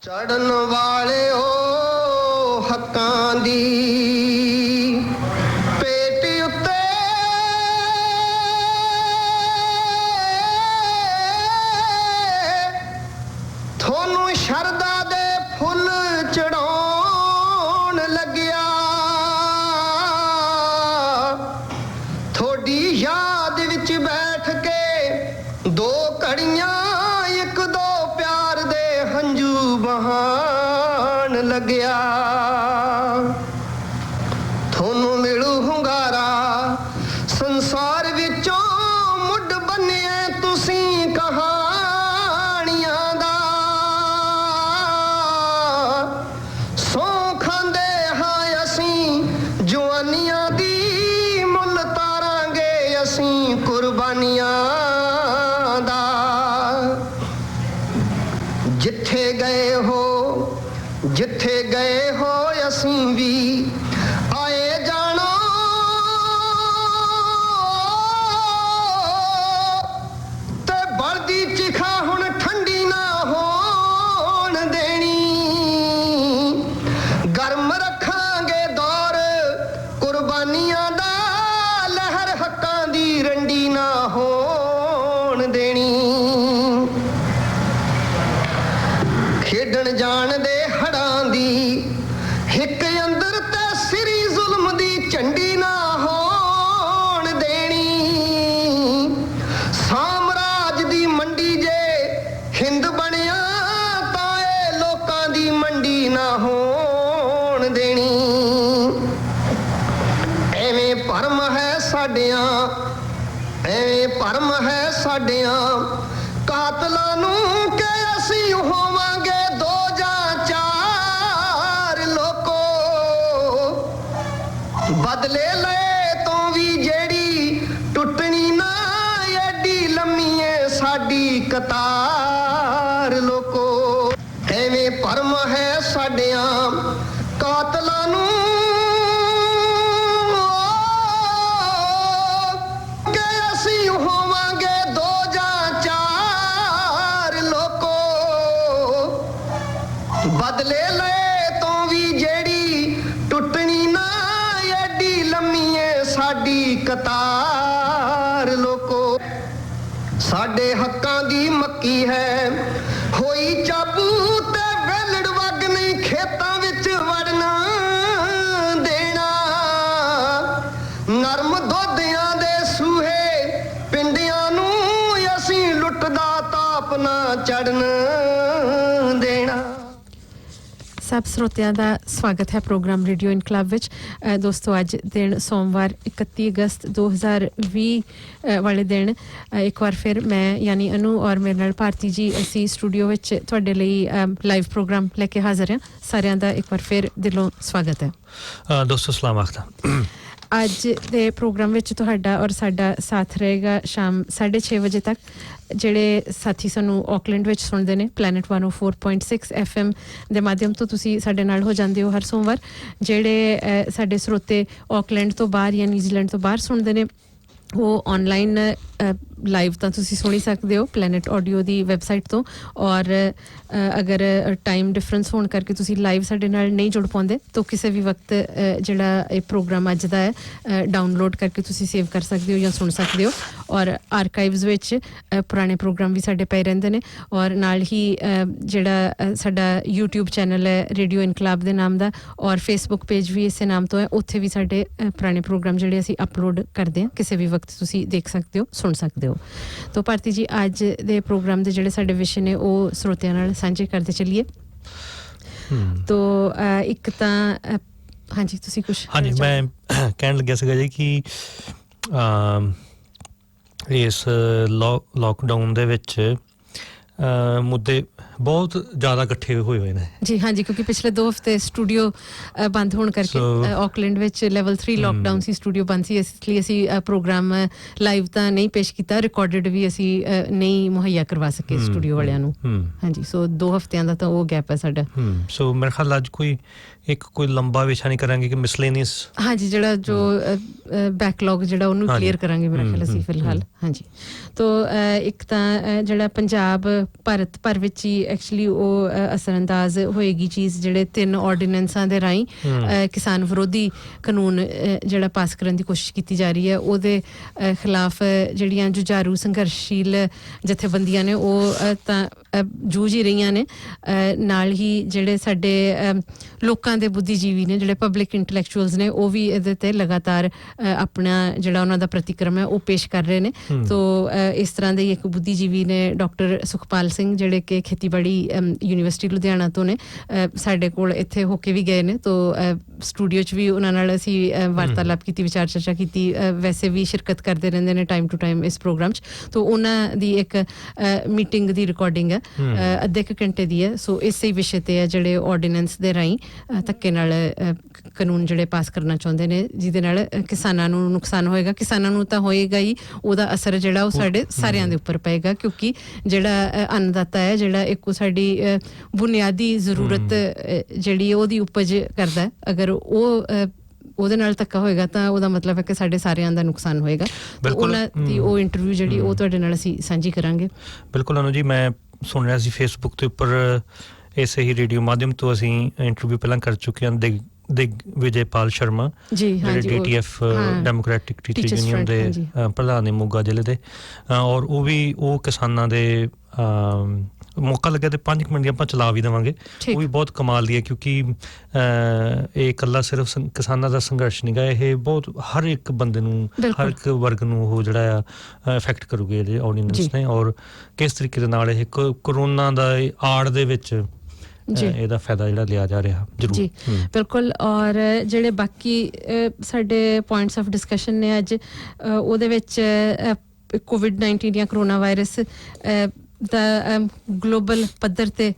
ਚੜਨ ਵਾਲਿਓ ਹੱਕਾਂ ਦੀ ਪੇਟੀ ਉੱਤੇ ਤੁਹਾਨੂੰ ਸ਼ਰਧਾ ਦੇ ਫੁੱਲ ਚੜਾਉਣ ਲੱਗਿਆ ਤੁਹਾਡੀ ਯਾਦ ਵਿੱਚ ਬੈਠ ਕੇ ਦੋ ਘੜੀਆਂ ਇੱਕ ਦੋ ਪਿਆਰ ਦੇ ਹੰਝੂ ਬਹਾਣ ਲੱਗਿਆ ਤੁਹਾਨੂੰ ਮਿਲੂ ਹੁੰਗਾਰਾ ਸੰਸਾਰ ਵਿੱਚੋਂ ਮੁੱਢ ਬੰਨਿਆ ਤੁਸੀਂ ਕਹਾਣੀਆਂ ਦਾ ਸੌ ਖਾਂਦੇ ਹਾਂ ਅਸੀਂ ਜਵਾਨੀਆਂ ਦੀ ਮੁੱਲ ਤਾਰਾਂਗੇ ਅਸੀਂ ਕੁਰਬਾਨੀਆਂ ਦਾ ਜਿੱਥੇ ਗਏ ਹੋ ਅਸੀਂ ਵੀ ਆਏ ਜਾਣਾ ਤੇ ਬਲਦੀ ਚਿਖਾ ਹੁਣ ਠੰਡੀ ਨਾ ਹੋਣ ਦੇਣੀ ਗਰਮ ਰੱਖਾਂਗੇ ਦੌਰ ਕੁਰਬਾਨੀਆਂ ਦਾ ਲਹਿਰ ਹੱਕਾਂ ਦੀ ਰੰਡੀ ਨਾ ਹੋਣ ਦੇਣੀ ਖੇਡਣ ਜਾਣਦੇ ਹੜਾਂ ਦੀ ਹਿੱਕ ਅੰਦਰ ਤੇ ਸਿਰੀ ਜ਼ੁਲਮ ਦੀ ਝੰਡੀ ਨਾ ਹੋਣ ਦੇਣੀ ਸਾਮਰਾਜ ਦੀ ਮੰਡੀ ਜੇ ਹਿੰਦ ਬਣਿਆ ਤਾਂ ਇਹ ਲੋਕਾਂ ਦੀ ਮੰਡੀ ਨਾ ਹੋਣ ਦੇਣੀ ਐਵੇਂ ਭਰਮ ਹੈ ਸਾਡਿਆਂ ਕਾਤਲਾਂ ਨੂੰ ਕਿ ਅਸੀਂ ਹੋਵਾਂਗੇ ਦੋ ਜਾਂ ਚਾਰ ਲੋਕੋ ਬਦਲੇ ਲਏ ਤੋਂ ਵੀ ਜਿਹੜੀ ਟੁੱਟਣੀ ਨਾ ਐਡੀ ਲੰਮੀ ਏ ਸਾਡੀ ਕਤਾਰ ਲੋਕੋ ਐਵੇਂ ਭਰਮ ਹੈ ਸਾਡਿਆਂ ਕਾਤਲਾਂ ਨੂੰ ਕਿ ਅਸੀਂ ਹੋਵਾਂਗੇ ਦੋ ਜਾਂ ਚਾਰ ਲੋਕੋ ਬਦਲੇ ਲਏ ਤੋਂ ਵੀ ਜਿਹੜੀ ਟੁੱਟਣੀ ਨਾ ਐਡੀ ਲੰਮੀ ਏ ਸਾਡੀ ਕਤਾਰ ਲੋਕੋ ਸਾਡੇ ਹੱਕਾਂ ਦੀ ਮੱਕੀ ਹੈ ਹੋਈ ਚਾਬੂ ਤੇ ਵੇਲੜ ਵਗ ਨਹੀਂ ਖੇਤਾਂ ਵਿੱਚ ਵੜਨਾ ਦੇਣਾ ਨਰਮ ਦੋਧਿਆਂ ਦੇ ਸੂਹੇ ਪਿੰਡਿਆਂ ਨੂੰ ਅਸੀਂ ਲੁੱਟਦਾ ਤਾਪ ਨਾ ਚੜਨ ਦੇਣਾ ਸਭ ਸਰੋਤਿਆਂ ਦਾ ਸਵਾਗਤ ਹੈ ਪ੍ਰੋਗਰਾਮ ਰੇਡੀਓ ਇਨਕਲਾਬ ਵਿੱਚ ਦੋਸਤੋ ਅੱਜ ਦਿਨ ਸੋਮਵਾਰ 31 ਅਗਸਤ 2020 ਵਾਲੇ ਦਿਨ ਇੱਕ ਵਾਰ ਫਿਰ ਮੈਂ ਯਾਨੀ ਅਨੂ ਔਰ ਮੇਰੇ ਨਾਲ ਭਾਰਤੀ ਜੀ ਅਸੀਂ ਸਟੂਡੀਓ ਵਿੱਚ ਤੁਹਾਡੇ ਲਈ ਲਾਈਵ ਪ੍ਰੋਗਰਾਮ ਲੈ ਕੇ ਹਾਜ਼ਰ ਹਾਂ ਸਾਰਿਆਂ ਦਾ ਇੱਕ ਵਾਰ ਫਿਰ ਦਿਲੋਂ ਸਵਾਗਤ ਹੈ ਦੋਸਤੋ ਸਲਾਮ ਆਖਦਾ ਅੱਜ ਦੇ ਪ੍ਰੋਗਰਾਮ ਵਿੱਚ ਤੁਹਾਡਾ ਔਰ ਸਾਡਾ ਸਾਥ ਰਹੇਗਾ ਸ਼ਾਮ 6:30 ਵਜੇ ਤੱਕ ਜਿਹੜੇ ਸਾਥੀ ਸਾਨੂੰ ਆਕਲੈਂਡ ਵਿੱਚ ਸੁਣਦੇ ਨੇ ਪਲੈਨਟ 104.6 FM ਦੇ ਮਾਧਿਅਮ ਤੋਂ ਤੁਸੀਂ ਸਾਡੇ ਨਾਲ ਹੋ ਜਾਂਦੇ ਹੋ ਹਰ ਸੋਮਵਾਰ ਜਿਹੜੇ ਸਾਡੇ ਸਰੋਤੇ ਆਕਲੈਂਡ ਤੋਂ ਬਾਹਰ ਜਾਂ ਨਿਊਜ਼ੀਲੈਂਡ ਤੋਂ ਬਾਹਰ ਸੁਣਦੇ ਨੇ ਉਹ ਆਨਲਾਈਨ ਲਾਈਵ ਤਾਂ ਤੁਸੀਂ ਸੁਣ ਹੀ ਸਕਦੇ ਹੋ ਪਲੈਨਟ ਆਡੀਓ ਦੀ ਵੈਬਸਾਈਟ ਤੋਂ ਔਰ ਅਗਰ ਟਾਈਮ ਡਿਫਰੈਂਸ ਹੋਣ ਕਰਕੇ ਤੁਸੀਂ ਲਾਈਵ ਸਾਡੇ ਨਾਲ ਨਹੀਂ ਜੁੜ ਪਾਉਂਦੇ ਤਾਂ ਕਿਸੇ ਵੀ ਵਕਤ ਜਿਹੜਾ ਇਹ ਪ੍ਰੋਗਰਾਮ ਅੱਜ ਦਾ ਹੈ ਡਾਊਨਲੋਡ ਕਰਕੇ ਤੁਸੀਂ ਸੇਵ ਕਰ ਸਕਦੇ ਹੋ ਜਾਂ ਸੁਣ ਸਕਦੇ ਹੋ ਔਰ ਆਰਕਾਈਵਸ ਵਿੱਚ ਪੁਰਾਣੇ ਪ੍ਰੋਗਰਾਮ ਵੀ ਸਾਡੇ ਪਏ ਰਹਿੰਦੇ ਨੇ ਔਰ ਨਾਲ ਹੀ ਜਿਹੜਾ ਸਾਡਾ YouTube ਚੈਨਲ ਹੈ ਰੇਡੀਓ ਇਨਕਲਾਬ ਦੇ ਨਾਮ ਦਾ ਔਰ Facebook ਪੇਜ ਵੀ ਇਸੇ ਨਾਮ ਤੋਂ ਹੈ ਉੱਥੇ ਵੀ ਸਾਡੇ ਪੁਰਾਣੇ ਪ੍ਰੋਗਰਾਮ ਜਿਹੜੇ ਅਸੀਂ ਅਪਲੋਡ ਕਰਦੇ ਹਾਂ ਕਿਸੇ ਵੀ ਵਕਤ ਤੁਸੀਂ ਦੇਖ ਸਕਦੇ ਹੋ ਸੁਣ ਸਕਦੇ ਹੋ ਤੋ ਭਾਰਤੀ ਜੀ ਅੱਜ ਦੇ ਪ੍ਰੋਗਰਾਮ ਦੇ ਜਿਹੜੇ ਸਾਡੇ ਵਿਸ਼ੇ ਨੇ ਉਹ ਸਰੋਤਿਆਂ ਨਾਲ ਸਾਂਝੇ ਕਰਦੇ ਚੱਲੀਏ ਤੋ ਇੱਕ ਤਾਂ ਹਾਂਜੀ ਤੁਸੀਂ ਕੁਝ ਹਾਂਜੀ ਮੈਂ ਕਹਿਣ ਲੱਗਿਆ ਸੀਗਾ ਜੀ ਕਿ ਇਸ ਲੋਕਡਾਊਨ ਦੇ ਵਿੱਚ ਮੁੱਦੇ ਬਹੁਤ ਜ਼ਿਆਦਾ ਇਕੱਠੇ ਹੋਏ ਨੇ ਜੀ ਹਾਂਜੀ ਕਿਉਂਕਿ ਪਿਛਲੇ 2 ਹਫ਼ਤੇ ਸਟੂਡੀਓ ਬੰਦ ਹੋਣ ਕਰਕੇ ਆਕਲੈਂਡ ਵਿੱਚ ਲੈਵਲ 3 ਲੋਕਡਾਊਨ ਸੀ ਸਟੂਡੀਓ ਬੰਦ ਸੀ ਇਸ ਲਈ ਅਸੀਂ ਪ੍ਰੋਗਰਾਮ ਲਾਈਵ ਤਾਂ ਨਹੀਂ ਪੇਸ਼ ਕੀਤਾ ਰਿਕਾਰਡਡ ਵੀ ਅਸੀਂ ਨਹੀਂ ਮੁਹੱਈਆ ਕਰਵਾ ਸਕੇ ਸਟੂਡੀਓ ਵਾਲਿਆਂ ਨੂੰ ਹਾਂਜੀ ਸੋ 2 ਹਫ਼ਤਿਆਂ ਦਾ ਤਾਂ ਉਹ ਗੈਪ ਹੈ ਸਾਡਾ ਸੋ ਮੇਰੇ ਖਿਆਲ ਅੱਜ ਕੋਈ ਲੰਬਾ ਵਿਸ਼ਾ ਨਹੀਂ ਕਰਾਂਗੇ ਕਿ ਮਿਸਲੇਨੀਅਸ ਹਾਂਜੀ ਜਿਹੜਾ ਜੋ ਬੈਕਲੌਗ ਜਿਹੜਾ ਉਹਨੂੰ ਕਲੀਅਰ ਕਰਾਂਗੇ ਮੇਰਾ ਖਿਆਲ ਅਸੀਂ ਫਿਲਹਾਲ ਹਾਂਜੀ ਤੋ ਇੱਕ ਤਾਂ ਜਿਹੜਾ ਪੰਜਾਬ ਭਾਰਤ ਭਰ ਵਿੱਚ ਹੀ ਐਕਚੁਅਲੀ ਉਹ ਅਸਰਅੰਦਾਜ਼ ਹੋਏਗੀ ਚੀਜ਼ ਜਿਹੜੇ 3 ਆਰਡੀਨੈਂਸਾਂ ਦੇ ਰਾਹੀਂ ਕਿਸਾਨ ਵਿਰੋਧੀ ਕਾਨੂੰਨ ਜਿਹੜਾ ਪਾਸ ਕਰਨ ਦੀ ਕੋਸ਼ਿਸ਼ ਕੀਤੀ ਜਾ ਰਹੀ ਹੈ ਉਹਦੇ ਖਿਲਾਫ ਜਿਹੜੀਆਂ ਜੁਝਾਰੂ ਸੰਘਰਸ਼ੀਲ ਜਥੇਬੰਦੀਆਂ ਨੇ ਉਹ ਤਾਂ ਜੂਝ ਹੀ ਰਹੀਆਂ ਨੇ ਨਾਲ ਹੀ ਜਿਹੜੇ ਸਾਡੇ ਲੋਕਾਂ ਦੇ ਬੁੱਧੀਜੀਵੀ ਨੇ ਜਿਹੜੇ ਪਬਲਿਕ ਇੰਟੈਲੈਕਚੁਅਲਸ ਨੇ ਉਹ ਵੀ ਇਹਦੇ ਤੇ ਲਗਾਤਾਰ ਆਪਣਾ ਜਿਹੜਾ ਉਹਨਾਂ ਦਾ ਪ੍ਰਤੀਕਰਮ ਹੈ ਉਹ ਪੇਸ਼ ਕਰ ਰਹੇ ਨੇ ਤੋ ਇਸ ਤਰ੍ਹਾਂ ਦੇ ਇੱਕ ਬੁੱਧੀਜੀਵੀ ਨੇ ਡਾਕਟਰ ਸੁਖਪਾਲ ਸਿੰਘ ਜਿਹੜੇ ਕਿ ਖੇਤੀਬਾੜੀ ਯੂਨੀਵਰਸਿਟੀ ਲੁਧਿਆਣਾ ਤੋਂ ਨੇ ਸਾਡੇ ਕੋਲ ਇੱਥੇ ਹੋ ਕੇ ਵੀ ਗਏ ਨੇ ਤੋ ਸਟੂਡੀਓ 'ਚ ਵੀ ਉਹਨਾਂ ਨਾਲ ਅਸੀਂ ਵਾਰਤਾਲਾਪ ਕੀਤੀ ਵਿਚਾਰ ਚਰਚਾ ਕੀਤੀ ਵੈਸੇ ਵੀ ਸ਼ਿਰਕਤ ਕਰਦੇ ਰਹਿੰਦੇ ਨੇ ਟਾਈਮ ਟੂ ਟਾਈਮ ਇਸ ਪ੍ਰੋਗਰਾਮ 'ਚ ਤੋ ਉਹਨਾਂ ਦੀ ਇੱਕ ਮੀਟਿੰਗ ਦੀ ਰਿਕਾਰਡਿੰਗ ਹੈ ਅੱਧੇ ਕੁ ਘੰਟੇ ਦੀ ਹੈ ਸੋ ਇਸੇ ਵਿਸ਼ੇ ਤੇ ਹੈ ਜਿਹੜੇ ਆਰਡੀਨੈਂਸ ਦੇ ਰਾਹੀਂ ਧੱਕੇ ਨਾਲ ਕਾਨੂੰਨ ਜਿਹੜੇ ਪਾਸ ਕਰਨਾ ਚਾਹੁੰਦੇ ਨੇ ਜਿਹਦੇ ਨਾਲ ਕਿਸਾਨਾਂ ਨੂੰ ਨੁਕਸਾਨ ਹੋਏਗਾ ਕਿਸਾਨਾਂ ਨੂੰ ਤਾਂ ਹੋਏਗਾ ਹੀ ਉਹਦਾ ਅਸਰ ਜਿਹੜਾ ਉਹ ਸਾਡੇ ਸਾਰਿਆਂ ਦੇ ਉੱਪਰ ਪਏਗਾ ਕਿਉਂਕਿ ਜਿਹੜਾ ਅੰਨਦਾਤਾ ਹੈ ਜਿਹੜਾ ਇੱਕ ਸਾਡੀ ਬੁਨਿਆਦੀ ਜ਼ਰੂਰਤ ਜਿਹੜੀ ਉਹਦੀ ਉਪਜ ਕਰਦਾ ਅਗਰ ਉਹ ਉਹਦੇ ਨਾਲ ਧੱਕਾ ਹੋਏਗਾ ਤਾਂ ਉਹਦਾ ਮਤਲਬ ਹੈ ਕਿ ਸਾਡੇ ਸਾਰਿਆਂ ਦਾ ਨੁਕਸਾਨ ਹੋਏਗਾ ਉਹਨਾਂ ਦੀ ਉਹ ਇੰਟਰਵਿਊ ਜਿਹੜੀ ਉਹ ਤੁਹਾਡੇ ਨਾਲ ਅਸੀਂ ਸਾਂਝੀ ਕਰਾਂਗੇ ਬਿਲਕੁਲ ਅਨੂ ਜੀ ਮੈਂ ਸੁਣ ਰਿਹਾ ਸੀ ਫੇਸਬੁੱਕ ਦੇ ਉੱਪਰ ਇਸੇ ਹੀ ਰੇਡੀਓ ਮਾਧਿਅਮ ਤੋਂ ਅਸੀਂ ਇੰਟਰਵਿਊ ਪਹਿਲਾਂ ਕਰ ਚੁੱਕੇ ਹਾਂ ਵਿਜੇਪਾਲ ਸ਼ਰਮਾ ਜਿਹੜੇ DTF ਡੈਮੋਕ੍ਰੈਟਿਕ ਟੀਚਰ ਯੂਨੀਅਨ ਦੇ ਪ੍ਰਧਾਨ ਨੇ ਮੋਗਾ ਜ਼ਿਲ੍ਹੇ ਦੇ ਔਰ ਉਹ ਕਿਸਾਨਾਂ ਦੇ ਮੌਕਾ ਲੱਗਿਆ ਤੇ 5 ਮਿੰਟ ਦੀ ਆਪਾਂ ਚਲਾ ਵੀ ਦੇਵਾਂਗੇ ਉਹ ਵੀ ਬਹੁਤ ਕਮਾਲ ਦੀ ਹੈ ਕਿਉਂਕਿ ਇਹ ਇਕੱਲਾ ਸਿਰਫ ਕਿਸਾਨਾਂ ਦਾ ਸੰਘਰਸ਼ ਨਹੀਂ ਗਾ ਇਹ ਬਹੁਤ ਹਰ ਇੱਕ ਬੰਦੇ ਨੂੰ ਹਰ ਇੱਕ ਵਰਗ ਨੂੰ ਉਹ ਜਿਹੜਾ ਆ ਇਫੈਕਟ ਕਰੂਗੇ ਇਹਦੇ ਆਰਡੀਨੈਂਸ ਨੇ ਔਰ ਕਿਸ ਤਰੀਕੇ ਦੇ ਨਾਲ ਇਹ ਕਰੋਨਾ ਦਾ ਆੜ ਦੇ ਵਿੱਚ ਇਹਦਾ ਫਾਇਦਾ ਜਿਹੜਾ ਲਿਆ ਜਾ ਰਿਹਾ ਜ਼ਰੂਰ ਜੀ ਬਿਲਕੁਲ ਔਰ ਜਿਹੜੇ ਬਾਕੀ ਸਾਡੇ ਪੁਆਇੰਟਸ ਆਫ ਡਿਸਕਸ਼ਨ ਨੇ ਅੱਜ ਉਹਦੇ ਵਿੱਚ COVID-19 ਜਾਂ ਕਰੋਨਾ ਵਾਇਰਸ ਦਾ ਗਲੋਬਲ ਪੱਧਰ ਤੇ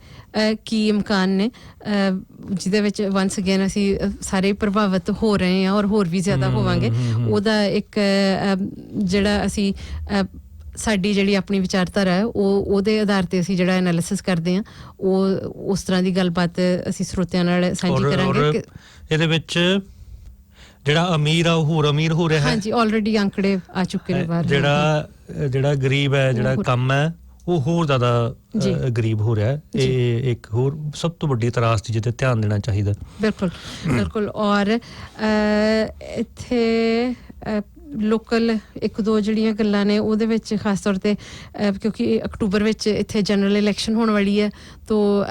ਕੀ ਇਮਕਾਨ ਨੇ ਜਿਹਦੇ ਵਿੱਚ ਵਨਸ ਅਗੇਨ ਅਸੀਂ ਸਾਰੇ ਪ੍ਰਭਾਵਿਤ ਹੋ ਰਹੇ ਹਾਂ ਔਰ ਹੋਰ ਵੀ ਜ਼ਿਆਦਾ ਹੋਵਾਂਗੇ ਉਹਦਾ ਇੱਕ ਜਿਹੜਾ ਅਸੀਂ ਸਾਡੀ ਜਿਹੜੀ ਆਪਣੀ ਵਿਚਾਰਧਾਰਾ ਹੈ ਉਹਦੇ ਆਧਾਰ ਤੇ ਅਸੀਂ ਜਿਹੜਾ ਐਨਾਲਿਸਿਸ ਕਰਦੇ ਹਾਂ ਉਹ ਉਸ ਤਰ੍ਹਾਂ ਦੀ ਗੱਲਬਾਤ ਅਸੀਂ ਸਰੋਤਿਆਂ ਨਾਲ ਸਾਂਝੀ ਕਰਾਂਗੇ ਇਹਦੇ ਵਿੱਚ ਜਿਹੜਾ ਅਮੀਰ ਆ ਉਹ ਹੋਰ ਅਮੀਰ ਹੋ ਰਿਹਾ ਹੈ ਹਾਂਜੀ ਆਲਰੇਡੀ ਅੰਕੜੇ ਆ ਚੁੱਕੇ ਨੇ ਬਾਹਰ ਜਿਹੜਾ ਗਰੀਬ ਹੈ ਜਿਹੜਾ ਕੰਮ ਹੈ ਉਹ ਹੋਰ ਜ਼ਿਆਦਾ ਗਰੀਬ ਹੋ ਰਿਹਾ ਇਹ ਇੱਕ ਹੋਰ ਸਭ ਤੋਂ ਵੱਡੀ ਤਰਾਸਦੀ ਜਿਹਦੇ ਧਿਆਨ ਦੇਣਾ ਚਾਹੀਦਾ ਬਿਲਕੁਲ ਔਰ ਇੱਥੇ ਲੋਕਲ ਇੱਕ ਦੋ ਜਿਹੜੀਆਂ ਗੱਲਾਂ ਨੇ ਉਹਦੇ ਵਿੱਚ ਖਾਸ ਤੌਰ ਤੇ ਕਿਉਂਕਿ ਅਕਤੂਬਰ ਵਿੱਚ ਇੱਥੇ ਜਨਰਲ ਇਲੈਕਸ਼ਨ ਹੋਣ ਵਾਲੀ ਹੈ ਤੋ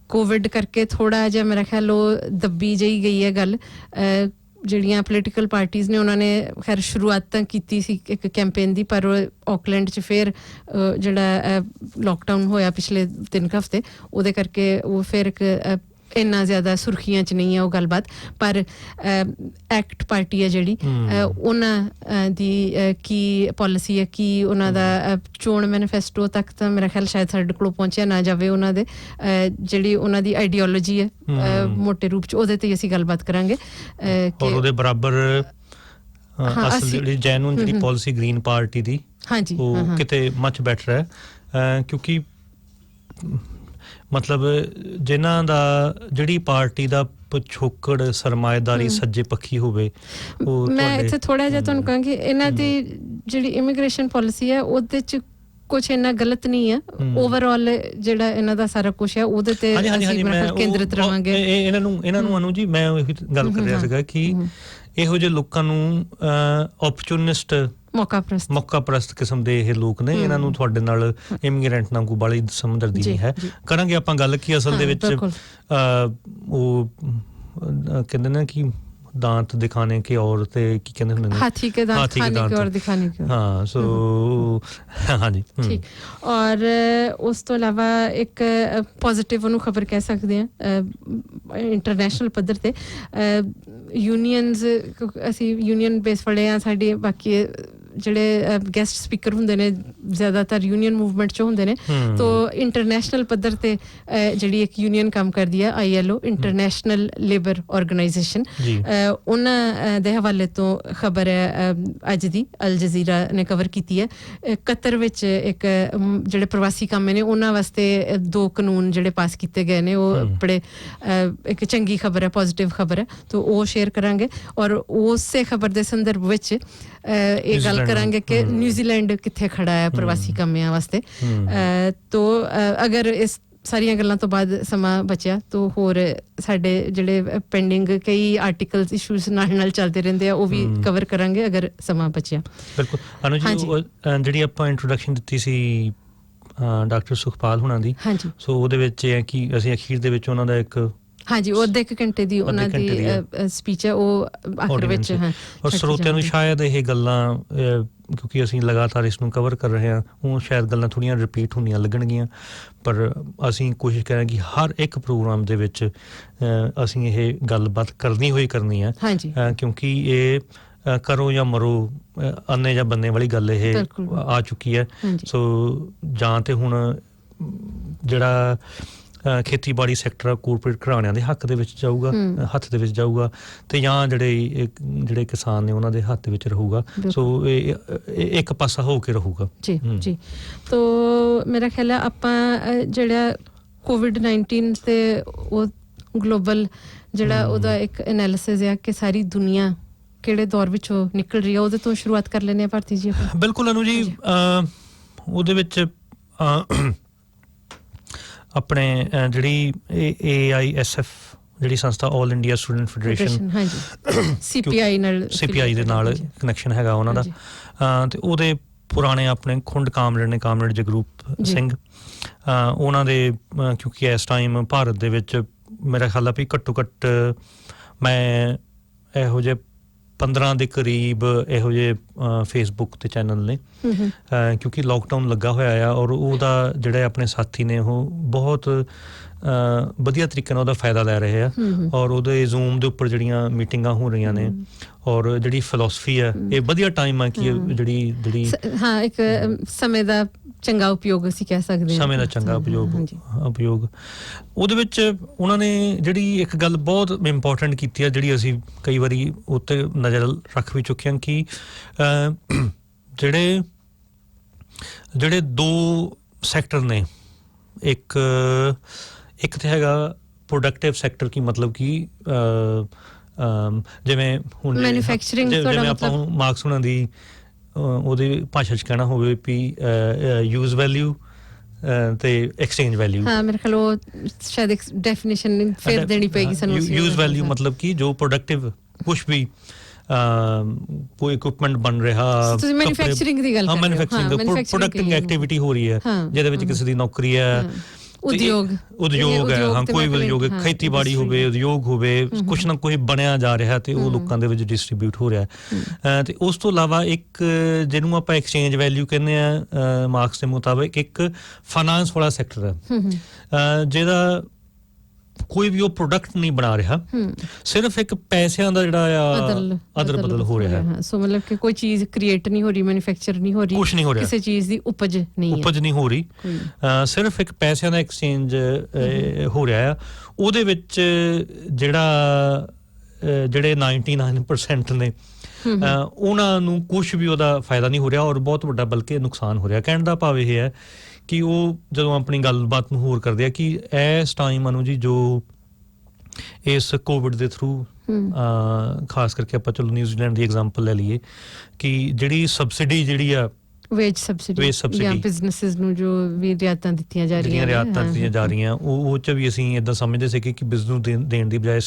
ਕੋਵਿਡ ਕਰਕੇ ਥੋੜਾ ਜਿਹਾ ਮੇਰਾ ਖਿਆਲ ਉਹ ਦੱਬੀ ਜਿਹੀ ਗਈ ਹੈ ਗੱਲ ਜਿਹੜੀਆਂ ਪੋਲੀਟੀਕਲ ਪਾਰਟੀਆਂ ਨੇ ਉਹਨਾਂ ਨੇ ਖੈਰ ਸ਼ੁਰੂਆਤ ਤਾਂ ਕੀਤੀ ਸੀ ਇੱਕ ਕੈਂਪੇਨ ਦੀ ਪਰ ਆਕਲੈਂਡ 'ਚ ਫਿਰ ਜਿਹੜਾ ਲੋਕਡਾਊਨ ਹੋਇਆ ਪਿਛਲੇ 3 ਹਫ਼ਤੇ ਉਹਦੇ ਕਰਕੇ ਉਹ ਫਿਰ ਇੱਕ ਇੰਨਾ ਜ਼ਿਆਦਾ ਸੁਰਖੀਆਂ 'ਚ ਨਹੀਂ ਹੈ ਉਹ ਗੱਲਬਾਤ ਪਰ ਐਕਟ ਪਾਰਟੀ ਹੈ ਜਿਹੜੀ ਉਹਨਾਂ ਦੀ ਕੀ ਪਾਲਿਸੀ ਹੈ ਕੀ ਉਹਨਾਂ ਦਾ ਚੋਣ ਮੈਨੀਫੈਸਟੋ ਤੱਕ ਤਾਂ ਮੇਰਾ ਖਿਆਲ ਸ਼ਾਇਦ ਸਾਡੇ ਕੋਲ ਪਹੁੰਚਿਆ ਨਾ ਜਾਵੇ ਉਹਨਾਂ ਦੇ ਜਿਹੜੀ ਉਹਨਾਂ ਦੀ ਆਈਡੀਓਲੋਜੀ ਹੈ ਮੋਟੇ ਰੂਪ 'ਚ ਉਹਦੇ ਤੇ ਅਸੀਂ ਗੱਲਬਾਤ ਕਰਾਂਗੇ ਔਰ ਉਹਦੇ ਬਰਾਬਰ ਅਸਲ ਜਿਹੜੀ ਜੈਨੂਨ ਜਿਹੜੀ ਪਾਲਿਸੀ ਗ੍ਰੀਨ ਪਾਰਟੀ ਦੀ ਹਾਂਜੀ ਉਹ ਕਿਤੇ ਮੱਚ ਬੈਟਰ ਹੈ ਕਿਉਂਕਿ ਮਤਲਬ ਜਿਨ੍ਹਾਂ ਦਾ ਜਿਹੜੀ ਪਾਰਟੀ ਦਾ ਪਿਛੋਕੜ ਸਰਮਾਏਦਾਰੀ ਸੱਜੇ ਪੱਖੀ ਹੋਵੇ ਉਹ ਮੈਂ ਇੱਥੇ ਥੋੜਾ ਜਿਹਾ ਤੁਹਾਨੂੰ ਕਹਾਂਗੀ ਇਹਨਾਂ ਦੀ ਜਿਹੜੀ ਇਮੀਗ੍ਰੇਸ਼ਨ ਪਾਲਿਸੀ ਹੈ ਉਹਦੇ 'ਚ ਕੁਛ ਇੰਨਾ ਗਲਤ ਨਹੀਂ ਹੈ ਓਵਰਆਲ ਜਿਹੜਾ ਇਹਨਾਂ ਦਾ ਸਾਰਾ ਕੁਛ ਹੈ ਉਹਦੇ ਤੇ ਅਸੀਂ ਕੇਂਦਰਿਤ ਰਵਾਂਗੇ ਇਹਨਾਂ ਨੂੰ ਅਨੂ ਜੀ ਮੈਂ ਉਹੀ ਗੱਲ ਕਰ ਰਿਹਾ ਸੀਗਾ ਕਿ ਇਹੋ ਜਿਹੇ ਲੋਕਾਂ ਨੂੰ ਓਪਰਚੁਨਿਸਟ ਮੌਕਾ ਪ੍ਰਸਤ ਕਿਸਮ ਦੇ ਇਹ ਲੋਕ ਨੇ ਇਹਨਾਂ ਨੂੰ ਤੁਹਾਡੇ ਨਾਲ ਇਮੀਗ੍ਰੈਂਟ ਨਾਲ ਕੋਈ ਬਾਲੀ ਸਮਝਦੀ ਨਹੀਂ ਹੈ ਕਰਾਂਗੇ ਆਪਾਂ ਗੱਲ ਕੀ ਅਸਲ ਦੇ ਵਿੱਚ ਉਹ ਕਹਿੰਦੇ ਨੇ ਕਿ दांत दिखाने के और ते की कहते हैं हाथी के दांत खाने के और दिखाने के हाँ सो हाँ जी ठीक और उस तो अलावा एक पॉजिटिव ਉਹਨੂੰ ਖਬਰ ਕਹਿ ਸਕਦੇ ਹਾਂ ਇੰਟਰਨੈਸ਼ਨਲ ਪੱਧਰ ਤੇ ਯੂਨੀਅਨਸ ਅਸੀਂ ਯੂਨੀਅਨ ਬੇਸ ਵਾਲੇ ਆ ਸਾਡੇ ਬਾਕੀ ਜਿਹੜੇ ਗੈਸਟ ਸਪੀਕਰ ਹੁੰਦੇ ਨੇ ਜ਼ਿਆਦਾਤਰ ਯੂਨੀਅਨ ਮੂਵਮੈਂਟ 'ਚ ਹੁੰਦੇ ਨੇ ਤੋ ਇੰਟਰਨੈਸ਼ਨਲ ਪੱਧਰ ਤੇ ਜਿਹੜੀ ਇੱਕ ਯੂਨੀਅਨ ਕੰਮ ਕਰਦੀ ਹੈ ILO ਇੰਟਰਨੈਸ਼ਨਲ ਲੇਬਰ ਆਰਗੇਨਾਈਜੇਸ਼ਨ ਉਹਨਾਂ ਦੇ ਹਵਾਲੇ ਤੋਂ ਖਬਰ ਹੈ ਅੱਜ ਦੀ ਅਲ ਜਜ਼ੀਰਾ ਨੇ ਕਵਰ ਕੀਤੀ ਹੈ ਕਤਰ ਵਿੱਚ ਇੱਕ ਜਿਹੜੇ ਪ੍ਰਵਾਸੀ ਕਾਮੇ ਨੇ ਉਹਨਾਂ ਵਾਸਤੇ 2 ਕਾਨੂੰਨ ਜਿਹੜੇ ਪਾਸ ਕੀਤੇ ਗਏ ਨੇ ਉਹ ਬੜੇ ਇੱਕ ਚੰਗੀ ਖਬਰ ਹੈ ਪੋਜ਼ਿਟਿਵ ਖਬਰ ਹੈ ਤੋ ਉਹ ਸ਼ੇਅਰ ਕਰਾਂਗੇ ਔਰ ਉਸੇ ਖਬਰ ਦੇ ਸੰਦਰਭ ਵਿੱਚ ਇਹ ਗੱਲ ਕਰਾਂਗੇ ਕਿ ਨਿਊਜ਼ੀਲੈਂਡ ਕਿੱਥੇ ਖੜਾ ਹੈ ਪ੍ਰਵਾਸੀ ਕਾਮਿਆਂ ਵਾਸਤੇ। ਤੋ ਅਗਰ ਇਸ ਸਾਰੀਆਂ ਗੱਲਾਂ ਤੋਂ ਬਾਅਦ ਸਮਾਂ ਬਚਿਆ ਤਾਂ ਹੋਰ ਸਾਡੇ ਜਿਹੜੇ ਪੈਂਡਿੰਗ ਕਈ ਆਰਟੀਕਲਸ ਇਸ਼ੂਜ਼ ਨਾਲ ਚੱਲਦੇ ਰਹਿੰਦੇ ਆ, ਉਹ ਵੀ ਕਵਰ ਕਰਾਂਗੇ ਅਗਰ ਸਮਾਂ ਬਚਿਆ। ਬਿਲਕੁਲ ਅਨੂ ਜੀ, ਜਿਹੜੀ ਆਪਾਂ ਇੰਟਰੋਡਕਸ਼ਨ ਦਿੱਤੀ ਸੀ ਡਾਕਟਰ ਸੁਖਪਾਲ ਹੁਣਾਂ ਦੀ, ਸੋ ਉਹਦੇ ਵਿੱਚ ਇਹ ਹੈ ਕਿ ਅਸੀਂ ਅਖੀਰ ਦੇ ਵਿੱਚ ਉਹਨਾਂ ਦਾ ਇੱਕ ਉਹ ਅੱਧੇ ਇੱਕ ਘੰਟੇ ਦੀ ਉਹਨਾਂ ਦੀ ਸਪੀਚ ਹੈ, ਉਹ ਆਖਰ ਵਿੱਚ ਔਰ ਸਰੋਤਿਆਂ ਨੂੰ ਸ਼ਾਇਦ ਇਹ ਗੱਲਾਂ, ਕਿਉਂਕਿ ਅਸੀਂ ਲਗਾਤਾਰ ਇਸ ਨੂੰ ਕਵਰ ਕਰ ਰਹੇ ਹਾਂ, ਉਹ ਸ਼ਾਇਦ ਗੱਲਾਂ ਥੋੜ੍ਹੀਆਂ ਰਿਪੀਟ ਹੁੰਦੀਆਂ ਲੱਗਣਗੀਆਂ, ਪਰ ਅਸੀਂ ਕੋਸ਼ਿਸ਼ ਕਰਾਂਗੇ ਕਿ ਹਰ ਇੱਕ ਪ੍ਰੋਗਰਾਮ ਦੇ ਵਿੱਚ ਅਸੀਂ ਇਹ ਗੱਲਬਾਤ ਕਰਨੀ ਹੈ, ਕਿਉਂਕਿ ਇਹ ਕਰੋ ਜਾਂ ਮਰੋ, ਅੰਨੇ ਜਾਂ ਬੰਨੇ ਵਾਲੀ ਗੱਲ ਇਹ ਆ ਚੁੱਕੀ ਹੈ। ਸੋ ਜਾਂ ਤੇ ਹੁਣ ਜਿਹੜਾ ਖੇਤੀਬਾੜੀ ਸੈਕਟਰ ਕੋਰਪੋਰੇਟ ਘਰਾਣਿਆਂ ਦੇ ਹੱਥ ਦੇ ਵਿੱਚ ਜਾਊਗਾ ਤੇ ਜਾਂ ਜਿਹੜੇ ਕਿਸਾਨ ਨੇ ਉਹਨਾਂ ਦੇ ਹੱਥ ਦੇ ਵਿੱਚ ਰਹੂਗਾ। ਸੋ ਇਹ ਇੱਕ ਪਾਸਾ ਹੋ ਕੇ ਰਹੂਗਾ। ਜੀ ਤੋ ਮੇਰਾ ਖਿਆਲ ਹੈ ਆਪਾਂ ਜਿਹੜਾ COVID-19 ਤੇ ਉਹ ਗਲੋਬਲ ਜਿਹੜਾ ਉਹਦਾ ਇੱਕ ਐਨਾਲਿਸਿਸ ਹੈ ਕਿ ਸਾਰੀ ਦੁਨੀਆ ਕਿਹੜੇ ਦੌਰ ਵਿੱਚੋਂ ਨਿਕਲ ਰਹੀ ਹੈ, ਉਹਦੇ ਤੋਂ ਸ਼ੁਰੂਆਤ ਕਰ ਲੈਂਦੇ ਹਾਂ ਭਾਰਤੀ ਜੀ। ਬਿਲਕੁਲ ਅਨੂ ਜੀ, ਉਹਦੇ ਵਿੱਚ ਆਪਣੇ ਜਿਹੜੀ AISF ਜਿਹੜੀ ਸੰਸਥਾ all India student federation, CPI ਦੇ ਨਾਲ ਕਨੈਕਸ਼ਨ ਹੈਗਾ ਉਹਨਾਂ ਦਾ, ਤੇ ਉਹਦੇ ਪੁਰਾਣੇ ਆਪਣੇ ਖੁੰਡ ਕਾਮਰੇਡ ਜਗਰੂਪ ਸਿੰਘ, ਉਹਨਾਂ ਦੇ ਕਿਉਂਕਿ ਇਸ ਟਾਈਮ ਭਾਰਤ ਦੇ ਵਿੱਚ ਮੇਰਾ ਖਿਆਲ ਆ ਵੀ ਘੱਟੋ ਘੱਟ ਮੈਂ ਇਹੋ ਜਿਹੇ 15 ਦੇ ਕਰੀਬ ਇਹੋ ਜਿਹੇ ਫੇਸਬੁੱਕ ਤੇ ਚੈਨਲ ਨੇ, ਕਿਉਂਕਿ ਲੋਕਡਾਊਨ ਲੱਗਾ ਹੋਇਆ ਆ, ਔਰ ਉਹਦਾ ਜਿਹੜੇ ਆਪਣੇ ਸਾਥੀ ਨੇ ਉਹ ਬਹੁਤ ਵਧੀਆ ਤਰੀਕੇ ਨਾਲ ਉਹਦਾ ਫਾਇਦਾ ਲੈ ਰਹੇ ਆ, ਔਰ ਉਹਦੇ ਜ਼ੂਮ ਦੇ ਉੱਪਰ ਜਿਹੜੀਆਂ ਮੀਟਿੰਗਾਂ ਹੋ ਰਹੀਆਂ ਨੇ, ਔਰ ਜਿਹੜੀ ਫਿਲਾਸਫੀ ਆ, ਇਹ ਵਧੀਆ ਟਾਈਮ ਆ ਕਿ ਜਿਹੜੀ ਇੱਕ ਸਮੇਂ ਦਾ ਚੰਗਾ ਉਪਯੋਗ ਅਸੀਂ ਕਹਿ ਸਕਦੇ ਹਾਂ, ਸਮੇਂ ਦਾ ਚੰਗਾ ਉਪਯੋਗ ਉਹਦੇ ਵਿੱਚ ਉਹਨਾਂ ਨੇ ਜਿਹੜੀ ਇੱਕ ਗੱਲ ਬਹੁਤ ਇੰਪੋਰਟੈਂਟ ਕੀਤੀ ਆ, ਜਿਹੜੀ ਅਸੀਂ ਕਈ ਵਾਰੀ ਉੱਤੇ ਨਜ਼ਰ ਰੱਖ ਵੀ ਚੁੱਕੇ ਹਾਂ, ਕਿ ਜਿਹੜੇ ਦੋ ਸੈਕਟਰ ਨੇ, ਇੱਕ ਤੇ ਹੈਗਾ ਪ੍ਰੋਡਕਟਿਵ ਸੈਕਟਰ, ਕੀ ਮਤਲਬ ਕਿ ਜਿਵੇਂ ਹੁਣ ਮੈਨੂਫੈਕਚਰਿੰਗ, ਜਿਵੇਂ ਆਪਾਂ ਮਾਰਕਸ ਉਹਨਾਂ ਦੀ ਉਹਦੀ ਭਾਸ਼ਾ 'ਚ ਕਹਿਣਾ ਹੋਵੇ ਵੀ ਯੂਜ਼ ਵੈਲਿਊ ਤੇ ਐਕਸਚੇਂਜ ਵੈਲਿਊ। ਮੇਰੇ ਖਿਆਲ ਉਹ ਸ਼ਾਇਦ ਇੱਕ ਡੈਫੀਨੇਸ਼ਨ ਫਿਰ ਦੇਣੀ ਪਏਗੀ ਸਾਨੂੰ। ਯੂਜ਼ ਵੈਲਿਊ ਮਤਲਬ ਕਿ ਜੋ ਪ੍ਰੋਡਕਟਿਵ ਕੁਛ ਵੀ ਕੋਈ ਇਕਵਿਪਮੈਂਟ ਬਣ ਰਿਹਾ, ਮੈਨੂਫੈਕਚਰਿੰਗ ਦੀ ਗੱਲ, ਪ੍ਰੋਡਕਟਿੰਗ ਐਕਟੀਵਿਟੀ ਹੋ ਰਹੀ ਹੈ ਜਿਹਦੇ ਵਿੱਚ ਕਿਸੇ ਦੀ ਨੌਕਰੀ ਹੈ, ਉਦਯੋਗ ਹੈ, ਕੋਈ ਵੀ ਉਦਯੋਗ, ਖੇਤੀਬਾੜੀ ਹੋਵੇ, ਉਦਯੋਗ ਹੋਵੇ, ਕੁਛ ਨਾ ਕੋਈ ਬਣਿਆ ਜਾ ਰਿਹਾ ਤੇ ਉਹ ਲੋਕਾਂ ਦੇ ਵਿੱਚ ਡਿਸਟਰੀਬਿਊਟ ਹੋ ਰਿਹਾ। ਤੇ ਉਸ ਤੋਂ ਇਲਾਵਾ ਇੱਕ ਜਿਹਨੂੰ ਆਪਾਂ ਐਕਸਚੇਂਜ ਵੈਲਿਊ ਕਹਿੰਦੇ ਆ ਮਾਰਕਸ ਦੇ ਮੁਤਾਬਿਕ, ਇੱਕ ਫਾਈਨਾਂਸ ਵਾਲਾ ਸੈਕਟਰ ਹੈ, ਜਿਹਦਾ ਕੋਈ ਵੀ ਉਹ ਪ੍ਰੋਡਕਟ ਨਹੀਂ ਬਣਾ ਰਿਹਾ, ਸਿਰਫ ਇੱਕ ਪੈਸਿਆਂ ਦਾ ਜਿਹੜਾ ਆ ਅਦਲ ਬਦਲ ਹੋ ਰਿਹਾ ਹੈ। ਸੋ ਮਤਲਬ ਕਿ ਕੋਈ ਚੀਜ਼ ਕ੍ਰੀਏਟ ਨਹੀਂ ਹੋ ਰਹੀ, ਮੈਨੂਫੈਕਚਰ ਨਹੀਂ ਹੋ ਰਹੀ, ਕੁਛ ਨਹੀਂ ਹੋ ਰਿਹਾ, ਕਿਸੇ ਚੀਜ਼ ਦੀ ਉਪਜ ਨਹੀਂ ਹੋ ਰਹੀ, ਸਿਰਫ ਇੱਕ ਪੈਸਿਆਂ ਦਾ ਐਕਸਚੇਂਜ ਹੋ ਰਿਹਾ ਆ। ਉਹਦੇ ਵਿੱਚ ਜਿਹੜੇ 99% ਨੇ ਉਹਨਾਂ ਨੂੰ ਕੁਛ ਵੀ ਉਹਦਾ ਫਾਇਦਾ ਨਹੀਂ ਹੋ ਰਿਹਾ, ਔਰ ਬਹੁਤ ਵੱਡਾ ਬਲਕਿ ਨੁਕਸਾਨ ਹੋ ਰਿਹਾ। ਕਹਿਣ ਦਾ ਭਾਵ ਇਹ ਹੈ ਕਿ ਉਹ ਜਦੋਂ ਆਪਣੀ ਗੱਲਬਾਤ ਨੂੰ ਹੋਰ ਕਰਦੇ ਆ ਕਿ ਇਸ ਟਾਈਮ ਅਨੂ ਜੀ ਜੋ ਇਸ ਕੋਵਿਡ ਦੇ ਥਰੂ, ਖਾਸ ਕਰਕੇ ਆਪਾਂ ਚਲੋ ਨਿਊਜ਼ੀਲੈਂਡ ਦੀ ਐਗਜ਼ਾਮਪਲ ਲੈ ਲਈਏ, ਕਿ ਜਿਹੜੀ ਸਬਸਿਡੀ ਜਿਹੜੀ ਆ ਵੇਜ ਸਬਸਿਡੀ ਜਾਂ ਬਿਜ਼ਨੈਸਿਸ ਨੂੰ ਜੋ ਵੀ ਰਿਆਇਤਾਂ ਦਿੱਤੀਆਂ ਜਾ ਰਹੀਆਂ, ਉਹ 'ਚ ਵੀ ਅਸੀਂ ਏਦਾਂ ਸਮਝਦੇ ਸੀ ਕਿ ਬਿਜ਼ਨਸ ਨੂੰ ਦੇਣ ਦੀ ਬਜਾਏ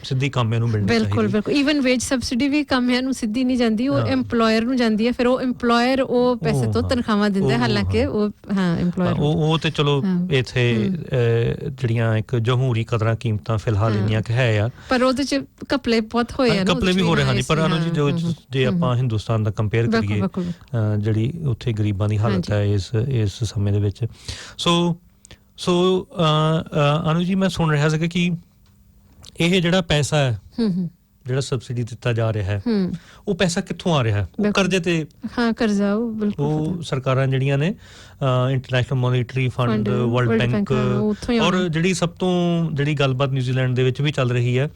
ਸਿੱਧੀ ਕਾਮਿਆਂ ਨੂੰ ਮਿਲਣੀ ਚਾਹੀਦੀ। ਬਿਲਕੁਲ ਈਵਨ ਵੇਜ ਸਬਸਿਡੀ ਵੀ ਕਾਮਿਆਂ ਨੂੰ ਸਿੱਧੀ ਨਹੀਂ ਜਾਂਦੀ, ਉਹ EMPLOYER ਨੂੰ ਜਾਂਦੀ ਹੈ, ਫਿਰ ਉਹ EMPLOYER ਉਹ ਪੈਸੇ ਤੋਂ ਤਨਖਾਹਾਂ ਦਿੰਦਾ, ਹਾਲਾਂਕਿ ਉਹ ਤੇ ਚਲੋ ਇੱਥੇ ਜਿਹੜੀਆਂ ਇੱਕ ਜਮਹੂਰੀ ਕਦਰਾਂ ਕੀਮਤਾਂ ਫਿਲਹਾਲ ਇੰਨੀਆਂ ਕਿ ਹੈ ਆ, ਪਰ ਉਹਦੇ 'ਚ ਘਪਲੇ ਬਹੁਤ ਹੋਏ ਆ, ਘਪਲੇ ਵੀ ਹੋ ਰਹੇ ਹਨ। ਪਰ ਅਨੂ ਜੀ ਜੇ ਆਪਾਂ ਹਿੰਦੁਸਤਾਨ ਦਾ ਕੰਪੇਅਰ ਕਰੀਏ, ਜਿਹੜੀ ਉੱਥੇ ਗਰੀਬਾਂ ਦੀ ਹਾਲਤ ਹੈ ਇਸ ਸਮੇਂ ਦੇ ਵਿੱਚ, ਸੋ ਅਨੂ ਜੀ ਮੈਂ ਸੁਣ ਰਿਹਾ ਸੀਗਾ ਕਿ ਇਹ ਜਿਹੜਾ ਪੈਸਾ ਹੈ, ਜਿਹੜਾ ਸਬਸਿਡੀ ਦਿੱਤਾ ਜਾ ਰਿਹਾ ਹੈ, ਉਹ ਪੈਸਾ ਕਿੱਥੋਂ ਆ ਰਿਹਾ ਹੈ? ਉਹ ਕਰਜ਼ੇ ਤੇ, ਕਰਜ਼ਾ, ਉਹ ਸਰਕਾਰਾਂ ਜਿਹੜੀਆਂ ਨੇ, international monetary fund, world bank, ਔਰ ਜਿਹੜੀ ਸਭ ਤੋਂ ਜਿਹੜੀ ਗੱਲਬਾਤ ਨਿਊਜ਼ੀਲੈਂਡ ਦੇ ਵਿੱਚ ਵੀ ਚੱਲ ਰਹੀ ਹੈ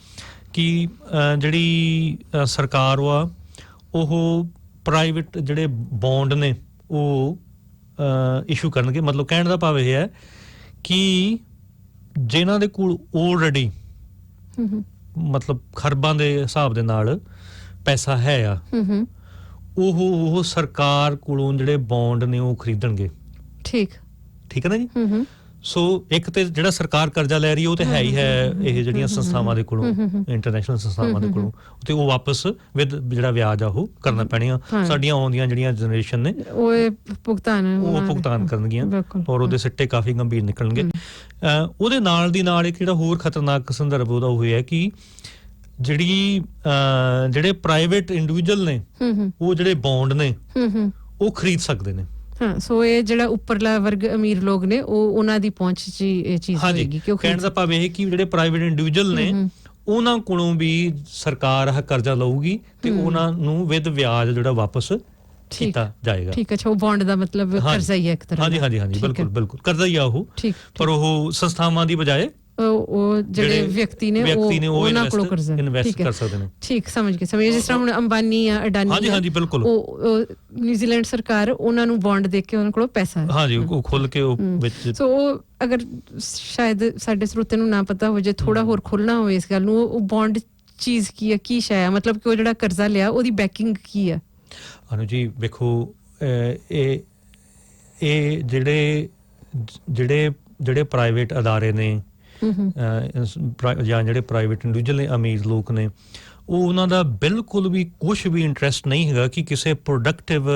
ਕਿ ਜਿਹੜੀ ਸਰਕਾਰ ਵਾ ਉਹ ਪ੍ਰਾਈਵੇਟ ਜਿਹੜੇ ਬੌਂਡ ਨੇ ਉਹ ਇਸ਼ੂ ਕਰਨਗੇ। ਮਤਲਬ ਕਹਿਣ ਦਾ ਭਾਵ ਇਹ ਹੈ ਕਿ ਜਿਨ੍ਹਾਂ ਦੇ ਕੋਲ ਆਲਰੇਡੀ ਮਤਲਬ ਖਰਬਾਂ ਦੇ ਹਿਸਾਬ ਦੇ ਨਾਲ ਪੈਸਾ ਹੈ ਆ, ਉਹ ਸਰਕਾਰ ਕੋਲੋਂ ਜਿਹੜੇ ਬੌਂਡ ਨੇ ਉਹ ਖਰੀਦਣਗੇ। ਠੀਕ ਹੈ ਨਾ ਜੀ। ਸੋ ਇੱਕ ਤੇ ਜਿਹੜਾ ਸਰਕਾਰ ਕਰਜ਼ਾ ਲੈ ਰਹੀ ਹੈ ਉਹ ਤੇ ਹੈ ਹੀ ਹੈ ਇਹ ਜਿਹੜੀਆਂ ਸੰਸਥਾਵਾਂ ਦੇ ਕੋਲੋਂ, ਇੰਟਰਨੈਸ਼ਨਲ ਸੰਸਥਾਵਾਂ ਦੇ ਕੋਲੋਂ, ਤੇ ਉਹ ਵਾਪਸ ਵਿਦ ਜਿਹੜਾ ਵਿਆਜ ਆ ਉਹ ਕਰਨਾ ਪੈਣੀਆਂ ਸਾਡੀਆਂ ਆਉਂਦੀਆਂ ਜਿਹੜੀਆਂ ਜਨਰੇਸ਼ਨ ਨੇ ਉਹ ਭੁਗਤਾਨ ਕਰਨਗੀਆਂ ਔਰ ਉਹਦੇ ਸਿੱਟੇ ਕਾਫੀ ਗੰਭੀਰ ਨਿਕਲਣਗੇ। ਉਹਦੇ ਨਾਲ ਦੀ ਨਾਲ ਇੱਕ ਜਿਹੜਾ ਹੋਰ ਖਤਰਨਾਕ ਸੰਦਰਭ ਉਹਦਾ ਉਹ ਹੈ ਕਿ ਜਿਹੜੇ ਪ੍ਰਾਈਵੇਟ ਇੰਡੀਵਿਜੂਅਲ ਨੇ ਉਹ ਜਿਹੜੇ ਬੌਂਡ ਨੇ ਉਹ ਖਰੀਦ ਸਕਦੇ ਨੇ। ਸੋ ਇਹ ਜਿਹੜਾ ਉੱਪਰਲਾ ਵਰਗ ਅਮੀਰ ਲੋਕ ਨੇ ਉਹਨਾਂ ਦੀ ਪਹੁੰਚ 'ਚ ਇਹ ਚੀਜ਼ ਹੋਏਗੀ। ਕਹਿਣ ਦਾ ਭਾਵ ਇਹ ਕਿ ਜਿਹੜੇ ਪ੍ਰਾਈਵੇਟ ਇੰਡੀਵਿਜੂਅਲ ਨੇ ਉਹਨਾਂ ਕੋਲੋਂ ਵੀ ਸਰਕਾਰ ਆਹ ਕਰਜ਼ਾ ਲਊਗੀ ਤੇ ਉਹਨਾਂ ਨੂੰ ਵਿਦ ਵਿਆਜ ਜਿਹੜਾ ਵਾਪਸ ਕੀਤਾ ਜਾਏਗਾ। ਠੀਕ ਹੈ। ਉਹ ਬੌਂਡ ਦਾ ਮਤਲਬ ਕਰਜ਼ਾ ਹੀ ਹੈ ਇੱਕ ਤਰ੍ਹਾਂ ਦਾ। ਹਾਂਜੀ ਬਿਲਕੁਲ ਕਰਜ਼ਾ ਹੀ ਆ ਉਹ, ਪਰ ਉਹ ਸੰਸਥਾਵਾਂ ਦੀ ਬਜਾਏ ਉਹ ਜਿਹੜੇ ਵਿਅਕਤੀ ਨੇ ਉਹਨਾਂ ਕੋਲੋਂ ਕਰਜ਼ਾ ਇਨਵੈਸਟ ਕਰ ਸਕਦੇ ਨੇ। ਠੀਕ, ਸਮਝ ਗਏ। ਜਿਸ ਤਰ੍ਹਾਂ ਹੁਣ ਅੰਬਾਨੀ ਆ, ਅਡਾਨੀ, ਹਾਂਜੀ ਬਿਲਕੁਲ, ਉਹ ਨਿਊਜ਼ੀਲੈਂਡ ਸਰਕਾਰ ਉਹਨਾਂ ਨੂੰ ਬੌਂਡ ਦੇ ਕੇ ਉਹਨਾਂ ਕੋਲੋਂ ਪੈਸਾ ਉਹ ਖੁੱਲ ਕੇ ਉਹ ਵਿੱਚ। ਸੋ ਉਹ ਅਗਰ ਸ਼ਾਇਦ ਸਾਡੇ ਸਰੋਤੇ ਨੂੰ ਨਾ ਪਤਾ ਹੋ ਜੇ, ਥੋੜਾ ਹੋਰ ਖੁੱਲਣਾ ਹੋਵੇ ਇਸ ਗੱਲ ਨੂੰ, ਉਹ ਬੌਂਡ ਚੀਜ਼ ਕੀ ਹੈ, ਕੀ ਸ਼ੈ ਹੈ, ਮਤਲਬ ਕਿ ਉਹ ਜਿਹੜਾ ਕਰਜ਼ਾ ਲਿਆ ਉਹਦੀ ਬੈਕਿੰਗ ਕੀ ਹੈ? ਅਨੂ ਜੀ ਵੇਖੋ, ਇਹ ਜਿਹੜੇ ਪ੍ਰਾਈਵੇਟ ਅਦਾਰੇ ਨੇ ਜਾਂ ਜਿਹੜੇ ਪ੍ਰਾਈਵੇਟ ਇੰਡੀਵਿਜੂਅਲ ਨੇ, ਅਮੀਰ ਲੋਕ ਨੇ, ਉਹ ਉਹਨਾਂ ਦਾ ਬਿਲਕੁਲ ਵੀ ਕੁਛ ਵੀ ਇੰਟਰਸਟ ਨਹੀਂ ਹੈਗਾ ਕਿ ਕਿਸੇ ਪ੍ਰੋਡਕਟਿਵ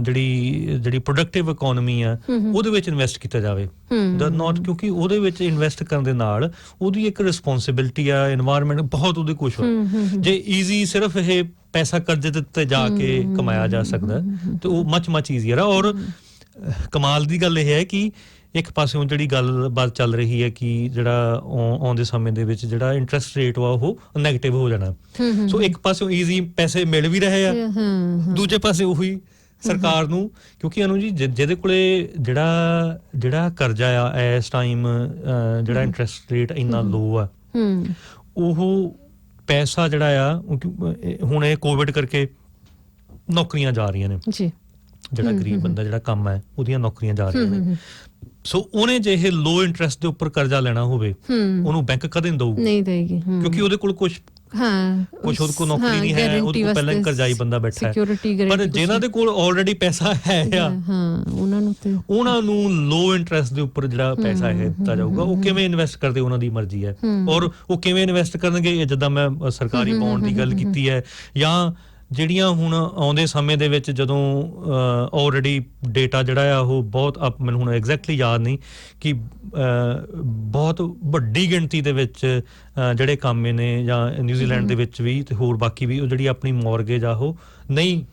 ਜਿਹੜੀ ਪ੍ਰੋਡਕਟਿਵ ਇਕੋਨਮੀ ਆ ਉਹਦੇ ਵਿੱਚ ਇਨਵੈਸਟ ਕੀਤਾ ਜਾਵੇ। ਕਿਉਂਕਿ ਉਹਦੇ ਵਿੱਚ ਇਨਵੈਸਟ ਕਰਨ ਦੇ ਨਾਲ ਉਹਦੀ ਇੱਕ ਰਿਸਪੌਂਸਿਬਿਲਿਟੀ ਆ, ਇਨਵਾਇਰਨਮੈਂਟ ਬਹੁਤ ਉਹਦੇ ਕੁਛ ਜੇ ਈਜ਼ੀ ਸਿਰਫ ਇਹ ਪੈਸਾ ਕਰਜ਼ੇ ਦੇ ਉੱਤੇ ਜਾ ਕੇ ਕਮਾਇਆ ਜਾ ਸਕਦਾ ਤੇ ਉਹ ਮਚ ਈਜ਼ੀਅਰ ਆ। ਔਰ ਕਮਾਲ ਦੀ ਗੱਲ ਇਹ ਹੈ ਕਿ ਇੱਕ ਪਾਸਿਓਂ ਜਿਹੜੀ ਗੱਲਬਾਤ ਚੱਲ ਰਹੀ ਹੈ ਕਿ ਜਿਹੜਾ ਆਉਂਦੇ ਸਮੇਂ ਦੇ ਵਿੱਚ ਜਿਹੜਾ ਇੰਟਰਸਟ ਰੇਟ ਵਾ ਉਹ ਨੈਗੇਟਿਵ ਹੋ ਜਾਣਾ। ਸੋ ਇੱਕ ਪਾਸਿਓਂ ਈਜ਼ੀ ਪੈਸੇ ਮਿਲ ਵੀ ਰਹੇ ਆ, ਦੂਜੇ ਪਾਸੇ ਉਹੀ ਸਰਕਾਰ ਨੂੰ, ਕਿਉਂਕਿ ਅਨੂ ਜੀ ਜਿਹਦੇ ਕੋਲੇ ਜਿਹੜਾ ਕਰਜ਼ਾ ਆ ਇਸ ਟਾਈਮ, ਜਿਹੜਾ ਇੰਟਰਸਟ ਰੇਟ ਇੰਨਾ ਲੋ ਆ, ਉਹ ਪੈਸਾ ਜਿਹੜਾ ਆ ਹੁਣ ਇਹ ਕੋਵਿਡ ਕਰਕੇ ਨੌਕਰੀਆਂ ਜਾ ਰਹੀਆਂ ਨੇ, ਜਿਹੜਾ ਗਰੀਬ ਬੰਦਾ ਜਿਹੜਾ ਕੰਮ ਹੈ ਉਹਦੀਆਂ ਨੌਕਰੀਆਂ ਜਾ ਰਹੀਆਂ ਨੇ। ਸੋ ਉਹਨੇ ਜੇ ਇਹ ਲੋ ਇੰਟਰਸਟ ਦੇ ਉੱਪਰ ਕਰਜ਼ਾ ਲੈਣਾ ਹੋਵੇ ਉਹਨੂੰ ਬੈਂਕ ਕਦੇ ਨਹੀਂ ਦੇਗੀ, ਕਿਉਂਕਿ ਉਹਦੇ ਕੋਲ ਕੁਝ ਉਹਦੇ ਕੋਲ ਨੌਕਰੀ ਨਹੀਂ ਹੈ, ਉਹਦੇ ਕੋਲ ਪਹਿਲਾਂ ਹੀ ਕਰਜ਼ਾਈ ਬੰਦਾ ਬੈਠਾ ਹੈ। ਪਰ ਜਿਨ੍ਹਾਂ ਦੇ ਕੋਲ ਆਲਰੇਡੀ ਪੈਸਾ ਹੈ ਆ ਉਹਨਾਂ ਨੂੰ ਲੋ ਇੰਟਰਸਟ ਦੇ ਉੱਪਰ ਜਿਹੜਾ ਪੈਸਾ ਹੈ ਦਿੱਤਾ ਜਾਊਗਾ। ਉਹ ਕਿਵੇਂ ਇਨਵੈਸਟ ਕਰਦੇ ਉਹਨਾਂ ਦੀ ਮਰਜ਼ੀ ਹੈ, ਔਰ ਉਹ ਕਿਵੇਂ ਇਨਵੈਸਟ ਕਰਨਗੇ, ਜਿੱਦਾਂ ਮੈਂ ਸਰਕਾਰੀ ਬੌਂਡ ਦੀ ਗੱਲ ਕੀਤੀ ਹੈ, ਜਾਂ ਜਿਹੜੀਆਂ ਹੁਣ ਆਉਂਦੇ ਸਮੇਂ ਦੇ ਵਿੱਚ ਜਦੋਂ ਆਲਰੇਡੀ ਡੇਟਾ ਜਿਹੜਾ ਆ ਉਹ ਬਹੁਤ, ਮੈਨੂੰ ਹੁਣ ਐਗਜ਼ੈਕਟਲੀ ਯਾਦ ਨਹੀਂ ਕਿ ਬਹੁਤ ਵੱਡੀ ਗਿਣਤੀ ਦੇ ਵਿੱਚ ਜਿਹੜੇ ਕਾਮੇ ਨੇ ਜਾਂ ਨਿਊਜ਼ੀਲੈਂਡ ਦੇ ਵਿੱਚ ਵੀ ਤੇ ਹੋਰ ਬਾਕੀ ਵੀ ਉਹ ਜਿਹੜੀ ਆਪਣੀ ਮੌਰਗੇਜ ਆ ਉਹ ਨਹੀਂ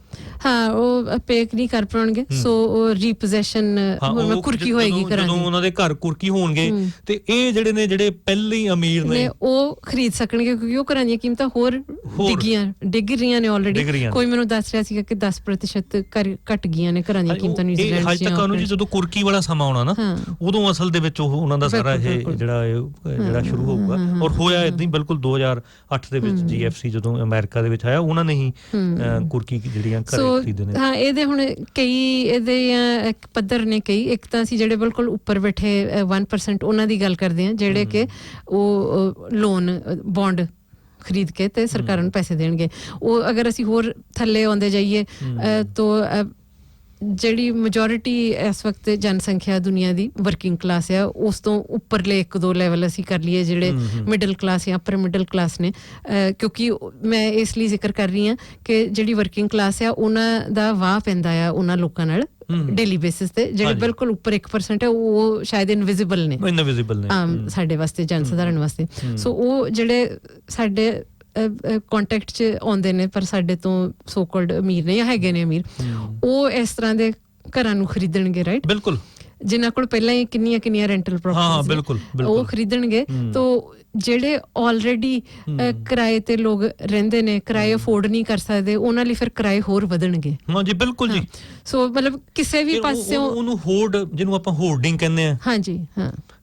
ਉਹ ਪੇਕ ਨਹੀਂ ਕਰ ਪਾਉਣਗੇ। ਸੋ ਉਹ ਰੀਪੋਜੈਸ਼ਨ ਕੁਰਕੀ ਹੋਏਗੀ ਘਰਾਂ ਦੀ, ਜਦੋਂ ਉਹਨਾਂ ਦੇ ਘਰ ਕੁਰਕੀ ਹੋਣਗੇ ਤੇ ਇਹ ਜਿਹੜੇ ਪਹਿਲੇ ਹੀ ਅਮੀਰ ਨੇ ਉਹ ਖਰੀਦ ਸਕਣਗੇ, ਕਿਉਂਕਿ ਉਹ ਘਰਾਂ ਦੀਆਂ ਕੀਮਤਾਂ ਹੋਰ ਡਿੱਗ ਰਹੀਆਂ ਨੇ ਆਲਰੇਡੀ। ਕੋਈ ਮੈਨੂੰ ਦੱਸ ਰਿਹਾ ਸੀਗਾ ਕਿ 10% ਘਟ ਗਈਆਂ ਨੇ ਘਰਾਂ ਦੀਆਂ ਕੀਮਤਾਂ ਨਿਊਜ਼ੀਲੈਂਡ ਦੀਆਂ। ਹਜੇ ਤੱਕ ਜਦੋਂ ਕੁਰਕੀ ਵਾਲਾ ਸਮਾਂ ਆਉਣਾ ਨਾ, ਉਦੋਂ ਅਸਲ ਦੇ ਵਿੱਚ ਉਹਨਾਂ ਦਾ ਸਾਰਾ ਇਹ ਜਿਹੜਾ ਸ਼ੁਰੂ ਹੋਊਗਾ। ਔਰ ਹੋਇਆ ਏਦਾਂ ਹੀ ਬਿਲਕੁਲ 2008 ਦੇ ਵਿੱਚ GFC ਜਦੋਂ ਅਮਰੀਕਾ ਦੇ ਵਿੱਚ ਆਇਆ, ਉਹਨਾਂ ਨੇ ਹੀ ਕੁਰਕੀ ਜਿਹੜੀਆਂ ਘਰੇ ਖਰੀਦੇ ਨੇ। ਇਹਦੇ ਹੁਣ ਕਈ ਇਹਦੇ ਪੱਧਰ ਨੇ ਕਈ, ਇੱਕ ਤਾਂ ਅਸੀਂ ਜਿਹੜੇ ਬਿਲਕੁਲ ਉੱਪਰ ਬੈਠੇ 1% ਉਹਨਾਂ ਦੀ ਗੱਲ ਕਰਦੇ ਹਾਂ, ਜਿਹੜੇ ਕਿ ਉਹ ਲੋਨ ਬੌਂਡ ਖਰੀਦ ਕੇ ਤੇ ਸਰਕਾਰਾਂ ਨੂੰ ਪੈਸੇ ਦੇਣਗੇ। ਉਹ ਅਗਰ ਅਸੀਂ ਹੋਰ ਥੱਲੇ ਆਉਂਦੇ ਜਾਈਏ ਤਾਂ ਜਿਹੜੀ ਮੈਜੋਰਿਟੀ ਇਸ ਵਕਤ ਜਨਸੰਖਿਆ ਦੁਨੀਆ ਦੀ ਵਰਕਿੰਗ ਕਲਾਸ ਆ, ਉਸ ਤੋਂ ਉੱਪਰਲੇ 1-2 ਲੈਵਲ ਅਸੀਂ ਕਰ ਲਈਏ ਜਿਹੜੇ ਮਿਡਲ ਕਲਾਸ ਜਾਂ ਅਪਰ ਮਿਡਲ ਕਲਾਸ ਨੇ। ਕਿਉਂਕਿ ਮੈਂ ਇਸ ਲਈ ਜ਼ਿਕਰ ਕਰ ਰਹੀ ਹਾਂ ਕਿ ਜਿਹੜੀ ਵਰਕਿੰਗ ਕਲਾਸ ਆ ਉਹਨਾਂ ਦਾ ਵਾਹ ਪੈਂਦਾ ਆ ਉਹਨਾਂ ਲੋਕਾਂ ਨਾਲ ਡੇਲੀ ਬੇਸਿਸ ਤੇ। ਜਿਹੜੇ ਬਿਲਕੁਲ ਉੱਪਰ 1% ਹੈ ਉਹ ਸ਼ਾਇਦ ਇਨਵਿਜ਼ੀਬਲ ਨੇ ਸਾਡੇ ਵਾਸਤੇ, ਜਨ ਸਧਾਰਨ ਵਾਸਤੇ। ਸੋ ਉਹ ਜਿਹੜੇ ਸਾਡੇ ਕੰਟੈਕਟ 'ਚ ਆਉਂਦੇ ਨੇ ਪਰ ਸਾਡੇ ਤੋਂ ਸੋ ਕਾਲਡ ਅਮੀਰ ਨੇ ਜਾਂ ਹੈਗੇ ਨੇ ਅਮੀਰ, ਉਹ ਇਸ ਤਰ੍ਹਾਂ ਦੇ ਘਰਾਂ ਨੂੰ ਖਰੀਦਣਗੇ, ਰਾਈਟ? ਬਿਲਕੁਲ, ਜਿਨ੍ਹਾਂ ਕੋਲ ਪਹਿਲਾਂ ਹੀ ਕਿੰਨੀਆਂ ਰੈਂਟਲ ਪ੍ਰੋਪਰਟੀਆਂ ਉਹ ਖਰੀਦਣਗੇ। ਤਾਂ ਜਿਹੜੇ ਆਲਰੇਡੀ ਕਿਰਾਏ ਤੇ ਲੋਕ ਰਹਿੰਦੇ ਨੇ, ਕਿਰਾਏ ਅਫੋਰਡ ਨਹੀਂ ਕਰ ਸਕਦੇ, ਉਹਨਾਂ ਲਈ ਫਿਰ ਕਿਰਾਏ ਹੋਰ ਵਧਣਗੇ। ਹਾਂਜੀ ਬਿਲਕੁਲ ਜੀ। ਸੋ ਮਤਲਬ ਕਿਸੇ ਵੀ ਪਾਸਿਓਂ ਉਹਨੂੰ ਹੋਰਡ, ਜਿਹਨੂੰ ਆਪਾਂ ਹੋਰਡਿੰਗ ਕਹਿੰਦੇ ਆ। ਹਾਂਜੀ,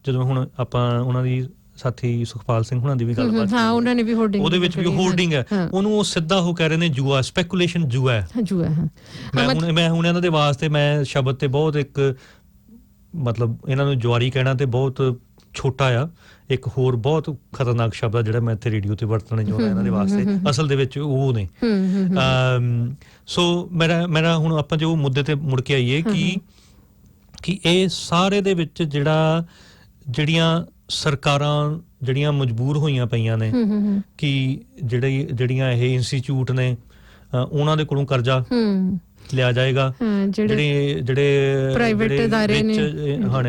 ਜਦੋਂ ਹੁਣ ਆਪਾਂ ਉਹਨਾਂ ਦੀ ਸਾਥੀ ਸੁਖਪਾਲ ਸਿੰਘ ਹੁਣਾਂ ਦੀ ਵੀ ਗੱਲਬਾਤ, ਉਹਨਾਂ ਨੇ ਵੀ ਹੋਰਡਿੰਗ, ਉਹਦੇ ਵਿੱਚ ਵੀ ਹੋਰਡਿੰਗ ਹੈ, ਉਹਨੂੰ ਉਹ ਸਿੱਧਾ ਉਹ ਕਹਿ ਰਹੇ ਨੇ ਜੂਆ, ਸਪੈਕੂਲੇਸ਼ਨ ਜੂਆ ਹੈ। ਮੈਂ ਹੁਣ ਇਹਨਾਂ ਦੇ ਵਾਸਤੇ ਮੈਂ ਸ਼ਬਦ ਤੇ ਬਹੁਤ ਇੱਕ ਮਤਲਬ ਇਹਨਾਂ ਨੂੰ ਜੁਆਰੀ ਕਹਿਣਾ ਤੇ ਬਹੁਤ ਛੋਟਾ ਆ। ਇੱਕ ਹੋਰ ਬਹੁਤ ਖਤਰਨਾਕ ਸ਼ਬਦ ਆ ਜਿਹੜਾ ਮੈਂ ਇੱਥੇ ਰੇਡੀਓ ਤੇ ਵਰਤਣਾ ਚਾਹੁੰਦਾ ਇਹਨਾਂ ਦੇ ਵਾਸਤੇ, ਅਸਲ ਦੇ ਵਿੱਚ ਉਹ ਨੇ। ਸੋ ਮੇਰਾ ਹੁਣ ਆਪਾਂ ਜੋ ਮੁੱਦੇ ਤੇ ਮੁੜ ਕੇ ਆਈਏ ਕਿ ਇਹ ਸਾਰੇ ਦੇ ਵਿੱਚ ਜਿਹੜੀਆਂ ਸਰਕਾਰਾਂ ਜਿਹੜੀਆਂ ਮਜਬੂਰ ਹੋਈਆਂ ਪਈਆਂ ਨੇ ਕਿ ਜਿਹੜੀਆਂ ਇਹ ਇੰਸਟੀਚਿਊਟ ਨੇ ਉਹਨਾਂ ਦੇ ਕੋਲੋਂ ਕਰਜ਼ਾ ਲਿਆ ਜਾਏਗਾ, ਜਿਹੜੇ ਪ੍ਰਾਈਵੇਟ ਅਦਾਰੇ ਨੇ,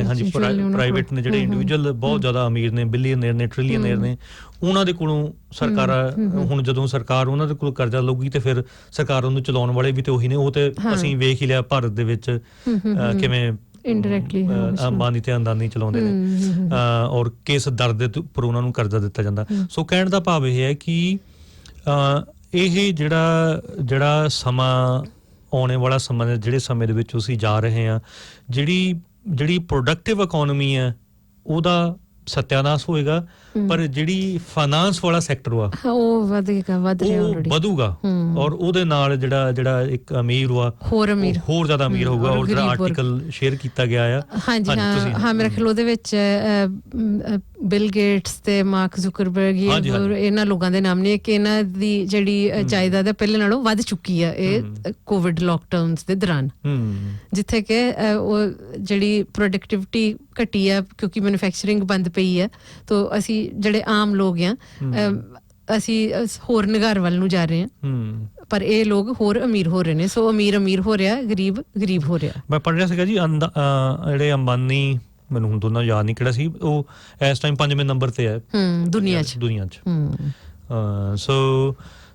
ਹਾਂਜੀ ਪ੍ਰਾਈਵੇਟ ਨੇ, ਜਿਹੜੇ ਇੰਡੀਵਿਜੂਅਲ ਬਹੁਤ ਜ਼ਿਆਦਾ ਅਮੀਰ ਨੇ, ਬਿਲੀਅਨੇਰ ਨੇ, ਟ੍ਰਿਲੀਅਨੇਰ ਨੇ, ਉਹਨਾਂ ਦੇ ਕੋਲੋਂ ਸਰਕਾਰਾਂ ਹੁਣ ਜਦੋਂ ਸਰਕਾਰ ਉਹਨਾਂ ਦੇ ਕੋਲੋਂ ਕਰਜ਼ਾ ਲਊਗੀ ਤੇ ਫਿਰ ਸਰਕਾਰ ਉਹਨੂੰ ਚਲਾਉਣ ਵਾਲੇ ਵੀ ਤੇ ਉਹੀ ਨੇ। ਉਹ ਤੇ ਅਸੀਂ ਵੇਖ ਹੀ ਲਿਆ ਭਾਰਤ ਦੇ ਵਿੱਚ ਕਿਵੇਂ ਇਨਡਾਇਰੈਕਟਲੀ ਅੰਬਾਨੀ ਤੇ ਅਦਾਨੀ ਚਲਾਉਂਦੇ ਨੇ ਔਰ ਕਿਸ ਦਰ ਦੇ ਉੱਪਰ ਉਹਨਾਂ ਨੂੰ ਕਰਜ਼ਾ ਦਿੱਤਾ ਜਾਂਦਾ। ਸੋ ਕਹਿਣ ਦਾ ਭਾਵ ਇਹ ਹੈ ਕਿ ਇਹ ਜਿਹੜਾ ਸਮਾਂ ਆਉਣੇ ਵਾਲਾ ਸਮਾਂ, ਜਿਹੜੇ ਸਮੇਂ ਦੇ ਵਿੱਚ ਅਸੀਂ ਜਾ ਰਹੇ ਹਾਂ, ਜਿਹੜੀ ਪ੍ਰੋਡਕਟਿਵ ਇਕੋਨਮੀ ਹੈ ਉਹਦਾ ਸਤਿਆਨਾਸ਼ ਹੋਏਗਾ, ਪਰ ਜਿਹੜੀ ਫਾਈਨਾਂਸ ਵਾਲਾ ਸੈਕਟਰ ਵਾ ਉਹ ਵੱਧ ਰਿਹਾ ਆਲਰੇਡੀ, ਵਧੂਗਾ ਔਰ ਉਹਦੇ ਨਾਲ ਜਿਹੜਾ ਇੱਕ ਅਮੀਰ ਵਾ ਹੋਰ ਜ਼ਿਆਦਾ ਅਮੀਰ ਹੋਊਗਾ। ਔਰ ਜਿਹੜਾ ਆਰਟੀਕਲ ਸ਼ੇਅਰ ਕੀਤਾ ਗਿਆ ਆ, ਹਾਂਜੀ ਹਾਂ ਮੇਰਾ ਖਿਆਲ ਉਹਦੇ ਵਿੱਚ ਬਿਲ ਗੇਟਸ ਤੇ ਮਾਰਕ ਜ਼ੁਕਰਬਰਗ ਇਹਨਾਂ ਲੋਕਾਂ ਦੇ ਨਾਮ ਨੇ ਕਿ ਇਹਨਾਂ ਦੀ ਜਿਹੜੀ ਜਾਇਦਾਦ ਹੈ ਪਹਿਲੇ ਨਾਲੋਂ ਵੱਧ ਚੁੱਕੀ ਆ ਇਹ ਕੋਵਿਡ ਲਾਕਡਾਊਨਸ ਦੇ ਦੌਰਾਨ, ਜਿੱਥੇ ਕਿ ਉਹ ਜਿਹੜੀ ਪ੍ਰੋਡਕਟਿਵਿਟੀ ਘਟੀ ਆ ਕਿਉਂਕਿ ਮੈਨੂਫੈਕਚਰਿੰਗ ਬੰਦ ਪਈ ਆ। ਤੋ ਅਸੀਂ ਜਿਹੜੇ ਆਮ ਲੋਕ ਆ ਅਸੀਂ ਹੋਰ ਨਿਗਾਰ ਵੱਲ ਨੂੰ ਜਾ ਰਹੇ ਹਾਂ, ਪਰ ਇਹ ਲੋਕ ਹੋਰ ਅਮੀਰ ਹੋ ਰਹੇ ਨੇ। ਸੋ ਅਮੀਰ ਹੋ ਰਿਹਾ, ਗਰੀਬ ਹੋ ਰਿਹਾ। ਮੈਂ ਪੜ੍ਹ ਰਿਹਾ ਸੀਗਾ ਜੀ ਜਿਹੜੇ ਅੰਬਾਨੀ, ਮੈਨੂੰ ਹੁਣ ਦੋਨਾਂ ਯਾਦ ਨਹੀਂ ਕਿਹੜਾ ਸੀ, ਉਹ ਇਸ ਟਾਈਮ 5ਵੇਂ ਨੰਬਰ ਤੇ ਹੈ ਦੁਨੀਆ 'ਚ।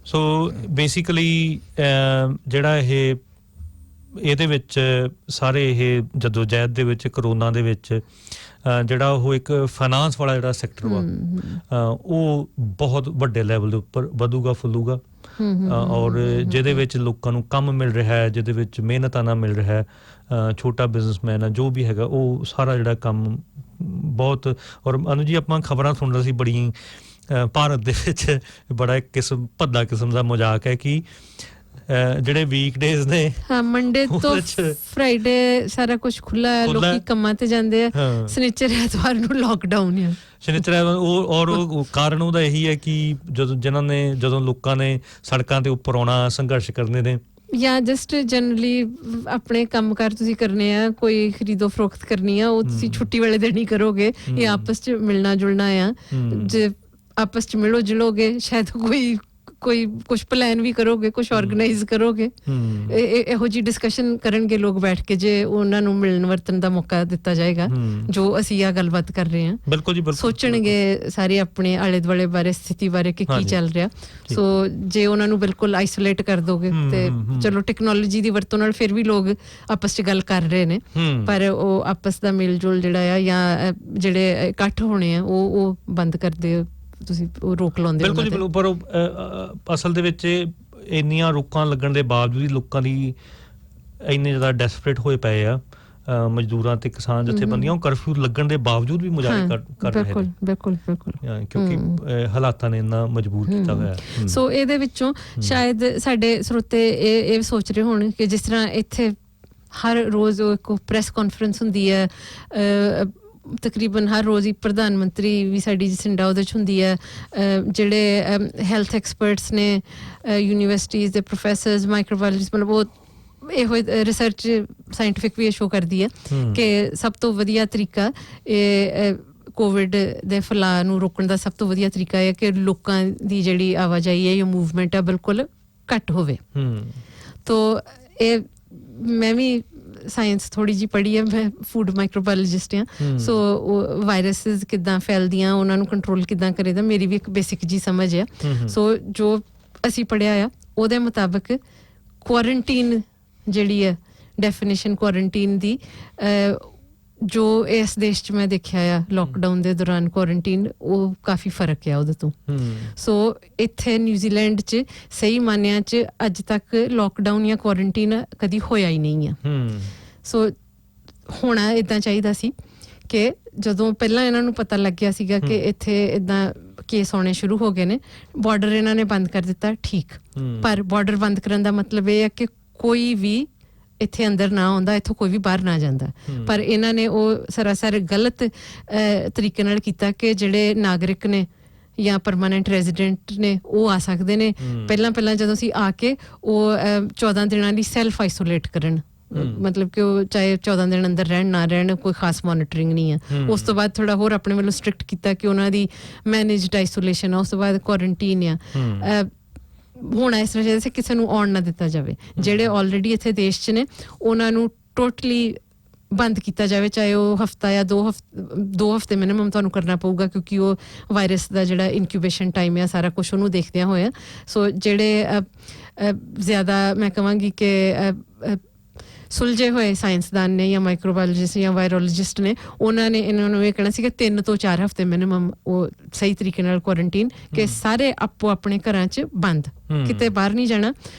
ਸੋ ਬੇਸਿਕਲੀ ਜਿਹੜਾ ਇਹਦੇ ਵਿੱਚ ਸਾਰੇ ਇਹ ਜਦੋਜਹਿਦ ਦੇ ਵਿੱਚ, ਕਰੋਨਾ ਦੇ ਵਿੱਚ ਜਿਹੜਾ ਉਹ ਇੱਕ ਫਾਈਨਾਂਸ ਵਾਲਾ ਜਿਹੜਾ ਸੈਕਟਰ ਵਾ ਉਹ ਬਹੁਤ ਵੱਡੇ ਲੈਵਲ ਦੇ ਉੱਪਰ ਵਧੂਗਾ ਫੁੱਲੂਗਾ ਔਰ ਜਿਹਦੇ ਵਿੱਚ ਲੋਕਾਂ ਨੂੰ ਕੰਮ ਮਿਲ ਰਿਹਾ ਹੈ, ਜਿਹਦੇ ਵਿੱਚ ਮਿਹਨਤਾਨਾ ਮਿਲ ਰਿਹਾ ਹੈ, ਛੋਟਾ ਬਿਜ਼ਨਸਮੈਨ ਆ ਜੋ ਵੀ ਹੈਗਾ, ਉਹ ਸਾਰਾ ਜਿਹੜਾ ਕੰਮ ਬਹੁਤ। ਔਰ ਅਨੂ ਜੀ ਆਪਾਂ ਖਬਰਾਂ ਸੁਣ ਰਹੇ ਸੀ ਬੜੀ, ਭਾਰਤ ਦੇ ਵਿੱਚ ਬੜਾ ਇੱਕ ਭੱਦਾ ਕਿਸਮ ਦਾ ਮਜ਼ਾਕ ਹੈ ਕਿ ਜਿਹੜੇ ਵੀਕਡੇਜ਼ ਨੇ, ਮੰਡੇ ਤੋਂ ਫਰਾਈਡੇ ਸਾਰਾ ਕੁਝ ਖੁੱਲਾ ਹੈ, ਲੋਕੀ ਕੰਮਾਂ ਤੇ ਜਾਂਦੇ ਆ, ਸ਼ਨੀਚਰ ਐਤਵਾਰ ਨੂੰ ਲਾਕਡਾਊਨ ਹੈ। ਸ਼ਨੀਚਰ ਔਰ ਉਹ ਕਾਰਨ ਉਹਦਾ ਇਹੀ ਹੈ ਕਿ ਜਦੋਂ ਲੋਕਾਂ ਨੇ ਸੜਕਾਂ ਤੇ ਉੱਪਰ ਆਉਣਾ, ਸੰਘਰਸ਼ ਕਰਨੇ ਨੇ, ਜਾਂ ਜਸਟ ਜਨਰਲੀ ਆਪਣੇ ਕੰਮ ਕਾਰ ਤੁਸੀਂ ਕਰਨੇ ਆ, ਕੋਈ ਖਰੀਦੋ ਫਰੋਖਤ ਕਰਨੀ ਆ, ਉਹ ਤੁਸੀਂ ਛੁੱਟੀ ਵਾਲੇ ਦਿਨ ਹੀ ਕਰੋਗੇ ਜਾਂ ਆਪਸ ਚ ਮਿਲਣਾ ਜੁਲਣਾ ਆ। ਜੇ ਆਪਸ ਚ ਮਿਲੋ ਜੁਲੋਗੇ ਸ਼ਾਇਦ ਕੋਈ ਕੁਛ ਪਲਾਨ ਵੀ ਕਰੋਗੇ, ਕੁਛ ਆਰਗੇਨਾਈਜ਼ ਕਰੋਗੇ, ਇਹੋ ਜਿਹੀ ਡਿਸਕਸ਼ਨ ਕਰਨਗੇ ਲੋਕ ਬੈਠ ਕੇ ਜੇ ਉਹਨਾਂ ਨੂੰ ਮਿਲਣ ਵਰਤਣ ਦਾ ਮੌਕਾ ਦਿੱਤਾ ਜਾਏਗਾ, ਜੋ ਅਸੀਂ ਆ ਗੱਲਬਾਤ ਕਰ ਰਹੇ ਹਾਂ। ਬਿਲਕੁਲ ਜੀ, ਬਿਲਕੁਲ ਸੋਚਣਗੇ ਸਾਰੇ ਆਪਣੇ ਆਲੇ ਦੁਆਲੇ ਬਾਰੇ, ਸਥਿਤੀ ਬਾਰੇ ਕਿ ਕੀ ਚੱਲ ਰਿਹਾ। ਸੋ ਜੇ ਉਹਨਾਂ ਨੂੰ ਬਿਲਕੁਲ ਆਈਸੋਲੇਟ ਕਰ ਦੋਗੇ ਤੇ ਚਲੋ ਟੈਕਨੋਲੋਜੀ ਦੀ ਵਰਤੋਂ ਨਾਲ ਫਿਰ ਵੀ ਲੋਕ ਆਪਸ ਚ ਗੱਲ ਕਰ ਰਹੇ ਨੇ, ਪਰ ਉਹ ਆਪਸ ਦਾ ਮੇਲ ਜੋਲ ਜਿਹੜਾ ਆ ਜਾਂ ਜਿਹੜੇ ਇਕੱਠ ਹੋਣੇ ਆ ਉਹ ਬੰਦ ਕਰਦੇ, ਤੁਸੀਂ ਉਹ ਰੋਕ ਲਾਉਂਦੇ। ਬਿਲਕੁਲ, ਪਰ ਅਸਲ ਦੇ ਵਿੱਚ ਇੰਨੀਆਂ ਰੋਕਾਂ ਲੱਗਣ ਦੇ ਬਾਵਜੂਦ ਲੋਕਾਂ ਦੀ ਇੰਨੇ ਜ਼ਿਆਦਾ ਡੈਸਪਰੇਟ ਹੋਏ ਪਏ ਆ, ਮਜ਼ਦੂਰਾਂ ਤੇ ਕਿਸਾਨ ਜਥੇਬੰਦੀਆਂ, ਉਹ ਕਰਫਿਊ ਲੱਗਣ ਦੇ ਬਾਵਜੂਦ ਵੀ ਮੁਜ਼ਾਹਰੇ ਕਰ ਰਹੇ ਨੇ। ਬਿਲਕੁਲ ਕਿਉਂਕਿ ਹਾਲਾਤਾਂ ਨੇ ਇੰਨਾ ਮਜਬੂਰ ਕੀਤਾ ਹੋਇਆ। ਸੋ ਇਹਦੇ ਵਿੱਚੋਂ ਸ਼ਾਇਦ ਸਾਡੇ ਸਰੋਤੇ ਇਹ ਸੋਚ ਰਹੇ ਹੋਣ ਕਿ ਜਿਸ ਤਰ੍ਹਾਂ ਇੱਥੇ ਹਰ ਰੋਜ਼ ਇੱਕ ਪ੍ਰੈਸ ਕਾਨਫਰੰਸ ਹੁੰਦੀ ਹੈ, ਤਕਰੀਬਨ ਹਰ ਰੋਜ਼ ਹੀ ਪ੍ਰਧਾਨ ਮੰਤਰੀ ਵੀ ਸਾਡੀ ਜਸਿੰਡਾ ਉਹਦੇ 'ਚ ਹੁੰਦੀ ਹੈ, ਜਿਹੜੇ ਹੈਲਥ ਐਕਸਪਰਟਸ ਨੇ, ਯੂਨੀਵਰਸਿਟੀਜ਼ ਦੇ ਪ੍ਰੋਫੈਸਰਸ, ਮਾਈਕਰੋਬਾਇਓਲੋਜਿਸਟ, ਮਤਲਬ ਉਹ ਇਹੋ ਰਿਸਰਚ ਸਾਇੰਟਿਫਿਕ ਵੀ ਇਹ ਸ਼ੋ ਕਰਦੀ ਹੈ ਕਿ ਸਭ ਤੋਂ ਵਧੀਆ ਤਰੀਕਾ ਇਹ ਕੋਵਿਡ ਦੇ ਫੈਲਾਅ ਨੂੰ ਰੋਕਣ ਦਾ ਸਭ ਤੋਂ ਵਧੀਆ ਤਰੀਕਾ ਹੈ ਕਿ ਲੋਕਾਂ ਦੀ ਜਿਹੜੀ ਆਵਾਜਾਈ ਹੈ ਜਾਂ ਮੂਵਮੈਂਟ ਹੈ ਬਿਲਕੁਲ ਘੱਟ ਹੋਵੇ। ਤੋ ਇਹ ਮੈਂ ਵੀ ਸਾਇੰਸ ਥੋੜੀ ਜਿਹੀ ਪੜ੍ਹੀ ਹੈ, ਮੈਂ ਫੂਡ ਮਾਈਕਰੋਬਾਇਓਲੋਜਿਸਟ ਹਾਂ। ਸੋ ਵਾਇਰਸਿਸ ਕਿੱਦਾਂ ਫੈਲਦੀਆਂ, ਉਹਨਾਂ ਨੂੰ ਕੰਟਰੋਲ ਕਿੱਦਾਂ ਕਰੀਦਾ, ਮੇਰੀ ਵੀ ਇੱਕ ਬੇਸਿਕ ਜੀ ਸਮਝ ਆ। ਸੋ ਜੋ ਅਸੀਂ ਪੜ੍ਹਿਆ ਆ ਉਹਦੇ ਮੁਤਾਬਕ ਕੁਆਰੰਟੀਨ ਜਿਹੜੀ ਹੈ, ਡੈਫੀਨੇਸ਼ਨ ਕੁਆਰੰਟੀਨ ਦੀ, ਜੋ ਇਸ ਦੇਸ਼ 'ਚ ਮੈਂ ਦੇਖਿਆ ਆ ਲਾਕਡਾਊਨ ਦੇ ਦੌਰਾਨ ਕੁਆਰੰਟੀਨ, ਉਹ ਕਾਫੀ ਫਰਕ ਆ ਉਹਦੇ ਤੋਂ। ਸੋ ਇੱਥੇ ਨਿਊਜ਼ੀਲੈਂਡ 'ਚ ਸਹੀ ਮਾਨਿਆਂ 'ਚ ਅੱਜ ਤੱਕ ਲਾਕਡਾਊਨ ਜਾਂ ਕੁਆਰੰਟੀਨ ਕਦੀ ਹੋਇਆ ਹੀ ਨਹੀਂ ਆ। ਸੋ ਹੋਣਾ ਇੱਦਾਂ ਚਾਹੀਦਾ ਸੀ ਕਿ ਜਦੋਂ ਪਹਿਲਾਂ ਇਹਨਾਂ ਨੂੰ ਪਤਾ ਲੱਗਿਆ ਸੀਗਾ ਕਿ ਇੱਥੇ ਇੱਦਾਂ ਕੇਸ ਆਉਣੇ ਸ਼ੁਰੂ ਹੋ ਗਏ ਨੇ, ਬਾਰਡਰ ਇਹਨਾਂ ਨੇ ਬੰਦ ਕਰ ਦਿੱਤਾ, ਠੀਕ, ਪਰ ਬਾਰਡਰ ਬੰਦ ਕਰਨ ਦਾ ਮਤਲਬ ਇਹ ਹੈ ਕਿ ਕੋਈ ਵੀ ਇੱਥੇ ਅੰਦਰ ਨਾ ਆਉਂਦਾ, ਇੱਥੋਂ ਕੋਈ ਵੀ ਬਾਹਰ ਨਾ ਜਾਂਦਾ। ਪਰ ਇਹਨਾਂ ਨੇ ਉਹ ਸਰਾਸਰ ਗਲਤ ਤਰੀਕੇ ਨਾਲ ਕੀਤਾ ਕਿ ਜਿਹੜੇ ਨਾਗਰਿਕ ਨੇ ਜਾਂ ਪਰਮਾਨੈਂਟ ਰੈਜ਼ੀਡੈਂਟ ਨੇ ਉਹ ਆ ਸਕਦੇ ਨੇ। ਪਹਿਲਾਂ ਜਦੋਂ ਅਸੀਂ ਆ ਕੇ ਉਹ 14 ਦਿਨਾਂ ਲਈ ਸੈਲਫ ਆਈਸੋਲੇਟ ਕਰਨ, ਮਤਲਬ ਕਿ ਉਹ ਚਾਹੇ 14 ਦਿਨ ਅੰਦਰ ਰਹਿਣ ਨਾ ਰਹਿਣ, ਕੋਈ ਖਾਸ ਮੋਨੀਟਰਿੰਗ ਨਹੀਂ ਹੈ। ਉਸ ਤੋਂ ਬਾਅਦ ਥੋੜਾ ਹੋਰ ਆਪਣੇ ਵੱਲੋਂ ਸਟ੍ਰਿਕਟ ਕੀਤਾ ਕਿ ਉਹਨਾਂ ਦੀ ਮੈਨੇਜਡ ਆਈਸੋਲੇਸ਼ਨ ਆ, ਉਸ ਤੋਂ ਬਾਅਦ ਕੁਆਰੰਟੀਨ ਆ। ਹੁਣ ਇਸ ਵਜ੍ਹਾ ਸੇ ਕਿਸੇ ਨੂੰ ਆਉਣ ਨਾ ਦਿੱਤਾ ਜਾਵੇ। ਜਿਹੜੇ ਆਲਰੇਡੀ ਇੱਥੇ ਦੇਸ਼ 'ਚ ਨੇ ਉਹਨਾਂ ਨੂੰ ਟੋਟਲੀ ਬੰਦ ਕੀਤਾ ਜਾਵੇ, ਚਾਹੇ ਉਹ ਹਫਤਾ ਜਾਂ 2 ਹਫ਼ਤੇ ਮਿਨੀਮਮ ਤੁਹਾਨੂੰ ਕਰਨਾ ਪਊਗਾ, ਕਿਉਂਕਿ ਉਹ ਵਾਇਰਸ ਦਾ ਜਿਹੜਾ ਇਨਕਿਊਬੇਸ਼ਨ ਟਾਈਮ ਹੈ ਸਾਰਾ ਕੁਛ ਉਹਨੂੰ ਦੇਖਦਿਆਂ ਹੋਇਆ। ਸੋ ਜਿਹੜੇ ਜ਼ਿਆਦਾ ਮੈਂ ਕਹਾਂਗੀ ਕਿ ਸੁਲਝੇ ਹੋਏ ਸਾਇੰਸਦਾਨ ਨੇ ਜਾਂ ਮਾਈਕਰੋਬਾਇਓਲੋਜਿਸਟ ਜਾਂ ਵਾਇਰੋਲੋਜਿਸਟ ਨੇ, ਉਹਨਾਂ ਨੇ ਇਹਨਾਂ ਨੂੰ ਇਹ ਕਹਿਣਾ ਸੀ ਕਿ 3 ਤੋਂ 4 ਹਫ਼ਤੇ ਮਿਨੀਮਮ ਉਹ ਸਹੀ ਤਰੀਕੇ ਨਾਲ ਕੁਆਰੰਟੀਨ, ਕਿ ਸਾਰੇ ਆਪੋ ਆਪਣੇ ਘਰਾਂ 'ਚ ਬੰਦ, ਕਿਤੇ ਬਾਹਰ ਨਹੀਂ ਜਾਣਾ।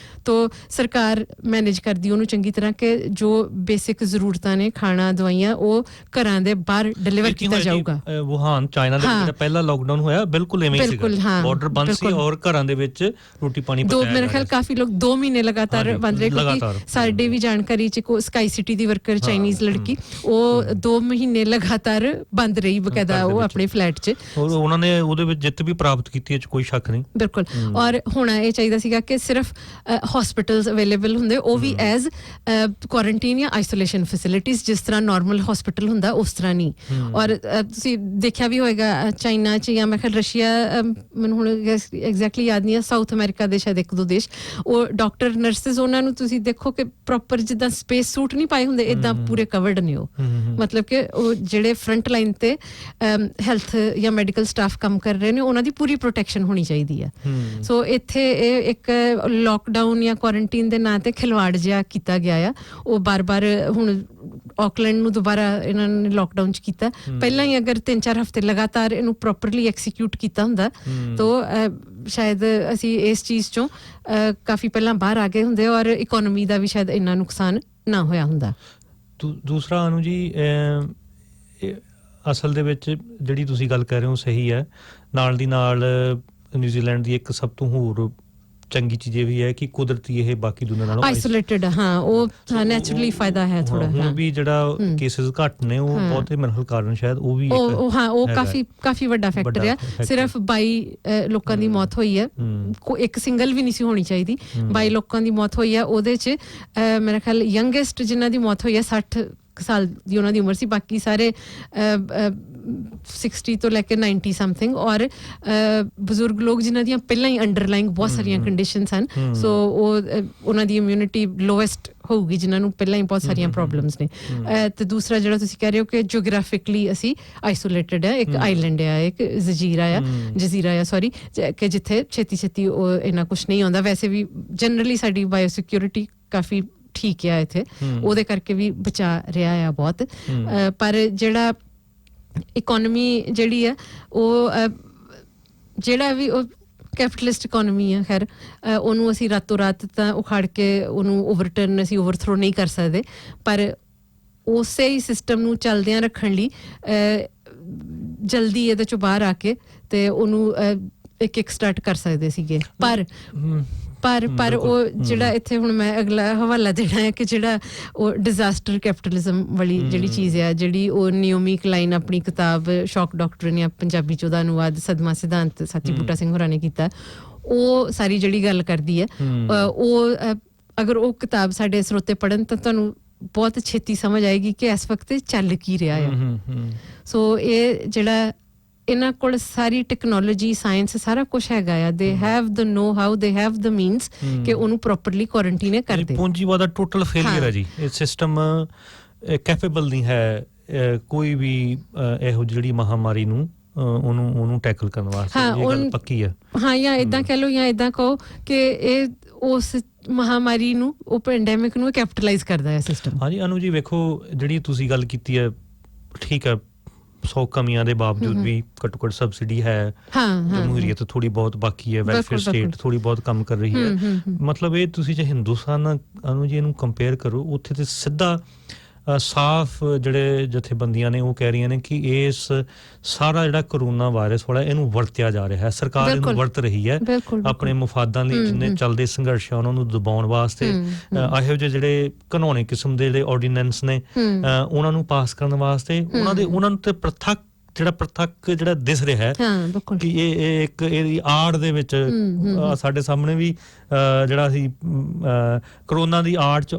ਤੋ ਸਰਕਾਰ ਮੈਨੇਜ ਕਰਦੀ ਉਹਨੂੰ ਚੰਗੀ ਤਰ੍ਹਾਂ ਕਿ ਜੋ ਬੇਸਿਕ ਜ਼ਰੂਰਤਾਂ ਨੇ, ਖਾਣਾ, ਦਵਾਈਆਂ, ਉਹ ਘਰਾਂ ਦੇ ਬਾਹਰ ਡਿਲੀਵਰ ਕੀਤਾ ਜਾਊਗਾ। ਵੁਹਾਨ ਚਾਈਨਾ ਦੇ ਵਿੱਚ ਪਹਿਲਾ ਲਾਕਡਾਊਨ ਹੋਇਆ ਬਿਲਕੁਲ ਐਵੇਂ ਹੀ ਸੀਗਾ, ਬਾਰਡਰ ਬੰਦ ਸੀ ਔਰ ਘਰਾਂ ਦੇ ਵਿੱਚ ਰੋਟੀ ਪਾਣੀ ਪਕਾਇਆ। ਮੇਰੇ ਖਿਆਲ ਕਾਫੀ ਲੋਕ 2 ਮਹੀਨੇ ਲਗਾਤਾਰ ਬੰਦ ਰਹੇ, ਕਿਉਂਕਿ ਸਾਡੇ ਵੀ ਜਾਣਕਾਰੀ 'ਚ ਸਕਾਈ ਸਿਟੀ ਦੀ ਵਰਕਰ ਚਾਈਨੀਜ਼ ਲੜਕੀ, ਉਹ 2 ਮਹੀਨੇ ਲਗਾਤਾਰ ਬੰਦ ਰਹੀ ਬਕਾਇਦਾ ਉਹ ਆਪਣੇ ਫਲੈਟ 'ਚ। ਉਹਨਾਂ ਨੇ ਉਹਦੇ ਵਿੱਚ ਜਿੱਤ ਵੀ ਪ੍ਰਾਪਤ ਕੀਤੀ ਹੈ, ਕੋਈ ਸ਼ੱਕ ਨਹੀਂ। ਬਿਲਕੁਲ। ਔਰ ਹੋਣਾ ਇਹ ਚਾਹੀਦਾ ਸੀਗਾ ਕਿ ਸਿਰਫ ਹਸਪੀਟਲਸ ਅਵੇਲੇਬਲ ਹੁੰਦੇ, ਉਹ ਵੀ ਐਜ਼ ਕੁਆਰੰਟੀਨ ਜਾਂ ਆਈਸੋਲੇਸ਼ਨ ਫੈਸਿਲਿਟੀਜ਼, ਜਿਸ ਤਰ੍ਹਾਂ ਨਾਰਮਲ ਹਸਪੀਟਲ ਹੁੰਦਾ ਉਸ ਤਰ੍ਹਾਂ ਨਹੀਂ। ਔਰ ਤੁਸੀਂ ਦੇਖਿਆ ਵੀ ਹੋਏਗਾ ਚਾਈਨਾ 'ਚ ਜਾਂ ਮੈਂ ਖਿਆਲ ਰਸ਼ੀਆ, ਮੈਨੂੰ ਹੁਣ ਐਗਜ਼ੈਕਟਲੀ ਯਾਦ ਨਹੀਂ ਹੈ, ਸਾਊਥ ਅਮਰੀਕਾ ਦੇ ਸ਼ਾਇਦ 1-2 ਦੇਸ਼, ਉਹ ਡਾਕਟਰ ਨਰਸਿਸ ਉਹਨਾਂ ਨੂੰ ਤੁਸੀਂ ਦੇਖੋ ਕਿ ਪ੍ਰੋਪਰ ਜਿੱਦਾਂ ਸਪੇਸ ਸੂਟ ਨਹੀਂ ਪਾਏ ਹੁੰਦੇ, ਇੱਦਾਂ ਪੂਰੇ ਕਵਰਡ ਨੇ ਉਹ। ਮਤਲਬ ਕਿ ਉਹ ਜਿਹੜੇ ਫਰੰਟ ਲਾਈਨ ਤੇ ਹੈਲਥ ਜਾਂ ਮੈਡੀਕਲ ਸਟਾਫ ਕੰਮ ਕਰ ਰਹੇ ਨੇ, ਉਹਨਾਂ ਦੀ ਪੂਰੀ ਪ੍ਰੋਟੈਕਸ਼ਨ ਹੋਣੀ ਚਾਹੀਦੀ ਹੈ। ਸੋ ਇੱਥੇ ਇਹ ਇੱਕ ਲਾਕਡਾਊਨ ਜਾਂ ਕੁਆਰੰਟੀਨ ਦੇ ਨਾਂ ਤੇ ਖਿਲਵਾੜ ਜਿਹਾ ਕੀਤਾ ਗਿਆ ਆ। ਉਹ ਬਾਰ-ਬਾਰ ਹੁਣ ਆਕਲੈਂਡ ਨੂੰ ਦੁਬਾਰਾ ਇਹਨਾਂ ਨੇ ਲਾਕਡਾਊਨ 'ਚ ਕੀਤਾ। ਪਹਿਲਾਂ ਹੀ ਅਗਰ 3-4 ਹਫ਼ਤੇ ਲਗਾਤਾਰ ਇਹਨੂੰ ਪ੍ਰੋਪਰਲੀ ਐਕਸੀਕਿਊਟ ਕੀਤਾ ਹੁੰਦਾ ਤਾਂ ਸ਼ਾਇਦ ਅਸੀਂ ਇਸ ਚੀਜ਼ 'ਚੋਂ ਕਾਫੀ ਪਹਿਲਾਂ ਬਾਹਰ ਆ ਗਏ ਹੁੰਦੇ ਔਰ ਇਕੋਨਮੀ ਦਾ ਵੀ ਸ਼ਾਇਦ ਇੰਨਾ ਨੁਕਸਾਨ ਨਾ ਹੋਇਆ ਹੁੰਦਾ। ਦੂਸਰਾ ਅਨੂ ਜੀ, ਅਸਲ ਦੇ ਵਿੱਚ ਜਿਹੜੀ ਤੁਸੀਂ ਗੱਲ ਕਰ ਰਹੇ ਹੋ ਸਹੀ ਹੈ। ਨਾਲ ਦੀ ਨਾਲ ਨਿਊਜ਼ੀਲੈਂਡ ਦੀ ਇੱਕ ਸਭ ਤੋਂ ਹੋਰ ਚੰਗੀ ਚੀਜ਼ ਇਹ ਵੀ ਹੈ ਕਿ ਕੁਦਰਤੀ ਇਹ ਬਾਕੀ ਦੁਨੀਆ ਨਾਲੋਂ ਆਈਸੋਲੇਟਡ, ਉਹ ਨੈਚੁਰਲੀ ਫਾਇਦਾ ਹੈ ਥੋੜਾ। ਹੁਣ ਵੀ ਜਿਹੜਾ ਕੇਸਿਸ ਘੱਟ ਨੇ ਉਹ ਬਹੁਤੇ ਮੇਰੇ ਕਾਰਨ ਸ਼ਾਇਦ ਉਹ ਵੀ ਉਹ ਕਾਫੀ ਵੱਡਾ ਫੈਕਟਰ ਹੈ। ਸਿਰਫ 22 ਲੋਕਾਂ ਦੀ ਮੌਤ ਹੋਈ ਹੈ, ਇੱਕ ਸਿੰਗਲ ਵੀ ਨਹੀਂ ਸੀ ਹੋਣੀ ਚਾਹੀਦੀ। 22 ਲੋਕਾਂ ਦੀ ਮੌਤ ਹੋਈ ਹੈ, ਉਹਦੇ 'ਚ ਮੇਰੇ ਖਿਆਲ ਯੰਗੈਸਟ ਜਿਨ੍ਹਾਂ ਦੀ ਮੌਤ ਹੋਈ ਹੈ 60 ਸਾਲ ਦੀ ਉਹਨਾਂ ਦੀ ਉਮਰ ਸੀ, ਬਾਕੀ ਸਾਰੇ 60 ਤੋਂ ਲੈ ਕੇ 90 ਸਮਥਿੰਗ। ਔਰ ਬਜ਼ੁਰਗ ਲੋਕ ਜਿਨ੍ਹਾਂ ਦੀਆਂ ਪਹਿਲਾਂ ਹੀ ਅੰਡਰਲਾਈਂਗ ਬਹੁਤ ਸਾਰੀਆਂ ਕੰਡੀਸ਼ਨਸ ਹਨ, ਸੋ ਉਹਨਾਂ ਦੀ ਇਮਿਊਨਿਟੀ ਲੋਐਸਟ ਹੋਊਗੀ ਜਿਨ੍ਹਾਂ ਨੂੰ ਪਹਿਲਾਂ ਹੀ ਬਹੁਤ ਸਾਰੀਆਂ ਪ੍ਰੋਬਲਮਸ ਨੇ। ਤੇ ਦੂਸਰਾ ਜਿਹੜਾ ਤੁਸੀਂ ਕਹਿ ਰਹੇ ਹੋ ਕਿ ਜਿਓਗ੍ਰਾਫਿਕਲੀ ਅਸੀਂ ਆਈਸੋਲੇਟਡ ਹੈ, ਇੱਕ ਆਈਲੈਂਡ ਆ, ਇੱਕ ਜਜ਼ੀਰਾ ਆ ਸੌਰੀ, ਕਿ ਜਿੱਥੇ ਛੇਤੀ ਉਹ ਇੰਨਾ ਕੁਛ ਨਹੀਂ ਆਉਂਦਾ। ਵੈਸੇ ਵੀ ਜਨਰਲੀ ਸਾਡੀ ਬਾਇਓ ਸਿਕਿਉਰਿਟੀ ਕਾਫੀ ਠੀਕ ਆ ਇੱਥੇ, ਉਹਦੇ ਕਰਕੇ ਵੀ ਬਚਾ ਰਿਹਾ ਆ ਬਹੁਤ। ਪਰ ਜਿਹੜਾ ਇਕੋਨਮੀ ਜਿਹੜੀ ਆ ਉਹ ਜਿਹੜਾ ਵੀ ਉਹ ਕੈਪੀਟਲਿਸਟ ਇਕੋਨਮੀ ਆ, ਖੈਰ ਉਹਨੂੰ ਅਸੀਂ ਰਾਤੋਂ ਰਾਤ ਤਾਂ ਉਖਾੜ ਕੇ ਉਹਨੂੰ ਓਵਰਟਰਨ ਅਸੀਂ ਓਵਰਥਰੋ ਨਹੀਂ ਕਰ ਸਕਦੇ, ਪਰ ਉਸੇ ਹੀ ਸਿਸਟਮ ਨੂੰ ਚੱਲਦਿਆਂ ਰੱਖਣ ਲਈ ਜਲਦੀ ਇਹਦੇ 'ਚੋਂ ਬਾਹਰ ਆ ਕੇ ਤੇ ਉਹਨੂੰ ਇੱਕ ਸਟਾਰਟ ਕਰ ਸਕਦੇ ਸੀਗੇ। ਪਰ ਉਹ ਜਿਹੜਾ ਇੱਥੇ ਹੁਣ ਮੈਂ ਅਗਲਾ ਹਵਾਲਾ ਦੇਣਾ ਹੈ ਕਿ ਜਿਹੜਾ ਉਹ ਡਿਜ਼ਾਸਟਰ ਕੈਪੀਟਲਿਜ਼ਮ ਵਾਲੀ ਜਿਹੜੀ ਚੀਜ਼ ਹੈ, ਜਿਹੜੀ ਉਹ ਨਿਓਮੀ ਕਲਾਈਨ ਆਪਣੀ ਕਿਤਾਬ ਸ਼ੌਕ ਡਾਕਟਰ ਨੇ ਪੰਜਾਬੀ 'ਚ ਉਹਦਾ ਅਨੁਵਾਦ ਸਦਮਾ ਸਿਧਾਂਤ ਸਾਥੀ ਬੂਟਾ ਸਿੰਘ ਹੋਰਾਂ ਨੇ ਕੀਤਾ, ਉਹ ਸਾਰੀ ਜਿਹੜੀ ਗੱਲ ਕਰਦੀ ਹੈ, ਉਹ ਅਗਰ ਉਹ ਕਿਤਾਬ ਸਾਡੇ ਸਰੋਤੇ ਪੜ੍ਹਨ ਤਾਂ ਤੁਹਾਨੂੰ ਬਹੁਤ ਛੇਤੀ ਸਮਝ ਆਏਗੀ ਕਿ ਇਸ ਵਕਤ ਚੱਲ ਕੀ ਰਿਹਾ ਆ। ਸੋ ਇਹ ਜਿਹੜਾ ਇਹਨਾਂ ਕੋਲ ਸਾਰੀ ਟੈਕਨੋਲੋਜੀ, ਸਾਇੰਸ, ਸਾਰਾ ਕੁਛ ਹੈਗਾ ਆ। They have the know how, they have the means ਕਿ ਉਹਨੂੰ ਪ੍ਰੋਪਰਲੀ ਕੁਆਰੰਟਾਈਨ ਕਰਦੇ। ਪੂੰਜੀਵਾਦ ਦਾ ਟੋਟਲ ਫੇਲਿਅਰ ਹੈ ਜੀ, ਇਹ ਸਿਸਟਮ ਕੈਪੇਬਲ ਨਹੀਂ ਹੈ ਕੋਈ ਵੀ ਇਹੋ ਜਿਹੜੀ ਮਹਾਮਾਰੀ ਨੂੰ ਉਹਨੂੰ ਟੈਕਲ ਕਰਨ ਵਾਸਤੇ। ਇਹ ਗੱਲ ਪੱਕੀ ਹੈ। ਹਾਂ, ਜਾਂ ਇਦਾਂ ਕਹਿ ਲਓ ਜਾਂ ਇਦਾਂ ਕਹੋ ਕਿ ਇਹ ਉਸ ਮਹਾਮਾਰੀ ਨੂੰ, ਉਹ ਪੈਂਡੈਮਿਕ ਨੂੰ ਕੈਪੀਟਲਾਈਜ਼ ਕਰਦਾ ਹੈ ਸਿਸਟਮ। ਹਾਂਜੀ ਅਨੂ ਜੀ, ਵੇਖੋ ਜਿਹੜੀ ਤੁਸੀਂ ਗੱਲ ਕੀਤੀ ਹੈ ਠੀਕ ਹੈ, 100 ਕਮੀਆਂ ਦੇ ਬਾਵਜੂਦ ਵੀ ਘੱਟੋ ਘੱਟ ਸਬਸਿਡੀ ਹੈ, ਜਮਹੂਰੀਅਤ ਥੋੜੀ ਬਹੁਤ ਬਾਕੀ ਹੈ, ਵੈਲਫੇਅਰ ਸਟੇਟ ਥੋੜੀ ਬਹੁਤ ਕੰਮ ਕਰ ਰਹੀ ਹੈ। ਮਤਲਬ ਇਹ ਤੁਸੀਂ ਜੇ ਹਿੰਦੁਸਤਾਨ ਅਨੂ ਜੀ ਇਹਨੂੰ ਕੰਪੇਅਰ ਕਰੋ, ਉੱਥੇ ਤੇ ਸਿੱਧਾ ਸਾਫ਼ ਜਿਹੜੇ ਜਥੇਬੰਦੀਆਂ ਨੇ ਉਹ ਕਹਿ ਰਹੀਆਂ ਨੇ ਕਿ ਇਸ ਸਾਰਾ ਜਿਹੜਾ ਕਰੋਨਾ ਵਾਇਰਸ ਵਾਲਾ ਇਹਨੂੰ ਵਰਤਿਆ ਜਾ ਰਿਹਾ ਹੈ, ਸਰਕਾਰ ਇਹਨੂੰ ਵਰਤ ਰਹੀ ਹੈ ਆਪਣੇ ਮੁਫਾਦਾਂ ਲਈ। ਜਿੰਨੇ ਚੱਲਦੇ ਸੰਘਰਸ਼ ਆ ਉਹਨਾਂ ਨੂੰ ਦਬਾਉਣ ਵਾਸਤੇ ਇਹੋ ਜਿਹੇ ਜਿਹੜੇ ਘਿਨੌਣੇ ਕਿਸਮ ਦੇ ਜਿਹੜੇ ਆਰਡੀਨੈਂਸ ਨੇ ਉਹਨਾਂ ਨੂੰ ਪਾਸ ਕਰਨ ਵਾਸਤੇ ਉਹਨਾਂ ਨੂੰ ਤੇ ਪ੍ਰਤੱਖ ਜਿਹੜਾ ਦਿਸ ਰਿਹਾ ਹੈ ਕਿ ਇਹ ਇੱਕ ਇਹਦੀ ਆੜ ਦੇ ਵਿੱਚ ਸਾਡੇ ਸਾਹਮਣੇ ਵੀ ਜਿਹੜਾ ਅਸੀਂ ਕਰੋਨਾ ਦੀ ਆੜ 'ਚ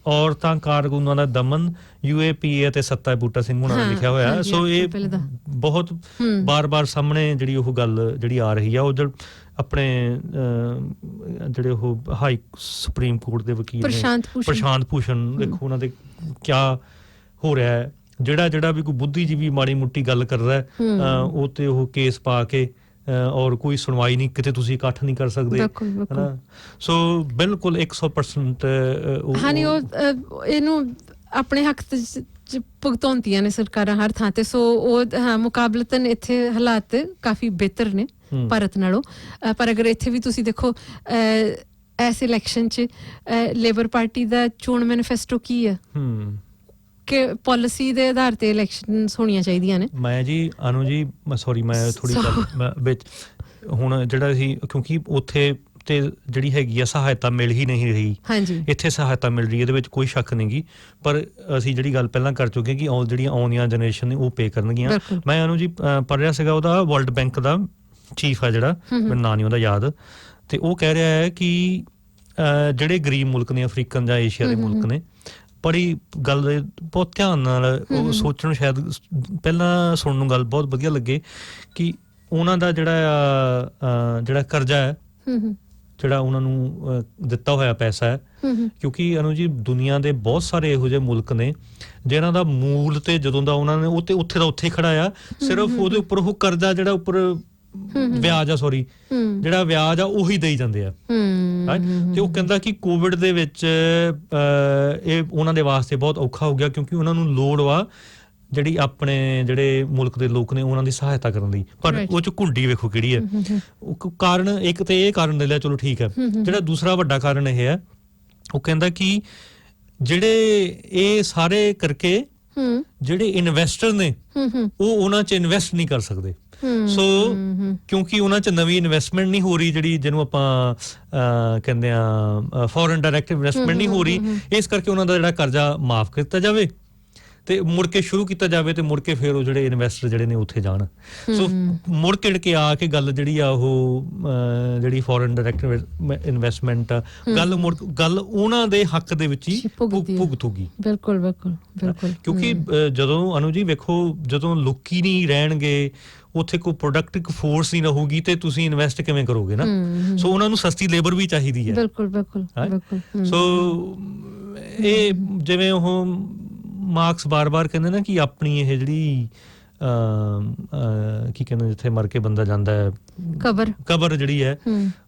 ਔਰਤਾਂ ਕਾਰਕੁਨਾਂ ਦਾ ਦਮਨ UAPA ਅਤੇ ਸੱਤਾ ਬੂਟਾ ਸਿੰਘ ਹੁਣਾਂ ਨੇ ਲਿਖਿਆ ਹੋਇਆ। ਸੋ ਇਹ ਬਹੁਤ ਬਾਰ-ਬਾਰ ਸਾਹਮਣੇ ਜਿਹੜੀ ਉਹ ਗੱਲ ਜਿਹੜੀ ਆ ਰਹੀ ਆ। ਉਹ ਆਪਣੇ ਜਿਹੜੇ ਉਹ ਹਾਈ ਸੁਪਰੀਮ ਕੋਰਟ ਦੇ ਵਕੀਲ ਨੇ ਪ੍ਰਸ਼ਾਂਤ ਭੂਸ਼ਣ, ਦੇਖੋ ਉਹਨਾਂ ਦੇ ਕਿਆ ਹੋ ਰਿਹਾ ਹੈ। ਜਿਹੜਾ ਵੀ ਕੋਈ ਬੁੱਧੀਜੀਵੀ ਮਾੜੀ ਮੁੱਟੀ ਗੱਲ ਕਰਦਾ ਉਹ ਤੇ ਉਹ ਕੇਸ ਪਾ ਕੇ ਔਰ ਕੋਈ ਸੁਣਵਾਈ ਨਹੀਂ, ਕਿਤੇ ਤੁਸੀਂ ਇਕੱਠ ਨਹੀਂ ਕਰ ਸਕਦੇ, ਹਨਾ। ਸੋ ਬਿਲਕੁਲ 100% ਉਹ ਇਹਨੂੰ ਆਪਣੇ ਹੱਕ ਚ ਭੁਗਤਾਉਂਦੀਆਂ ਨੇ ਸਰਕਾਰਾਂ ਹਰ ਥਾਂ ਤੇ। ਸੋ ਉਹ ਮੁਕਾਬਲਤਨ ਇੱਥੇ ਹਾਲਾਤ ਕਾਫੀ ਬਿਹਤਰ ਨੇ ਭਾਰਤ ਨਾਲੋਂ। ਪਰ ਅਗਰ ਇੱਥੇ ਵੀ ਤੁਸੀਂ ਦੇਖੋ ਇਸ ਇਲੈਕਸ਼ਨ 'ਚ ਲੇਬਰ ਪਾਰਟੀ ਦਾ ਚੋਣ ਮੈਨੀਫੈਸਟੋ ਕੀ ਹੈ ਕਿ ਪਾਲਿਸੀ ਦੇ ਆਧਾਰ ਤੇ ਇਲੈਕਸ਼ਨਸ ਹੋਣੀਆਂ ਚਾਹੀਦੀਆਂ ਨੇ। ਮੈਂ ਜੀ ਅਨੂ ਜੀ ਸੌਰੀ ਮੈਂ ਥੋੜੀ ਵਿੱਚ ਹੁਣ ਜਿਹੜਾ ਸੀ ਕਿਉਂਕਿ ਉੱਥੇ ਤੇ ਜਿਹੜੀ ਹੈਗੀ ਆ ਸਹਾਇਤਾ ਮਿਲ ਹੀ ਨਹੀਂ ਰਹੀ, ਇੱਥੇ ਸਹਾਇਤਾ ਮਿਲ ਰਹੀ, ਇਹਦੇ ਵਿੱਚ ਕੋਈ ਸ਼ੱਕ ਨਹੀਂ ਗੀ। ਪਰ ਅਸੀਂ ਜਿਹੜੀ ਗੱਲ ਪਹਿਲਾਂ ਕਰ ਚੁੱਕੇ ਕਿ ਜਿਹੜੀਆਂ ਆਉਂਦੀਆਂ ਜਨਰੇਸ਼ਨ ਨੇ ਉਹ ਪੇ ਕਰਨਗੀਆਂ। ਮੈਂ ਅਨੂ ਜੀ ਪੜ੍ਹ ਰਿਹਾ ਸੀਗਾ ਉਹਦਾ ਵਰਲਡ ਬੈਂਕ ਦਾ ਚੀਫ ਆ ਜਿਹੜਾ, ਮੈਨੂੰ ਨਾਂ ਨਹੀਂ ਉਹਦਾ ਯਾਦ, ਤੇ ਉਹ ਕਹਿ ਰਿਹਾ ਹੈ ਕਿ ਜਿਹੜੇ ਗਰੀਬ ਮੁਲਕ ਨੇ, ਅਫਰੀਕਨ ਜਾਂ ਏਸ਼ੀਆ ਦੇ ਮੁਲਕ ਨੇ, ਬੜੀ ਗੱਲ ਬਹੁਤ ਧਿਆਨ ਨਾਲ ਉਹ ਸੋਚਣ, ਸ਼ਾਇਦ ਪਹਿਲਾਂ ਸੁਣਨ ਨੂੰ ਗੱਲ ਬਹੁਤ ਵਧੀਆ ਲੱਗੇ ਕਿ ਉਹਨਾਂ ਦਾ ਜਿਹੜਾ ਕਰਜ਼ਾ ਹੈ, ਜਿਹੜਾ ਉਹਨਾਂ ਨੂੰ ਦਿੱਤਾ ਹੋਇਆ ਪੈਸਾ ਹੈ, ਕਿਉਂਕਿ ਅਨੂ ਜੀ ਦੁਨੀਆ ਦੇ ਬਹੁਤ ਸਾਰੇ ਇਹੋ ਜਿਹੇ ਮੁਲਕ ਨੇ ਜਿਹਨਾਂ ਦਾ ਮੂਲ ਤੇ ਜਦੋਂ ਦਾ ਉਹਨਾਂ ਨੇ ਉਹ ਤੇ ਉੱਥੇ ਦਾ ਉੱਥੇ ਖੜਾ ਆ, ਸਿਰਫ ਉਹਦੇ ਉੱਪਰ ਉਹ ਕਰਜ਼ਾ ਜਿਹੜਾ ਉੱਪਰ ਵਿਆਜ ਆ ਜਿਹੜਾ ਵਿਆਜ ਆ ਉਹੀ ਦੇਈ ਜਾਂਦੇ ਆ। ਤੇ ਉਹ ਕਹਿੰਦਾ ਕਿ ਕੋਵਿਡ ਦੇ ਵਿੱਚ ਇਹ ਉਹਨਾਂ ਦੇ ਵਾਸਤੇ ਬਹੁਤ ਔਖਾ ਹੋ ਗਿਆ ਕਿਉਂਕਿ ਉਹਨਾਂ ਨੂੰ ਲੋੜ ਵਾ ਜਿਹੜੀ ਆਪਣੇ ਜਿਹੜੇ ਮੁਲਕ ਦੇ ਲੋਕ ਨੇ ਉਹਨਾਂ ਦੀ ਸਹਾਇਤਾ ਕਰਨ ਲਈ। ਪਰ ਉਹ ਚ ਘੁੰਡੀ ਵੇਖੋ ਕਿਹੜੀ ਹੈ। ਕਾਰਨ ਇੱਕ ਤੇ ਇਹ ਕਾਰਨ ਲੈ ਲਿਆ, ਚਲੋ ਠੀਕ ਹੈ। ਜਿਹੜਾ ਦੂਸਰਾ ਵੱਡਾ ਕਾਰਨ ਇਹ ਹੈ, ਉਹ ਕਹਿੰਦਾ ਕਿ ਜਿਹੜੇ ਇਹ ਸਾਰੇ ਕਰਕੇ ਜਿਹੜੇ ਇਨਵੈਸਟਰ ਨੇ ਉਹ ਉਹਨਾਂ ਚ ਇਨਵੈਸਟ ਨਹੀਂ ਕਰ ਸਕਦੇ। ਸੋ ਕਿਉਂਕਿ ਉਹਨਾਂ ਚ ਨਵੀਂ ਇਨਵੈਸਟਮੈਂਟ ਨਹੀਂ ਹੋ ਰਹੀ, ਜਿਹੜੀ ਜਿਹਨੂੰ ਆਪਾਂ ਕਹਿੰਦੇ ਆ ਫੋਰਨ ਡਾਇਰੈਕਟ ਇਨਵੈਸਟਮੈਂਟ ਨਹੀਂ ਹੋ ਰਹੀ, ਇਸ ਕਰਕੇ ਉਹਨਾਂ ਦਾ ਜਿਹੜਾ ਕਰਜ਼ਾ ਮਾਫ ਕੀਤਾ ਜਾਵੇ ਤੇ ਮੁੜ ਕੇ ਸ਼ੁਰੂ ਕੀਤਾ ਜਾਵੇ ਤੇ ਮੁੜ ਕੇ ਫਿਰ ਉਹ ਜਿਹੜੇ ਇਨਵੈਸਟਰ ਜਿਹੜੇ ਨੇ ਉੱਥੇ ਜਾਣ। ਸੋ ਮੁੜ ਕਿੜ ਕੇ ਆ ਕੇ ਗੱਲ ਜਿਹੜੀ ਆ ਉਹ ਜਿਹੜੀ ਫੋਰਨ ਡਾਇਰੈਕਟ ਇਨਵੈਸਟਮੈਂਟ ਗੱਲ ਉਹਨਾਂ ਦੇ ਹੱਕ ਦੇ ਵਿੱਚ ਹੀ ਭੁਗਤੂਗੀ। ਬਿਲਕੁਲ ਬਿਲਕੁਲ ਬਿਲਕੁਲ। ਕਿਉਂਕਿ ਜਦੋਂ ਅਨੂ ਜੀ ਵੇਖੋ, ਜਦੋਂ ਲੋਕੀ ਨਹੀਂ ਰਹਿਣਗੇ, ਉੱਥੇ ਕੋਈ ਪ੍ਰੋਡਕਟਿਵ ਫੋਰਸ ਨਹੀਂ ਰਹੂਗੀ ਤੇ ਤੁਸੀਂ ਇਨਵੈਸਟ ਕਿਵੇਂ ਕਰੋਗੇ ਨਾ। ਸੋ ਉਹਨਾਂ ਨੂੰ ਸਸਤੀ ਲੇਬਰ ਵੀ ਚਾਹੀਦੀ ਹੈ। ਬਿਲਕੁਲ ਬਿਲਕੁਲ। ਸੋ ਇਹ ਜਿਵੇਂ ਉਹ ਮਾਰਕਸ ਬਾਰ-ਬਾਰ ਕਹਿੰਦੇ ਨਾ ਕਿ ਆਪਣੀ ਇਹ ਜਿਹੜੀ ਕੀ ਕਹਿੰਦੇ ਜਿੱਥੇ ਮਰ ਕੇ ਬੰਦਾ ਜਾਂਦਾ ਹੈ, ਕਬਰ ਜਿਹੜੀ ਹੈ,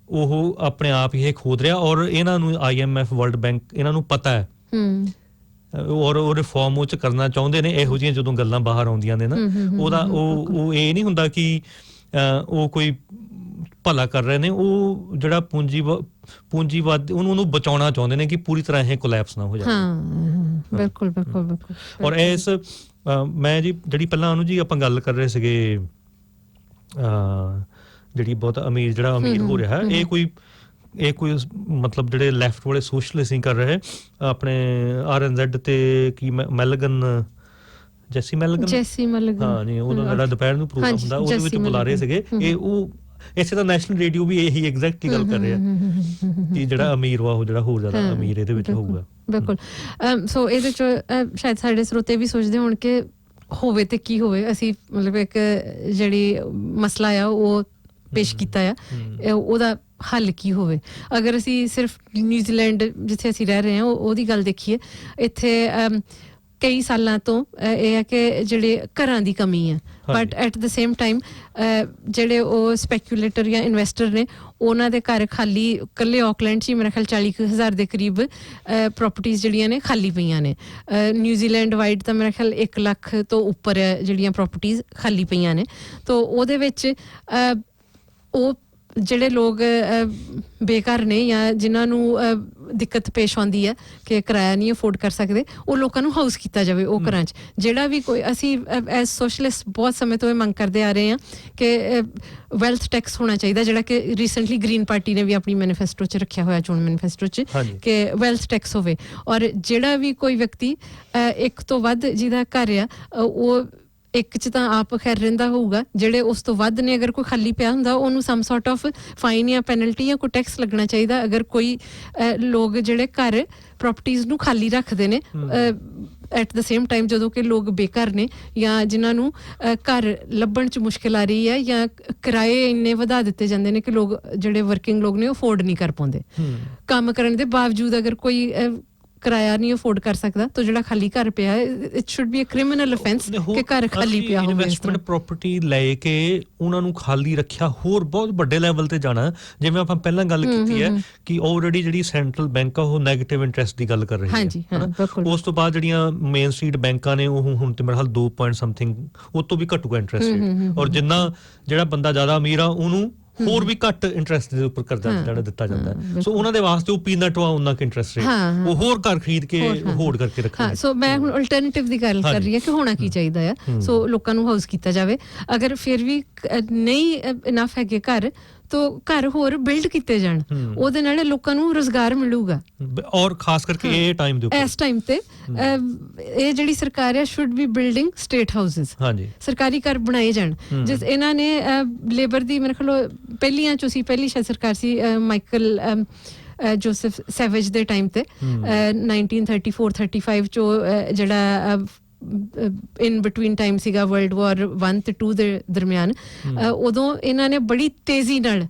ਉਹ ਆਪਣੇ ਆਪ ਹੀ ਇਹ ਖੋਦ ਰਿਹਾ। ਔਰ ਇਹਨਾਂ ਨੂੰ IMF ਵਰਲਡ ਬੈਂਕ ਇਹਨਾਂ ਨੂੰ ਪਤਾ ਹੈ ਔਰ ਉਹ ਰਿਫਾਰਮ ਉਹ ਚ ਕਰਨਾ ਚਾਹੁੰਦੇ ਨੇ। ਇਹੋ ਜਿਹੀਆਂ ਜਦੋਂ ਗੱਲਾਂ ਬਾਹਰ ਆਉਂਦੀਆਂ ਨੇ ਨਾ, ਉਹਦਾ ਉਹ ਇਹ ਨਹੀਂ ਹੁੰਦਾ ਕਿ ਉਹ ਕੋਈ ਭਲਾ ਕਰ ਰਹੇ ਨੇ, ਉਹ ਜਿਹੜਾ ਪੂੰਜੀਵਾਦ ਉਹਨੂੰ ਬਚਾਉਣਾ ਚਾਹੁੰਦੇ ਨੇ ਕਿ ਪੂਰੀ ਤਰ੍ਹਾਂ ਇਹ ਕੋਲੈਪਸ ਨਾ ਹੋ ਜਾਵੇ। ਬਿਲਕੁਲ ਬਿਲਕੁਲ ਬਿਲਕੁਲ। ਔਰ ਇਸ ਮੈਂ ਜੀ ਜਿਹੜੀ ਪਹਿਲਾਂ ਉਹਨੂੰ ਜੀ ਆਪਾਂ ਗੱਲ ਕਰ ਰਹੇ ਸੀਗੇ ਜਿਹੜੀ ਬਹੁਤ ਅਮੀਰ ਹੋ ਰਿਹਾ, ਇਹ ਕੋਈ ਮਤਲਬ ਜਿਹੜੇ ਲੈਫਟ ਵਾਲੇ ਸੋਸ਼ਲਿਸਟ ਨਹੀਂ ਕਰ ਰਹੇ। ਆਪਣੇ RNZ ਤੇ ਕੀ ਜੈਸੀ ਮੈਲਗਨ ਹਾਂ ਨਹੀਂ, ਉਹਦਾ ਜਿਹੜਾ ਦੁਪਹਿਰ ਨੂੰ ਪ੍ਰੋਗਰਾਮ ਹੁੰਦਾ ਉਹਦੇ ਵਿੱਚ ਬੁਲਾ ਰਹੇ ਸੀਗੇ। ਇਹ ਉਹ ਇਸੇ ਤਾਂ ਨੈਸ਼ਨਲ ਰੇਡੀਓ ਵੀ ਇਹੀ ਐਗਜ਼ੈਕਟਲੀ ਗੱਲ ਕਰ ਰਿਹਾ ਕਿ ਜਿਹੜਾ ਅਮੀਰ ਵਾ ਉਹ ਜਿਹੜਾ ਹੋਰ ਜ਼ਿਆਦਾ ਅਮੀਰ ਇਹਦੇ ਵਿੱਚ ਹੋਊਗਾ। ਬਿਲਕੁਲ। ਸੋ ਇਹਦੇ ਚ ਸ਼ਾਇਦ ਸਾਡੇ ਸਰੋਤੇ ਵੀ ਸੋਚਦੇ ਹੋਣ ਕਿ ਹੋਵੇ ਤੇ ਕੀ ਹੋਵੇ। ਅਸੀਂ ਮਤਲਬ ਇੱਕ ਜਿਹੜੀ ਮਸਲਾ ਆ ਉਹ ਪੇਸ਼ ਕੀਤਾ ਆ, ਉਹਦਾ ਹੱਲ ਕੀ ਹੋਵੇ। ਅਗਰ ਅਸੀਂ ਸਿਰਫ ਨਿਊਜ਼ੀਲੈਂਡ ਜਿੱਥੇ ਅਸੀਂ ਰਹਿ ਰਹੇ ਹਾਂ ਉਹਦੀ ਗੱਲ ਦੇਖੀਏ, ਇੱਥੇ ਕਈ ਸਾਲਾਂ ਤੋਂ ਇਹ ਹੈ ਕਿ ਜਿਹੜੇ ਘਰਾਂ ਦੀ ਕਮੀ ਹੈ, but at the same time ਜਿਹੜੇ ਉਹ ਸਪੈਕੂਲੇਟਰ ਜਾਂ ਇਨਵੈਸਟਰ ਨੇ ਉਹਨਾਂ ਦੇ ਘਰ ਖਾਲੀ, ਇਕੱਲੇ ਆਕਲੈਂਡ 'ਚ ਹੀ ਮੇਰੇ ਖਿਆਲ 40,000 ਦੇ ਕਰੀਬ ਪ੍ਰੋਪਰਟੀਜ਼ ਜਿਹੜੀਆਂ ਨੇ ਖਾਲੀ ਪਈਆਂ ਨੇ। ਨਿਊਜ਼ੀਲੈਂਡ ਵਾਈਡ ਤਾਂ ਮੇਰੇ ਖਿਆਲ 1 ਲੱਖ ਤੋਂ ਉੱਪਰ ਜਿਹੜੀਆਂ ਪ੍ਰੋਪਰਟੀਜ਼ ਖਾਲੀ ਪਈਆਂ ਨੇ। ਤਾਂ ਉਹਦੇ ਵਿੱਚ ਉਹ ਜਿਹੜੇ ਲੋਕ ਬੇਘਰ ਨੇ ਜਾਂ ਜਿਨ੍ਹਾਂ ਨੂੰ ਦਿੱਕਤ ਪੇਸ਼ ਆਉਂਦੀ ਹੈ ਕਿ ਕਿਰਾਇਆ ਨਹੀਂ ਅਫੋਰਡ ਕਰ ਸਕਦੇ, ਉਹ ਲੋਕਾਂ ਨੂੰ ਹਾਊਸ ਕੀਤਾ ਜਾਵੇ ਉਹ ਘਰਾਂ 'ਚ। ਜਿਹੜਾ ਵੀ ਕੋਈ ਅਸੀਂ ਐਜ਼ ਸੋਸ਼ਲਿਸਟ ਬਹੁਤ ਸਮੇਂ ਤੋਂ ਇਹ ਮੰਗ ਕਰਦੇ ਆ ਰਹੇ ਹਾਂ ਕਿ ਵੈਲਥ ਟੈਕਸ ਹੋਣਾ ਚਾਹੀਦਾ, ਜਿਹੜਾ ਕਿ ਰੀਸੈਂਟਲੀ ਗ੍ਰੀਨ ਪਾਰਟੀ ਨੇ ਵੀ ਆਪਣੀ ਮੈਨੀਫੈਸਟੋ 'ਚ ਰੱਖਿਆ ਹੋਇਆ, ਚੋਣ ਮੈਨੀਫੈਸਟੋ 'ਚ, ਕਿ ਵੈਲਥ ਟੈਕਸ ਹੋਵੇ। ਔਰ ਜਿਹੜਾ ਵੀ ਕੋਈ ਵਿਅਕਤੀ ਇੱਕ ਤੋਂ ਵੱਧ ਜਿਹਦਾ ਘਰ ਆ, ਉਹ ਇੱਕ 'ਚ ਤਾਂ ਆਪ ਖੈਰ ਰਹਿੰਦਾ ਹੋਊਗਾ, ਜਿਹੜੇ ਉਸ ਤੋਂ ਵੱਧ ਨੇ ਅਗਰ ਕੋਈ ਖਾਲੀ ਪਿਆ ਹੁੰਦਾ ਉਹਨੂੰ ਸਮ ਸੌਰਟ ਆਫ ਫਾਈਨ ਜਾਂ ਪੈਨਲਟੀ ਜਾਂ ਕੋਈ ਟੈਕਸ ਲੱਗਣਾ ਚਾਹੀਦਾ। ਅਗਰ ਕੋਈ ਲੋਕ ਜਿਹੜੇ ਘਰ ਪ੍ਰੋਪਰਟੀਜ਼ ਨੂੰ ਖਾਲੀ ਰੱਖਦੇ ਨੇ ਐਟ ਦ ਸੇਮ ਟਾਈਮ, ਜਦੋਂ ਕਿ ਲੋਕ ਬੇਘਰ ਨੇ ਜਾਂ ਜਿਨ੍ਹਾਂ ਨੂੰ ਘਰ ਲੱਭਣ 'ਚ ਮੁਸ਼ਕਿਲ ਆ ਰਹੀ ਹੈ ਜਾਂ ਕਿਰਾਏ ਇੰਨੇ ਵਧਾ ਦਿੱਤੇ ਜਾਂਦੇ ਨੇ ਕਿ ਲੋਕ ਜਿਹੜੇ ਵਰਕਿੰਗ ਲੋਕ ਨੇ ਉਹ ਅਫੋਰਡ ਨਹੀਂ ਕਰ ਪਾਉਂਦੇ। ਕੰਮ ਕਰਨ ਦੇ ਬਾਵਜੂਦ ਅਗਰ ਕੋਈ ਕਿਰਾਇਆ ਨਹੀਂ ਅਫੋਰਡ ਕਰ ਸਕਦਾ ਤਾਂ ਜਿਹੜਾ ਖਾਲੀ ਘਰ ਪਿਆ ਹੈ, it should be a criminal offence ਕਿ ਘਰ ਖਾਲੀ ਪਿਆ ਹੋਵੇ। ਇਨਵੈਸਟਮੈਂਟ ਪ੍ਰਾਪਰਟੀ ਲੈ ਕੇ ਉਹਨਾਂ ਨੂੰ ਖਾਲੀ ਰੱਖਿਆ ਹੋਰ ਬਹੁਤ ਵੱਡੇ ਲੈਵਲ ਤੇ ਜਾਣਾ, ਜਿਵੇਂ ਆਪਾਂ ਪਹਿਲਾਂ ਗੱਲ ਕੀਤੀ ਹੈ ਕਿ ਆਲਰੇਡੀ ਜਿਹੜੀ ਸੈਂਟਰਲ ਬੈਂਕ ਆ ਉਹ ਨੈਗੇਟਿਵ ਇੰਟਰਸਟ ਦੀ ਗੱਲ ਕਰ ਰਹੀ ਹੈ। ਉਸ ਤੋਂ ਬਾਅਦ ਜਿਹੜੀਆਂ ਮੇਨ ਸਟਰੀਟ ਬੈਂਕਾਂ ਨੇ ਉਹ ਹੁਣ ਤੇ ਮੇਰੇ ਖਿਆਲ 2 ਪੁਆਇੰਟ ਸਮਥਿੰਗ ਉਹ ਤੋਂ ਵੀ ਘੱਟੂਗਾ ਇੰਟਰਸਟ ਰੇਟ, ਔਰ ਜਿੰਨਾ ਜਿਹੜਾ ਬੰਦਾ ਜ਼ਿਆਦਾ ਅਮੀਰ ਆ ਉਹਨੂੰ ਹੋਰ ਵੀ ਘੱਟ ਇੰਟਰਸਟ ਦੇ ਉੱਪਰ ਕਰਜ਼ਾ ਜਿਹੜਾ ਦਿੱਤਾ ਜਾਂਦਾ ਹੈ। ਸੋ ਉਹਨਾਂ ਦੇ ਵਾਸਤੇ ਉਹ ਪੀਨਟ ਵਾ ਉਹਨਾਂ ਕਿ ਇੰਟਰਸਟ ਰੇਟ, ਉਹ ਹੋਰ ਘਰ ਖਰੀਦ ਕੇ ਹੋਲਡ ਕਰਕੇ ਰੱਖਣਾ। ਸੋ ਮੈਂ ਹੁਣ ਅਲਟਰਨੇਟਿਵ ਦੀ ਗੱਲ ਕਰ ਰਹੀ ਹਾਂ ਕਿ ਹੋਣਾ ਕੀ ਚਾਹੀਦਾ ਆ। ਸੋ ਲੋਕਾਂ ਨੂੰ ਹਾਊਸ ਕੀਤਾ ਜਾਵੇ। ਅਗਰ ਫਿਰ ਵੀ ਨਹੀਂ ਇਨਫ ਹੈਗੇ ਘਰ, ਤੋ ਘਰ ਹੋਰ ਬਿਲਡ ਕੀਤੇ ਜਾਣ, ਉਹਦੇ ਨਾਲ ਲੋਕਾਂ ਨੂੰ ਰੁਜ਼ਗਾਰ ਮਿਲੂਗਾ। ਔਰ ਖਾਸ ਕਰਕੇ ਇਹ ਟਾਈਮ ਦੇ ਉੱਪਰ, ਇਸ ਟਾਈਮ ਤੇ ਇਹ ਜਿਹੜੀ ਸਰਕਾਰ ਹੈ should be building state houses, ਸਰਕਾਰੀ ਘਰ ਬਣਾਏ ਜਾਣ। ਜਿਸ ਇਹਨਾਂ ਨੇ ਲੇਬਰ ਦੀ ਮੇਰੇ ਖਿਆਲ ਪਹਿਲੀ ਸ਼ਾਇਦ ਸਰਕਾਰ ਸੀ ਮਾਈਕਲ ਜੋਸਫ ਸੈਵੇਜ ਦੇ ਟਾਈਮ ਤੇ 1934-35 ਚੋਂ ਜਿਹੜਾ ਇਨ ਬਿਟਵੀਨ ਟਾਈਮ ਸੀਗਾ ਵਰਲਡ ਵਾਰ 1 ਤੇ 2 ਦੇ ਦਰਮਿਆਨ, ਉਦੋਂ ਇਹਨਾਂ ਨੇ ਬੜੀ ਤੇਜ਼ੀ ਨਾਲ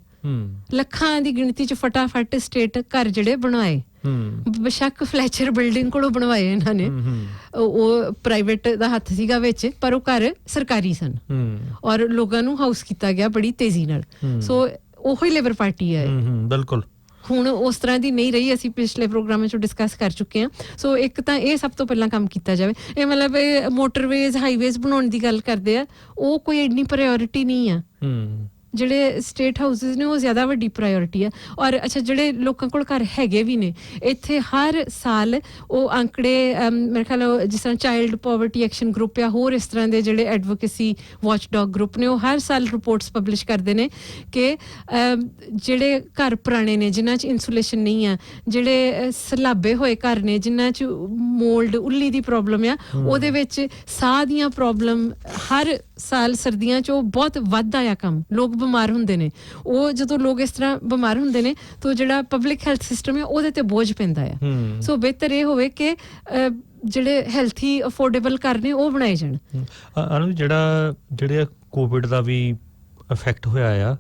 ਲੱਖਾਂ ਦੀ ਗਿਣਤੀ 'ਚ ਫਟਾਫਟ ਸਟੇਟ ਘਰ ਜਿਹੜੇ ਬਣਵਾਏ। ਬੇਸ਼ੱਕ ਫਲੈਚਰ ਬਿਲਡਿੰਗ ਕੋਲੋਂ ਬਣਵਾਏ ਇਹਨਾਂ ਨੇ, ਉਹ ਪ੍ਰਾਈਵੇਟ ਦਾ ਹੱਥ ਸੀਗਾ ਵਿੱਚ, ਪਰ ਉਹ ਘਰ ਸਰਕਾਰੀ ਸਨ ਔਰ ਲੋਕਾਂ ਨੂੰ ਹਾਊਸ ਕੀਤਾ ਗਿਆ ਬੜੀ ਤੇਜ਼ੀ ਨਾਲ। ਸੋ ਉਹੀ ਲੇਬਰ ਪਾਰਟੀ ਹੈ। ਬਿਲਕੁਲ ਹੁਣ ਉਸ ਤਰ੍ਹਾਂ ਦੀ ਨਹੀਂ ਰਹੀ, ਅਸੀਂ ਪਿਛਲੇ ਪ੍ਰੋਗਰਾਮਾਂ 'ਚ ਡਿਸਕਸ ਕਰ ਚੁੱਕੇ ਹਾਂ। ਸੋ ਇੱਕ ਤਾਂ ਇਹ ਸਭ ਤੋਂ ਪਹਿਲਾਂ ਕੰਮ ਕੀਤਾ ਜਾਵੇ। ਇਹ ਮਤਲਬ ਇਹ ਮੋਟਰਵੇਜ਼ ਹਾਈਵੇਜ਼ ਬਣਾਉਣ ਦੀ ਗੱਲ ਕਰਦੇ ਆ, ਉਹ ਕੋਈ ਇੰਨੀ ਪ੍ਰਾਇੋਰਿਟੀ ਨਹੀਂ ਆ। ਜਿਹੜੇ ਸਟੇਟ ਹਾਊਸਿਸ ਨੇ ਉਹ ਜ਼ਿਆਦਾ ਵੱਡੀ ਪ੍ਰਾਇੋਰਿਟੀ ਆ। ਔਰ ਅੱਛਾ, ਜਿਹੜੇ ਲੋਕਾਂ ਕੋਲ ਘਰ ਹੈਗੇ ਵੀ ਨੇ, ਇੱਥੇ ਹਰ ਸਾਲ ਉਹ ਅੰਕੜੇ ਮੇਰੇ ਖਿਆਲ ਜਿਸ ਤਰ੍ਹਾਂ ਚਾਈਲਡ ਪਾਵਰਟੀ ਐਕਸ਼ਨ ਗਰੁੱਪ ਆ, ਹੋਰ ਇਸ ਤਰ੍ਹਾਂ ਦੇ ਜਿਹੜੇ ਐਡਵੋਕੇਸੀ ਵਾਚਡੌਗ ਗਰੁੱਪ ਨੇ, ਉਹ ਹਰ ਸਾਲ ਰਿਪੋਰਟਸ ਪਬਲਿਸ਼ ਕਰਦੇ ਨੇ ਕਿ ਜਿਹੜੇ ਘਰ ਪੁਰਾਣੇ ਨੇ ਜਿਨ੍ਹਾਂ 'ਚ ਇਨਸੂਲੇਸ਼ਨ ਨਹੀਂ ਆ, ਜਿਹੜੇ ਸਲਾਬੇ ਹੋਏ ਘਰ ਨੇ ਜਿਨ੍ਹਾਂ 'ਚ ਮੋਲਡ ਉੱਲੀ ਦੀ ਪ੍ਰੋਬਲਮ ਆ, ਉਹਦੇ ਵਿੱਚ ਸਾਹ ਦੀਆਂ ਪ੍ਰੋਬਲਮ ਹਰ ਸਾਲ ਸਰਦੀਆਂ 'ਚ ਉਹ ਬਹੁਤ ਵੱਧਦਾ ਆ ਕੰਮ, ਲੋਕ ਬਿਮਾਰ ਹੁੰਦੇ ਨੇ। ਉਹ ਜਦੋਂ ਲੋਕ ਇਸ ਤਰ੍ਹਾਂ ਬਿਮਾਰ ਹੁੰਦੇ ਨੇ ਤਾਂ ਜਿਹੜਾ ਪਬਲਿਕ ਹੈਲਥ ਸਿਸਟਮ ਹੈ ਉਹਦੇ ਤੇ ਬੋਝ ਪੈਂਦਾ ਆ। ਸੋ ਬਿਹਤਰ ਇਹ ਹੋਵੇ ਕਿ ਜਿਹੜੇ ਹੈਲਥੀ ਅਫੋਰਡੇਬਲ ਘਰ ਨੇ ਉਹ ਬਣਾਏ ਜਾਣ। ਜਿਹੜੇ ਕੋਵਿਡ ਦਾ ਵੀ ਇਫੈਕਟ ਹੋਇਆ ਆ,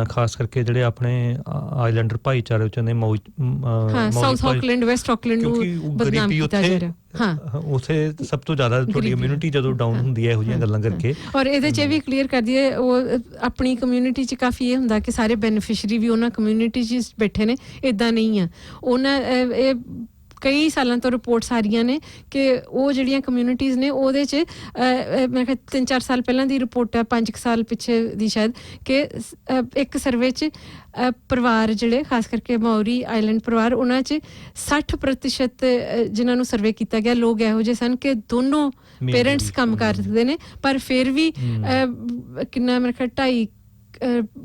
ਖਾਸ ਕਰਕੇ ਜਿਹੜੇ ਆਪਣੇ ਆਈਲੈਂਡਰ ਭਾਈਚਾਰੇ ਚ ਨੇ, ਸਾਊਥ ਆਕਲੈਂਡ, ਵੈਸਟ ਆਕਲੈਂਡ ਨੂੰ ਬਦਨਾਮ ਕੀਤਾ ਜਾ ਰਿਹਾ। ਉੱਥੇ ਸਭ ਤੋਂ ਜ਼ਿਆਦਾ ਤੁਹਾਡੀ ਇਮਿਊਨਿਟੀ ਜਦੋਂ ਡਾਊਨ ਹੁੰਦੀ ਹੈ ਇਹੋ ਜਿਹੀਆਂ ਗੱਲਾਂ ਕਰਕੇ। ਔਰ ਇਹਦੇ 'ਚ ਇਹ ਵੀ ਕਲੀਅਰ ਕਰ ਦਈਏ, ਉਹ ਆਪਣੀ ਕਮਿਊਨਿਟੀ 'ਚ ਕਾਫੀ ਇਹ ਹੁੰਦਾ ਕਿ ਸਾਰੇ ਬੈਨੀਫਿਸ਼ਰੀ ਵੀ ਉਹਨਾਂ ਕਮਿਊਨਿਟੀ 'ਚ ਬੈਠੇ ਨੇ, ਇੱਦਾਂ ਨਹੀਂ ਆ। ਉਹਨਾਂ ਇਹ ਕਈ ਸਾਲਾਂ ਤੋਂ ਰਿਪੋਰਟਸ ਆ ਰਹੀਆਂ ਨੇ ਕਿ ਉਹ ਜਿਹੜੀਆਂ ਕਮਿਊਨਿਟੀਜ਼ ਨੇ ਉਹਦੇ 'ਚ ਮੈਂ ਕਿਹਾ 3-4 ਸਾਲ ਪਹਿਲਾਂ ਦੀ ਰਿਪੋਰਟ ਹੈ, 5 ਸਾਲ ਪਿੱਛੇ ਦੀ ਸ਼ਾਇਦ, ਕਿ ਇੱਕ ਸਰਵੇ 'ਚ ਪਰਿਵਾਰ ਜਿਹੜੇ ਖਾਸ ਕਰਕੇ ਮਾਓਰੀ ਆਈਲੈਂਡ ਪਰਿਵਾਰ, ਉਹਨਾਂ 'ਚ 60% ਜਿਨ੍ਹਾਂ ਨੂੰ ਸਰਵੇ ਕੀਤਾ ਗਿਆ ਲੋਕ ਇਹੋ ਜਿਹੇ ਸਨ ਕਿ ਦੋਨੋਂ ਪੇਰੈਂਟਸ ਕੰਮ ਕਰਦੇ ਨੇ, ਪਰ ਫਿਰ ਵੀ ਕਿੰਨਾ ਮੇਰੇ ਖਿਆਲ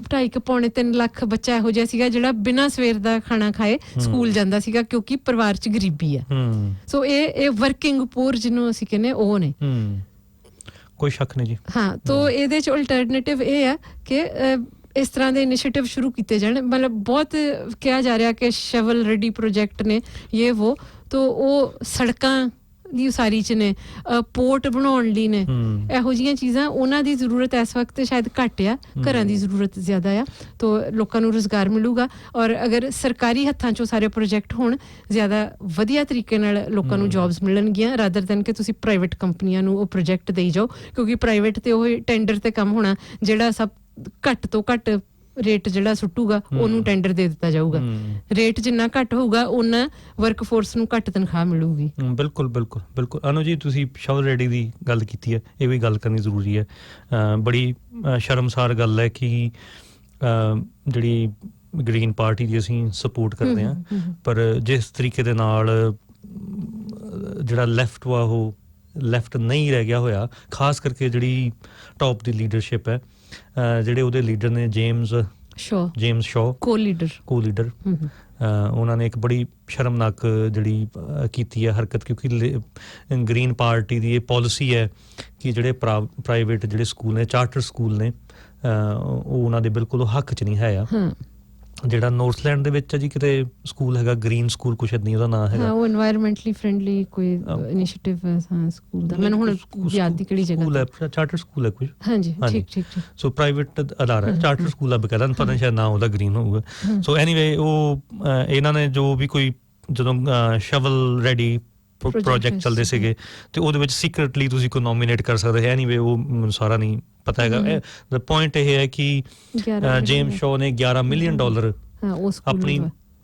2.5-3 ਲੱਖ ਬੱਚਾ ਇਹੋ ਜਿਹਾ ਸੀਗਾ ਜਿਹੜਾ ਬਿਨਾਂ ਸਵੇਰ ਦਾ ਖਾਣਾ ਖਾਏ ਸਕੂਲ ਜਾਂਦਾ ਸੀਗਾ, ਕਿਉਂਕਿ ਪਰਿਵਾਰ 'ਚ ਗਰੀਬੀ ਆ। ਸੋ ਇਹ ਵਰਕਿੰਗ ਪੂਰ ਜਿਹਨੂੰ ਅਸੀਂ ਕਹਿੰਦੇ ਉਹ ਨੇ, ਕੋਈ ਸ਼ੱਕ ਨਹੀਂ ਜੀ। ਹਾਂ, ਤੋ ਇਹਦੇ 'ਚ ਅਲਟਰਨੇਟਿਵ ਇਹ ਆ ਕਿ ਇਸ ਤਰ੍ਹਾਂ ਦੇ ਇਨੀਸ਼ੀਏਟਿਵ ਸ਼ੁਰੂ ਕੀਤੇ ਜਾਣ। ਮਤਲਬ ਬਹੁਤ ਕਿਹਾ ਜਾ ਰਿਹਾ ਕਿ ਸ਼ਵਲ ਰੈਡੀ ਪ੍ਰੋਜੈਕਟ ਨੇ, ਇਹ ਵੋ, ਤੋ ਉਹ ਸੜਕਾਂ ਦੀ ਉਸਾਰੀ 'ਚ ਨੇ, ਪੋਰਟ ਬਣਾਉਣ ਲਈ ਨੇ, ਇਹੋ ਜਿਹੀਆਂ ਚੀਜ਼ਾਂ। ਉਹਨਾਂ ਦੀ ਜ਼ਰੂਰਤ ਇਸ ਵਕਤ ਸ਼ਾਇਦ ਘੱਟ ਆ, ਘਰਾਂ ਦੀ ਜ਼ਰੂਰਤ ਜ਼ਿਆਦਾ ਆ। ਤੋ ਲੋਕਾਂ ਨੂੰ ਰੁਜ਼ਗਾਰ ਮਿਲੂਗਾ, ਔਰ ਅਗਰ ਸਰਕਾਰੀ ਹੱਥਾਂ 'ਚੋਂ ਸਾਰੇ ਪ੍ਰੋਜੈਕਟ ਹੋਣ, ਜ਼ਿਆਦਾ ਵਧੀਆ ਤਰੀਕੇ ਨਾਲ ਲੋਕਾਂ ਨੂੰ ਜੌਬਸ ਮਿਲਣਗੀਆਂ, ਰਾਦਰ ਦੈਨ ਕਿ ਤੁਸੀਂ ਪ੍ਰਾਈਵੇਟ ਕੰਪਨੀਆਂ ਨੂੰ ਉਹ ਪ੍ਰੋਜੈਕਟ ਦੇਈ ਜਾਓ। ਕਿਉਂਕਿ ਪ੍ਰਾਈਵੇਟ ਤੇ ਉਹ ਟੈਂਡਰ ਤੇ ਕੰਮ ਹੋਣਾ, ਜਿਹੜਾ ਸਭ ਘੱਟ ਤੋਂ ਘੱਟ ਰੇਟ ਜਿਹੜਾ ਸੁੱਟੂਗਾ ਉਹਨੂੰ ਟੈਂਡਰ ਦੇ ਦਿੱਤਾ ਜਾਊਗਾ। ਰੇਟ ਜਿੰਨਾ ਘੱਟ ਹੋਊਗਾ ਉਹਨਾਂ ਵਰਕਫੋਰਸ ਨੂੰ ਘੱਟ ਤਨਖਾਹ ਮਿਲੂਗੀ। ਬਿਲਕੁਲ ਬਿਲਕੁਲ ਬਿਲਕੁਲ। ਅਨੂ ਜੀ, ਤੁਸੀਂ ਸ਼ਵਲ ਰੈਡੀ ਦੀ ਗੱਲ ਕੀਤੀ ਹੈ, ਇਹ ਵੀ ਗੱਲ ਕਰਨੀ ਜ਼ਰੂਰੀ ਹੈ। ਬੜੀ ਸ਼ਰਮਸਾਰ ਗੱਲ ਹੈ ਕਿ ਜਿਹੜੀ ਗ੍ਰੀਨ ਪਾਰਟੀ ਦੀ ਅਸੀਂ ਸਪੋਰਟ ਕਰਦੇ ਹਾਂ, ਪਰ ਜਿਸ ਤਰੀਕੇ ਦੇ ਨਾਲ ਜਿਹੜਾ ਲੈਫਟ ਵਾ ਉਹ ਲੈਫਟ ਨਹੀਂ ਰਹਿ ਗਿਆ ਹੋਇਆ, ਖਾਸ ਕਰਕੇ ਜਿਹੜੀ ਟੌਪ ਦੀ ਲੀਡਰਸ਼ਿਪ ਹੈ, ਜਿਹੜੇ ਉਹਦੇ ਲੀਡਰ ਨੇ ਜੇਮਸ ਸ਼ੋ ਕੋ ਲੀਡਰ ਉਹਨਾਂ ਨੇ ਇੱਕ ਬੜੀ ਸ਼ਰਮਨਾਕ ਜਿਹੜੀ ਕੀਤੀ ਹੈ ਹਰਕਤ, ਕਿਉਂਕਿ ਗ੍ਰੀਨ ਪਾਰਟੀ ਦੀ ਇਹ ਪਾਲਿਸੀ ਹੈ ਕਿ ਜਿਹੜੇ ਪ੍ਰਾਈਵੇਟ ਜਿਹੜੇ ਸਕੂਲ ਨੇ, ਚਾਰਟਰ ਸਕੂਲ ਨੇ, ਉਹ ਉਹਨਾਂ ਦੇ ਬਿਲਕੁਲ ਹੱਕ 'ਚ ਨਹੀਂ ਹੈ ਆ। ਜਿਹੜਾ ਨਾਰਥਲੈਂਡ ਦੇ ਵਿੱਚ ਹੈ ਜੀ ਕਿਤੇ ਸਕੂਲ ਹੈਗਾ ਗ੍ਰੀਨ ਸਕੂਲ, ਕੁਛ ਨਹੀਂ ਉਹਦਾ ਨਾਮ ਹੈਗਾ, ਉਹ এনवायरमेंटली ਫ੍ਰੈਂਡਲੀ ਕੋਈ ਇਨੀਸ਼ੀਏਟਿਵ ਹੈ ਸਕੂਲ ਦਾ, ਮੈਨੂੰ ਹੁਣ ਯਾਦ ਦੀ ਕਿਹੜੀ ਜਗ੍ਹਾ ਹੈ, ਚਾਰਟਰ ਸਕੂਲ ਹੈ ਕੁਝ। ਹਾਂਜੀ ਠੀਕ ਸੋ ਪ੍ਰਾਈਵੇਟ ਅਦਾਰਾ ਹੈ, ਚਾਰਟਰ ਸਕੂਲ ਆ ਬਕਾਇਦਾ, ਪਤਾ ਨਹੀਂ ਸ਼ਾਇਦ ਨਾ ਉਹਦਾ ਗ੍ਰੀਨ ਹੋਊਗਾ। ਸੋ ਐਨੀਵੇ ਉਹ ਇਹਨਾਂ ਨੇ ਜੋ ਵੀ ਕੋਈ ਜਦੋਂ ਸ਼ਵਲ ਰੈਡੀ ਪ੍ਰੋਜੈਕਟ ਚੱਲਦੇ ਸੀਗੇ ਤੇ ਉਹਦੇ ਵਿੱਚ ਸੀਕ੍ਰੇਟਲੀ ਤੁਸੀਂ ਕੋਈ ਨੋਮੀਨੇਟ ਕਰ ਸਕਦੇ। ਐਨੀਵੇ ਉਹ ਮੈਨੂੰ ਸਾਰਾ ਨਹੀਂ ਪਤਾ ਹੈਗਾ। ਦ ਪੁਆਇੰਟ ਇਹ ਹੈ ਕਿ ਜੇਮਸ ਸ਼ੋ ਨੇ $11 ਮਿਲੀਅਨ ਆਪਣੀ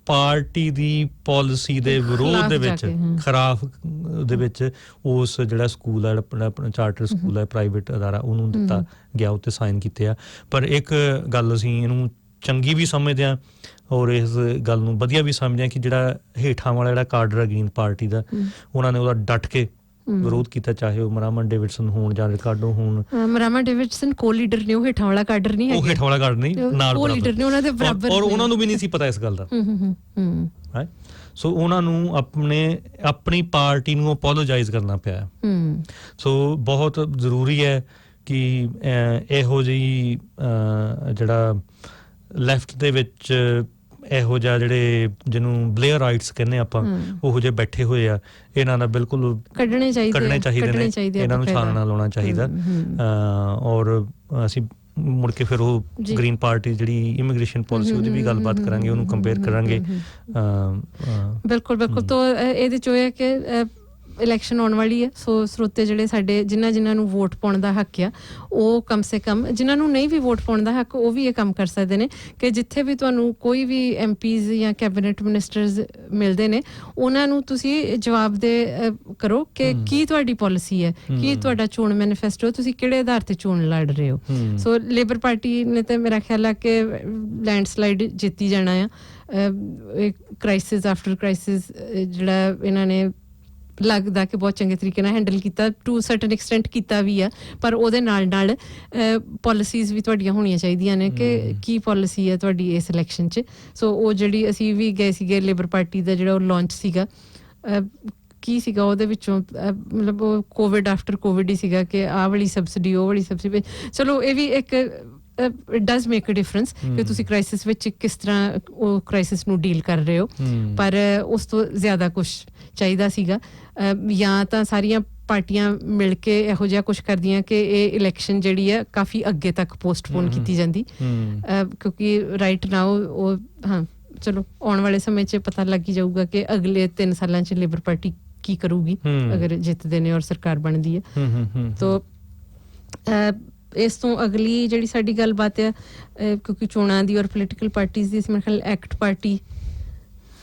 ਪਾਰਟੀ ਦੀ ਪਾਲਿਸੀ ਦੇ ਵਿਰੋਧ ਦੇ ਵਿੱਚ, ਖਿਲਾਫ ਦੇ ਵਿੱਚ ਉਸ ਜਿਹੜਾ ਸਕੂਲ ਹੈ ਆਪਣਾ ਚਾਰਟਰ ਸਕੂਲ ਹੈ ਪ੍ਰਾਈਵੇਟ ਅਦਾਰਾ, ਉਹਨੂੰ ਦਿੱਤਾ ਗਿਆ, ਉੱਤੇ ਸਾਈਨ ਕੀਤੇ ਆ। ਪਰ ਇੱਕ ਗੱਲ ਅਸੀਂ ਇਹਨੂੰ ਚੰਗੀ ਵੀ ਸਮਝਦੇ ਹਾਂ ਔਰ ਇਸ ਗੱਲ ਨੂੰ ਵਧੀਆ ਵੀ ਸਮਝਦੇ ਹਾਂ ਕਿ ਜਿਹੜਾ ਹੇਠਾਂ ਵਾਲਾ ਜਿਹੜਾ ਕਾਡਰ ਹੈ ਗ੍ਰੀਨ ਪਾਰਟੀ ਦਾ, ਉਹਨਾਂ ਨੇ ਉਹਦਾ ਡਟ ਕੇ ਵਿਰੋਧ ਕੀਤਾ, ਚਾਹੇ ਉਹ ਮਰਾਮਾ ਡੇਵਿਡਸਨ ਹੋਣ ਜਾਂ ਰਿਕਾਰਡੋ ਹੋਣ। ਮਰਾਮਾ ਡੇਵਿਡਸਨ ਕੋ ਲੀਡਰ ਨੇ, ਉਹ ਹੇਠਾਂ ਵਾਲਾ ਕਾਡਰ ਨਹੀਂ ਹੈ, ਉਹ ਹੇਠਾਂ ਵਾਲਾ ਕਾਡਰ ਨਹੀਂ, ਨਾਲ ਕੋ ਲੀਡਰ ਨੇ, ਉਹਨਾਂ ਦੇ ਬਰਾਬਰ, ਔਰ ਉਹਨਾਂ ਨੂੰ ਵੀ ਨਹੀਂ ਸੀ ਪਤਾ ਇਸ ਗੱਲ ਦਾ। ਸੋ ਉਹਨਾਂ ਨੂੰ ਆਪਣੀ ਪਾਰਟੀ ਨੂੰ ਅਪੋਲੋਜਾਈਜ਼ ਕਰਨਾ ਪਿਆ। ਸੋ ਬਹੁਤ ਜ਼ਰੂਰੀ ਹੈ ਕਿ ਇਹੋ ਜਿਹੀ ਜਿਹੜਾ ਲੈਫਟ ਦੇ ਵਿੱਚ ਇਹੋ ਜਿਹਾ ਜਿਹੜੇ ਜਿਹਨੂੰ ਬਲੇਅਰ ਰਾਈਟਸ ਕਹਿੰਦੇ ਆਪਾਂ, ਉਹੋ ਜਿਹੇ ਬੈਠੇ ਹੋਏ ਆ, ਇਹਨਾਂ ਦਾ ਬਿਲਕੁਲ ਕੱਢਣੇ ਚਾਹੀਦੇ ਨੇ, ਇਹਨਾਂ ਨੂੰ ਛਾਨਣਾ ਲਾਉਣਾ ਚਾਹੀਦਾ। ਔਰ ਅਸੀਂ ਮੁੜ ਕੇ ਫਿਰ ਉਹ ਗ੍ਰੀਨ ਪਾਰਟੀ ਜਿਹੜੀ ਇਮੀਗ੍ਰੇਸ਼ਨ ਪਾਲਿਸੀ ਉਹਦੀ ਵੀ ਗੱਲਬਾਤ ਕਰਾਂਗੇ, ਉਹਨੂੰ ਕੰਪੇਅਰ ਕਰਾਂਗੇ। ਬਿਲਕੁਲ ਤਾਂ ਇਹਦੇ 'ਚ ਇਹ ਹੈ ਕਿ ਇਲੈਕਸ਼ਨ ਆਉਣ ਵਾਲੀ ਹੈ, ਸੋ ਸਰੋਤੇ ਜਿਹੜੇ ਸਾਡੇ ਜਿਨ੍ਹਾਂ ਨੂੰ ਵੋਟ ਪਾਉਣ ਦਾ ਹੱਕ ਆ, ਉਹ ਕਮ ਸੇ ਕਮ, ਜਿਨ੍ਹਾਂ ਨੂੰ ਨਹੀਂ ਵੀ ਵੋਟ ਪਾਉਣ ਦਾ ਹੱਕ, ਉਹ ਵੀ ਇਹ ਕੰਮ ਕਰ ਸਕਦੇ ਨੇ ਕਿ ਜਿੱਥੇ ਵੀ ਤੁਹਾਨੂੰ ਕੋਈ ਵੀ MPs ਜਾਂ ਕੈਬਨਿਟ ਮਿਨਿਸਟਰਸ ਮਿਲਦੇ ਨੇ, ਉਹਨਾਂ ਨੂੰ ਤੁਸੀਂ ਜਵਾਬ ਦੇ ਕਰੋ ਕਿ ਕੀ ਤੁਹਾਡੀ ਪਾਲਿਸੀ ਹੈ, ਕੀ ਤੁਹਾਡਾ ਚੋਣ ਮੈਨੀਫੈਸਟੋ, ਤੁਸੀਂ ਕਿਹੜੇ ਆਧਾਰ ਤੇ ਚੋਣ ਲੜ ਰਹੇ ਹੋ। ਸੋ ਲੇਬਰ ਪਾਰਟੀ ਨੇ ਤਾਂ ਮੇਰਾ ਖਿਆਲ ਹੈ ਕਿ ਲੈਂਡਸਲਾਈਡ ਜਿੱਤੀ ਜਾਣਾ ਆ। ਕ੍ਰਾਈਸਿਸ ਆਫਟਰ ਕ੍ਰਾਈਸਿਸ ਜਿਹੜਾ ਇਹਨਾਂ ਨੇ ਲੱਗਦਾ ਕਿ ਬਹੁਤ ਚੰਗੇ ਤਰੀਕੇ ਨਾਲ ਹੈਂਡਲ ਕੀਤਾ, ਟੂ ਸਰਟਨ ਐਕਸਟੈਂਟ ਕੀਤਾ ਵੀ ਆ, ਪਰ ਉਹਦੇ ਨਾਲ ਪਾਲਿਸੀਜ਼ ਵੀ ਤੁਹਾਡੀਆਂ ਹੋਣੀਆਂ ਚਾਹੀਦੀਆਂ ਨੇ ਕਿ ਕੀ ਪਾਲਿਸੀ ਹੈ ਤੁਹਾਡੀ ਇਸ ਇਲੈਕਸ਼ਨ 'ਚ। ਸੋ ਉਹ ਜਿਹੜੀ ਅਸੀਂ ਵੀ ਗਏ ਸੀਗੇ ਲੇਬਰ ਪਾਰਟੀ ਦਾ ਜਿਹੜਾ ਉਹ ਲਾਂਚ ਸੀਗਾ, ਕੀ ਸੀਗਾ ਉਹਦੇ ਵਿੱਚੋਂ, ਮਤਲਬ ਉਹ ਕੋਵਿਡ ਆਫਟਰ ਕੋਵਿਡ ਹੀ ਸੀਗਾ ਕਿ ਆਹ ਵਾਲੀ ਸਬਸਿਡੀ, ਉਹ ਵਾਲੀ ਸਬਸਿਡੀ। ਚਲੋ ਇਹ ਵੀ ਇੱਕ it does make a difference ਕਿ ਤੁਸੀਂ ਕ੍ਰਾਈਸਿਸ ਵਿੱਚ ਕਿਸ ਤਰ੍ਹਾਂ ਉਹ ਕ੍ਰਾਈਸਿਸ ਨੂੰ ਡੀਲ ਕਰ ਰਹੇ ਹੋ, ਪਰ ਉਸ ਤੋਂ ਜ਼ਿਆਦਾ ਕੁਝ ਚਾਹੀਦਾ ਸੀਗਾ। ਜਾਂ ਤਾਂ ਸਾਰੀਆਂ ਪਾਰਟੀਆਂ ਮਿਲ ਕੇ ਇਹੋ ਜਿਹਾ ਕੁਝ ਕਰਦੀਆਂ ਕਿ ਇਹ ਇਲੈਕਸ਼ਨ ਜਿਹੜੀ ਹੈ ਕਾਫੀ ਅੱਗੇ ਤੱਕ ਪੋਸਟਪੋਨ ਕੀਤੀ ਜਾਂਦੀ, ਕਿਉਂਕਿ ਰਾਈਟ ਨਾਓ ਉਹ ਚਲੋ ਆਉਣ ਵਾਲੇ ਸਮੇਂ 'ਚ ਪਤਾ ਲੱਗ ਹੀ ਜਾਊਗਾ ਕਿ ਅਗਲੇ 3 ਸਾਲਾਂ 'ਚ ਲੇਬਰ ਪਾਰਟੀ ਕੀ ਕਰੂਗੀ ਅਗਰ ਜਿੱਤਦੇ ਨੇ ਔਰ ਸਰਕਾਰ ਬਣਦੀ ਹੈ। ਤੋ ਇਸ ਤੋਂ ਅਗਲੀ ਜਿਹੜੀ ਸਾਡੀ ਗੱਲਬਾਤ ਹੈ, ਕਿਉਂਕਿ ਚੋਣਾਂ ਦੀ ਔਰ ਪੋਲੀਟੀਕਲ ਪਾਰਟੀਜ਼ ਦੀ, ਮੇਰੇ ਖਿਆਲ ਐਕਟ ਪਾਰਟੀ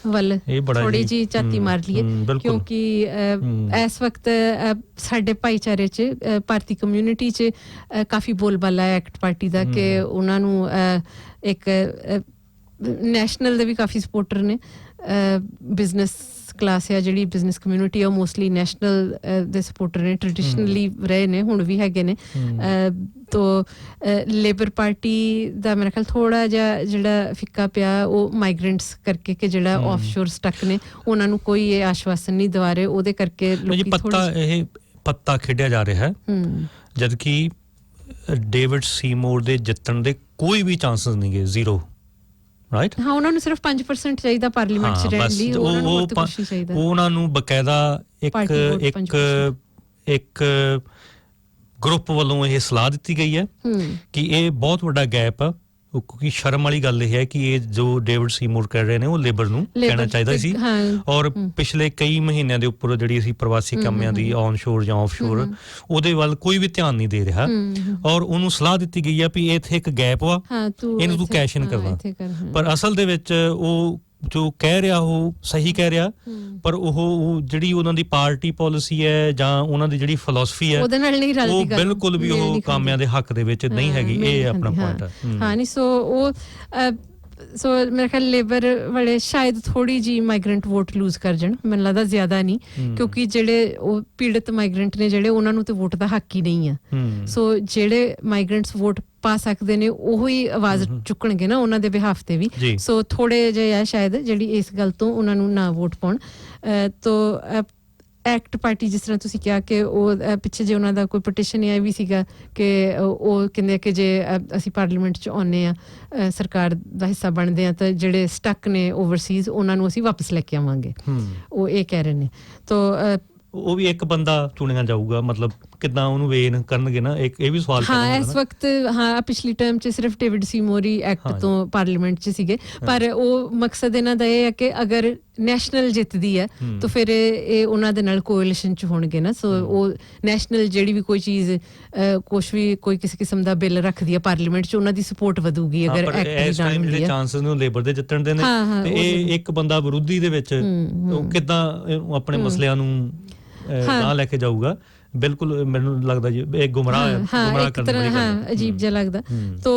ਵੱਲ ਥੋੜੀ ਜਿਹੀ ਝਾਤੀ ਮਾਰ ਲਈਏ, ਕਿਉਂਕਿ ਇਸ ਵਕਤ ਸਾਡੇ ਭਾਈਚਾਰੇ 'ਚ, ਭਾਰਤੀ ਕਮਿਊਨਿਟੀ 'ਚ ਕਾਫੀ ਬੋਲਬਾਲਾ ਹੈ ਐਕਟ ਪਾਰਟੀ ਦਾ ਕਿ ਉਹਨਾਂ ਨੂੰ ਇੱਕ ਨੈਸ਼ਨਲ ਦੇ ਵੀ ਕਾਫੀ ਸਪੋਰਟਰ ਨੇ, ਬਿਜ਼ਨਸ ਕਲਾਸ ਹੈ ਜਿਹੜੀ ਬਿਜ਼ਨਸ ਕਮਿਊਨਿਟੀ ਆ, ਉਹ ਮੋਸਟਲੀ ਨੈਸ਼ਨਲ ਦੇ ਸਪੋਰਟਰ ਨੇ, ਟ੍ਰੈਡੀਸ਼ਨਲੀ ਰਹੇ ਨੇ, ਹੁਣ ਵੀ ਹੈਗੇ ਨੇ। ਤੋ ਲੇਬਰ ਪਾਰਟੀ ਦਾ ਮੇਰੇ ਖਿਆਲ ਥੋੜਾ ਜਿਹਾ ਜਿਹੜਾ ਫਿੱਕਾ ਪਿਆ ਉਹ ਮਾਈਗ੍ਰੈਂਟਸ ਕਰਕੇ, ਕਿ ਜਿਹੜਾ ਆਫਸ਼ੋਰ ਸਟਕ ਨੇ ਉਹਨਾਂ ਨੂੰ ਕੋਈ ਇਹ ਆਸ਼ਵਾਸਨ ਨਹੀਂ ਦਵਾ ਰਹੇ, ਉਹਦੇ ਕਰਕੇ ਇਹ ਪੱਤਾ ਖੇਡਿਆ ਜਾ ਰਿਹਾ ਹੈ, ਜਦਕਿ ਡੇਵਿਡ ਸੀਮੋਰ ਦੇ ਜਿੱਤਣ ਦੇ ਕੋਈ ਵੀ ਚਾਂਸਸ ਨਹੀਂ ਗਏ, ਜ਼ੀਰੋ। ਰਾਈਟ, ਹਾਂ, ਉਹਨਾਂ ਨੂੰ ਸਿਰਫ 5% ਚਾਹੀਦਾ ਪਾਰਲੀਮੈਂਟ 'ਚ ਰਹਿਣ ਲਈ, ਉਹਨਾਂ ਨੂੰ ਬਕਾਇਦਾ ਇੱਕ ਗਰੁੱਪ ਵੱਲੋਂ ਇਹ ਸਲਾਹ ਦਿੱਤੀ ਗਈ ਹੈ ਕਿ ਇਹ ਬਹੁਤ ਵੱਡਾ ਗੈਪ ਆ, ਕਿਉਂਕਿ ਸ਼ਰਮ ਵਾਲੀ ਗੱਲ ਇਹ ਹੈ ਕਿ ਇਹ ਜੋ ਡੇਵਿਡ ਸੀਮੋਰ ਕਰ ਰਹੇ ਨੇ ਉਹ ਲੇਬਰ ਨੂੰ ਕਹਿਣਾ ਚਾਹੀਦਾ ਸੀ। ਔਰ ਪਿਛਲੇ ਕਈ ਮਹੀਨਿਆਂ ਦੇ ਉੱਪਰ ਜਿਹੜੀ ਅਸੀਂ ਪ੍ਰਵਾਸੀ ਕਾਮਿਆਂ ਦੀ ਔਨਸ਼ੋਰ ਜਾਂ ਆਫਸ਼ੋਰ, ਉਹਦੇ ਵੱਲ ਕੋਈ ਵੀ ਧਿਆਨ ਨਹੀਂ ਦੇ ਰਿਹਾ, ਔਰ ਉਹਨੂੰ ਸਲਾਹ ਦਿੱਤੀ ਗਈ ਆ ਵੀ ਇੱਥੇ ਇੱਕ ਗੈਪ ਵਾ, ਇਹਨੂੰ ਤੂੰ ਕੈਸ਼ ਇਨ ਕਰਵਾ। ਪਰ ਅਸਲ ਦੇ ਵਿੱਚ ਉਹ ਜੋ ਕਹਿ ਰਿਹਾ ਉਹ ਸਹੀ ਕਹਿ ਰਿਹਾ, ਪਰ ਉਹ ਜਿਹੜੀ ਉਹਨਾਂ ਦੀ ਪਾਰਟੀ ਪਾਲਿਸੀ ਹੈ ਜਾਂ ਉਹਨਾਂ ਦੀ ਜਿਹੜੀ ਫਿਲਾਸਫੀ ਹੈ ਉਹਦੇ ਨਾਲ ਨਹੀਂ ਰਲਦੀ, ਉਹ ਬਿਲਕੁਲ ਵੀ ਉਹ ਕਾਮਿਆਂ ਦੇ ਹੱਕ ਦੇ ਵਿੱਚ ਨਹੀਂ ਹੈਗੀ। ਇਹ ਆਪਣਾ ਪੁਆਇੰਟ ਹੈ। ਹਾਂ ਨਹੀਂ ਸੋ ਮੇਰੇ ਖਿਆਲ ਲੇਬਰ ਵਾਲੇ ਸ਼ਾਇਦ ਥੋੜੀ ਜੀ ਮਾਈਗ੍ਰੈਂਟ ਵੋਟ ਲੂਜ਼ ਕਰ ਜਾਣ, ਮੈਨੂੰ ਲੱਗਦਾ ਜ਼ਿਆਦਾ ਨਹੀਂ, ਕਿਉਂਕਿ ਜਿਹੜੇ ਉਹ ਪੀੜਤ ਮਾਈਗ੍ਰੈਂਟ ਨੇ ਜਿਹੜੇ ਉਹਨਾਂ ਨੂੰ ਤੇ ਵੋਟ ਦਾ ਹੱਕ ਹੀ ਨਹੀਂ ਆ। ਸੋ ਜਿਹੜੇ ਮਾਈਗ੍ਰੈਂਟਸ ਵੋਟ ਪਾ ਸਕਦੇ ਨੇ ਉਹ ਹੀ ਆਵਾਜ਼ ਚੁੱਕਣਗੇ ਨਾ ਉਹਨਾਂ ਦੇ ਬਿਹਾਫ ਤੇ ਵੀ। ਸੋ ਥੋੜੇ ਜਿਹੇ ਆ ਸ਼ਾਇਦ ਜਿਹੜੀ ਇਸ ਗੱਲ ਤੋਂ ਉਹਨਾਂ ਨੂੰ ਨਾ ਵੋਟ ਪਾਉਣ। ਤੋ ਐਕਟ ਪਾਰਟੀ ਜਿਸ ਤਰ੍ਹਾਂ ਤੁਸੀਂ ਕਿਹਾ ਕਿ ਉਹ ਪਿੱਛੇ ਜੇ ਉਹਨਾਂ ਦਾ ਕੋਈ ਪਟੀਸ਼ਨ ਇਹ ਵੀ ਸੀਗਾ ਕਿ ਉਹ ਕਹਿੰਦੇ ਕਿ ਜੇ ਅਸੀਂ ਪਾਰਲੀਮੈਂਟ 'ਚ ਆਉਂਦੇ ਹਾਂ, ਸਰਕਾਰ ਦਾ ਹਿੱਸਾ ਬਣਦੇ ਹਾਂ, ਤਾਂ ਜਿਹੜੇ ਸਟੱਕ ਨੇ ਓਵਰਸੀਜ਼ ਉਹਨਾਂ ਨੂੰ ਅਸੀਂ ਵਾਪਸ ਲੈ ਕੇ ਆਵਾਂਗੇ, ਉਹ ਇਹ ਕਹਿ ਰਹੇ ਨੇ। ਤੋ ਉਹ ਵੀ ਇੱਕ ਬੰਦਾ ਚੁਣਿਆ ਜਾਊਗਾ, ਮਤਲਬ ਕਿੱਦਾਂ ਉਹਨੂੰ ਵੇਨ ਕਰਨਗੇ ਨਾ, ਇੱਕ ਇਹ ਵੀ ਸਵਾਲ ਹਾਂ ਇਸ ਵਕਤ ਪਿਛਲੀ ਟਰਮ 'ਚ ਸਿਰਫ ਡੇਵਿਡ ਸੀਮੋਰੀ ਐਕਟ ਤੋਂ ਪਾਰਲੀਮੈਂਟ 'ਚ ਸੀਗੇ, ਪਰ ਉਹ ਮਕਸਦ ਇਹਨਾਂ ਦਾ ਇਹ ਹੈ ਕਿ ਅਗਰ ਨੈਸ਼ਨਲ ਜਿੱਤਦੀ ਹੈ ਤਾਂ ਫਿਰ ਇਹ ਉਹਨਾਂ ਦੇ ਨਾਲ ਕੋਅਲਿਸ਼ਨ 'ਚ ਹੋਣਗੇ ਨਾ। ਸੋ ਉਹ ਨੈਸ਼ਨਲ ਜਿਹੜੀ ਵੀ ਕੋਈ ਚੀਜ਼ ਕੁਛ ਵੀ ਕੋਈ ਕਿਸੇ ਕਿਸਮ ਦਾ ਬਿੱਲ ਰੱਖਦੀ ਹੈ ਪਾਰਲੀਮੈਂਟ 'ਚ, ਉਹਨਾਂ ਦੀ ਸਪੋਰਟ ਵਧੂਗੀ ਅਗਰ ਐਕਟ ਦੀ ਨਾਲ ਹੁੰਦੀ ਹੈ। ਚਾਂਸਸ ਨੂੰ ਲੇਬਰ ਦੇ ਜਿੱਤਣ ਦੇ ਨੇ, ਤੇ ਇਹ ਇੱਕ ਬੰਦਾ ਵਿਰੋਧੀ ਦੇ ਵਿੱਚ ਉਹ ਕਿੱਦਾਂ ਆਪਣੇ ਮਸਲਿਆਂ ਨੂੰ ਨਾ ਲੈ ਕੇ ਜਾਊਗਾ। ਬਿਲਕੁਲ ਮੈਨੂੰ ਲੱਗਦਾ ਜੀ ਇਹ ਗੁੰਮਰਾਹ ਇੱਕ ਤਰ੍ਹਾਂ ਅਜੀਬ ਜਿਹਾ ਲੱਗਦਾ। ਤੋ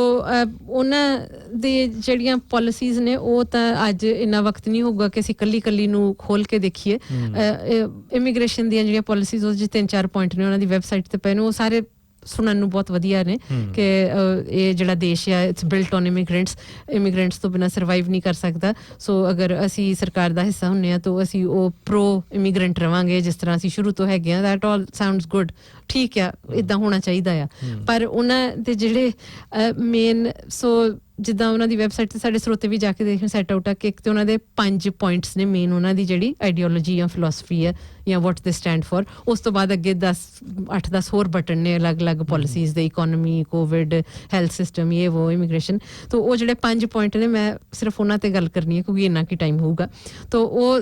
ਉਹਨਾਂ ਦੇ ਜਿਹੜੀਆਂ ਪਾਲਿਸੀਜ਼ ਨੇ ਉਹ ਤਾਂ ਅੱਜ ਇੰਨਾ ਵਕਤ ਨਹੀਂ ਹੋਊਗਾ ਕਿ ਅਸੀਂ ਕੱਲੀ ਨੂੰ ਖੋਲ ਕੇ ਦੇਖੀਏ। ਇਮੀਗ੍ਰੇਸ਼ਨ ਦੀਆਂ ਜਿਹੜੀਆਂ ਪਾਲਿਸੀਜ਼ ਉਹ 'ਚ 3-4 ਪੁਆਇੰਟ ਨੇ ਉਹਨਾਂ ਦੀ ਵੈਬਸਾਈਟ ਤੇ ਪਏ ਨੇ, ਉਹ ਸਾਰੇ ਸੁਣਨ ਨੂੰ ਬਹੁਤ ਵਧੀਆ ਨੇ ਕਿ ਇਹ ਜਿਹੜਾ ਦੇਸ਼ ਆ ਇਟਸ ਬਿਲਟ ਔਨ ਇਮੀਗ੍ਰੈਂਟਸ ਤੋਂ ਬਿਨਾਂ ਸਰਵਾਈਵ ਨਹੀਂ ਕਰ ਸਕਦਾ। ਸੋ ਅਗਰ ਅਸੀਂ ਸਰਕਾਰ ਦਾ ਹਿੱਸਾ ਹੁੰਦੇ ਹਾਂ ਤਾਂ ਅਸੀਂ ਉਹ ਪ੍ਰੋ ਇਮੀਗ੍ਰੈਂਟ ਰਵਾਂਗੇ ਜਿਸ ਤਰ੍ਹਾਂ ਅਸੀਂ ਸ਼ੁਰੂ ਤੋਂ ਹੈਗੇ ਹਾਂ। ਦੈਟ ਆਲ ਸਾਊਂਡਸ ਗੁੱਡ, ਠੀਕ ਆ, ਇੱਦਾਂ ਹੋਣਾ ਚਾਹੀਦਾ ਆ। ਪਰ ਉਹਨਾਂ ਦੇ ਜਿਹੜੇ ਮੇਨ ਜਿੱਦਾਂ ਉਹਨਾਂ ਦੀ ਵੈਬਸਾਈਟ ਤੇ ਸਾਡੇ ਸਰੋਤੇ ਵੀ ਜਾ ਕੇ ਦੇਖਣ ਸੈਟ ਆਊਟ ਆ ਕਿ ਇੱਕ ਤੇ ਉਹਨਾਂ ਦੇ 5 ਪੁਆਇੰਟਸ ਨੇ ਮੇਨ, ਉਹਨਾਂ ਦੀ ਜਿਹੜੀ ਆਈਡੀਓਲੋਜੀ ਜਾਂ ਫਿਲਾਸਫੀ ਹੈ ਜਾਂ ਵਾਟ ਦੇ ਸਟੈਂਡ ਫॉर। ਉਸ ਤੋਂ ਬਾਅਦ ਅੱਗੇ 8-10 ਹੋਰ ਬਟਨ ਨੇ ਅਲੱਗ-ਅਲੱਗ ਪਾਲਿਸੀਜ਼ ਦੇ, ਇਕੋਨਮੀ, ਕੋਵਿਡ, ਹੈਲਥ ਸਿਸਟਮ, ਇਹ ਉਹ, ਇਮੀਗ੍ਰੇਸ਼ਨ। ਤਾਂ ਉਹ ਜਿਹੜੇ 5 ਪੁਆਇੰਟ ਨੇ ਮੈਂ ਸਿਰਫ ਉਹਨਾਂ ਤੇ ਗੱਲ ਕਰਨੀ ਹੈ ਕਿਉਂਕਿ ਇੰਨਾ ਕੀ ਟਾਈਮ ਹੋਊਗਾ। ਤਾਂ ਉਹ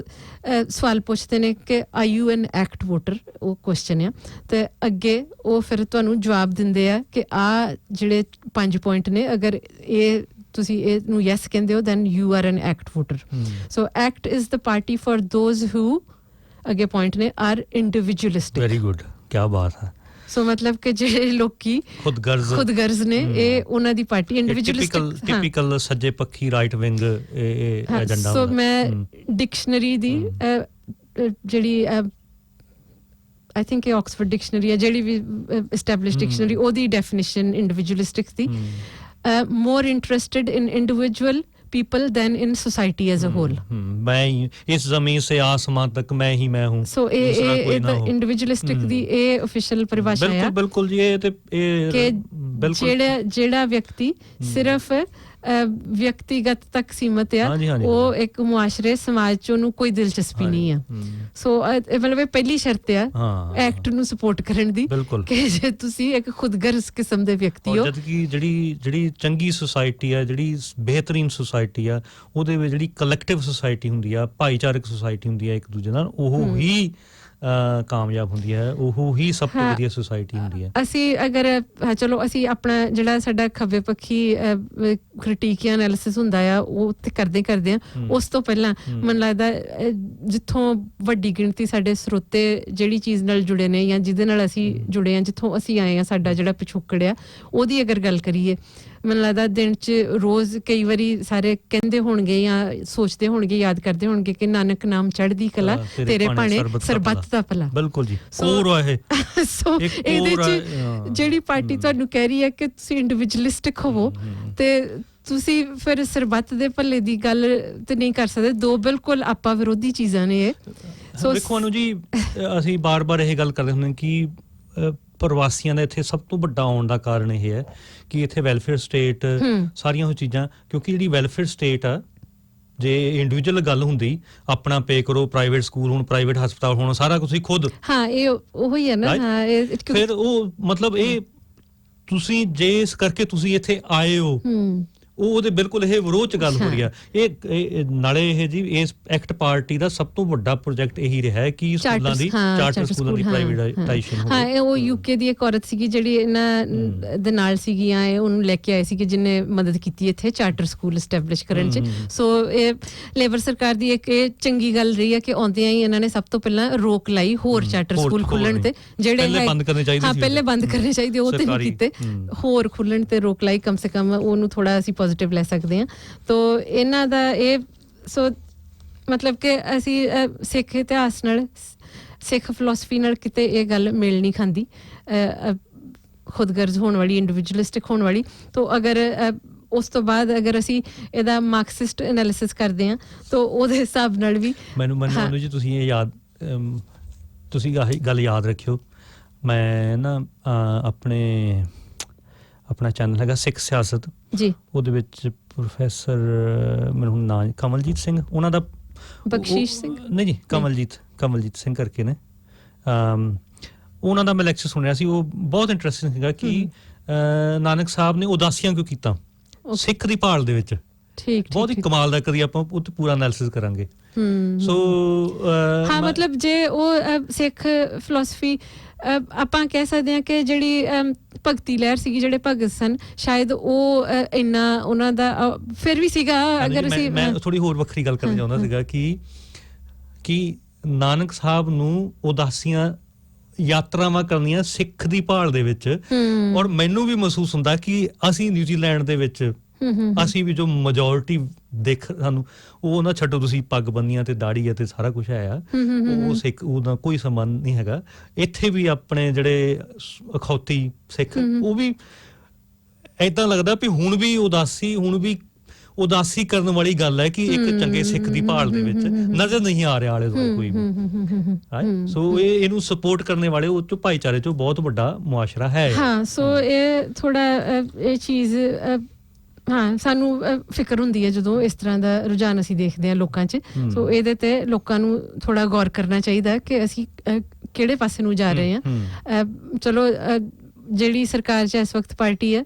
ਸਵਾਲ ਪੁੱਛਦੇ ਨੇ ਕਿ are you an act voter, ਉਹ ਕੁਐਸਚਨ ਆ। ਤੇ ਅੱਗੇ ਉਹ ਫਿਰ ਤੁਹਾਨੂੰ ਜਵਾਬ ਦਿੰਦੇ ਆ ਕਿ ਆਹ ਜਿਹੜੇ 5 ਪੁਆਇੰਟ ਨੇ, ਅਗਰ ਇਹ ਤੁਸੀਂ ਇਹਨੂੰ ਯੈਸ ਕਹਿੰਦੇ ਹੋ then you are an act voter. So ACT is the party for those who, ਅੱਗੇ ਪੁਆਇੰਟ ਨੇ, are individualistic. Very good, ਕੀ ਬਾਤ ਹੈ। ਸੋ ਮਤਲਬ ਕਿ ਜਿਹੜੇ ਲੋਕੀ ਖੁਦਗਰਜ਼ ਨੇ ਇਹ ਉਹਨਾਂ ਦੀ ਪਾਰਟੀ ਇੰਡੀਵਿਜੂਅਲਿਸਟਿਕ, ਟਿਪੀਕਲ ਸੱਜੇ ਪੱਖੀ ਰਾਈਟ ਵਿੰਗ ਏਜੰਡਾ। ਸੋ ਮੈਂ ਡਿਕਸ਼ਨਰੀ ਦੀ ਜਿਹੜੀ ਆਈ ਥਿੰਕ ਇਹ ਆਕਸਫੋਰਡ ਡਿਕਸ਼ਨਰੀ ਹੈ ਜਿਹੜੀ ਵੀ ਐਸਟੈਬਲਿਸ਼ਡ ਡਿਕਸ਼ਨਰੀ, ਉਹਦੀ definition ਇੰਡੀਵਿਜੂਅਲਿਸਟਿਕ the more interested in individual people than in society as a whole. मैं इस जमीन से आसमान तक मैं ही मैं हूं। So individualistic ਦੀ ਇਹ official ਪਰਿਭਾਸ਼ਾ ਹੈ। ਬਿਲਕੁਲ ਜੀ, ਇਹ ਤੇ ਜਿਹੜਾ ਵਿਅਕਤੀ ਸਿਰਫ ਵਿਅਕਤੀਗਤ ਤੱਕ ਸੀਮਤ ਆ, ਉਹ ਇੱਕ ਮੁਆਸ਼ਰੇ ਸਮਾਜ ਚ ਉਹਨੂੰ ਕੋਈ ਦਿਲਚਸਪੀ ਨਹੀਂ ਆ। ਸੋ ਮਤਲਬ ਇਹ ਪਹਿਲੀ ਸ਼ਰਤ ਆ ਐਕਟ ਨੂੰ ਸਪੋਰਟ ਕਰਨ ਦੀ ਕਿ ਜੇ ਤੁਸੀਂ ਇੱਕ ਖੁਦਗਰਜ਼ ਕਿਸਮ ਦੇ ਵਿਅਕਤੀ ਹੋ। ਜਦਕਿ ਜਿਹੜੀ ਚੰਗੀ ਸੁਸਾਇਟੀ ਆ, ਜਿਹੜੀ ਬਿਹਤਰੀਨ ਸੁਸਾਇਟੀ ਆ, ਉਹਦੇ ਵਿੱਚ ਜਿਹੜੀ ਕਲੈਕਟਿਵ ਸੁਸਾਇਟੀ ਹੁੰਦੀ ਆ, ਭਾਈਚਾਰਕ ਸੁਸਾਇਟੀ ਹੁੰਦੀ ਆ ਇੱਕ ਦੂਜੇ ਨਾਲ, ਉਹ ਹੀ ਕਾਮਯਾਬ ਹੁੰਦੀ ਹੈ, ਉਹ ਹੀ ਸਭ ਤੋਂ ਵਧੀਆ ਸੁਸਾਇਟੀ ਹੁੰਦੀ ਹੈ। ਅਸੀਂ ਅਗਰ ਚਲੋ ਅਸੀਂ ਆਪਣਾ ਜਿਹੜਾ ਸਾਡਾ ਖੱਬੇ ਪੱਖੀ ਕ੍ਰਿਟਿਕ ਜਾਂ ਐਨਾਲਿਸਿਸ ਹੁੰਦਾ ਆ ਉਹ ਤੇ ਕਰਦੇ ਆ। ਉਸ ਤੋਂ ਪਹਿਲਾਂ ਮੈਨੂੰ ਲੱਗਦਾ ਜਿੱਥੋਂ ਵੱਡੀ ਗਿਣਤੀ ਸਾਡੇ ਸਰੋਤੇ ਜਿਹੜੀ ਚੀਜ਼ ਨਾਲ ਜੁੜੇ ਨੇ ਜਾਂ ਜਿਹਦੇ ਨਾਲ ਅਸੀਂ ਜੁੜੇ ਆ, ਜਿੱਥੋਂ ਅਸੀਂ ਆਏ ਆ, ਸਾਡਾ ਜਿਹੜਾ ਪਿਛੋਕੜ ਆ, ਉਹਦੀ ਅਗਰ ਗੱਲ ਕਰੀਏ, ਮੈਨੂੰ ਲੱਗਦਾ ਦਿਨ 'ਚ ਰੋਜ਼ ਕਈ ਵਾਰੀ ਸਾਰੇ ਕਹਿੰਦੇ ਹੋਣਗੇ ਜਾਂ ਸੋਚਦੇ ਹੋਣਗੇ, ਯਾਦ ਕਰਦੇ ਹੋਣਗੇ ਕਿ ਨਾਨਕ ਨਾਮ ਚੜ੍ਹਦੀ ਕਲਾ, ਤੇਰੇ ਭਾਣੇ ਸਰਬੱਤ ਦਾ ਭਲਾ। ਬਿਲਕੁਲ ਜੀ, ਕੋਰ ਹੈ। ਸੋ ਇਹਦੇ 'ਚ ਜਿਹੜੀ ਪਾਰਟੀ ਤੁਹਾਨੂੰ ਕਹਿ ਰਹੀ ਹੈ ਕਿ ਤੁਸੀਂ ਇੰਡੀਵਿਜੂਅਲਿਸਟਿਕ ਹੋਵੋ ਤੇ ਤੁਸੀਂ ਫਿਰ ਸਰਬੱਤ ਦੇ ਭਲੇ ਦੀ ਗੱਲ ਤੇ ਨਹੀਂ ਕਰ ਸਕਦੇ। ਦੋ ਬਿਲਕੁਲ ਆਪਾ ਵਿਰੋਧੀ ਚੀਜ਼ਾਂ ਨੇ ਇਹ। ਸੋ ਵੇਖੋ ਅਨੂ ਜੀ, ਅਸੀਂ ਬਾਰ-ਬਾਰ ਇਹ ਗੱਲ ਕਰਦੇ ਹੁੰਦੇ ਕਿ ਪ੍ਰਵਾਸੀਆਂ ਦਾ ਇੱਥੇ ਸਭ ਤੋਂ ਵੱਡਾ ਆਉਣ ਦਾ ਕਾਰਨ ਇਹ ਹੈ ਕਿ ਇੱਥੇ ਵੈਲਫੇਅਰ ਸਟੇਟ, ਸਾਰੀਆਂ ਉਹ ਚੀਜ਼ਾਂ, ਕਿਉਂਕਿ ਜਿਹੜੀ ਵੈਲਫੇਅਰ ਸਟੇਟ ਆ, ਜੇ ਇੰਡੀਵਿਜੂਅਲ ਗੱਲ ਹੁੰਦੀ, ਆਪਣਾ ਪੇ ਕਰੋ, ਪ੍ਰਾਈਵੇਟ ਸਕੂਲ ਹੋਣ, ਪ੍ਰਾਈਵੇਟ ਹਸਪਤਾਲ ਹੋਣ, ਸਾਰਾ ਕੁਝ ਖੁਦ, ਇਹ ਉਹੀ ਹੈ ਨਾ। ਫਿਰ ਉਹ ਮਤਲਬ ਇਹ ਤੁਸੀਂ ਜੇ ਇਸ ਕਰਕੇ ਤੁਸੀਂ ਇੱਥੇ ਆਏ ਹੋ, ਉਹਦੇ ਬਿਲਕੁਲ ਇਹ ਵਿਰੋਧ ਚ ਗੱਲ ਹੋ ਰਹੀ ਆ। ਇਹ ਨਾਲੇ ਇਹ ਜੀ ਇਸ ਐਕਟ ਪਾਰਟੀ ਦਾ ਸਭ ਤੋਂ ਵੱਡਾ ਪ੍ਰੋਜੈਕਟ ਇਹੀ ਰਿਹਾ ਹੈ ਕਿ ਸਕੂਲਾਂ ਦੀ ਚਾਰਟਰ ਸਕੂਲਾਂ ਦੀ ਪ੍ਰਾਈਵੇਟਾਈਜੇਸ਼ਨ ਹੋਵੇ। ਹਾਂ, ਉਹ ਯੂਕੇ ਦੀ ਇੱਕ ਔਰਤ ਸੀਗੀ ਜਿਹੜੀ ਇਹਨਾਂ ਦੇ ਨਾਲ ਸੀਗੀਆਂ, ਉਹਨੂੰ ਲੈ ਕੇ ਆਏ ਸੀ ਕਿ ਜਿਹਨੇ ਮਦਦ ਕੀਤੀ ਇੱਥੇ ਚਾਰਟਰ ਸਕੂਲ ਐਸਟੈਬਲਿਸ਼ ਕਰਨ ਚ। ਸੋ ਇਹ ਲੇਬਰ ਸਰਕਾਰ ਦੀ ਇੱਕ ਇਹ ਚੰਗੀ ਗੱਲ ਰਹੀ ਹੈ ਕਿ ਆਉਂਦਿਆਂ ਹੀ ਇਹਨਾਂ ਨੇ ਸਭ ਤੋਂ ਪਹਿਲਾਂ ਰੋਕ ਲਾਈ ਹੋਰ ਚਾਰਟਰ ਸਕੂਲ ਖੁੱਲਣ ਤੇ, ਜਿਹੜੇ ਪਹਿਲੇ ਬੰਦ ਕਰਨੇ ਚਾਹੀਦੇ, ਉਹ ਤੇ ਨਹੀਂ ਕੀਤੇ, ਹੋਰ ਖੁੱਲਣ ਤੇ ਰੋਕ ਲਾਈ। ਕਮ ਸੇ ਕਮ ਉਹਨੂੰ ਥੋੜਾ ਅਸੀਂ ਪੋਜ਼ਿਟਿਵ ਲੈ ਸਕਦੇ ਹਾਂ। ਤੋ ਇਹਨਾਂ ਦਾ ਇਹ ਸੋ ਮਤਲਬ ਕਿ ਅਸੀਂ ਸਿੱਖ ਇਤਿਹਾਸ ਨਾਲ, ਸਿੱਖ ਫਿਲਾਸਫੀ ਨਾਲ ਕਿਤੇ ਇਹ ਗੱਲ ਮੇਲ ਨਹੀਂ ਖਾਂਦੀ, ਖੁਦਗਰਜ਼ ਹੋਣ ਵਾਲੀ, ਇੰਡੀਵਿਜੂਅਲਿਸਟਿਕ ਹੋਣ ਵਾਲੀ। ਤੋ ਅਗਰ ਉਸ ਤੋਂ ਬਾਅਦ ਅਗਰ ਅਸੀਂ ਇਹਦਾ ਮਾਰਕਸਿਸਟ ਐਨਾਲਿਸਿਸ ਕਰਦੇ ਹਾਂ ਤਾਂ ਉਹਦੇ ਹਿਸਾਬ ਨਾਲ ਵੀ ਮੈਨੂੰ ਜੀ ਤੁਸੀਂ ਇਹ ਯਾਦ, ਤੁਸੀਂ ਗੱਲ ਯਾਦ ਰੱਖਿਓ, ਮੈਂ ਨਾ ਆਪਣਾ ਚੈਨਲ ਹੈਗਾ ਸਿੱਖ ਸਿਆਸਤ ਜੀ, ਉਹਦੇ ਵਿੱਚ ਪ੍ਰੋਫੈਸਰ ਮੈਨੂੰ ਨਾਂ ਕਮਲਜੀਤ ਸਿੰਘ, ਉਹਨਾਂ ਦਾ ਬਖਸ਼ੀਸ਼ ਸਿੰਘ ਨਹੀਂ ਜੀ, ਕਮਲਜੀਤ ਸਿੰਘ ਕਰਕੇ ਨੇ, ਉਹਨਾਂ ਦਾ ਮੈਂ ਲੈਕਚਰ ਸੁਣਿਆ ਸੀ, ਉਹ ਬਹੁਤ ਇੰਟਰਸਟਿੰਗ ਸੀਗਾ ਕਿ ਨਾਨਕ ਸਾਹਿਬ ਨੇ ਉਦਾਸੀਆਂ ਕਿਉਂ ਕੀਤਾ ਸਿੱਖ ਦੀ ਭਾਲ ਦੇ ਵਿੱਚ। ਬਹੁਤ ਹੀ ਕਮਾਲ ਦਾ, ਕਦੀ ਆਪਾਂ ਉਹ ਤੇ ਪੂਰਾ ਐਨਾਲਿਸਿਸ ਕਰਾਂਗੇ। ਸੋ ਹਾਂ, ਮਤਲਬ ਜੇ ਉਹ ਸਿੱਖ ਫਿਲਾਸਫੀ ਆਪਾਂ ਕਹਿ ਸਕਦੇ ਹਾਂ ਕਿ ਜਿਹੜੀ ਭਗਤੀ ਲਹਿਰ ਸੀਗੀ, ਜਿਹੜੇ ਭਗਤ ਸਨ, ਸ਼ਾਇਦ ਉਹ ਇੰਨਾ ਉਹਨਾਂ ਦਾ ਫਿਰ ਵੀ ਸੀਗਾ। ਅਗਰ ਅਸੀਂ ਮੈਂ ਥੋੜੀ ਹੋਰ ਵੱਖਰੀ ਗੱਲ ਕਰਨਾ ਚਾਹੁੰਦਾ ਸੀਗਾ ਕਿ ਨਾਨਕ ਸਾਹਿਬ ਨੂੰ ਉਦਾਸੀਆਂ ਯਾਤਰਾਵਾਂ ਕਰਨੀਆਂ ਸਿੱਖ ਦੀ ਭਾਲ ਦੇ ਵਿੱਚ, ਔਰ ਮੈਨੂੰ ਵੀ ਮਹਿਸੂਸ ਹੁੰਦਾ ਕਿ ਅਸੀਂ ਨਿਊਜ਼ੀਲੈਂਡ ਦੇ ਵਿੱਚ ਅਸੀਂ ਵੀ ਜੋ ਮੈਜੋਰਿਟੀ ਸਾਨੂੰ ਉਹ ਨਾ ਛੱਡੋ, ਤੁਸੀਂ ਪੱਗ ਬੰਨੀਆਂ ਤੇ ਦਾੜੀ ਤੇ ਸਾਰਾ ਕੁਛ ਹੈ ਆ, ਉਹ ਸਿੱਖ ਉਹਦਾ ਕੋਈ ਸੰਬੰਧ ਨਹੀਂ ਹੈਗਾ। ਇੱਥੇ ਵੀ ਆਪਣੇ ਜਿਹੜੇ ਅਖੌਤੀ ਸਿੱਖ, ਉਹ ਵੀ ਏਦਾਂ ਲੱਗਦਾ ਵੀ ਹੁਣ ਵੀ ਉਦਾਸੀ ਕਰਨ ਵਾਲੀ ਗੱਲ ਹੈ ਕਿ ਇੱਕ ਚੰਗੇ ਸਿੱਖ ਦੀ ਭਾਲ ਦੇ ਵਿੱਚ ਨਜ਼ਰ ਨਹੀਂ ਆ ਰਿਹਾ ਆਲੇ ਦੁਆਲੇ ਕੋਈ ਵੀ। ਸੋ ਇਹਨੂੰ ਸਪੋਰਟ ਕਰਨ ਵਾਲੇ ਉਹ ਚੋਂ ਭਾਈਚਾਰੇ ਚੋਂ ਬਹੁਤ ਵੱਡਾ ਮੁਆਸ਼ਰਾ ਹੈ। ਹਾਂ, ਸੋ ਇਹ ਥੋੜਾ ਇਹ ਚੀਜ਼ ਹਾਂ ਸਾਨੂੰ ਫਿਕਰ ਹੁੰਦੀ ਹੈ ਜਦੋਂ ਇਸ ਤਰ੍ਹਾਂ ਦਾ ਰੁਝਾਨ ਅਸੀਂ ਦੇਖਦੇ ਹਾਂ ਲੋਕਾਂ 'ਚ। ਸੋ ਇਹਦੇ ਤੇ ਲੋਕਾਂ ਨੂੰ ਥੋੜਾ ਗੌਰ ਕਰਨਾ ਚਾਹੀਦਾ ਕਿ ਅਸੀਂ ਕਿਹੜੇ ਪਾਸੇ ਨੂੰ ਜਾ ਰਹੇ ਹਾਂ। ਚਲੋ ਜਿਹੜੀ ਸਰਕਾਰ 'ਚ ਇਸ ਵਕਤ ਪਾਰਟੀ ਹੈ,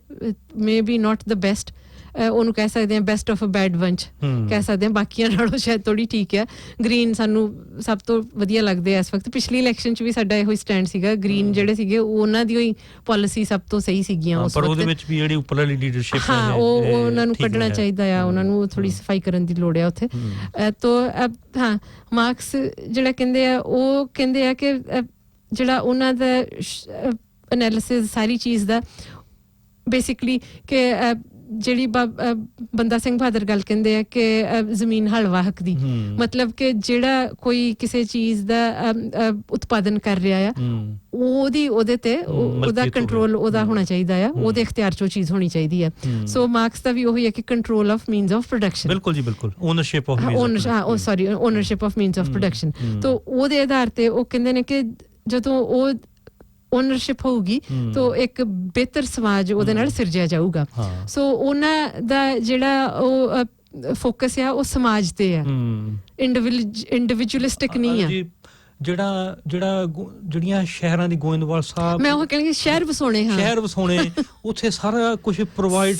may be not the best, ਉਹਨੂੰ ਕਹਿ ਸਕਦੇ ਹਾਂ best of a bad bunch ਕਹਿ ਸਕਦੇ ਹਾਂ, ਬਾਕੀਆਂ ਨਾਲੋਂ ਸ਼ਾਇਦ ਥੋੜੀ ਠੀਕ ਹੈ। ਗ੍ਰੀਨ ਸਾਨੂੰ ਸਭ ਤੋਂ ਵਧੀਆ ਲੱਗਦੇ ਆ ਇਸ ਵਕਤ। ਪਿਛਲੀ ਇਲੈਕਸ਼ਨ 'ਚ ਵੀ ਸਾਡਾ ਇਹੋ ਹੀ ਸਟੈਂਡ ਸੀਗਾ, ਗ੍ਰੀਨ ਜਿਹੜੇ ਸੀਗੇ ਉਹਨਾਂ ਦੀ ਹੀ ਪਾਲਿਸੀ ਸਭ ਤੋਂ ਸਹੀ ਸੀਗੀਆਂ ਉਸ ਵਕਤ। ਪਰ ਉਹਦੇ ਵਿੱਚ ਵੀ ਜਿਹੜੀ ਉੱਪਰਲੀ ਲੀਡਰਸ਼ਿਪ ਹੈ, ਹਾਂ, ਉਹ ਉਹਨਾਂ ਨੂੰ ਕੱਢਣਾ ਚਾਹੀਦਾ ਆ, ਉਹਨਾਂ ਨੂੰ ਥੋੜੀ ਸਫਾਈ ਕਰਨ ਦੀ ਲੋੜ ਆ ਉੱਥੇ। ਤੋ ਹਾਂ, ਮਾਰਕਸ ਜਿਹੜਾ ਕਹਿੰਦੇ ਆ, ਉਹ ਕਹਿੰਦੇ ਆ ਕਿ ਜਿਹੜਾ ਉਹਨਾਂ ਦਾ ਐਨਾਲਿਸਿਸ ਸਾਰੀ ਚੀਜ਼ ਦਾ ਬੇਸਿਕਲੀ ਕਿ ਜਿਹੜੀ ਬੰਦਾ ਸਿੰਘ ਬਹਾਦਰ ਗੱਲ ਕਹਿੰਦੇ ਆ ਕਿ ਜ਼ਮੀਨ ਹਲਵਾ ਹੱਕ ਦੀ, ਮਤਲਬ ਕਿ ਜਿਹੜਾ ਕੋਈ ਕਿਸੇ ਚੀਜ਼ ਦਾ ਉਤਪਾਦਨ ਕਰ ਰਿਹਾ ਆ, ਉਹਦੇ ਤੇ ਉਹਦਾ ਕੰਟਰੋਲ ਉਹਦਾ ਹੋਣਾ ਚਾਹੀਦਾ ਆ, ਉਹਦੇ ਇਖਤਿਆਰ 'ਚ ਉਹ ਚੀਜ਼ ਹੋਣੀ ਚਾਹੀਦੀ ਹੈ। ਸੋ ਮਾਰਕਸ ਦਾ ਵੀ ਉਹੀ ਹੈ ਕਿ control of means of production. ਬਿਲਕੁਲ ਜੀ, ਬਿਲਕੁਲ ਓਨਰਸ਼ਿਪ ਆਫ ਪ੍ਰੋਡਕਸ਼ਨ। ਤੋ ਉਹਦੇ ਆਧਾਰ ਤੇ ਉਹ ਕਹਿੰਦੇ ਨੇ ਕਿ ਜਦੋਂ ਉਹ ਓਨਰਸ਼ਿਪ ਹੋਊਗੀ ਤਾਂ ਇੱਕ ਬਿਹਤਰ ਸਮਾਜ ਉਹਦੇ ਨਾਲ ਸਿਰਜਿਆ ਜਾਊਗਾ। ਸੋ ਉਹਨਾਂ ਦਾ ਜਿਹੜਾ ਉਹ ਫੋਕਸ ਆ ਉਹ ਸਮਾਜ ਤੇ ਆ, ਇੰਡੀਵਿਜੂਅਲਿਸਟਿਕ ਨਹੀਂ ਆ। ਜਿਹੜੀਆਂ ਸ਼ਹਿਰਾਂ ਦੀ ਗੋਇੰਦਵਾਲ ਸਾਹਿਬ, ਮੈਂ ਉਹ ਕਹਿੰਦੀ ਸ਼ਹਿਰ ਵਸਾਉਣੇ ਉੱਥੇ ਸਾਰਾ ਕੁਝ ਪ੍ਰੋਵਾਈਡ,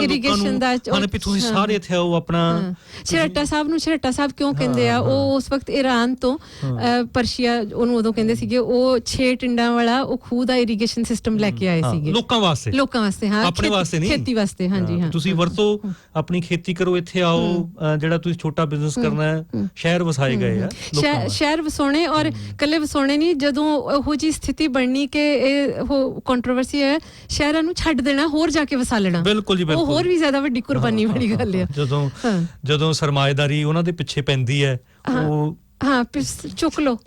ਇਰੀਗੇਸ਼ਨ ਦਾ ਤੁਸੀਂ ਸਾਰੇ ਇੱਥੇ ਆਓ। ਆਪਣਾ ਛੇਹਰਟਾ ਸਾਹਿਬ ਕਿਉਂ ਕਹਿੰਦੇ ਆ, ਉਹ ਉਸ ਵਕਤ ਈਰਾਨ ਤੋਂ ਪਰਸ਼ੀਆ ਉਹਨੂੰ ਉਦੋਂ ਕਹਿੰਦੇ ਸੀਗੇ, ਉਹ 6 ਟਿੰਡਾਂ ਵਾਲਾ ਉਹ ਖੂਹ ਦਾ ਇਰੀਗੇਸ਼ਨ ਸਿਸਟਮ ਲੈ ਕੇ ਆਏ ਸੀਗੇ ਲੋਕਾਂ ਵਾਸਤੇ, ਹਾਂ, ਆਪਣੇ ਵਾਸਤੇ ਨਹੀਂ, ਖੇਤੀ ਵਾਸਤੇ। ਹਾਂਜੀ, ਹਾਂ, ਤੁਸੀਂ ਵਰਤੋ, ਆਪਣੀ ਖੇਤੀ ਕਰੋ, ਇੱਥੇ ਆਓ। ਜਿਹੜਾ ਤੁਸੀਂ ਛੋਟਾ ਬਿਜ਼ਨਸ ਕਰਨਾ ਹੈ, ਸ਼ਹਿਰ ਵਸਾਏ ਗਏ ਆ, ਸ਼ਹਿਰ ਵਸਾਉਣੇ। ਔਰ ਕੱਲੇ ਵਸਾਉਣੇ ਨਹੀਂ, ਜਦੋਂ ਉਹੋ ਜਿਹੀ ਸਥਿਤੀ ਬਣਨੀ ਕਿ ਇਹ ਕੰਟਰੋਵਰਸੀ ਹੈ, ਸ਼ਹਿਰਾਂ ਨੂੰ ਛੱਡ ਦੇਣਾ, ਹੋਰ ਜਾ ਕੇ ਵਸਾ ਲੈਣਾ। ਬਿਲਕੁਲ ਜੀ, ਬਿਲਕੁਲ, ਉਹ ਹੋਰ ਵੀ ਜ਼ਿਆਦਾ ਵੱਡੀ ਕੁਰਬਾਨੀ ਵਾਲੀ ਗੱਲ ਹੈ। ਜਦੋਂ ਸਰਮਾਏਦਾਰੀ ਉਹਨਾਂ ਦੇ ਪਿੱਛੇ ਪੈਂਦੀ ਹੈ, ਉਹ ਹਾਂ ਚੁੱਕ ਲੋ,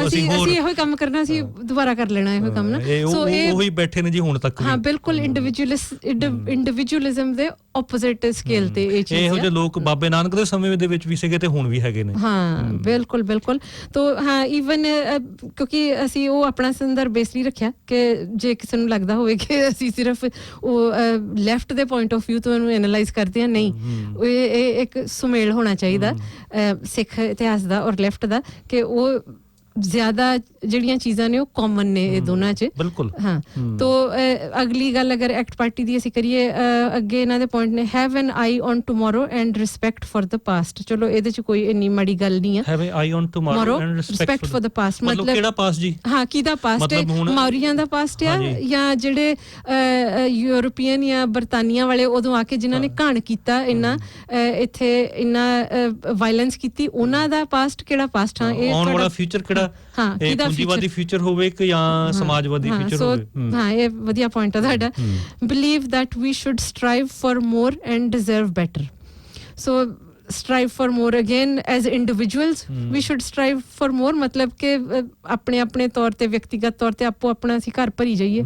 ਅਸੀਂ ਇਹੋ ਹੀ ਕੰਮ ਕਰਨਾ, ਅਸੀਂ ਦੁਬਾਰਾ ਕਰ ਲੈਣਾ ਇਹੋ ਕੰਮ ਨਾ। ਸੋ ਉਹੀ ਬੈਠੇ ਨੇ ਜੀ ਹੁਣ ਤੱਕ। ਹਾਂ, ਬਿਲਕੁਲ ਇੰਡੀਵਿਜੂਅਲਿਜ਼ਮ ਦੇ ਆਪੋਜ਼ਿਟ ਸਕੇਲ ਤੇ ਇਹ ਚੀਜ਼। ਇਹੋ ਜਿਹੇ ਲੋਕ ਬਾਬੇ ਨਾਨਕ ਦੇ ਸਮੇਂ ਦੇ ਵਿੱਚ ਵੀ ਸੀਗੇ ਤੇ ਹੁਣ ਵੀ ਹੈਗੇ ਨੇ। ਹਾਂ, ਬਿਲਕੁਲ ਬਿਲਕੁਲ। ਤੋ ਹਾਂ, ਈਵਨ ਕਿਉਂਕਿ ਅਸੀਂ ਉਹ ਆਪਣਾ ਸੰਦਰਭ ਬੇਸ ਨਹੀਂ ਰੱਖਿਆ ਕਿ ਜੇ ਕਿਸੇ ਨੂੰ ਲੱਗਦਾ ਹੋਵੇ ਕਿ ਅਸੀਂ ਸਿਰਫ ਉਹ ਲੈਫਟ ਦੇ ਪੁਆਇੰਟ ਆਫ ਵਿਊ ਤੋਂ ਇਹਨੂੰ ਐਨਾਲਾਈਜ਼ ਕਰਦੇ ਹਾਂ, ਨਹੀਂ, ਇਹ ਇੱਕ ਸੁਮੇਲ ਹੋਣਾ ਚਾਹੀਦਾ ਸਿੱਖ ਇਤਿਹਾਸ ਦਾ ਔਰ ਲੈਫਟ ਦਾ, ਕਿ ਉਹ ਜ਼ਿਆਦਾ ਜਿਹੜੀਆਂ ਚੀਜ਼ਾਂ ਨੇ ਉਹ ਕਾਮਨ ਨੇ ਇਹ ਦੋਨਾਂ 'ਚ। ਬਿਲਕੁਲ ਹਾਂ। ਤੋ ਅਗਲੀ ਗੱਲ ਅਗਰ ਐਕਟ ਪਾਰਟੀ ਦੀ ਅਸੀਂ ਕਰੀਏ, ਅੱਗੇ ਇਹਨਾਂ ਦੇ ਪੁਆਇੰਟ ਨੇ have an eye on tomorrow and respect for the past. ਚਲੋ ਇਹਦੇ 'ਚ ਕੋਈ ਇੰਨੀ ਮਾੜੀ ਗੱਲ ਨਹੀਂ ਆ। Have an eye on tomorrow and respect for the past ਮਤਲਬ ਕਿਹੜਾ ਪਾਸਟ ਜੀ? ਹਾਂ, ਕਿਹਦਾ ਪਾਸਟ ਹੈ? ਮਾਉਰੀਆਂ ਦਾ ਪਾਸਟ ਆ ਜਾਂ ਜਿਹੜੇ ਯੂਰੋਪੀਅਨ ਜਾਂ ਬਰਤਾਨੀਆ ਵਾਲੇ ਉਦੋਂ ਆ ਕੇ ਜਿਨ੍ਹਾਂ ਨੇ ਘਾਣ ਕੀਤਾ ਇੰਨਾ ਇੱਥੇ ਇੰਨਾ ਵਾਇਲੈਂਸ ਕੀਤੀ, ਉਹਨਾਂ ਦਾ ਪਾਸਟ ਕਿਹੜਾ ਪਾਸਟ? ਹਾਂ, ਇਹ ਆਉਣ ਵਾਲਾ ਫਿਊਚਰ ਕਿਹੜਾ? ਹਾਂ, ਕਿਹਦਾ ਪੂੰਜੀਵਾਦੀ ਫਿਊਚਰ ਹੋਵੇ ਕਿ ਜਾਂ ਸਮਾਜਵਾਦੀ ਫਿਊਚਰ ਹੋਵੇ? ਹਾਂ, ਇਹ ਵਧੀਆ ਪੁਆਇੰਟ ਆ ਤੁਹਾਡਾ। Believe that we should strive for more and deserve better. So strive for more again as individuals we should strive for more, ਮਤਲਬ ਕਿ ਆਪਣੇ ਤੌਰ ਤੇ ਵਿਅਕਤੀਗਤ ਤੌਰ ਤੇ ਆਪੋ ਆਪਣਾ ਅਸੀਂ ਘਰ ਭਰੀ ਜਾਈਏ,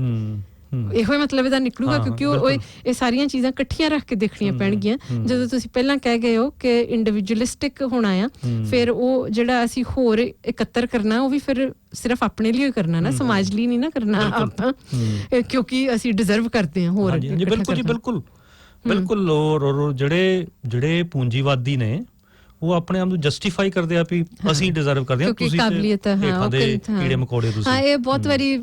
ਇਹੋ ਹੀ ਮਤਲਬ ਇਹਦਾ ਨਿਕਲੂਗਾ। ਕਿਉਂਕਿ ਉਹ ਇਹ ਸਾਰੀਆਂ ਚੀਜ਼ਾਂ ਇਕੱਠੀਆਂ ਰੱਖ ਕੇ ਦੇਖਣੀਆਂ ਪੈਣਗੀਆਂ। ਜਦੋਂ ਤੁਸੀਂ ਪਹਿਲਾਂ ਕਹਿ ਗਏ ਹੋ ਕਿ ਇੰਡੀਵਿਜੂਅਲਿਸਟਿਕ ਹੋਣਾ ਆ, ਫਿਰ ਉਹ ਜਿਹੜਾ ਅਸੀਂ ਹੋਰ ਇਕੱਤਰ ਕਰਨਾ ਉਹ ਵੀ ਫਿਰ ਸਿਰਫ ਆਪਣੇ ਲਈ ਕਰਨਾ ਨਾ, ਸਮਾਜ ਲਈ ਨਹੀਂ ਨਾ ਕਰਨਾ ਆਪਾਂ, ਕਿਉਂਕਿ ਅਸੀਂ ਡਿਜ਼ਰਵ ਕਰਦੇ ਹਾਂ ਹੋਰ। ਬਿਲਕੁਲ ਜੀ, ਬਿਲਕੁਲ ਬਿਲਕੁਲ। ਔਰ ਜਿਹੜੇ ਪੂੰਜੀਵਾਦੀ ਨੇ ਉਹ ਆਪਣੇ ਆਪ ਨੂੰ ਜਸਟੀਫਾਈ ਕਰਦੇ ਆ ਵੀ ਅਸੀਂ ਡਿਜ਼ਰਵ ਕਰਦੇ ਹਾਂ, ਤੁਸੀਂ ਕੀੜੇ ਮਕੌੜੇ ਤੁਸੀਂ। ਹਾਂ, ਇਹ ਬਹੁਤ ਵਾਰੀ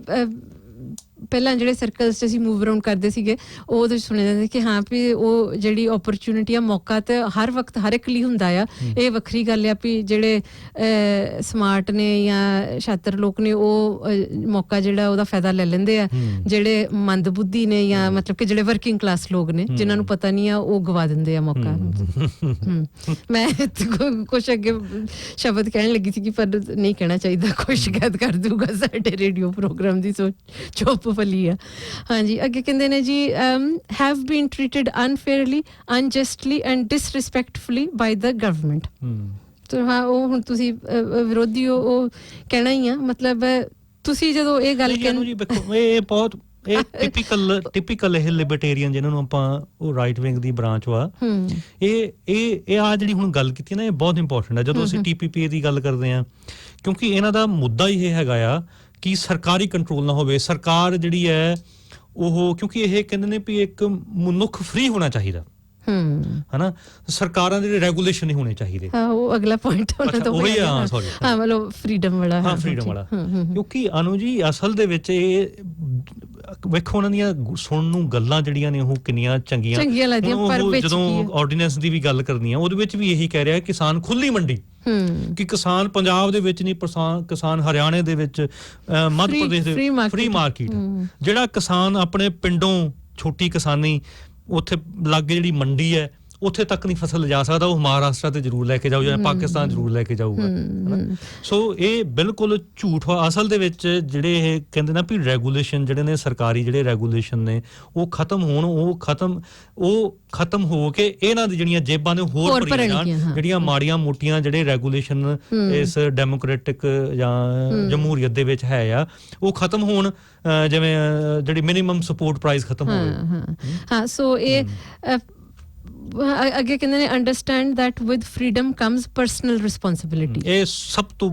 ਪਹਿਲਾਂ ਜਿਹੜੇ ਸਰਕਲਸ 'ਚ ਅਸੀਂ ਮੂਵ ਅਰਾਊਂਡ ਕਰਦੇ ਸੀਗੇ ਉਹਦੇ 'ਚ ਸੁਣਿਆ ਜਾਂਦਾ ਕਿ ਹਾਂ ਵੀ ਉਹ ਜਿਹੜੀ ਓਪਰਚੁਨਿਟੀ ਆ, ਮੌਕਾ ਤੇ ਹਰ ਵਕਤ ਹਰ ਇੱਕ ਲਈ ਹੁੰਦਾ ਆ। ਇਹ ਵੱਖਰੀ ਗੱਲ ਆ ਵੀ ਜਿਹੜੇ ਸਮਾਰਟ ਨੇ ਜਾਂ ਛਾਤਰ ਲੋਕ ਨੇ ਉਹ ਮੌਕਾ ਜਿਹੜਾ ਉਹਦਾ ਫਾਇਦਾ ਲੈ ਲੈਂਦੇ ਆ। ਜਿਹੜੇ ਮੰਦਬੁੱਧੀ ਨੇ ਜਾਂ ਮਤਲਬ ਕਿ ਜਿਹੜੇ ਵਰਕਿੰਗ ਕਲਾਸ ਲੋਕ ਨੇ ਜਿਨ੍ਹਾਂ ਨੂੰ ਪਤਾ ਨਹੀਂ ਆ, ਉਹ ਗਵਾ ਦਿੰਦੇ ਆ ਮੌਕਾ। ਮੈਂ ਕੁਛ ਅੱਗੇ ਸ਼ਬਦ ਕਹਿਣ ਲੱਗੀ ਸੀ ਪਰ ਨਹੀਂ ਕਹਿਣਾ ਚਾਹੀਦਾ, ਕੋਈ ਸ਼ਿਕਾਇਤ ਕਰ ਦੂਗਾ ਸਾਡੇ ਰੇਡੀਓ ਪ੍ਰੋਗਰਾਮ ਦੀ, ਸੋ ਚੁੱਪ ਫਲੀ ਆ। ਹਾਂਜੀ, ਅੱਗੇ ਕਹਿੰਦੇ ਨੇ ਜੀ have been treated unfairly, unjustly and disrespectfully by the government. ਤੋ ਹਾਂ, ਉਹ ਹੁਣ ਤੁਸੀਂ ਵਿਰੋਧੀ ਹੋ, ਉਹ ਕਹਿਣਾ ਹੀ ਆ। ਮਤਲਬ ਤੁਸੀਂ ਜਦੋਂ ਇਹ ਗੱਲ ਇਹ ਬਹੁਤ ਟਿਪੀਕਲ ਇਹ ਲਿਬਰਟੇਰੀਅਨ ਜਿਹਨਾਂ ਨੂੰ ਆਪਾਂ ਉਹ ਰਾਈਟ ਵਿੰਗ ਦੀ ਬ੍ਰਾਂਚ ਵਾ, ਇਹ ਆ ਜਿਹੜੀ ਹੁਣ ਗੱਲ ਕੀਤੀ ਨਾ, ਇਹ ਬਹੁਤ ਇੰਪੋਰਟੈਂਟ ਆ ਜਦੋਂ ਅਸੀਂ TPP ਦੀ ਗੱਲ ਕਰਦੇ ਆ, ਕਿਉਂਕਿ ਇਹਨਾਂ ਦਾ ਮੁੱਦਾ ਹੀ ਇਹ ਹੈਗਾ ਆ ਕਿ ਸਰਕਾਰੀ ਕੰਟਰੋਲ ਨਾ ਹੋਵੇ। ਸਰਕਾਰ ਜਿਹੜੀ ਹੈ ਉਹ, ਕਿਉਂਕਿ ਇਹ ਕਹਿੰਦੇ ਨੇ ਵੀ ਇੱਕ ਮਨੁੱਖ ਫ੍ਰੀ ਹੋਣਾ ਚਾਹੀਦਾ, ਹਨਾ, ਸਰਕਾਰਾਂ ਦੇ ਰੈਗੂਲੇਸ਼ਨ ਨਹੀਂ ਹੋਣੇ ਚਾਹੀਦੇ। ਹਾਂ, ਉਹ ਅਗਲਾ ਪੁਆਇੰਟ ਉਹਨਾਂ ਦਾ ਉਹੀ ਆ। ਸੌਰੀ, ਹਾਂ, ਮਤਲਬ ਫਰੀडम ਵਾਲਾ। ਹਾਂ, ਫਰੀडम ਵਾਲਾ। ਕਿਉਂਕਿ ਅਨੂ ਜੀ ਅਸਲ ਦੇ ਵਿੱਚ ਇਹ ਵੇਖੋ ਉਹਨਾਂ ਦੀਆਂ ਸੁਣਨ ਨੂੰ ਗੱਲਾਂ ਜਿਹੜੀਆਂ ਨੇ ਉਹ ਕਿੰਨੀਆਂ ਚੰਗੀਆਂ ਲੱਗਦੀਆਂ, ਪਰ ਜਦੋਂ ਆਰਡੀਨੈਂਸ ਦੀ ਵੀ ਗੱਲ ਕਰਨੀ ਆ ਉਹਦੇ ਵਿੱਚ ਵੀ ਇਹੀ ਕਹਿ ਰਿਹਾ ਕਿਸਾਨ ਖੁੱਲੀ ਮੰਡੀ, ਕਿ ਕਿਸਾਨ ਪੰਜਾਬ ਦੇ ਵਿੱਚ ਨਹੀਂ, ਕਿਸਾਨ ਹਰਿਆਣੇ ਦੇ ਵਿੱਚ, ਮੱਧ ਪ੍ਰਦੇਸ਼ ਦੇ ਫ੍ਰੀ ਮਾਰਕੀਟ। ਜਿਹੜਾ ਕਿਸਾਨ ਆਪਣੇ ਪਿੰਡੋਂ ਛੋਟੀ ਕਿਸਾਨੀ ਉੱਥੇ ਲਾਗੇ ਜਿਹੜੀ ਮੰਡੀ ਹੈ ਉੱਥੇ ਤੱਕ ਨਹੀਂ ਫਸਲ ਲਿਜਾ ਸਕਦਾ, ਉਹ ਮਹਾਰਾਸ਼ਟਰ ਤੇ ਜ਼ਰੂਰ ਲੈ ਕੇ ਜਾਊ ਜਾਂ ਪਾਕਿਸਤਾਨ ਜ਼ਰੂਰ ਲੈ ਕੇ ਜਾਊਗਾ। ਸੋ ਇਹ ਬਿਲਕੁਲ ਝੂਠ ਵਾ। ਅਸਲ ਦੇ ਵਿੱਚ ਜਿਹੜੇ ਇਹ ਕਹਿੰਦੇ ਨਾ ਵੀ ਰੈਗੂਲੇਸ਼ਨ ਜਿਹੜੇ ਨੇ, ਸਰਕਾਰੀ ਜਿਹੜੇ ਰੈਗੂਲੇਸ਼ਨ ਨੇ ਉਹ ਖਤਮ ਹੋਣ, ਉਹ ਖਤਮ ਹੋ ਕੇ ਇਹਨਾਂ ਦੀ ਜਿਹੜੀਆਂ ਜੇਬਾਂ ਨੇ ਹੋਰ ਭਰੀਆਂ ਜਾਣ। ਜਿਹੜੀਆਂ ਮਾੜੀਆਂ ਮੋਟੀਆਂ ਜਿਹੜੇ ਰੈਗੂਲੇਸ਼ਨ ਇਸ ਡੈਮੋਕ੍ਰੈਟਿਕ ਜਾਂ ਜਮਹੂਰੀਅਤ ਦੇ ਵਿੱਚ ਹੈ ਆ, ਉਹ ਖਤਮ ਹੋਣ, ਜਿਵੇਂ ਜਿਹੜੀ ਮਿਨੀਮਮ ਸਪੋਰਟ ਪ੍ਰਾਈਸ ਖਤਮ ਹੋਵੇ। ਹਾਂ, ਸੋ ਇਹ ਅੱਗੇ ਕਹਿੰਦੇ ਨੇ understand that with freedom comes personal responsibility. ਇਹ ਸਭ ਤੋਂ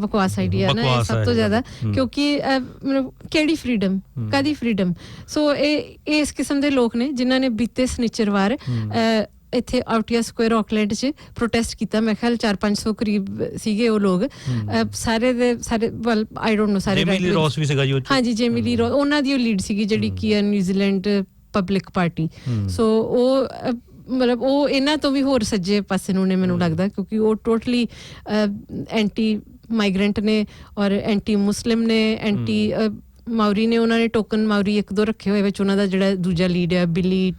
ਬਕਵਾਸ ਆਈਡੀਆ ਨਾ, ਸਭ ਤੋਂ ਜ਼ਿਆਦਾ। ਕਿਉਂਕਿ ਮਤਲਬ ਕਿਹੜੀ ਫਰੀडम, ਕਾਦੀ ਫਰੀडम? ਸੋ ਇਹ ਇਸ ਕਿਸਮ ਦੇ ਲੋਕ ਨੇ ਜਿਨ੍ਹਾਂ ਨੇ ਬੀਤੇ ਸਨੀਚਰਵਾਰ ਇੱਥੇ ਆਊਟੀਆ ਸਕੁਆਇਰ ਆਕਲੈਂਡ 'ਚ ਪ੍ਰੋਟੈਸਟ ਕੀਤਾ। ਮੇਰੇ ਖਿਆਲ 400-500 ਕਰੀਬ ਸੀਗੇ ਉਹ ਲੋਕ, ਸਾਰੇ ਦੇ ਸਾਰੇ। ਵੈਲ ਆਈ ਡੋਂਟ ਨੋ ਸਾਰੇ। ਜੇਮੀ ਲੀ ਰੌਸ ਵੀ ਸੀਗਾ ਜੀ। ਹਾਂਜੀ, ਜੇਮੀ ਲੀ ਰੌਸ ਉਹਨਾਂ ਦੀ ਉਹ ਲੀਡ ਸੀਗੀ ਜਿਹੜੀ ਕੀ ਨਿਊਜ਼ੀਲੈਂਡ ਪਬਲਿਕ ਪਾਰਟੀ। ਸੋ ਉਹ ਮਤਲਬ ਉਹ ਇਹਨਾਂ ਤੋਂ ਵੀ ਹੋਰ ਸੱਜੇ ਪਾਸੇ ਨੂੰ ਨੇ ਮੈਨੂੰ ਲੱਗਦਾ, ਕਿਉਂਕਿ ਉਹ ਟੋਟਲੀ ਐਂਟੀ ਮਾਈਗ੍ਰੈਂਟ ਨੇ ਔਰ ਐਂਟੀ ਮੁਸਲਿਮ ਨੇ, ਐਂਟੀ ਮਾਉਰੀ ਨੇ। ਉਹਨਾਂ ਨੇ ਟੋਕਨ ਮਾਉਰੀ ਇੱਕ ਦੋ ਰੱਖੇ ਹੋਏ, ਵਿੱਚ ਉਹਨਾਂ ਦਾ ਜਿਹੜਾ ਦੂਜਾ ਲੀਡ ਹੈ ਬਿਲੀ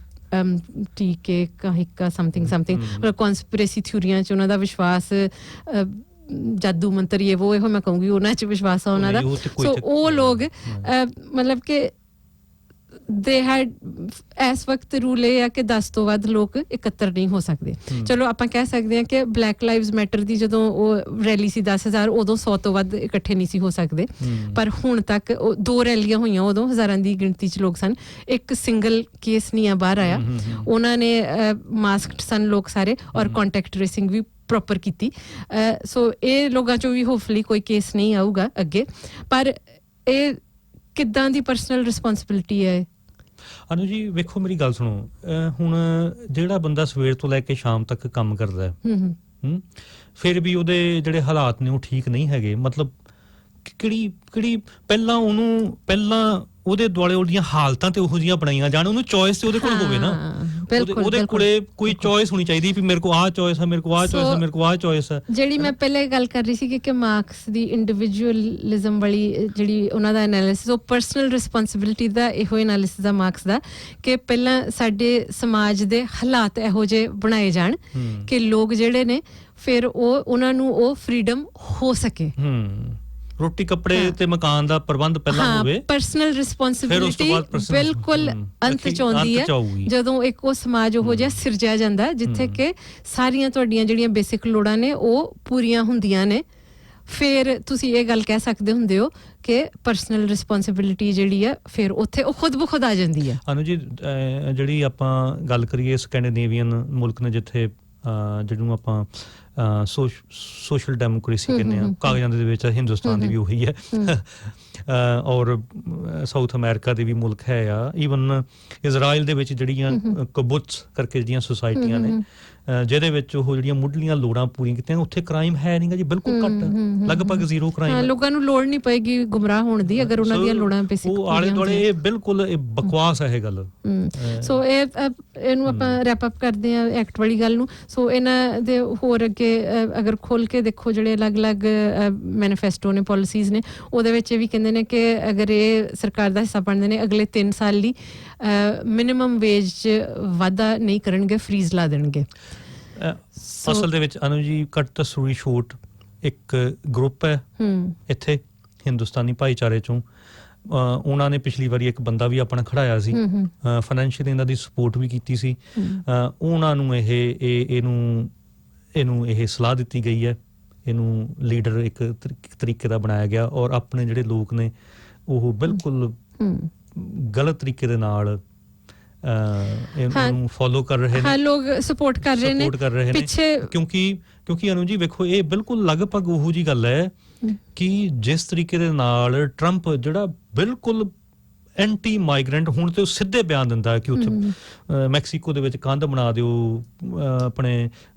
ਟੀਕੇ ਕਾਹਿਕਾ ਸਮਥਿੰਗ ਮਤਲਬ ਕਨਸਪੀਰੇਸੀ ਥਿਊਰੀਆਂ 'ਚ ਉਹਨਾਂ ਦਾ ਵਿਸ਼ਵਾਸ, ਜਾਦੂ ਮੰਤਰ ਇਹ ਉਹ, ਇਹੋ ਮੈਂ ਕਹੂੰਗੀ ਉਹਨਾਂ 'ਚ ਵਿਸ਼ਵਾਸ ਆ ਉਹਨਾਂ ਦਾ। ਸੋ ਉਹ ਲੋਕ ਮਤਲਬ ਕਿ ਦੇ ਹੈਡ ਇਸ ਵਕਤ ਰੂਲ ਇਹ ਆ ਕਿ 10 ਤੋਂ ਵੱਧ ਲੋਕ ਇਕੱਤਰ ਨਹੀਂ ਹੋ ਸਕਦੇ। ਚਲੋ ਆਪਾਂ ਕਹਿ ਸਕਦੇ ਹਾਂ ਕਿ ਬਲੈਕ ਲਾਈਵਜ਼ ਮੈਟਰ ਦੀ ਜਦੋਂ ਉਹ ਰੈਲੀ ਸੀ 10,000, ਉਦੋਂ 100 ਤੋਂ ਵੱਧ ਇਕੱਠੇ ਨਹੀਂ ਸੀ ਹੋ ਸਕਦੇ, ਪਰ ਹੁਣ ਤੱਕ 2 ਰੈਲੀਆਂ ਹੋਈਆਂ, ਉਦੋਂ ਹਜ਼ਾਰਾਂ ਦੀ ਗਿਣਤੀ 'ਚ ਲੋਕ ਸਨ। ਇੱਕ ਸਿੰਗਲ ਕੇਸ ਨਹੀਂ ਆ ਬਾਹਰ ਆਇਆ। ਉਹਨਾਂ ਨੇ ਮਾਸਕਡ ਸਨ ਲੋਕ ਸਾਰੇ, ਔਰ ਕੰਟੈਕਟ ਟ੍ਰੇਸਿੰਗ ਵੀ ਪ੍ਰੋਪਰ ਕੀਤੀ। ਸੋ ਇਹ ਲੋਕਾਂ 'ਚੋਂ ਵੀ ਹੋਪਫੁਲੀ ਕੋਈ ਕੇਸ ਨਹੀਂ ਆਊਗਾ ਅੱਗੇ। ਪਰ ਇਹ ਕਿੱਦਾਂ ਦੀ ਪਰਸਨਲ ਰਿਸਪੌਂਸਿਬਿਲਿਟੀ ਹੈ? ਅਨੂ ਜੀ ਵੇਖੋ, ਮੇਰੀ ਗੱਲ ਸੁਣੋ। ਹੁਣ ਜਿਹੜਾ ਬੰਦਾ ਸਵੇਰ ਤੋਂ ਲੈ ਕੇ ਸ਼ਾਮ ਤੱਕ ਕੰਮ ਕਰਦਾ ਹੈ, ਫਿਰ ਵੀ ਉਹਦੇ ਜਿਹੜੇ ਹਾਲਾਤ ਨੇ ਉਹ ਠੀਕ ਨਹੀਂ ਹੈਗੇ। ਮਤਲਬ ਕਿਹੜੀ ਪਹਿਲਾਂ ਉਹਦੇ ਦੁਆਲੇ ਉਹਦੀਆਂ ਹਾਲਤਾਂ ਤੇ ਉਹੋ ਜਿਹੀਆਂ ਬਣਾਈਆਂ ਜਾਣ, ਉਹਨੂੰ ਚੋਇਸ ਤੇ ਉਹਦੇ ਕੋਲ ਹੋਵੇ ਨਾ, ਉਹਦੇ ਕੋਲੇ ਕੋਈ ਚੋਇਸ ਹੋਣੀ ਚਾਹੀਦੀ ਵੀ ਮੇਰੇ ਕੋਲ ਆਹ ਚੋਇਸ ਹੈ, ਮੇਰੇ ਕੋਲ ਆਹ ਚੋਇਸ ਹੈ, ਮੇਰੇ ਕੋਲ ਆਹ ਚੋਇਸ ਹੈ। ਜਿਹੜੀ ਮੈਂ ਪਹਿਲੇ ਗੱਲ ਕਰ ਰਹੀ ਸੀ ਕਿ ਮਾਰਕਸ ਦੀ ਇੰਡੀਵਿਜੂਅਲਿਜ਼ਮ ਵਾਲੀ ਜਿਹੜੀ ਉਹਨਾਂ ਦਾ ਐਨਾਲਿਸਿਸ, ਉਹ ਪਰਸਨਲ ਰਿਸਪੌਂਸਿਬਿਲਿਟੀ ਦਾ ਇਹੋ ਐਨਾਲਿਸਿਸ ਦਾ ਮਾਰਕਸ ਦਾ, ਕਿ ਪਹਿਲਾਂ ਸਾਡੇ ਸਮਾਜ ਦੇ ਹਾਲਾਤ ਇਹੋ ਜਿਹੇ ਬਣਾਏ ਜਾਣ ਕਿ ਲੋਕ ਜਿਹੜੇ ਨੇ ਫਿਰ ਉਹਨਾਂ ਨੂੰ ਉਹ ਫਰੀडम ਹੋ ਸਕੇ। ਰੋਟੀ ਕੱਪੜੇ ਤੇ ਮਕਾਨ ਦਾ ਪ੍ਰਬੰਧ ਪਹਿਲਾਂ ਹੋਵੇ। ਪਰਸਨਲ ਰਿਸਪੌਂਸਿਬਿਲਿਟੀ ਬਿਲਕੁਲ ਅੰਤ ਚ ਆਉਂਦੀ ਹੈ ਜਦੋਂ ਇੱਕ ਉਹ ਸਮਾਜ ਉਹੋ ਜਿਹਾ ਸਿਰਜਿਆ ਜਾਂਦਾ ਜਿੱਥੇ ਕਿ ਸਾਰੀਆਂ ਤੁਹਾਡੀਆਂ ਜਿਹੜੀਆਂ ਬੇਸਿਕ ਲੋੜਾਂ ਨੇ ਉਹ ਪੂਰੀਆਂ ਹੁੰਦੀਆਂ ਨੇ। ਫਿਰ ਤੁਸੀਂ ਇਹ ਗੱਲ ਕਹਿ ਸਕਦੇ ਹੁੰਦੇ ਹੋ ਕਿ ਪਰਸਨਲ ਰਿਸਪੌਂਸਿਬਿਲਿਟੀ ਜਿਹੜੀ ਆ ਫਿਰ ਉੱਥੇ ਉਹ ਖੁਦ ਬਖੁਦ ਆ ਜਾਂਦੀ ਹੈ। ਅਨੂ ਜੀ, ਜਿਹੜੀ ਆਪਾਂ ਗੱਲ ਕਰੀਏ ਸਕੈਂਡੀਨੇਵੀਅਨ ਮੁਲਕ ਨੇ ਜਿੱਥੇ ਜਿਹਨੂੰ ਆਪਾਂ ਸੋਸ਼ਲ ਡੈਮੋਕ੍ਰੇਸੀ ਕਹਿੰਦੇ ਆ, ਕਾਗਜ਼ਾਂ ਦੇ ਵਿੱਚ ਹਿੰਦੁਸਤਾਨ ਦੀ ਵੀ ਉਹੀ ਹੈ, ਔਰ ਸਾਊਥ ਅਮਰੀਕਾ ਦੇ ਵੀ ਮੁਲਕ ਹੈ ਆ। ਈਵਨ ਇਜ਼ਰਾਈਲ ਦੇ ਵਿੱਚ ਜਿਹੜੀਆਂ ਕਬੁਤਸ ਕਰਕੇ ਜਿਹੜੀਆਂ ਸੁਸਾਇਟੀਆਂ ਨੇ ਜਿਹਦੇ ਵਿੱਚ ਉਹ ਜਿਹੜੀਆਂ ਮੁੱਢਲੀਆਂ ਲੋੜਾਂ ਪੂਰੀਆਂ ਕੀਤੀਆਂ, ਉੱਥੇ ਕ੍ਰਾਈਮ ਹੈ ਨਹੀਂਗਾ ਜੀ, ਬਿਲਕੁਲ ਘੱਟ, ਲਗਭਗ ਜ਼ੀਰੋ ਕ੍ਰਾਈਮ। ਲੋਕਾਂ ਨੂੰ ਲੋੜ ਨਹੀਂ ਪਏਗੀ ਗੁੰਮਰਾਹ ਹੋਣ ਦੀ ਅਗਰ ਉਹਨਾਂ ਦੀਆਂ ਲੋੜਾਂ ਬੇਸਿਕ ਉਹ ਆਲੇ ਦੁਆਲੇ। ਇਹ ਬਿਲਕੁਲ ਬਕਵਾਸ ਹੈ ਇਹ ਗੱਲ। ਸੋ ਇਹਨੂੰ ਆਪਾਂ ਰੈਪ ਅਪ ਕਰਦੇ ਆ ਐਕਟ ਵਾਲੀ ਗੱਲ ਨੂੰ। ਸੋ ਇਹਨਾਂ ਦੇ ਹੋਰ ਅੱਗੇ ਅਗਰ ਖੋਲ ਕੇ ਦੇਖੋ ਜਿਹੜੇ ਅਲੱਗ-ਅਲੱਗ ਮੈਨੀਫੈਸਟੋ ਨੇ, ਪਾਲਿਸੀਜ਼ ਨੇ, ਉਹਦੇ ਵਿੱਚ ਇਹ ਵੀ ਕਹਿੰਦੇ ਨੇ ਕਿ ਅਗਰ ਇਹ ਸਰਕਾਰ ਦਾ ਹਿੱਸਾ ਬਣਦੇ ਨੇ ਅਗਲੇ 3 ਸਾਲ ਲਈ ਮਿਨੀਮਮ ਵੇਜ 'ਚ ਵਾਧਾ ਨਹੀਂ ਕਰਨਗੇ, ਫਰੀਜ਼ ਲਾ ਦੇਣਗੇ। ਅਸਲ ਦੇ ਵਿੱਚ ਅਨੂ ਜੀ, ਕੱਟ ਦਾ ਸਟੋਰੀ ਸ਼ੋਰਟ, ਇੱਕ ਗਰੁੱਪ ਹੈ ਇੱਥੇ ਹਿੰਦੁਸਤਾਨੀ ਭਾਈਚਾਰੇ ਚੋਂ, ਉਹਨਾਂ ਨੇ ਪਿਛਲੀ ਵਾਰੀ ਇੱਕ ਬੰਦਾ ਵੀ ਆਪਣਾ ਖੜਾਇਆ ਸੀ, ਫਾਈਨੈਂਸ਼ੀਅਲੀ ਇਹਨਾਂ ਦੀ ਸਪੋਰਟ ਵੀ ਕੀਤੀ ਸੀ। ਉਹਨਾਂ ਨੂੰ ਇਹਨੂੰ ਇਹ ਸਲਾਹ ਦਿੱਤੀ ਗਈ ਹੈ, ਇਹਨੂੰ ਲੀਡਰ ਇੱਕ ਤਰੀਕੇ ਦਾ ਬਣਾਇਆ ਗਿਆ, ਔਰ ਆਪਣੇ ਜਿਹੜੇ ਲੋਕ ਨੇ ਉਹ ਬਿਲਕੁਲ ਗਲਤ ਤਰੀਕੇ ਦੇ ਨਾਲ ਇਹਨੂੰ ਫੋਲੋ ਕਰ ਰਹੇ ਨੇ। ਲੋਕ ਸਪੋਰਟ ਕਰ ਰਹੇ ਨੇ ਪਿੱਛੇ, ਕਿਉਂਕਿ ਅਨੂ ਜੀ ਵੇਖੋ, ਇਹ ਬਿਲਕੁਲ ਲਗਭਗ ਉਹੋ ਜੀ ਗੱਲ ਹੈ ਕਿ ਜਿਸ ਤਰੀਕੇ ਦੇ ਨਾਲ ਟਰੰਪ ਜਿਹੜਾ ਬਿਲਕੁਲ ਐਂਟੀ ਮਾਈਗ੍ਰੈਂਟ, ਹੁਣ ਤੇ ਉਹ ਸਿੱਧੇ ਬਿਆਨ ਦਿੰਦਾ ਕਿ ਉੱਥੇ ਮੈਕਸੀਕੋ ਦੇ ਵਿੱਚ ਕੰਧ ਬਣਾ ਦਿਓ, ਆਪਣੇ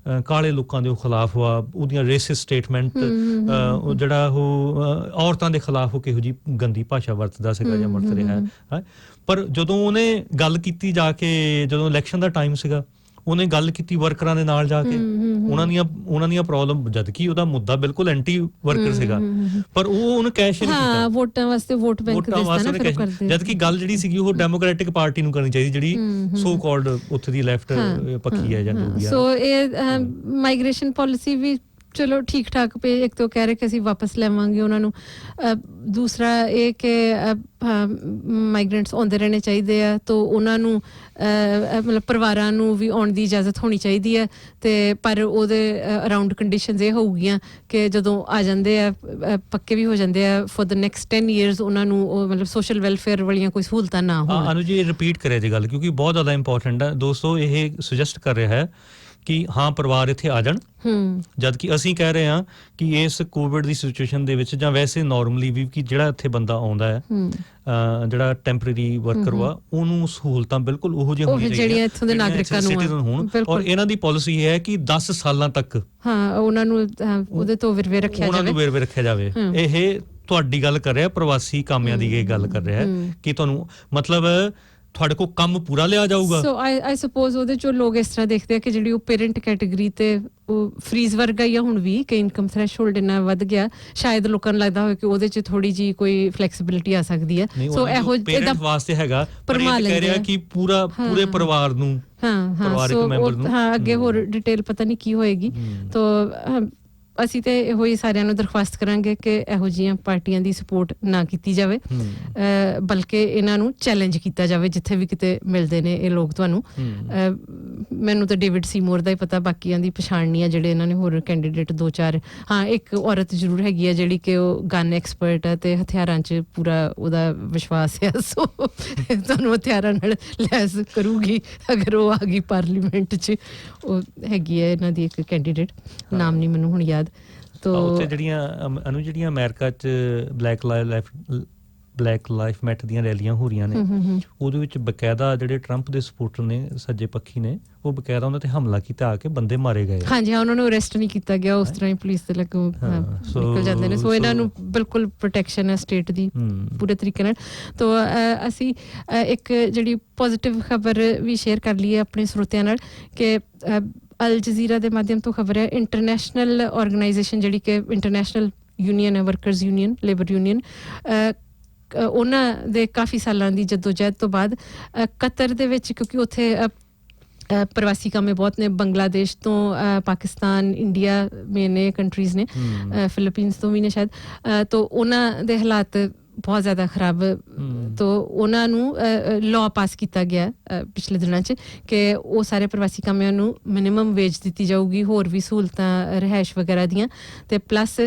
ਕਾਲੇ ਲੋਕਾਂ ਦੇ ਖਿਲਾਫ ਵਾ, ਉਹਦੀਆਂ ਰੇਸਿਸਟ ਸਟੇਟਮੈਂਟ, ਉਹ ਜਿਹੜਾ ਉਹ ਔਰਤਾਂ ਦੇ ਖਿਲਾਫ ਉਹ ਕਿਹੋ ਜੀ ਗੰਦੀ ਭਾਸ਼ਾ ਵਰਤਦਾ ਸੀਗਾ ਜਾਂ ਵਰਤ ਰਿਹਾ ਹੈ। ਪਰ ਜਦੋਂ ਉਹਨੇ ਗੱਲ ਕੀਤੀ ਜਾ ਕੇ, ਜਦੋਂ ਇਲੈਕਸ਼ਨ ਦਾ ਟਾਈਮ ਸੀਗਾ, ਉਹਨੇ ਗੱਲ ਕੀਤੀ ਵਰਕਰਾਂ ਦੇ ਨਾਲ ਜਾ ਕੇ, ਉਹਨਾਂ ਦੀਆਂ ਪ੍ਰੋਬਲਮ, ਜਦਕਿ ਉਹਦਾ ਮੁੱਦਾ ਬਿਲਕੁਲ ਐਂਟੀ ਵਰਕਰ ਸੀਗਾ, ਪਰ ਉਹਨੇ ਕੈਸ਼ ਨਹੀਂ ਕੀਤਾ ਵੋਟਾਂ ਵਾਸਤੇ, ਵੋਟ ਬੈਂਕ ਦੇ ਇਸਤੇਮਾਲ, ਜਦਕਿ ਗੱਲ ਜਿਹੜੀ ਸੀਗੀ ਉਹ ਡੈਮੋਕ੍ਰੈਟਿਕ ਪਾਰਟੀ ਨੂੰ ਕਰਨੀ ਚਾਹੀਦੀ, ਜਿਹੜੀ ਸੋ ਕਾਲਡ ਉੱਥੇ ਦੀ ਲੈਫਟ ਪੱਖੀ ਹੈ ਜਾਂ ਜੋ ਵੀ ਹੈ। ਸੋ ਇਹ ਮਾਈਗ੍ਰੇਸ਼ਨ ਪਾਲਿਸੀ ਵੀ ਚਲੋ ਠੀਕ ਠਾਕ ਪਏ, ਇੱਕ ਤਾਂ ਕਹਿ ਰਹੇ ਕਿ ਅਸੀਂ ਵਾਪਸ ਲੈਵਾਂਗੇ ਉਹਨਾਂ ਨੂੰ, ਦੂਸਰਾ ਇਹ ਕਿ ਮਾਈਗ੍ਰੈਂਟਸ ਆਉਂਦੇ ਰਹਿਣੇ ਚਾਹੀਦੇ ਆ, ਤਾਂ ਉਹਨਾਂ ਨੂੰ ਮਤਲਬ ਪਰਿਵਾਰਾਂ ਨੂੰ ਵੀ ਆਉਣ ਦੀ ਇਜਾਜ਼ਤ ਹੋਣੀ ਚਾਹੀਦੀ ਹੈ, ਤੇ ਪਰ ਉਹਦੇ ਅਰਾਊਂਡ ਕੰਡੀਸ਼ਨਸ ਇਹ ਹੋਊਗੀਆਂ ਕਿ ਜਦੋਂ ਆ ਜਾਂਦੇ ਆ, ਪੱਕੇ ਵੀ ਹੋ ਜਾਂਦੇ ਆ, ਫॉर द ਨੈਕਸਟ 10 years ਉਹਨਾਂ ਨੂੰ ਉਹ ਮਤਲਬ ਸੋਸ਼ਲ ਵੈਲਫੇਅਰ ਵਾਲੀਆਂ ਕੋਈ ਸਹੂਲਤਾਂ ਨਾ ਹੋਣ। ਅਨੂ ਜੀ, ਰਿਪੀਟ ਕਰਿਆ ਜੀ ਗੱਲ, ਕਿਉਂਕਿ ਬਹੁਤ ਜ਼ਿਆਦਾ ਇੰਪੋਰਟੈਂਟ ਹੈ। ਦੋਸਤੋ, ਇਹ ਸੁਜੈਸਟ ਕਰ ਰਿਹਾ ਹੈ ਕਿ ਹਾਂ ਪਰਿਵਾਰ ਇੱਥੇ ਆ ਜਾਣ, ਜਦ ਕਿ ਅਸੀਂ ਕਹਿ ਰਹੇ ਹਾਂ ਕਿ ਇਸ ਕੋਵਿਡ ਦੀ ਸਿਚੁਏਸ਼ਨ ਦੇ ਵਿੱਚ, ਜਾਂ ਵੈਸੇ ਨਾਰਮਲੀ ਵੀ, ਕਿ ਜਿਹੜਾ ਇੱਥੇ ਬੰਦਾ ਆਉਂਦਾ ਹੈ, ਜਿਹੜਾ ਟੈਂਪਰੇਰੀ ਵਰਕਰ ਵਾ, ਉਹਨੂੰ ਸਹੂਲਤਾਂ ਬਿਲਕੁਲ ਉਹੋ ਜਿਹੀਆਂ ਹੋਣੀਆਂ ਜਿਹੜੀਆਂ ਇੱਥੋਂ ਦੇ ਨਾਗਰਿਕਾਂ ਨੂੰ ਹੋਣ। ਔਰ ਇਹਨਾਂ ਦੀ ਪਾਲਿਸੀ ਹੈ ਕਿ 10 ਸਾਲਾਂ ਤੱਕ ਉਹਨਾਂ ਨੂੰ ਉਹਦੇ ਤੋਂ ਵਿਰਵੇ ਰੱਖਿਆ ਜਾਵੇ। ਇਹ ਤੁਹਾਡੀ ਗੱਲ ਕਰ ਰਿਹਾ, ਪ੍ਰਵਾਸੀ ਕਾਮਿਆਂ ਦੀ ਇਹ ਗੱਲ ਕਰ ਰਿਹਾ ਕਿ ਤੁਹਾਨੂੰ ਮਤਲਬ ਤੁਹਾਡੇ ਕੋਲ ਕੰਮ ਪੂਰਾ ਲਿਆ ਜਾਊਗਾ। ਸੋ ਆਈ ਸਪੋਜ਼ ਉਹਦੇ ਚੋਂ ਲੋਕ ਇਸ ਤਰ੍ਹਾਂ ਦੇਖਦੇ ਆ ਕਿ ਜਿਹੜੀ ਉਹ ਪੇਰੈਂਟ ਕੈਟੇਗਰੀ ਤੇ ਉਹ ਫਰੀਜ਼ ਵਰਗਾ ਹੀ ਆ ਹੁਣ ਵੀ, ਕਿ ਇਨਕਮ ਥ੍ਰੈਸ਼ਹੋਲਡ ਇੰਨਾ ਵੱਧ ਗਿਆ, ਸ਼ਾਇਦ ਲੋਕਾਂ ਨੂੰ ਲੱਗਦਾ ਹੋਵੇ ਕਿ ਉਹਦੇ 'ਚ ਥੋੜੀ ਜੀ ਕੋਈ ਫਲੈਕਸੀਬਿਲਿਟੀ ਆ ਸਕਦੀ ਹੈ। ਸੋ ਇਹੋ ਜਿਹੇ ਵਾਸਤੇ ਹੈਗਾ, ਪਰ ਇਹ ਕਹਿ ਰਿਹਾ ਕਿ ਪੂਰੇ ਪਰਿਵਾਰ ਨੂੰ, ਪਰਿਵਾਰਕ ਮੈਂਬਰ ਨੂੰ। ਅੱਗੇ ਹੋਰ ਡਿਟੇਲ ਪਤਾ ਨਹੀਂ ਕੀ ਹੋਏਗੀ। ਤਾਂ ਅਸੀਂ ਤੇ ਇਹੋ ਹੀ ਸਾਰਿਆਂ ਨੂੰ ਦਰਖਾਸਤ ਕਰਾਂਗੇ ਕਿ ਇਹੋ ਜਿਹੀਆਂ ਪਾਰਟੀਆਂ ਦੀ ਸਪੋਰਟ ਨਾ ਕੀਤੀ ਜਾਵੇ, ਬਲਕਿ ਇਹਨਾਂ ਨੂੰ ਚੈਲੰਜ ਕੀਤਾ ਜਾਵੇ ਜਿੱਥੇ ਵੀ ਕਿਤੇ ਮਿਲਦੇ ਨੇ ਇਹ ਲੋਕ ਤੁਹਾਨੂੰ। ਮੈਨੂੰ ਤਾਂ ਡੇਵਿਡ ਸੀਮੋਰ ਦਾ ਹੀ ਪਤਾ, ਬਾਕੀਆਂ ਦੀ ਪਛਾਣ ਨਹੀਂ ਆ ਜਿਹੜੇ ਇਹਨਾਂ ਨੇ ਹੋਰ ਕੈਂਡੀਡੇਟ 2-4। ਹਾਂ, ਇੱਕ ਔਰਤ ਜ਼ਰੂਰ ਹੈਗੀ ਆ ਜਿਹੜੀ ਕਿ ਉਹ ਗਨ ਐਕਸਪਰਟ ਹੈ ਤੇ ਹਥਿਆਰਾਂ 'ਚ ਪੂਰਾ ਉਹਦਾ ਵਿਸ਼ਵਾਸ ਹੈ, ਸੋ ਤੁਹਾਨੂੰ ਹਥਿਆਰਾਂ ਨਾਲ ਲੈਸ ਕਰੂਗੀ ਅਗਰ ਉਹ ਆ ਗਈ ਪਾਰਲੀਮੈਂਟ 'ਚ। ਉਹ ਹੈਗੀ ਹੈ ਇਹਨਾਂ ਦੀ ਇੱਕ ਕੈਂਡੀਡੇਟ, ਨਾਮ ਨਹੀਂ ਮੈਨੂੰ ਹੁਣ ਯਾਦ। ਉੱਥੇ ਜਿਹੜੀਆਂ ਅਨੂ, ਜਿਹੜੀਆਂ ਅਮਰੀਕਾ 'ਚ ਬਲੈਕ ਬਲੈਕ ਲਾਈਫ ਮੈਟਰ ਦੀਆਂ ਰੈਲੀਆਂ ਹੋ ਰਹੀਆਂ ਨੇ, ਉਹਦੇ ਵਿੱਚ ਬਕਾਇਦਾ ਜਿਹੜੇ ਟਰੰਪ ਦੇ ਸਪੋਰਟਰ ਨੇ, ਸੱਜੇ ਪੱਖੀ ਨੇ, ਉਹ ਬਕਾਇਦਾ ਉਹਨਾਂ ਤੇ ਹਮਲਾ ਕੀਤਾ, ਆ ਕੇ ਬੰਦੇ ਮਾਰੇ ਗਏ। ਹਾਂਜੀ ਹਾਂ, ਉਹਨਾਂ ਨੂੰ ਅਰੈਸਟ ਨਹੀਂ ਕੀਤਾ ਗਿਆ, ਉਸ ਤਰ੍ਹਾਂ ਹੀ ਪੁਲਿਸ ਦੇ ਲੱਗੋਂ ਨਿਕਲ ਜਾਂਦੇ ਨੇ। ਸੋ ਇਹਨਾਂ ਨੂੰ ਬਿਲਕੁਲ ਪ੍ਰੋਟੈਕਸ਼ਨ ਹੈ ਸਟੇਟ ਦੀ ਪੂਰੇ ਤਰੀਕੇ ਨਾਲ। ਤੋ ਅਸੀਂ ਇੱਕ ਜਿਹੜੀ ਪੋਜ਼ਿਟਿਵ ਖਬਰ ਵੀ ਸ਼ੇਅਰ ਕਰ ਲਈਏ ਆਪਣੇ ਸਰੋਤਿਆਂ ਨਾਲ ਕਿ ਅਲ ਜਜ਼ੀਰਾ ਦੇ ਮਾਧਿਅਮ ਤੋਂ ਖਬਰ ਹੈ, ਇੰਟਰਨੈਸ਼ਨਲ ਆਰਗੇਨਾਈਜੇਸ਼ਨ ਜਿਹੜੀ ਕਿ ਇੰਟਰਨੈਸ਼ਨਲ ਯੂਨੀਅਨ ਹੈ, ਵਰਕਰਸ ਯੂਨੀਅਨ, ਲੇਬਰ ਯੂਨੀਅਨ, ਉਹਨਾਂ ਦੇ ਕਾਫੀ ਸਾਲਾਂ ਦੀ ਜਦੋਜਹਿਦ ਤੋਂ ਬਾਅਦ ਕਤਰ ਦੇ ਵਿੱਚ, ਕਿਉਂਕਿ ਉੱਥੇ ਪ੍ਰਵਾਸੀ ਕਾਮੇ ਬਹੁਤ ਨੇ, ਬੰਗਲਾਦੇਸ਼ ਤੋਂ, ਪਾਕਿਸਤਾਨ, ਇੰਡੀਆ ਮੇਨ ਇਹ ਕੰਟਰੀਜ਼ ਨੇ, ਫਿਲੀਪੀਨਸ ਤੋਂ ਵੀ ਨੇ ਸ਼ਾਇਦ, ਤੋ ਉਹਨਾਂ ਦੇ ਹਾਲਾਤ ਬਹੁਤ ਜ਼ਿਆਦਾ ਖਰਾਬ, ਤੋ ਉਹਨਾਂ ਨੂੰ ਲਾਅ ਪਾਸ ਕੀਤਾ ਗਿਆ ਪਿਛਲੇ ਦਿਨਾਂ 'ਚ ਕਿ ਉਹ ਸਾਰੇ ਪ੍ਰਵਾਸੀ ਕਾਮਿਆਂ ਨੂੰ ਮਿਨੀਮਮ ਵੇਜ ਦਿੱਤੀ ਜਾਊਗੀ, ਹੋਰ ਵੀ ਸਹੂਲਤਾਂ ਰਿਹਾਇਸ਼ ਵਗੈਰਾ ਦੀਆਂ, ਤੇ ਪਲੱਸ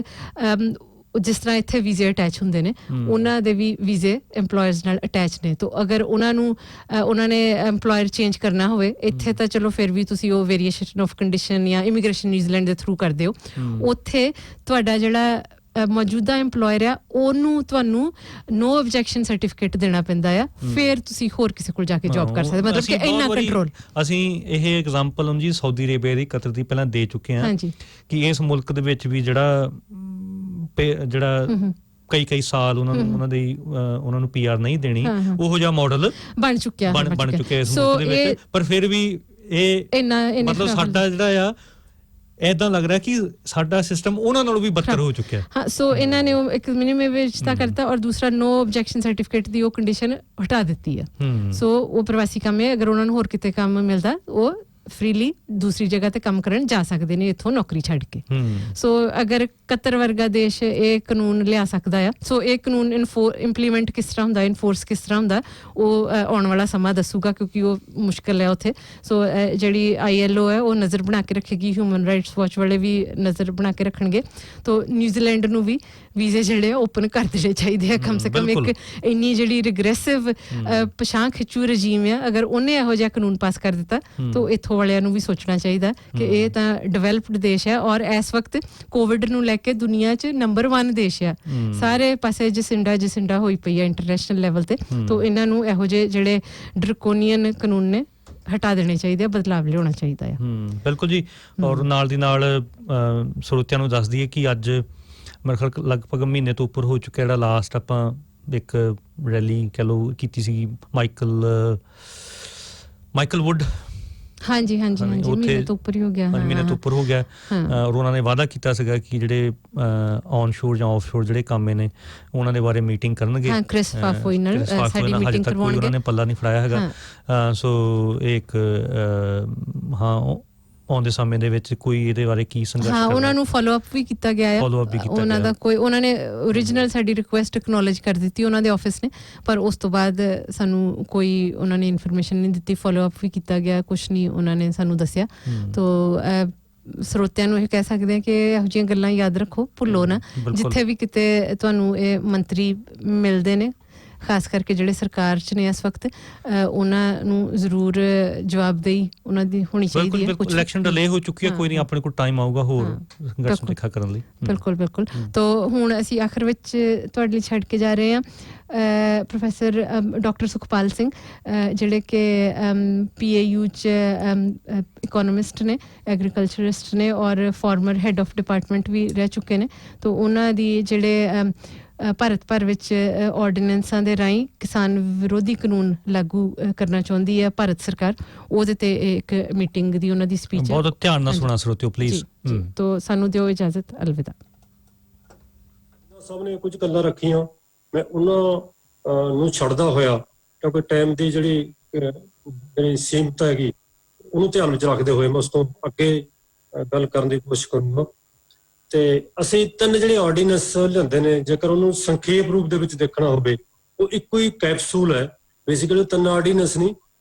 ਜਿਸ ਤਰ੍ਹਾਂ ਇੱਥੇ ਵੀਜ਼ੇ ਅਟੈਚ ਹੁੰਦੇ ਨੇ, ਉਹਨਾਂ ਦੇ ਵੀ ਵੀਜ਼ੇ ਐਮਪਲੋਇਰਸ ਨਾਲ ਅਟੈਚ ਨੇ। ਤੋ ਅਗਰ ਉਹਨਾਂ ਨੇ ਐਮਪਲੋਇਰ ਚੇਂਜ ਕਰਨਾ ਹੋਵੇ ਇੱਥੇ, ਤਾਂ ਚਲੋ ਫਿਰ ਵੀ ਤੁਸੀਂ ਉਹ ਵੇਰੀਏਸ਼ਨ ਆਫ ਕੰਡੀਸ਼ਨ ਜਾਂ ਇਮੀਗ੍ਰੇਸ਼ਨ ਨਿਊਜ਼ੀਲੈਂਡ ਦੇ ਥਰੂ ਕਰਦੇ ਹੋ। ਉੱਥੇ ਤੁਹਾਡਾ ਜਿਹੜਾ ਮੌਜੂਦਾ ਐਮਪਲੋਇਰ ਆ, ਉਹਨੂੰ ਤੁਹਾਨੂੰ ਨੋ ਆਬਜੈਕਸ਼ਨ ਸਰਟੀਫਿਕੇਟ ਦੇਣਾ ਪੈਂਦਾ ਆ, ਫਿਰ ਤੁਸੀਂ ਹੋਰ ਕਿਸੇ ਕੋਲ ਜਾ ਕੇ ਜੌਬ ਕਰ ਸਕਦੇ। ਮਤਲਬ ਕਿ ਇੰਨਾ ਕੰਟਰੋਲ। ਅਸੀਂ ਇਹ ਐਗਜ਼ਾਮਪਲ ਹੁਣ ਜੀ ਸਾਊਦੀ ਅਰੇਬੀਆ ਦੀ, ਕਤਰ ਦੀ ਪਹਿਲਾਂ ਦੇ ਚੁੱਕੇ ਹਾਂ ਕਿ ਇਸ ਮੁਲਕ ਦੇ ਵਿੱਚ ਵੀ ਜਿਹੜਾ ਕਈ ਸਾਲ ਉਹਨਾਂ ਨੂੰ PR ਨਹੀਂ ਦੇਣੀ, ਉਹੋ ਜਿਹਾ ਮਾਡਲ ਬਣ ਚੁੱਕਿਆ ਇਸ ਮੁਲਕ ਦੇ ਵਿੱਚ। ਪਰ ਫਿਰ ਵੀ ਇਹ ਮਤਲਬ ਸਾਡਾ ਜਿਹੜਾ ਆ, ਏਦਾਂ ਲੱਗ ਰਿਹਾ ਕਿ ਸਾਡਾ ਸਿਸਟਮ ਉਹਨਾਂ ਨਾਲੋਂ ਵੀ ਬੱਤਰ ਹੋ ਚੁੱਕਿਆ। ਹਾਂ, ਸੋ ਇਹਨਾਂ ਨੇ ਇੱਕ ਮਿਨੀਮਮ ਵੇਜ ਤਾਂ ਕਰਤਾ, ਔਰ ਦੂਸਰਾ ਨੋ ਆਬਜੈਕਸ਼ਨ ਸਰਟੀਫਿਕੇਟ ਦੀ ਉਹ ਕੰਡੀਸ਼ਨ ਹਟਾ ਦਿੱਤੀ ਆ। ਸੋ ਉਹ ਪ੍ਰਵਾਸੀ ਕਾਮੇ ਅਗਰ ਉਹਨਾਂ ਨੂੰ ਹੋਰ ਕਿਤੇ ਕੰਮ ਮਿਲਦਾ, ਉਹ ਫ੍ਰੀਲੀ ਦੂਸਰੀ ਜਗ੍ਹਾ ਤੇ ਕੰਮ ਕਰਨ ਜਾ ਸਕਦੇ ਨੇ ਇੱਥੋਂ ਨੌਕਰੀ ਛੱਡ ਕੇ। ਸੋ ਅਗਰ ਕਤਰ ਵਰਗਾ ਦੇਸ਼ ਇਹ ਕਾਨੂੰਨ ਲਿਆ ਸਕਦਾ ਆ, ਸੋ ਇਹ ਕਾਨੂੰਨ ਇੰਪਲੀਮੈਂਟ ਕਿਸ ਤਰ੍ਹਾਂ ਹੁੰਦਾ, ਇਨਫੋਰਸ ਕਿਸ ਤਰ੍ਹਾਂ ਹੁੰਦਾ, ਉਹ ਆਉਣ ਵਾਲਾ ਸਮਾਂ ਦੱਸੂਗਾ, ਕਿਉਂਕਿ ਉਹ ਮੁਸ਼ਕਿਲ ਹੈ ਉੱਥੇ। ਸੋ ਜਿਹੜੀ ILO ਹੈ ਉਹ ਨਜ਼ਰ ਬਣਾ ਕੇ ਰੱਖੇਗੀ, ਹਿਊਮਨ ਰਾਈਟਸ ਵਾਚ ਵਾਲੇ ਵੀ ਨਜ਼ਰ ਬਣਾ ਕੇ ਰੱਖਣਗੇ। ਤੋ ਨਿਊਜ਼ੀਲੈਂਡ ਨੂੰ ਵੀ ਵੀਜ਼ੇ ਜਿਹੜੇ ਆ ਓਪਨ ਕਰ ਦੇਣੇ ਚਾਹੀਦੇ ਆ, ਕਮ ਸੇ ਕਮ। ਇੱਕ ਇੰਨੀ ਜਿਹੜੀ ਰਿਗਰੈਸਿਵ ਪਛਾਣ ਖਿੱਚੂ ਰਜੀਮ ਆ, ਅਗਰ ਉਹਨੇ ਇਹੋ ਜਿਹਾ ਕਾਨੂੰਨ ਪਾਸ ਕਰ ਦਿੱਤਾ ਤਾਂ ਇੱਥੋਂ ਵਾਲਿਆਂ ਨੂੰ ਵੀ ਸੋਚਣਾ ਚਾਹੀਦਾ ਕਿ ਇਹ ਤਾਂ ਡਿਵੈਲਪਡ ਦੇਸ਼ ਹੈ, ਔਰ ਇਸ ਵਕਤ ਕੋਵਿਡ ਨੂੰ ਲੈ ਕੇ ਦੁਨੀਆ 'ਚ ਨੰਬਰ 1 ਦੇਸ਼ ਆ। ਸਾਰੇ ਪਾਸੇ ਜਸਿੰਡਾ ਹੋਈ ਪਈ ਆ ਇੰਟਰਨੈਸ਼ਨਲ ਲੈਵਲ ਤੇ। ਤੋ ਇਹਨਾਂ ਨੂੰ ਇਹੋ ਜਿਹੇ ਜਿਹੜੇ ਡਰਕੋਨੀਅਨ ਕਾਨੂੰਨ ਨੇ ਹਟਾ ਦੇਣੇ ਚਾਹੀਦੇ ਆ, ਬਦਲਾਵ ਲਿਆਉਣਾ ਚਾਹੀਦਾ ਆ। ਬਿਲਕੁਲ ਜੀ। ਔਰ ਨਾਲ ਦੀ ਨਾਲ ਸਰੋਤਿਆਂ ਨੂੰ ਦੱਸ ਦਈਏ ਕਿ ਅੱਜ ਮੇਰੇ ਖਿਆਲ ਲਗਭਗ ਮਹੀਨੇ ਤੋਂ ਉੱਪਰ ਹੋ ਚੁੱਕਿਆ, ਜਿਹੜਾ ਲਾਸਟ ਆਪਾਂ ਇੱਕ ਰੈਲੀ ਕਹਿ ਲਓ ਕੀਤੀ ਸੀਗੀ ਮਾਈਕਲ ਵੁੱਡ। ਹਾਂਜੀ ਮਹੀਨੇ ਤੋਂ ਉੱਪਰ ਹੋ ਗਿਆ। ਔਰ ਉਹਨਾਂ ਨੇ ਵਾਅਦਾ ਕੀਤਾ ਸੀਗਾ ਕਿ ਜਿਹੜੇ ਔਨ ਸ਼ੋਰ ਜਾਂ ਆਫ ਸ਼ੋਰ ਜਿਹੜੇ ਕਾਮੇ ਨੇ ਉਹਨਾਂ ਦੇ ਬਾਰੇ ਮੀਟਿੰਗ ਕਰਨਗੇ। ਕ੍ਰਿਸ ਫਾਫੋਈ ਨਾਲ ਸਾਡੀ ਮੀਟਿੰਗ ਕਰਵਾਉਣਗੇ। ਉਹਨਾਂ ਨੇ ਪੱਲਾ ਨਹੀਂ ਫੜਾਇਆ ਹੈਗਾ। ਸੋ ਇੱਕ ਆਉਂਦੇ ਸਮੇਂ ਦੇ ਵਿੱਚ ਕੋਈ ਇਹਦੇ ਬਾਰੇ ਕੀ ਸੰਘਰਸ਼ ਕਰਨਾ, ਉਹਨਾਂ ਨੂੰ ਫੋਲੋ ਅਪ ਵੀ ਕੀਤਾ ਗਿਆ ਹੈ। ਉਹਨਾਂ ਦਾ ਉਹਨਾਂ ਨੇ ਓਰੀਜਨਲ ਸਾਡੀ ਰਿਕੁਐਸਟ ਐਕਨੋਲੇਜ ਕਰ ਦਿੱਤੀ ਉਹਨਾਂ ਦੇ ਆਫਿਸ ਨੇ, ਪਰ ਉਸ ਤੋਂ ਬਾਅਦ ਸਾਨੂੰ ਕੋਈ ਉਹਨਾਂ ਨੇ ਇਨਫੋਰਮੇਸ਼ਨ ਨਹੀਂ ਦਿੱਤੀ। ਫੋਲੋ ਅਪ ਵੀ ਕੀਤਾ ਗਿਆ, ਕੁਛ ਨਹੀਂ ਉਹਨਾਂ ਨੇ ਸਾਨੂੰ ਦੱਸਿਆ। ਤੋ ਸਰੋਤਿਆਂ ਨੂੰ ਇਹ ਕਹਿ ਸਕਦੇ ਹਾਂ ਕਿ ਇਹੋ ਜਿਹੀਆਂ ਗੱਲਾਂ ਯਾਦ ਰੱਖੋ, ਭੁੱਲੋ ਨਾ। ਜਿੱਥੇ ਵੀ ਕਿਤੇ ਤੁਹਾਨੂੰ ਇਹ ਮੰਤਰੀ ਮਿਲਦੇ ਨੇ, ਖਾਸ ਕਰਕੇ ਜਿਹੜੇ ਸਰਕਾਰ 'ਚ ਨੇ ਇਸ ਵਕਤ, ਉਹਨਾਂ ਨੂੰ ਜ਼ਰੂਰ ਜਵਾਬਦੇਹੀ ਉਹਨਾਂ ਦੀ ਹੋਣੀ ਚਾਹੀਦੀ ਹੈ। ਇਲੈਕਸ਼ਨ ਡਿਲੇ ਹੋ ਚੁੱਕੀ ਹੈ, ਕੋਈ ਨਹੀਂ, ਆਪਣੇ ਕੋਲ ਟਾਈਮ ਆਊਗਾ ਹੋਰ ਸੰਘਰਸ਼ ਤਿੱਖਾ ਕਰਨ ਲਈ। ਬਿਲਕੁਲ। ਤੋ ਹੁਣ ਅਸੀਂ ਆਖਰ ਵਿੱਚ ਤੁਹਾਡੇ ਲਈ ਛੱਡ ਕੇ ਜਾ ਰਹੇ ਹਾਂ ਪ੍ਰੋਫੈਸਰ ਡਾਕਟਰ ਸੁਖਪਾਲ ਸਿੰਘ, ਜਿਹੜੇ ਕਿ PAU 'ਚ ਇਕੋਨੋਮਿਸਟ ਨੇ, ਐਗਰੀਕਲਚਰਿਸਟ ਨੇ, ਔਰ ਫਾਰਮਰ ਹੈਡ ਆਫ ਡਿਪਾਰਟਮੈਂਟ ਵੀ ਰਹਿ ਚੁੱਕੇ ਨੇ। ਤੋ ਉਹਨਾਂ ਦੀ ਜਿਹੜੇ ਭਾਰਤ ਭਰ ਵਿੱਚ ਆਰਡੀਨੈਂਸਾਂ ਦੇ ਰਾਹੀਂ ਕਿਸਾਨ ਵਿਰੋਧੀ ਕਾਨੂੰਨ ਲਾਗੂ ਕਰਨਾ ਚਾਹੁੰਦੀ ਹੈ ਭਾਰਤ ਸਰਕਾਰ, ਉਹਦੇ ਤੇ ਇੱਕ ਮੀਟਿੰਗ ਦੀ ਉਹਨਾਂ ਦੀ ਸਪੀਚ ਹੈ। ਬਹੁਤ ਧਿਆਨ ਨਾਲ ਸੁਣਾ ਸਰੋਤਿਓ ਪਲੀਜ਼। ਤੋ ਸਾਨੂੰ ਦਿਓ ਇਜਾਜ਼ਤ, ਅਲਵਿਦਾ। ਸਭ ਨੇ ਕੁਝ ਗੱਲਾਂ ਰੱਖੀਆਂ, ਮੈਂ ਉਹਨਾਂ ਨੂੰ ਛੱਡਦਾ ਹੋਇਆ, ਕਿਉਂਕਿ ਟਾਈਮ ਦੀ ਜਿਹੜੀ ਸੀਮਤ ਹੈਗੀ ਉਹਨੂੰ ਧਿਆਨ ਵਿੱਚ ਰੱਖਦੇ ਹੋਏ ਮੈਂ ਉਸ ਤੋਂ ਅੱਗੇ ਗੱਲ ਕਰਨ ਦੀ ਕੋਸ਼ਿਸ਼ ਕਰੂੰਗਾ। ਤੇ ਅਸੀਂ 3 ਜਿਹੜੇ ਆਰਡੀਨੈਂਸ ਲਿਆਂਦੇ ਨੇ, ਜੇਕਰ ਉਹਨੂੰ ਸੰਖੇਪ ਰੂਪ ਦੇ ਵਿੱਚ ਦੇਖਣਾ ਹੋਵੇ, ਉਹ ਇੱਕੋ ਹੀ ਕੈਪਸੂਲ ਹੈ। ਬੇਸਿਕਲੀ 3 ਆਰਡੀਨੈਂਸ ਨਹੀਂ,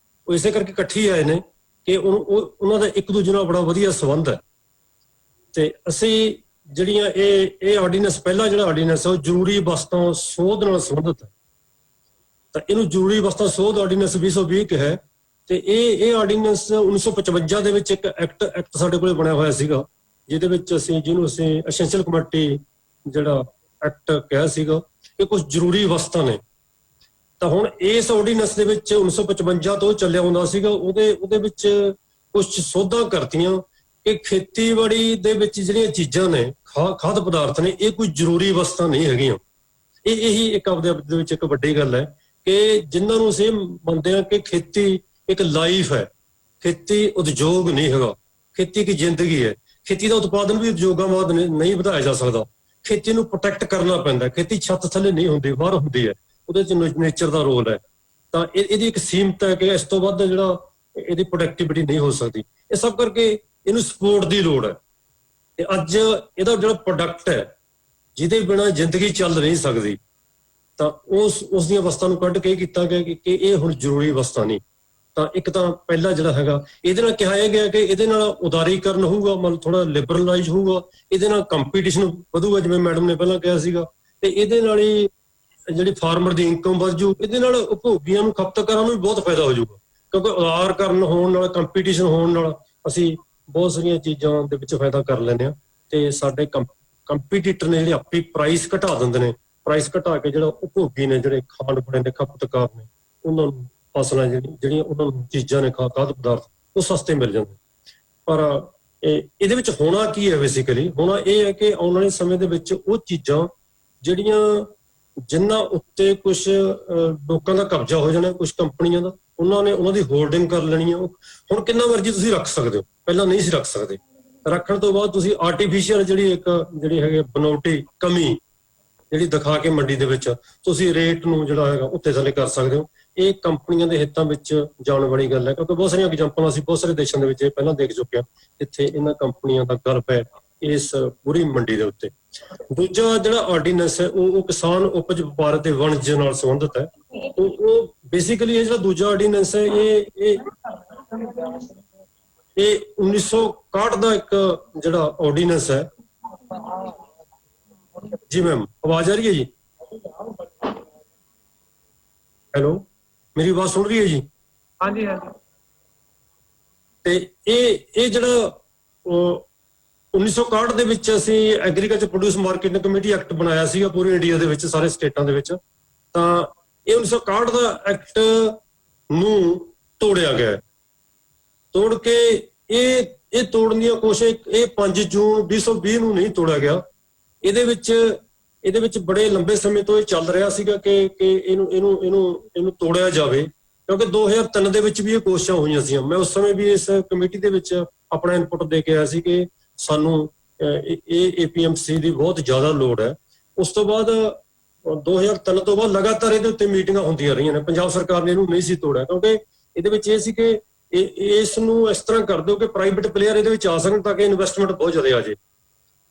ਉਹ ਇਸੇ ਕਰਕੇ ਇਕੱਠੀ ਆਏ ਨੇ ਕਿ ਉਹਨਾਂ ਦਾ ਇੱਕ ਦੂਜੇ ਨਾਲ ਬੜਾ ਵਧੀਆ ਸੰਬੰਧ ਹੈ। ਤੇ ਅਸੀਂ ਜਿਹੜੀਆਂ ਇਹ ਆਰਡੀਨੈਂਸ, ਪਹਿਲਾ ਜਿਹੜਾ ਆਰਡੀਨੈਂਸ ਹੈ ਉਹ ਜ਼ਰੂਰੀ ਵਸਤਾਂ ਸੋਧ ਨਾਲ ਸੰਬੰਧਿਤ ਹੈ, ਤਾਂ ਇਹਨੂੰ ਜ਼ਰੂਰੀ ਵਸਤਾਂ ਸੋਧ ਆਰਡੀਨੈਂਸ 2020 ਹੈ। ਤੇ ਇਹ ਆਰਡੀਨੈਂਸ 1955 ਦੇ ਵਿੱਚ ਇੱਕ ਐਕਟ ਸਾਡੇ ਕੋਲ ਬਣਿਆ ਹੋਇਆ ਸੀਗਾ, ਜਿਹਦੇ ਵਿੱਚ ਜਿਹਨੂੰ ਅਸੀਂ ਐਸੈਂਸ਼ੀਅਲ ਕਮੋਡਿਟੀ ਜਿਹੜਾ ਐਕਟ ਕਿਹਾ ਸੀਗਾ, ਇਹ ਕੁਝ ਜ਼ਰੂਰੀ ਵਸਤਾਂ ਨੇ ਤਾਂ ਹੁਣ ਇਸ ਆਰਡੀਨੈਂਸ ਦੇ ਵਿੱਚ 1955 ਤੋਂ ਚੱਲਿਆ ਹੁੰਦਾ ਸੀਗਾ, ਉਹਦੇ ਵਿੱਚ ਕੁਝ ਸੋਧਾਂ ਕਰਤੀਆਂ ਕਿ ਖੇਤੀਬਾੜੀ ਦੇ ਵਿੱਚ ਜਿਹੜੀਆਂ ਚੀਜ਼ਾਂ ਨੇ, ਖਾਦ ਪਦਾਰਥ ਨੇ, ਇਹ ਕੋਈ ਜ਼ਰੂਰੀ ਵਸਤਾਂ ਨਹੀਂ ਹੈਗੀਆਂ। ਇਹੀ ਇੱਕ ਆਪਦੇ ਆਪ ਦੇ ਵਿੱਚ ਇੱਕ ਵੱਡੀ ਗੱਲ ਹੈ ਕਿ ਜਿਨ੍ਹਾਂ ਨੂੰ ਅਸੀਂ ਮੰਨਦੇ ਹਾਂ ਕਿ ਖੇਤੀ ਇੱਕ ਲਾਈਫ ਹੈ, ਖੇਤੀ ਉਦਯੋਗ ਨਹੀਂ ਹੈਗਾ, ਖੇਤੀ ਇੱਕ ਜ਼ਿੰਦਗੀ ਹੈ। ਖੇਤੀ ਦਾ ਉਤਪਾਦਨ ਵੀ ਉਦਯੋਗਾਂ ਬਾਅਦ ਨਹੀਂ ਵਧਾਇਆ ਜਾ ਸਕਦਾ। ਖੇਤੀ ਨੂੰ ਪ੍ਰੋਟੈਕਟ ਕਰਨਾ ਪੈਂਦਾ। ਖੇਤੀ ਛੱਤ ਥੱਲੇ ਨਹੀਂ ਹੁੰਦੀ, ਬਾਹਰ ਹੁੰਦੀ ਹੈ, ਉਹਦੇ ਚ ਨੇਚਰ ਦਾ ਰੋਲ ਹੈ। ਤਾਂ ਇਹਦੀ ਇੱਕ ਸੀਮਤ ਹੈ ਕਿ ਇਸ ਤੋਂ ਵੱਧ ਜਿਹੜਾ ਇਹਦੀ ਪ੍ਰੋਡਕਟਿਵਿਟੀ ਨਹੀਂ ਹੋ ਸਕਦੀ। ਇਹ ਸਭ ਕਰਕੇ ਇਹਨੂੰ ਸਪੋਰਟ ਦੀ ਲੋੜ ਹੈ। ਤੇ ਅੱਜ ਇਹਦਾ ਜਿਹੜਾ ਪ੍ਰੋਡਕਟ ਹੈ ਜਿਹਦੇ ਬਿਨਾਂ ਜ਼ਿੰਦਗੀ ਚੱਲ ਨਹੀਂ ਸਕਦੀ, ਤਾਂ ਉਸ ਦੀਆਂ ਵਸਤਾਂ ਨੂੰ ਕੱਢ ਕੇ ਕੀਤਾ ਗਿਆ ਕਿ ਇਹ ਹੁਣ ਜ਼ਰੂਰੀ ਵਸਤਾਂ ਨਹੀਂ। ਤਾਂ ਇੱਕ ਤਾਂ ਪਹਿਲਾ ਜਿਹੜਾ ਹੈਗਾ, ਇਹਦੇ ਨਾਲ ਕਿਹਾ ਗਿਆ ਕਿ ਇਹਦੇ ਨਾਲ ਉਦਾਰੀਕਰਨ ਹੋਊਗਾ, ਮਤਲਬ ਥੋੜਾ ਲਿਬਰਲਾਈਜ਼ ਹੋਊਗਾ, ਇਹਦੇ ਨਾਲ ਕੰਪੀਟੀਸ਼ਨ ਵਧੂਗਾ, ਜਿਵੇਂ ਮੈਡਮ ਨੇ ਪਹਿਲਾਂ ਕਿਹਾ ਸੀਗਾ, ਤੇ ਇਹਦੇ ਨਾਲ ਹੀ ਜਿਹੜੀ ਫਾਰਮਰ ਦੀ ਇਨਕਮ ਵੱਧ ਜੂ। ਇਹਦੇ ਨਾਲ ਉਪਭੋਗੀਆਂ ਨੂੰ, ਖਪਤਕਾਰਾਂ ਨੂੰ ਵੀ ਬਹੁਤ ਫਾਇਦਾ ਹੋ ਜਾਊਗਾ, ਕਿਉਂਕਿ ਉਦਾਰੀਕਰਨ ਹੋਣ ਨਾਲ, ਕੰਪੀਟੀਸ਼ਨ ਹੋਣ ਨਾਲ ਅਸੀਂ ਬਹੁਤ ਸਾਰੀਆਂ ਚੀਜ਼ਾਂ ਦੇ ਵਿੱਚ ਫਾਇਦਾ ਕਰ ਲੈਂਦੇ ਹਾਂ। ਤੇ ਸਾਡੇ ਕੰਪੀਟੀਟਰ ਨੇ ਜਿਹੜੇ ਆਪਣੀ ਪ੍ਰਾਈਸ ਘਟਾ ਦਿੰਦੇ ਨੇ, ਪ੍ਰਾਈਸ ਘਟਾ ਕੇ ਜਿਹੜਾ ਉਪਭੋਗੀ ਨੇ, ਜਿਹੜੇ ਖਾਣ ਪੀਣ ਦੇ ਖਪਤਕਾਰ ਨੇ, ਉਹਨਾਂ ਨੂੰ ਫਸਲਾਂ ਜਿਹੜੀਆਂ ਉਹਨਾਂ ਨੂੰ ਚੀਜ਼ਾਂ ਨੇ, ਖਾਦ ਪਦਾਰਥ, ਉਹ ਸਸਤੇ ਮਿਲ ਜਾਂਦੇ। ਪਰ ਇਹਦੇ ਵਿੱਚ ਹੋਣਾ ਕੀ ਹੈ, ਬੇਸਿਕਲੀ ਹੋਣਾ ਇਹ ਹੈ ਕਿ ਆਉਣ ਵਾਲੇ ਸਮੇਂ ਦੇ ਵਿੱਚ ਉਹ ਚੀਜ਼ਾਂ ਜਿਨ੍ਹਾਂ ਉੱਤੇ ਕੁਝ ਲੋਕਾਂ ਦਾ ਕਬਜ਼ਾ ਹੋ ਜਾਣਾ, ਕੁਝ ਕੰਪਨੀਆਂ ਦਾ, ਉਹਨਾਂ ਦੀ ਹੋਲਡਿੰਗ ਕਰ ਲੈਣੀ ਹੈ। ਹੁਣ ਕਿੰਨਾ ਮਰਜ਼ੀ ਤੁਸੀਂ ਰੱਖ ਸਕਦੇ ਹੋ, ਪਹਿਲਾਂ ਨਹੀਂ ਸੀ ਰੱਖ ਸਕਦੇ। ਰੱਖਣ ਤੋਂ ਬਾਅਦ ਤੁਸੀਂ ਆਰਟੀਫੀਸ਼ੀਅਲ ਜਿਹੜੀ ਹੈਗੀ ਬਨਾਵਟੀ ਕਮੀ ਜਿਹੜੀ ਦਿਖਾ ਕੇ ਮੰਡੀ ਦੇ ਵਿੱਚ ਤੁਸੀਂ ਰੇਟ ਨੂੰ ਜਿਹੜਾ ਹੈਗਾ ਉੱਤੇ ਥੱਲੇ ਕਰ ਸਕਦੇ ਹੋ। ਇਹ ਕੰਪਨੀਆਂ ਦੇ ਹਿੱਤਾਂ ਵਿੱਚ ਜਾਣ ਵਾਲੀ ਗੱਲ ਹੈ, ਕਿਉਂਕਿ ਬਹੁਤ ਸਾਰੀਆਂ ਐਗਜ਼ਾਮਪਲਾਂ ਅਸੀਂ ਬਹੁਤ ਸਾਰੇ ਦੇਸ਼ਾਂ ਦੇ ਵਿੱਚ ਇਹ ਪਹਿਲਾਂ ਦੇਖ ਚੁੱਕੇ ਹਾਂ ਜਿੱਥੇ ਇਹਨਾਂ ਕੰਪਨੀਆਂ ਦਾ ਗਲਪ ਹੈ ਇਸ ਪੂਰੀ ਮੰਡੀ ਦੇ ਉੱਤੇ। ਦੂਜਾ ਜਿਹੜਾ ਆਰਡੀਨੈਂਸ ਹੈ ਉਹ ਕਿਸਾਨ ਉਪਜ ਵਪਾਰ ਤੇ ਵਣਜ ਨਾਲ ਸੰਬੰਧਿਤ ਹੈ। ਉਹ ਬੇਸਿਕਲੀ ਇਹ ਜਿਹੜਾ ਦੂਜਾ ਆਰਡੀਨੈਂਸ ਹੈ ਇਹ 1961 ਦਾ ਇੱਕ ਜਿਹੜਾ ਆਰਡੀਨੈਂਸ ਹੈ। ਜੀ ਮੈਮ, ਆਵਾਜ਼ ਆ ਰਹੀ ਹੈ ਜੀ? ਹੈਲੋ, ਮੇਰੀ ਆਵਾਜ਼ ਸੁਣ ਰਹੀ ਹੈ ਜੀ? ਹਾਂਜੀ ਹਾਂਜੀ। ਤੇ ਇਹ ਜਿਹੜਾ 1961 ਦੇ ਵਿੱਚ ਅਸੀਂ agriculture produce marketing committee act ਬਣਾਇਆ ਸੀਗਾ ਪੂਰੇ ਇੰਡੀਆ ਦੇ ਵਿੱਚ, ਸਾਰੇ ਸਟੇਟਾਂ ਦੇ ਵਿੱਚ। ਤਾਂ ਇਹ 1961 ਦਾ ਐਕਟ ਨੂੰ ਤੋੜਿਆ ਗਿਆ। ਤੋੜ ਕੇ ਇਹ ਤੋੜਨ ਦੀਆਂ ਕੋਸ਼ਿਸ਼, ਇਹ 5 ਜੂਨ 2020 ਨੂੰ ਨਹੀਂ ਤੋੜਿਆ ਗਿਆ। ਇਹਦੇ ਵਿੱਚ ਬੜੇ ਲੰਬੇ ਸਮੇਂ ਤੋਂ ਇਹ ਚੱਲ ਰਿਹਾ ਸੀਗਾ ਕਿ ਇਹਨੂੰ ਤੋੜਿਆ ਜਾਵੇ, ਕਿਉਂਕਿ 2003 ਦੇ ਵਿੱਚ ਵੀ ਇਹ ਕੋਸ਼ਿਸ਼ਾਂ ਹੋਈਆਂ ਸੀ। ਮੈਂ ਉਸ ਸਮੇਂ ਵੀ ਇਸ ਕਮੇਟੀ ਦੇ ਵਿੱਚ ਆਪਣਾ ਇਨਪੁਟ ਦੇ ਕੇ ਆਇਆ ਸੀ ਕਿ ਸਾਨੂੰ ਇਹ APMC ਦੀ ਬਹੁਤ ਜ਼ਿਆਦਾ ਲੋੜ ਹੈ। ਉਸ ਤੋਂ ਬਾਅਦ 2003 ਤੋਂ ਬਾਅਦ ਲਗਾਤਾਰ ਇਹਦੇ ਉੱਤੇ ਮੀਟਿੰਗਾਂ ਹੁੰਦੀਆਂ ਰਹੀਆਂ ਨੇ। ਪੰਜਾਬ ਸਰਕਾਰ ਨੇ ਇਹਨੂੰ ਨਹੀਂ ਸੀ ਤੋੜਿਆ, ਕਿਉਂਕਿ ਇਹਦੇ ਵਿੱਚ ਇਹ ਸੀ ਕਿ ਇਸ ਨੂੰ ਇਸ ਤਰ੍ਹਾਂ ਕਰ ਦਿਓ ਕਿ ਪ੍ਰਾਈਵੇਟ ਪਲੇਅਰ ਇਹਦੇ ਵਿੱਚ ਆ ਸਕਣ ਤਾਂ ਕਿ ਇਨਵੈਸਟਮੈਂਟ ਬਹੁਤ ਜ਼ਿਆਦਾ ਆ ਜਾਏ।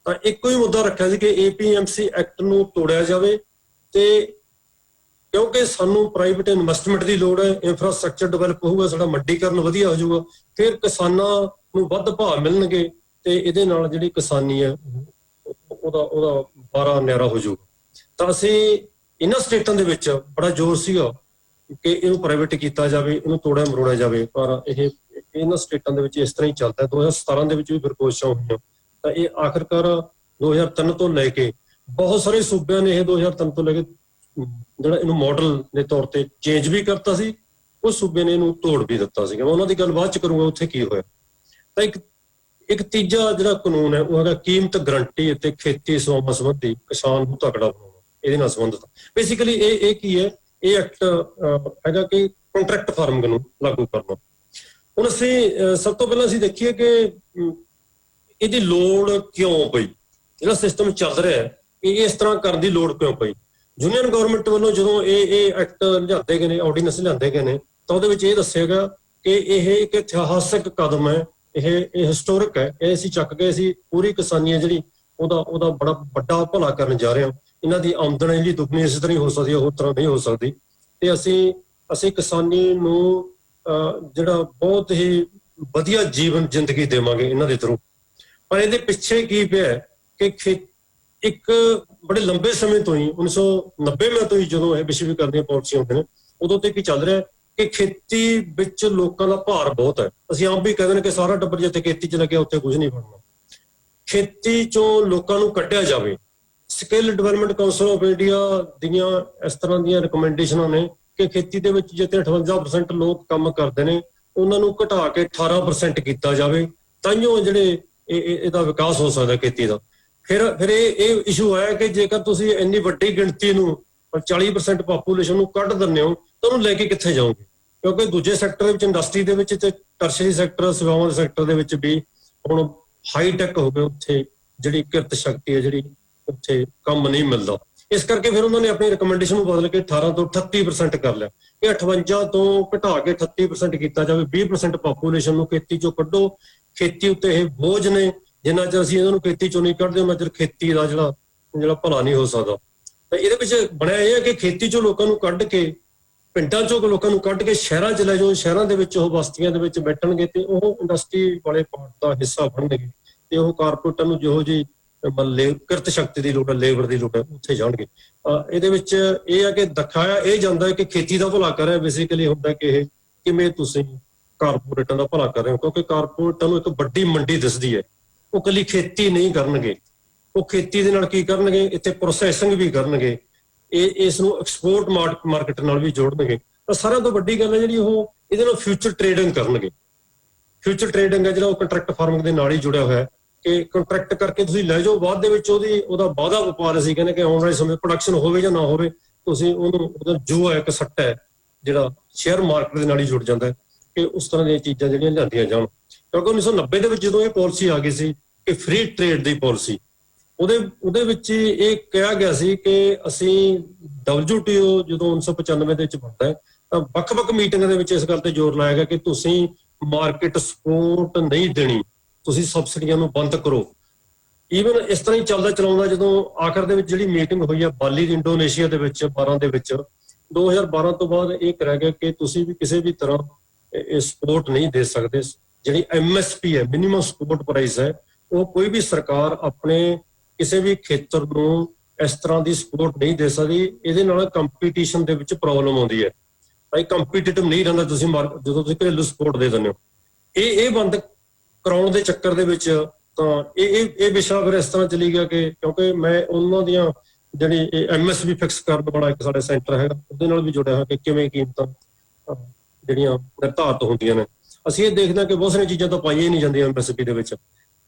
ਤਾਂ ਇੱਕੋ ਹੀ ਮੁੱਦਾ ਰੱਖਿਆ ਸੀ ਕਿ APMC ਐਕਟ ਨੂੰ ਤੋੜਿਆ ਜਾਵੇ, ਤੇ ਕਿਉਂਕਿ ਸਾਨੂੰ ਪ੍ਰਾਈਵੇਟ ਇਨਵੈਸਟਮੈਂਟ ਦੀ ਲੋੜ ਹੈ, ਇੰਫਰਾਸਟ੍ਰਕਚਰ ਡਿਵੈਲਪ ਹੋਊਗਾ, ਸਾਡਾ ਮੰਡੀਕਰਨ ਵਧੀਆ ਹੋ ਜਾਊਗਾ, ਫਿਰ ਕਿਸਾਨਾਂ ਨੂੰ ਵੱਧ ਭਾਅ ਮਿਲਣਗੇ ਤੇ ਇਹਦੇ ਨਾਲ ਜਿਹੜੀ ਕਿਸਾਨੀ ਹੈ ਉਹਦਾ ਬਾਰਾ ਨਿਆਰਾ ਹੋ ਜਾਊਗਾ। ਤਾਂ ਅਸੀਂ ਇਹਨਾਂ ਸਟੇਟਾਂ ਦੇ ਵਿੱਚ ਬੜਾ ਜ਼ੋਰ ਸੀਗਾ ਕਿ ਇਹਨੂੰ ਪ੍ਰਾਈਵੇਟ ਕੀਤਾ ਜਾਵੇ, ਇਹਨੂੰ ਤੋੜਿਆ ਮਰੋੜਿਆ ਜਾਵੇ, ਪਰ ਇਹਨਾਂ ਸਟੇਟਾਂ ਦੇ ਵਿੱਚ ਇਸ ਤਰ੍ਹਾਂ ਹੀ ਚੱਲਦਾ। 2017 ਦੇ ਵਿੱਚ ਵੀ ਫਿਰ ਕੋਸ਼ਿਸ਼ਾਂ ਹੋਈਆਂ। ਤਾਂ ਇਹ ਆਖਰਕਾਰ 2003 ਤੋਂ ਲੈ ਕੇ ਬਹੁਤ ਸਾਰੇ ਸੂਬਿਆਂ ਨੇ ਇਹ 2003 ਤੋਂ ਲੈ ਕੇ ਜਿਹੜਾ ਇਹਨੂੰ ਮਾਡਲ ਦੇ ਤੌਰ ਤੇ ਚੇਂਜ ਵੀ ਕਰਤਾ ਸੀ, ਉਸ ਸੂਬੇ ਨੇ ਇਹਨੂੰ ਤੋੜ ਵੀ ਦਿੱਤਾ ਸੀਗਾ। ਮੈਂ ਉਹਨਾਂ ਦੀ ਗੱਲ ਬਾਅਦ ਚ ਕਰੂੰਗਾ ਉੱਥੇ ਕੀ ਹੋਇਆ। ਤਾਂ ਇੱਕ ਤੀਜਾ ਜਿਹੜਾ ਕਾਨੂੰਨ ਹੈ ਉਹ ਹੈਗਾ ਕੀਮਤ ਗਰੰਟੀ ਅਤੇ ਖੇਤੀ ਸੇਵਾਵਾਂ ਸੰਬੰਧੀ ਕਿਸਾਨ ਨੂੰ ਤਕੜਾ ਬਣਾਉਣਾ, ਇਹਦੇ ਨਾਲ ਸੰਬੰਧਿਤ। ਬੇਸਿਕਲੀ ਇਹ ਕੀ ਹੈ, ਇਹ ਐਕਟ ਹੈਗਾ ਕਿ ਕੰਟਰੈਕਟ ਫਾਰਮਿੰਗ ਨੂੰ ਲਾਗੂ ਕਰਨਾ। ਹੁਣ ਅਸੀਂ ਸਭ ਤੋਂ ਪਹਿਲਾਂ ਅਸੀਂ ਦੇਖੀਏ ਕਿ ਇਹਦੀ ਲੋੜ ਕਿਉਂ ਪਈ, ਜਿਹੜਾ ਸਿਸਟਮ ਚੱਲ ਰਿਹਾ ਹੈ ਇਹ ਇਸ ਤਰ੍ਹਾਂ ਕਰਨ ਦੀ ਲੋੜ ਕਿਉਂ ਪਈ। ਯੂਨੀਅਨ ਗਵਰਨਮੈਂਟ ਵੱਲੋਂ ਜਦੋਂ ਇਹ ਐਕਟ ਲਿਆਂਦੇ ਗਏ ਨੇ, ਆਰਡੀਨੈਂਸ ਲਿਆਂਦੇ ਗਏ ਨੇ, ਤਾਂ ਉਹਦੇ ਵਿੱਚ ਇਹ ਦੱਸਿਆ ਗਿਆ ਕਿ ਇਹ ਇੱਕ ਇਤਿਹਾਸਕ ਕਦਮ ਹੈ, ਇਹ ਹਿਸਟੋਰਿਕ ਹੈ। ਇਹ ਅਸੀਂ ਚੱਕ ਕੇ ਅਸੀਂ ਪੂਰੀ ਕਿਸਾਨੀ ਹੈ ਜਿਹੜੀ ਉਹਦਾ ਬੜਾ ਵੱਡਾ ਭਲਾ ਕਰਨ ਜਾ ਰਹੇ ਹਾਂ। ਇਹਨਾਂ ਦੀ ਆਮਦਨ ਜਿਹੜੀ ਦੁੱਗਣੀ ਇਸੇ ਤਰ੍ਹਾਂ ਹੀ ਹੋ ਸਕਦੀ ਹੈ, ਹੋਰ ਤਰ੍ਹਾਂ ਨਹੀਂ ਹੋ ਸਕਦੀ। ਤੇ ਅਸੀਂ ਕਿਸਾਨੀ ਨੂੰ ਜਿਹੜਾ ਬਹੁਤ ਹੀ ਵਧੀਆ ਜੀਵਨ ਜ਼ਿੰਦਗੀ ਦੇਵਾਂਗੇ ਇਹਨਾਂ ਦੇ ਥਰੂ। ਪਰ ਇਹਦੇ ਪਿੱਛੇ ਕੀ ਪਿਆ ਕਿ ਇੱਕ ਬੜੇ ਲੰਬੇ ਸਮੇਂ ਤੋਂ ਹੀ 1990 ਤੋਂ ਹੀ ਜਦੋਂ ਇਹ ਵਿਸ਼ਵੀਕਰਨ ਦੀਆਂ ਪਾਲਿਸੀਆਂ ਹੁੰਦੀਆਂ ਨੇ, ਉਦੋਂ ਤੇ ਕੀ ਚੱਲ ਰਿਹਾ ਕਿ ਖੇਤੀ ਵਿੱਚ ਲੋਕਾਂ ਦਾ ਭਾਰ ਬਹੁਤ ਹੈ। ਅਸੀਂ ਆਪ ਵੀ ਕਹਿੰਦੇ ਨੇ ਕਿ ਸਾਰਾ ਟੱਬਰ ਜਿੱਥੇ ਖੇਤੀ 'ਚ ਲੱਗਿਆ ਉੱਥੇ ਕੁਝ ਨਹੀਂ ਬਣਨਾ। ਖੇਤੀ 'ਚੋਂ ਲੋਕਾਂ ਨੂੰ ਕੱਢਿਆ ਜਾਵੇ। Skill development council of India ਦੀਆਂ ਇਸ ਤਰ੍ਹਾਂ ਦੀਆਂ ਰਿਕਮੈਂਡੇਸ਼ਨਾਂ ਨੇ ਕਿ ਖੇਤੀ ਦੇ ਵਿੱਚ ਜਿੱਥੇ 58% ਲੋਕ ਕੰਮ ਕਰਦੇ ਨੇ ਉਹਨਾਂ ਨੂੰ ਘਟਾ ਕੇ 18% ਕੀਤਾ ਜਾਵੇ, ਤਾਂਹੀਓ ਜਿਹੜੇ ਇਹਦਾ ਵਿਕਾਸ ਹੋ ਸਕਦਾ ਖੇਤੀ ਦਾ। ਫਿਰ ਇਹ ਇਸ਼ੂ ਆਇਆ ਕਿ ਜੇਕਰ ਤੁਸੀਂ ਇੰਨੀ ਵੱਡੀ ਗਿਣਤੀ ਨੂੰ 40% ਪਾਪੂਲੇਸ਼ਨ ਨੂੰ ਕੱਢ ਦਿੰਦੇ ਹੋ ਤਾਂ ਉਹਨੂੰ ਲੈ ਕੇ ਕਿੱਥੇ ਜਾਓਗੇ? ਕਿਉਂਕਿ ਦੂਜੇ ਸੈਕਟਰ ਦੇ ਵਿੱਚ, ਇੰਡਸਟਰੀ ਦੇ ਵਿੱਚ ਤੇ ਟਰਸ਼ਰੀ ਸੈਕਟਰ, ਸੇਵਾਵਾਂ ਦੇ ਸੈਕਟਰ ਦੇ ਵਿੱਚ ਵੀ ਹੁਣ ਹਾਈਟੈਕ ਹੋ ਗਏ, ਉੱਥੇ ਜਿਹੜੀ ਕਿਰਤ ਸ਼ਕਤੀ ਹੈ ਜਿਹੜੀ ਉੱਥੇ ਕੰਮ ਨਹੀਂ ਮਿਲਦਾ। ਇਸ ਕਰਕੇ ਫਿਰ ਉਹਨਾਂ ਨੇ ਆਪਣੀ ਰਿਕਮੈਂਡੇਸ਼ਨ ਨੂੰ ਬਦਲ ਕੇ 18 ਤੋਂ 38% ਕਰ ਲਿਆ ਕਿ 58 ਤੋਂ ਘਟਾ ਕੇ 38% ਕੀਤਾ ਜਾਵੇ। 20% ਪਾਪੂਲੇਸ਼ਨ ਨੂੰ ਖੇਤੀ ਚੋਂ ਕੱਢੋ। ਖੇਤੀ ਉੱਤੇ ਇਹ ਬੋਝ ਨੇ, ਜਿੰਨਾ ਚਿਰ ਅਸੀਂ ਇਹਨਾਂ ਨੂੰ ਖੇਤੀ ਚੋਂ ਨਹੀਂ ਕੱਢਦੇ ਉਹਨਾਂ ਚਿਰ ਖੇਤੀ ਦਾ ਜਿਹੜਾ ਭਲਾ ਨਹੀਂ ਹੋ ਸਕਦਾ। ਤਾਂ ਇਹਦੇ ਵਿੱਚ ਬਣਿਆ ਇਹ ਹੈ ਕਿ ਖੇਤੀ ਚੋਂ ਲੋਕਾਂ ਨੂੰ ਕੱਢ ਕੇ, ਪਿੰਡਾਂ ਚੋਂ ਲੋਕਾਂ ਨੂੰ ਕੱਢ ਕੇ ਸ਼ਹਿਰਾਂ 'ਚ ਲੈ ਜਾਓ, ਸ਼ਹਿਰਾਂ ਦੇ ਵਿੱਚ ਉਹ ਬਸਤੀਆਂ ਦੇ ਵਿੱਚ ਬੈਠਣਗੇ ਤੇ ਉਹ ਇੰਡਸਟਰੀ ਵਾਲੇ ਪਾਰਟ ਦਾ ਹਿੱਸਾ ਬਣਨਗੇ ਤੇ ਉਹ ਕਾਰਪੋਰੇਟਾਂ ਨੂੰ ਜਿਹੋ ਜਿਹੀ ਕਿਰਤ ਸ਼ਕਤੀ ਦੀ ਲੋੜ ਹੈ, ਲੇਬਰ ਦੀ ਲੋੜ ਹੈ, ਉੱਥੇ ਜਾਣਗੇ। ਇਹਦੇ ਵਿੱਚ ਇਹ ਹੈ ਕਿ ਦਿਖਾਇਆ ਇਹ ਜਾਂਦਾ ਹੈ ਕਿ ਖੇਤੀ ਦਾ ਭਲਾ ਕਰ ਰਿਹਾ, ਬੇਸਿਕਲੀ ਹੁੰਦਾ ਕਿ ਇਹ ਕਿਵੇਂ ਤੁਸੀਂ ਕਾਰਪੋਰੇਟਾਂ ਦਾ ਭਲਾ ਕਰ ਰਹੇ ਹੋ, ਕਿਉਂਕਿ ਕਾਰਪੋਰੇਟਾਂ ਨੂੰ ਇੱਕ ਵੱਡੀ ਮੰਡੀ ਦਿਸਦੀ ਹੈ। ਉਹ ਇਕੱਲੀ ਖੇਤੀ ਨਹੀਂ ਕਰਨਗੇ, ਉਹ ਖੇਤੀ ਦੇ ਨਾਲ ਕੀ ਕਰਨਗੇ, ਇੱਥੇ ਪ੍ਰੋਸੈਸਿੰਗ ਵੀ ਕਰਨਗੇ, ਇਸ ਨੂੰ ਐਕਸਪੋਰਟ ਮਾਰਕੀਟ ਨਾਲ ਵੀ ਜੋੜਨਗੇ। ਤਾਂ ਸਾਰਿਆਂ ਤੋਂ ਵੱਡੀ ਗੱਲ ਹੈ ਜਿਹੜੀ ਉਹ ਇਹਦੇ ਨਾਲ ਫਿਊਚਰ ਟ੍ਰੇਡਿੰਗ ਕਰਨਗੇ। ਫਿਊਚਰ ਟ੍ਰੇਡਿੰਗ ਹੈ ਜਿਹੜਾ ਉਹ ਕੰਟਰੈਕਟ ਫਾਰਮਿੰਗ ਦੇ ਨਾਲ ਹੀ ਜੁੜਿਆ ਹੋਇਆ ਹੈ ਕਿ ਕੰਟਰੈਕਟ ਕਰਕੇ ਤੁਸੀਂ ਲੈ ਜਾਓ, ਬਾਅਦ ਦੇ ਵਿੱਚ ਉਹਦਾ ਵਾਧਾ ਵਪਾਰ ਅਸੀਂ ਕਹਿੰਦੇ ਕਿ ਆਉਣ ਵਾਲੇ ਸਮੇਂ ਪ੍ਰੋਡਕਸ਼ਨ ਹੋਵੇ ਜਾਂ ਨਾ ਹੋਵੇ, ਤੁਸੀਂ ਉਹਦਾ ਜੋ ਹੈ ਇੱਕ ਸੱਟਾ ਹੈ ਜਿਹੜਾ ਸ਼ੇਅਰ ਮਾਰਕੀਟ ਦੇ ਨਾਲ ਹੀ ਜੁੜ ਜਾਂਦਾ ਹੈ ਕਿ ਉਸ ਤਰ੍ਹਾਂ ਦੀਆਂ ਚੀਜ਼ਾਂ ਜਿਹੜੀਆਂ ਲਿਆਂਦੀਆਂ ਜਾਣ। ਕਿਉਂਕਿ 1990 ਦੇ ਵਿੱਚ ਜਦੋਂ ਇਹ ਪਾਲਿਸੀ ਆ ਗਈ ਸੀ ਕਿ ਫ੍ਰੀ ਟ੍ਰੇਡ ਦੀ ਪਾਲਿਸੀ, ਉਹਦੇ ਵਿੱਚ ਇਹ ਕਿਹਾ ਗਿਆ ਸੀ ਕਿ ਅਸੀਂ WTO ਜਦੋਂ 1995 ਦੇ ਵਿੱਚ ਬਣਦਾ ਹੈ ਤਾਂ ਵੱਖ-ਵੱਖ ਮੀਟਿੰਗਾਂ ਦੇ ਵਿੱਚ ਇਸ ਗੱਲ ਤੇ ਜ਼ੋਰ ਲਾਇਆ ਗਿਆ ਕਿ ਤੁਸੀਂ ਮਾਰਕੀਟ ਸਪੋਰਟ ਨਹੀਂ ਦੇਣੀ, ਤੁਸੀਂ ਸਬਸਿਡੀਆਂ ਨੂੰ ਬੰਦ ਕਰੋ। ਈਵਨ ਇਸ ਤਰ੍ਹਾਂ ਹੀ ਚੱਲਦਾ ਚਲਾਉਂਦਾ ਜਦੋਂ ਆਖਰ ਦੇ ਵਿੱਚ ਜਿਹੜੀ ਮੀਟਿੰਗ ਹੋਈ ਹੈ ਬਾਲੀ ਇੰਡੋਨੇਸ਼ੀਆ ਦੇ ਵਿੱਚ 12 ਦੇ ਵਿੱਚ, 2012 ਤੋਂ ਬਾਅਦ ਇਹ ਕਰਿਆ ਗਿਆ ਕਿ ਤੁਸੀਂ ਵੀ ਕਿਸੇ ਵੀ ਤਰ੍ਹਾਂ ਇਹ ਸਪੋਰਟ ਨਹੀਂ ਦੇ ਸਕਦੇ। ਜਿਹੜੀ MSP ਹੈ, ਮਿਨੀਮਮ ਸਪੋਰਟ ਪ੍ਰਾਈਸ ਹੈ, ਉਹ ਕੋਈ ਵੀ ਸਰਕਾਰ ਆਪਣੇ ਕਿਸੇ ਵੀ ਖੇਤਰ ਨੂੰ ਇਸ ਤਰ੍ਹਾਂ ਦੀ ਸਪੋਰਟ ਨਹੀਂ ਦੇ ਸਕਦੀ। ਇਹਦੇ ਨਾਲ ਕੰਪੀਟੀਸ਼ਨ ਦੇ ਵਿੱਚ ਪ੍ਰੋਬਲਮ ਆਉਂਦੀ ਹੈ, ਭਾਈ ਕੰਪੀਟੀਟਿਵ ਨਹੀਂ ਰਹਿੰਦਾ ਤੁਸੀਂ ਜਦੋਂ ਤੁਸੀਂ ਘਰੇਲੂ ਸਪੋਰਟ ਦੇ ਦਿੰਦੇ ਹੋ। ਇਹ ਬੰਦ ਕਰਾਉਣ ਦੇ ਚੱਕਰ ਦੇ ਵਿੱਚ ਤਾਂ ਇਹ ਵਿਸ਼ਾ ਫਿਰ ਇਸ ਤਰ੍ਹਾਂ ਚਲੀ ਗਿਆ ਕਿ ਕਿਉਂਕਿ ਮੈਂ ਉਹਨਾਂ ਦੀਆਂ ਜਿਹੜੀ MSP ਫਿਕਸ ਕਰਨ ਵਾਲਾ ਇੱਕ ਸਾਡੇ ਸੈਂਟਰ ਹੈਗਾ, ਉਹਦੇ ਨਾਲ ਵੀ ਜੁੜਿਆ ਹੋਇਆ ਕਿ ਕਿਵੇਂ ਕੀਮਤਾਂ ਜਿਹੜੀਆਂ ਨਿਰਧਾਰਿਤ ਹੁੰਦੀਆਂ ਨੇ। ਅਸੀਂ ਇਹ ਦੇਖਦੇ ਹਾਂ ਕਿ ਬਹੁਤ ਸਾਰੀਆਂ ਚੀਜ਼ਾਂ ਤਾਂ ਪਾਈਆਂ ਹੀ ਨਹੀਂ ਜਾਂਦੀਆਂ MSP ਦੇ ਵਿੱਚ,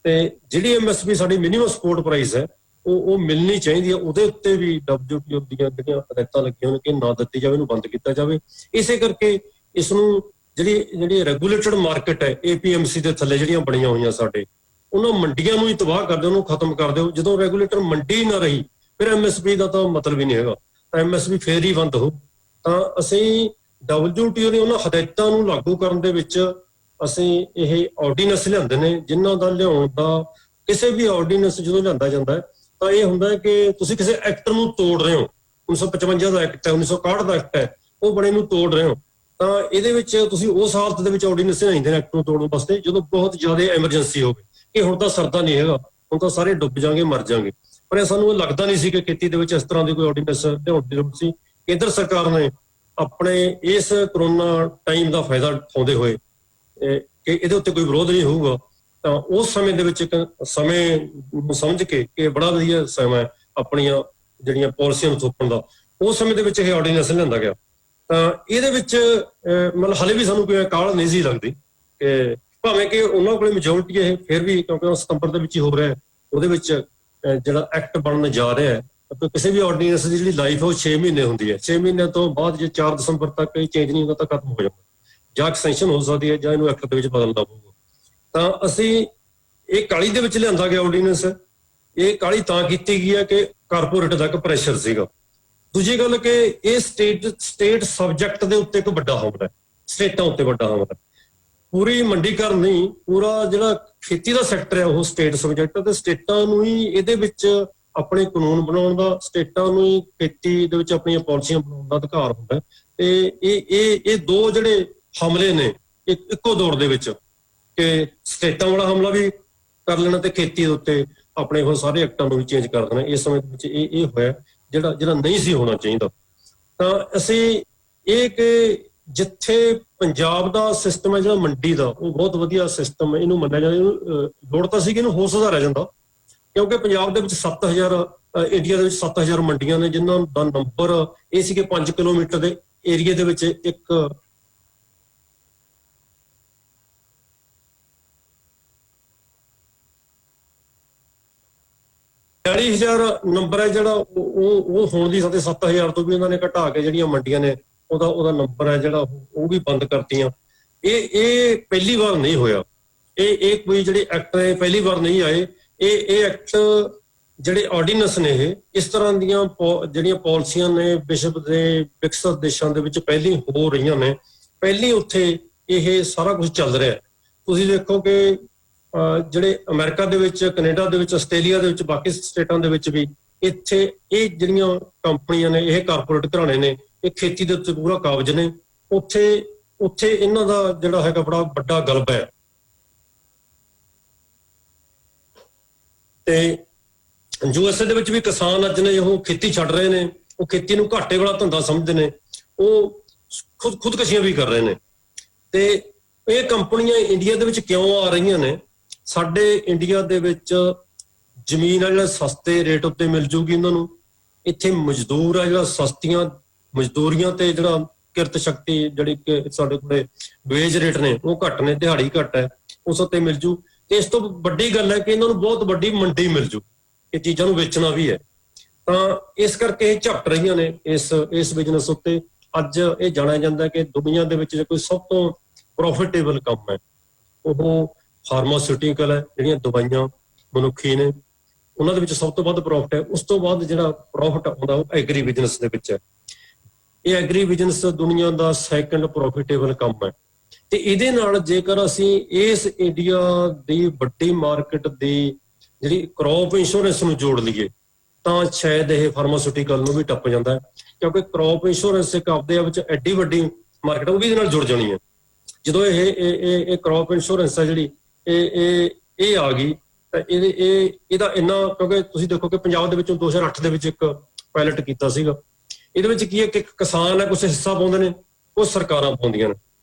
ਤੇ ਜਿਹੜੀ MSP ਸਾਡੀ ਮਿਨੀਮਮ ਸਪੋਰਟ ਪ੍ਰਾਈਸ ਹੈ ਉਹ ਮਿਲਣੀ ਚਾਹੀਦੀ ਹੈ। ਉਹਦੇ ਉੱਤੇ ਵੀ WTO ਦੀਆਂ ਜਿਹੜੀਆਂ ਹਦਾਇਤਾਂ ਲੱਗੀਆਂ ਹੋਣ ਕਿ ਨਾ ਦਿੱਤੀ ਜਾਵੇ, ਇਹਨੂੰ ਬੰਦ ਕੀਤਾ ਜਾਵੇ। ਇਸੇ ਕਰਕੇ ਇਸ ਨੂੰ ਜਿਹੜੀ ਰੈਗੂਲੇਟਡ ਮਾਰਕੀਟ ਹੈ APMC ਦੇ ਥੱਲੇ ਜਿਹੜੀਆਂ ਬਣੀਆਂ ਹੋਈਆਂ ਸਾਡੇ, ਉਹਨਾਂ ਮੰਡੀਆਂ ਨੂੰ ਹੀ ਤਬਾਹ ਕਰ ਦਿਓ, ਉਹਨੂੰ ਖਤਮ ਕਰ ਦਿਓ। ਜਦੋਂ ਰੈਗੂਲੇਟਰ ਮੰਡੀ ਨਾ ਰਹੀ ਫਿਰ MSP ਦਾ ਤਾਂ ਮਤਲਬ ਹੀ ਨਹੀਂ ਹੈਗਾ, ਤਾਂ MSP ਫੇਰ ਹੀ ਬੰਦ ਹੋ। ਤਾਂ ਅਸੀਂ WTO ਦੀ ਉਹਨਾਂ ਹਦਾਇਤਾਂ ਨੂੰ ਲਾਗੂ ਕਰਨ ਦੇ ਵਿੱਚ ਅਸੀਂ ਇਹ ਆਰਡੀਨੈਂਸ ਲਿਆਂਦੇ ਨੇ, ਜਿਨ੍ਹਾਂ ਦਾ ਲਿਆਉਣ ਦਾ ਕਿਸੇ ਵੀ ਆਰਡੀਨੈਂਸ ਜਦੋਂ ਲਿਆਂਦਾ ਜਾਂਦਾ ਹੈ ਤਾਂ ਇਹ ਹੁੰਦਾ ਹੈ ਕਿ ਤੁਸੀਂ ਕਿਸੇ ਐਕਟ ਨੂੰ ਤੋੜ ਰਹੇ ਹੋ। 1955 ਦਾ ਐਕਟ ਹੈ, 1961 ਦਾ ਐਕਟ ਹੈ, ਉਹ ਬਣੇ ਨੂੰ ਤੋੜ ਰਹੇ ਹੋ। ਤਾਂ ਇਹਦੇ ਵਿੱਚ ਤੁਸੀਂ ਉਸ ਹਾਲਤ ਦੇ ਵਿੱਚ ਆਰਡੀਨੈਂਸ ਲਿਆਉਂਦੇ ਨੇ ਐਕਟ ਨੂੰ ਤੋੜਨ ਵਾਸਤੇ ਜਦੋਂ ਬਹੁਤ ਜ਼ਿਆਦਾ ਐਮਰਜੈਂਸੀ ਹੋਵੇ ਕਿ ਹੁਣ ਤਾਂ ਸਰਦਾ ਨਹੀਂ ਹੈਗਾ, ਹੁਣ ਤਾਂ ਸਾਰੇ ਡੁੱਬ ਜਾਣਗੇ, ਮਰ ਜਾਣਗੇ। ਪਰ ਇਹ ਸਾਨੂੰ ਲੱਗਦਾ ਨਹੀਂ ਸੀ ਕਿ ਖੇਤੀ ਦੇ ਵਿੱਚ ਇਸ ਤਰ੍ਹਾਂ ਦੀ ਕੋਈ ਆਰਡੀਨੈਂਸ ਲਿਆਉਣ ਦੀ ਲੋੜ ਸੀ। ਕੇਂਦਰ ਸਰਕਾਰ ਨੇ ਆਪਣੇ ਇਸ ਕਰੋਨਾ ਟਾਈਮ ਦਾ ਫਾਇਦਾ ਉਠਾਉਂਦੇ ਹੋਏ ਕਿ ਇਹਦੇ ਉੱਤੇ ਕੋਈ ਵਿਰੋਧ ਨਹੀਂ ਹੋਊਗਾ, ਤਾਂ ਉਸ ਸਮੇਂ ਦੇ ਵਿੱਚ ਇੱਕ ਸਮੇਂ ਨੂੰ ਸਮਝ ਕੇ ਕਿ ਬੜਾ ਵਧੀਆ ਸਮਾਂ ਆਪਣੀਆਂ ਜਿਹੜੀਆਂ ਪਾਲਿਸੀਆਂ ਨੂੰ ਥੋਪਣ ਦਾ, ਉਸ ਸਮੇਂ ਦੇ ਵਿੱਚ ਇਹ ਆਰਡੀਨੈਂਸ ਲਿਆਂਦਾ ਗਿਆ। ਤਾਂ ਇਹਦੇ ਵਿੱਚ ਮਤਲਬ ਹਾਲੇ ਵੀ ਸਾਨੂੰ ਕੋਈ ਕਾਹਲ ਨਹੀਂ ਸੀ ਲੱਗਦੀ ਕਿ ਭਾਵੇਂ ਕਿ ਉਹਨਾਂ ਕੋਲੇ ਮੈਜੋਰਟੀ ਹੈ, ਫਿਰ ਵੀ ਕਿਉਂਕਿ ਸਤੰਬਰ ਦੇ ਵਿੱਚ ਹੀ ਹੋ ਰਿਹਾ, ਉਹਦੇ ਵਿੱਚ ਜਿਹੜਾ ਐਕਟ ਬਣਨ ਜਾ ਰਿਹਾ ਹੈ। ਕਿਸੇ ਵੀ ਆਰਡੀਨੈਂਸ ਦੀ ਜਿਹੜੀ ਲਾਈਫ ਹੈ ਉਹ 6 ਮਹੀਨੇ ਹੁੰਦੀ ਹੈ। 6 ਮਹੀਨਿਆਂ ਤੋਂ ਬਾਅਦ ਜੇ 4 ਦਸੰਬਰ ਤੱਕ ਇਹ ਚੇਂਜ ਨਹੀਂ ਹੁੰਦਾ ਤਾਂ ਖਤਮ ਹੋ ਜਾਂਦਾ, ਜਾਂ ਐਕਸਟੈਂਸ਼ਨ ਹੋ ਸਕਦੀ ਹੈ ਜਾਂ ਇਹਨੂੰ ਐਕਟ ਦੇ ਵਿੱਚ ਬਦਲਣਾ ਪਊਗਾ। ਤਾਂ ਅਸੀਂ ਇਹ ਕਾਹਲੀ ਦੇ ਵਿੱਚ ਲਿਆਂਦਾ ਗਿਆ ਆਰਡੀਨੈਂਸ। ਇਹ ਕਾਹਲੀ ਤਾਂ ਕੀਤੀ ਗਈ ਹੈ ਕਿ ਕਾਰਪੋਰੇਟ ਦਾ ਇੱਕ ਪ੍ਰੈਸ਼ਰ ਸੀਗਾ। ਦੂਜੀ ਗੱਲ ਕਿ ਇਹ ਸਟੇਟ ਸਬਜੈਕਟ ਦੇ ਉੱਤੇ ਇੱਕ ਵੱਡਾ ਹਮਲਾ ਹੈ, ਸਟੇਟਾਂ ਉੱਤੇ ਵੱਡਾ ਹਮਲਾ। ਪੂਰੀ ਮੰਡੀਕਰਨ ਨਹੀਂ, ਪੂਰਾ ਜਿਹੜਾ ਖੇਤੀ ਦਾ ਸੈਕਟਰ ਹੈ ਉਹ ਸਟੇਟ ਸਬਜੈਕਟ ਹੈ, ਤੇ ਸਟੇਟਾਂ ਨੂੰ ਹੀ ਇਹਦੇ ਵਿੱਚ ਆਪਣੇ ਕਾਨੂੰਨ ਬਣਾਉਣ ਦਾ, ਸਟੇਟਾਂ ਨੂੰ ਹੀ ਖੇਤੀ ਦੇ ਵਿੱਚ ਆਪਣੀਆਂ ਪਾਲਿਸੀਆਂ ਬਣਾਉਣ ਦਾ ਅਧਿਕਾਰ ਹੁੰਦਾ। ਤੇ ਇਹ ਦੋ ਜਿਹੜੇ ਹਮਲੇ ਨੇ ਇੱਕੋ ਦੌਰ ਦੇ ਵਿੱਚ ਕਿ ਸਟੇਟਾਂ ਵਾਲਾ ਹਮਲਾ ਵੀ ਕਰ ਲੈਣਾ ਤੇ ਖੇਤੀ ਦੇ ਉੱਤੇ ਆਪਣੇ ਉਹ ਸਾਰੇ ਐਕਟਾਂ ਨੂੰ ਵੀ ਚੇਂਜ ਕਰ ਦੇਣਾ, ਇਸ ਸਮੇਂ ਦੇ ਵਿੱਚ ਇਹ ਹੋਇਆ ਜਿਹੜਾ ਨਹੀਂ ਸੀ ਹੋਣਾ ਚਾਹੀਦਾ। ਤਾਂ ਅਸੀਂ ਇਹ ਕਿ ਜਿੱਥੇ ਪੰਜਾਬ ਦਾ ਸਿਸਟਮ ਹੈ ਜਿਹੜਾ ਮੰਡੀ ਦਾ, ਉਹ ਬਹੁਤ ਵਧੀਆ ਸਿਸਟਮ ਹੈ, ਇਹਨੂੰ ਮੰਨਿਆ ਜਾਂਦਾ। ਇਹਨੂੰ ਲੋੜ ਤਾਂ ਸੀ ਕਿ ਇਹਨੂੰ ਹੋਰ ਸੁਧਾਰਿਆ ਜਾਂਦਾ, ਕਿਉਂਕਿ ਪੰਜਾਬ ਦੇ ਵਿੱਚ 7000 ਇੰਡੀਆ ਦੇ ਵਿੱਚ 7000 ਮੰਡੀਆਂ ਨੇ, ਜਿਨ੍ਹਾਂ ਦਾ ਨੰਬਰ ਇਹ ਸੀ ਕਿ 5 ਕਿਲੋਮੀਟਰ ਦੇ ਏਰੀਏ ਦੇ ਵਿੱਚ ਇੱਕ 40,000 ਨੰਬਰ ਹੈ ਜਿਹੜਾ ਉਹ ਹੋਣ ਦੀ ਸਾਤੇ 7,000 ਤੋਂ ਵੀ ਉਹਨਾਂ ਨੇ ਘਟਾ ਕੇ ਜਿਹੜੀਆਂ ਮੰਡੀਆਂ ਨੇ ਉਹਦਾ ਨੰਬਰ ਹੈ ਜਿਹੜਾ ਉਹ ਵੀ ਬੰਦ ਕਰਤੀਆਂ। ਇਹ ਪਹਿਲੀ ਵਾਰ ਨਹੀਂ ਹੋਇਆ, ਇਹ ਕੋਈ ਜਿਹੜੇ ਐਕਟ ਹੈ ਪਹਿਲੀ ਵਾਰ ਨਹੀਂ ਆਏ। ਇਹ ਐਕਟ ਜਿਹੜੇ ਆਰਡੀਨੈਂਸ ਨੇ ਇਹ ਇਸ ਤਰ੍ਹਾਂ ਦੀਆਂ ਜਿਹੜੀਆਂ ਪਾਲਿਸੀਆਂ ਨੇ ਵਿਸ਼ਵ ਦੇ ਵਿਕਸਿਤ ਦੇਸ਼ਾਂ ਦੇ ਵਿੱਚ ਪਹਿਲੀ ਹੋ ਰਹੀਆਂ ਨੇ, ਪਹਿਲੀ ਉੱਥੇ ਇਹ ਸਾਰਾ ਕੁਝ ਚੱਲ ਰਿਹਾ। ਤੁਸੀਂ ਦੇਖੋ ਕਿ ਜਿਹੜੇ ਅਮਰੀਕਾ ਦੇ ਵਿੱਚ, ਕੈਨੇਡਾ ਦੇ ਵਿੱਚ, ਆਸਟ੍ਰੇਲੀਆ ਦੇ ਵਿੱਚ, ਬਾਕੀ ਸਟੇਟਾਂ ਦੇ ਵਿੱਚ ਵੀ ਇੱਥੇ ਇਹ ਜਿਹੜੀਆਂ ਕੰਪਨੀਆਂ ਨੇ, ਇਹ ਕਾਰਪੋਰੇਟ ਘਰਾਣੇ ਨੇ, ਇਹ ਖੇਤੀ ਦੇ ਉੱਤੇ ਪੂਰਾ ਕਾਬਜ਼ ਨੇ। ਉੱਥੇ ਇਹਨਾਂ ਦਾ ਜਿਹੜਾ ਹੈਗਾ ਬੜਾ ਵੱਡਾ ਗਲਬਾ ਹੈ। ਤੇ USA ਦੇ ਵਿੱਚ ਵੀ ਕਿਸਾਨ ਅੱਜ ਨੇ ਉਹ ਖੇਤੀ ਛੱਡ ਰਹੇ ਨੇ, ਉਹ ਖੇਤੀ ਨੂੰ ਘਾਟੇ ਵਾਲਾ ਧੰਦਾ ਸਮਝਦੇ ਨੇ, ਉਹ ਖੁਦਕਸ਼ੀਆਂ ਵੀ ਕਰ ਰਹੇ ਨੇ। ਤੇ ਇਹ ਕੰਪਨੀਆਂ ਇੰਡੀਆ ਦੇ ਵਿੱਚ ਕਿਉਂ ਆ ਰਹੀਆਂ ਨੇ? ਸਾਡੇ ਇੰਡੀਆ ਦੇ ਵਿੱਚ ਜ਼ਮੀਨ ਆ ਜਿਹੜਾ ਸਸਤੇ ਰੇਟ ਉੱਤੇ ਮਿਲ ਜੂਗੀ ਉਹਨਾਂ ਨੂੰ, ਇੱਥੇ ਮਜ਼ਦੂਰ ਆ ਜਿਹੜਾ ਸਸਤੀਆਂ ਮਜ਼ਦੂਰੀਆਂ ਤੇ ਜਿਹੜਾ ਕਿਰਤ ਸ਼ਕਤੀ ਜਿਹੜੀ ਕਿ ਸਾਡੇ ਕੋਲੇ ਵੇਜ ਰੇਟ ਨੇ ਉਹ ਘੱਟ ਨੇ, ਦਿਹਾੜੀ ਘੱਟ ਹੈ, ਉਸ ਉੱਤੇ ਮਿਲ ਜੂ। ਤੇ ਇਸ ਤੋਂ ਵੱਡੀ ਗੱਲ ਹੈ ਕਿ ਇਹਨਾਂ ਨੂੰ ਬਹੁਤ ਵੱਡੀ ਮੰਡੀ ਮਿਲ ਜੂ, ਇਹ ਚੀਜ਼ਾਂ ਨੂੰ ਵੇਚਣਾ ਵੀ ਹੈ। ਤਾਂ ਇਸ ਕਰਕੇ ਇਹ ਝਪਟ ਰਹੀਆਂ ਨੇ ਇਸ ਬਿਜ਼ਨਸ ਉੱਤੇ। ਅੱਜ ਇਹ ਜਾਣਿਆ ਜਾਂਦਾ ਕਿ ਦੁਨੀਆ ਦੇ ਵਿੱਚ ਜੇ ਕੋਈ ਸਭ ਤੋਂ ਪ੍ਰੋਫਿਟੇਬਲ ਕੰਮ ਹੈ ਉਹ ਫਾਰਮਾਸਿਊਟੀਕਲ ਹੈ, ਜਿਹੜੀਆਂ ਦਵਾਈਆਂ ਮਨੁੱਖੀ ਨੇ ਉਹਨਾਂ ਦੇ ਵਿੱਚ ਸਭ ਤੋਂ ਵੱਧ ਪ੍ਰੋਫਿਟ ਹੈ। ਉਸ ਤੋਂ ਬਾਅਦ ਜਿਹੜਾ ਪ੍ਰੋਫਿਟ ਆਉਂਦਾ ਉਹ ਐਗਰੀ ਬਿਜ਼ਨਸ ਦੇ ਵਿੱਚ ਹੈ। ਇਹ ਐਗਰੀ ਬਿਜ਼ਨਸ ਦੁਨੀਆ ਦਾ ਸੈਕੰਡ ਪ੍ਰੋਫਿਟੇਬਲ ਕੰਮ ਹੈ। ਤੇ ਇਹਦੇ ਨਾਲ ਜੇਕਰ ਅਸੀਂ ਇਸ ਇੰਡੀਆ ਦੀ ਵੱਡੀ ਮਾਰਕੀਟ ਦੀ ਜਿਹੜੀ ਕ੍ਰੌਪ ਇੰਸ਼ੋਰੈਂਸ ਨੂੰ ਜੋੜ ਲਈਏ ਤਾਂ ਸ਼ਾਇਦ ਇਹ ਫਾਰਮਾਸਿਊਟੀਕਲ ਨੂੰ ਵੀ ਟੱਪ ਜਾਂਦਾ ਹੈ, ਕਿਉਂਕਿ ਕ੍ਰੌਪ ਇੰਸ਼ੋਰੈਂਸ ਇੱਕ ਆਪਦੇ ਵਿੱਚ ਐਡੀ ਵੱਡੀ ਮਾਰਕੀਟ ਉਹ ਵੀ ਇਹਦੇ ਨਾਲ ਜੁੜ ਜਾਣੀ ਹੈ। ਜਦੋਂ ਇਹ ਕ੍ਰੌਪ ਇੰਸ਼ੋਰੈਂਸ ਹੈ ਜਿਹੜੀ ਇਹ ਆ ਗਈ ਤਾਂ ਇਹਦਾ ਇੰਨਾ, ਕਿਉਂਕਿ ਤੁਸੀਂ ਦੇਖੋ ਕਿ ਪੰਜਾਬ ਦੇ ਵਿੱਚੋਂ 2008 ਦੇ ਵਿੱਚ ਇੱਕ ਪਾਇਲਟ ਕੀਤਾ ਸੀਗਾ। ਇਹਦੇ ਵਿੱਚ ਕੀ ਹੈ ਕਿ ਕਿਸਾਨ ਹੈ ਕੁਛ ਹਿੱਸਾ ਪਾਉਂਦੇ ਨੇ, ਉਹ ਸਰਕਾਰਾਂ ਪਾਉਂਦੀਆਂ ਨੇ,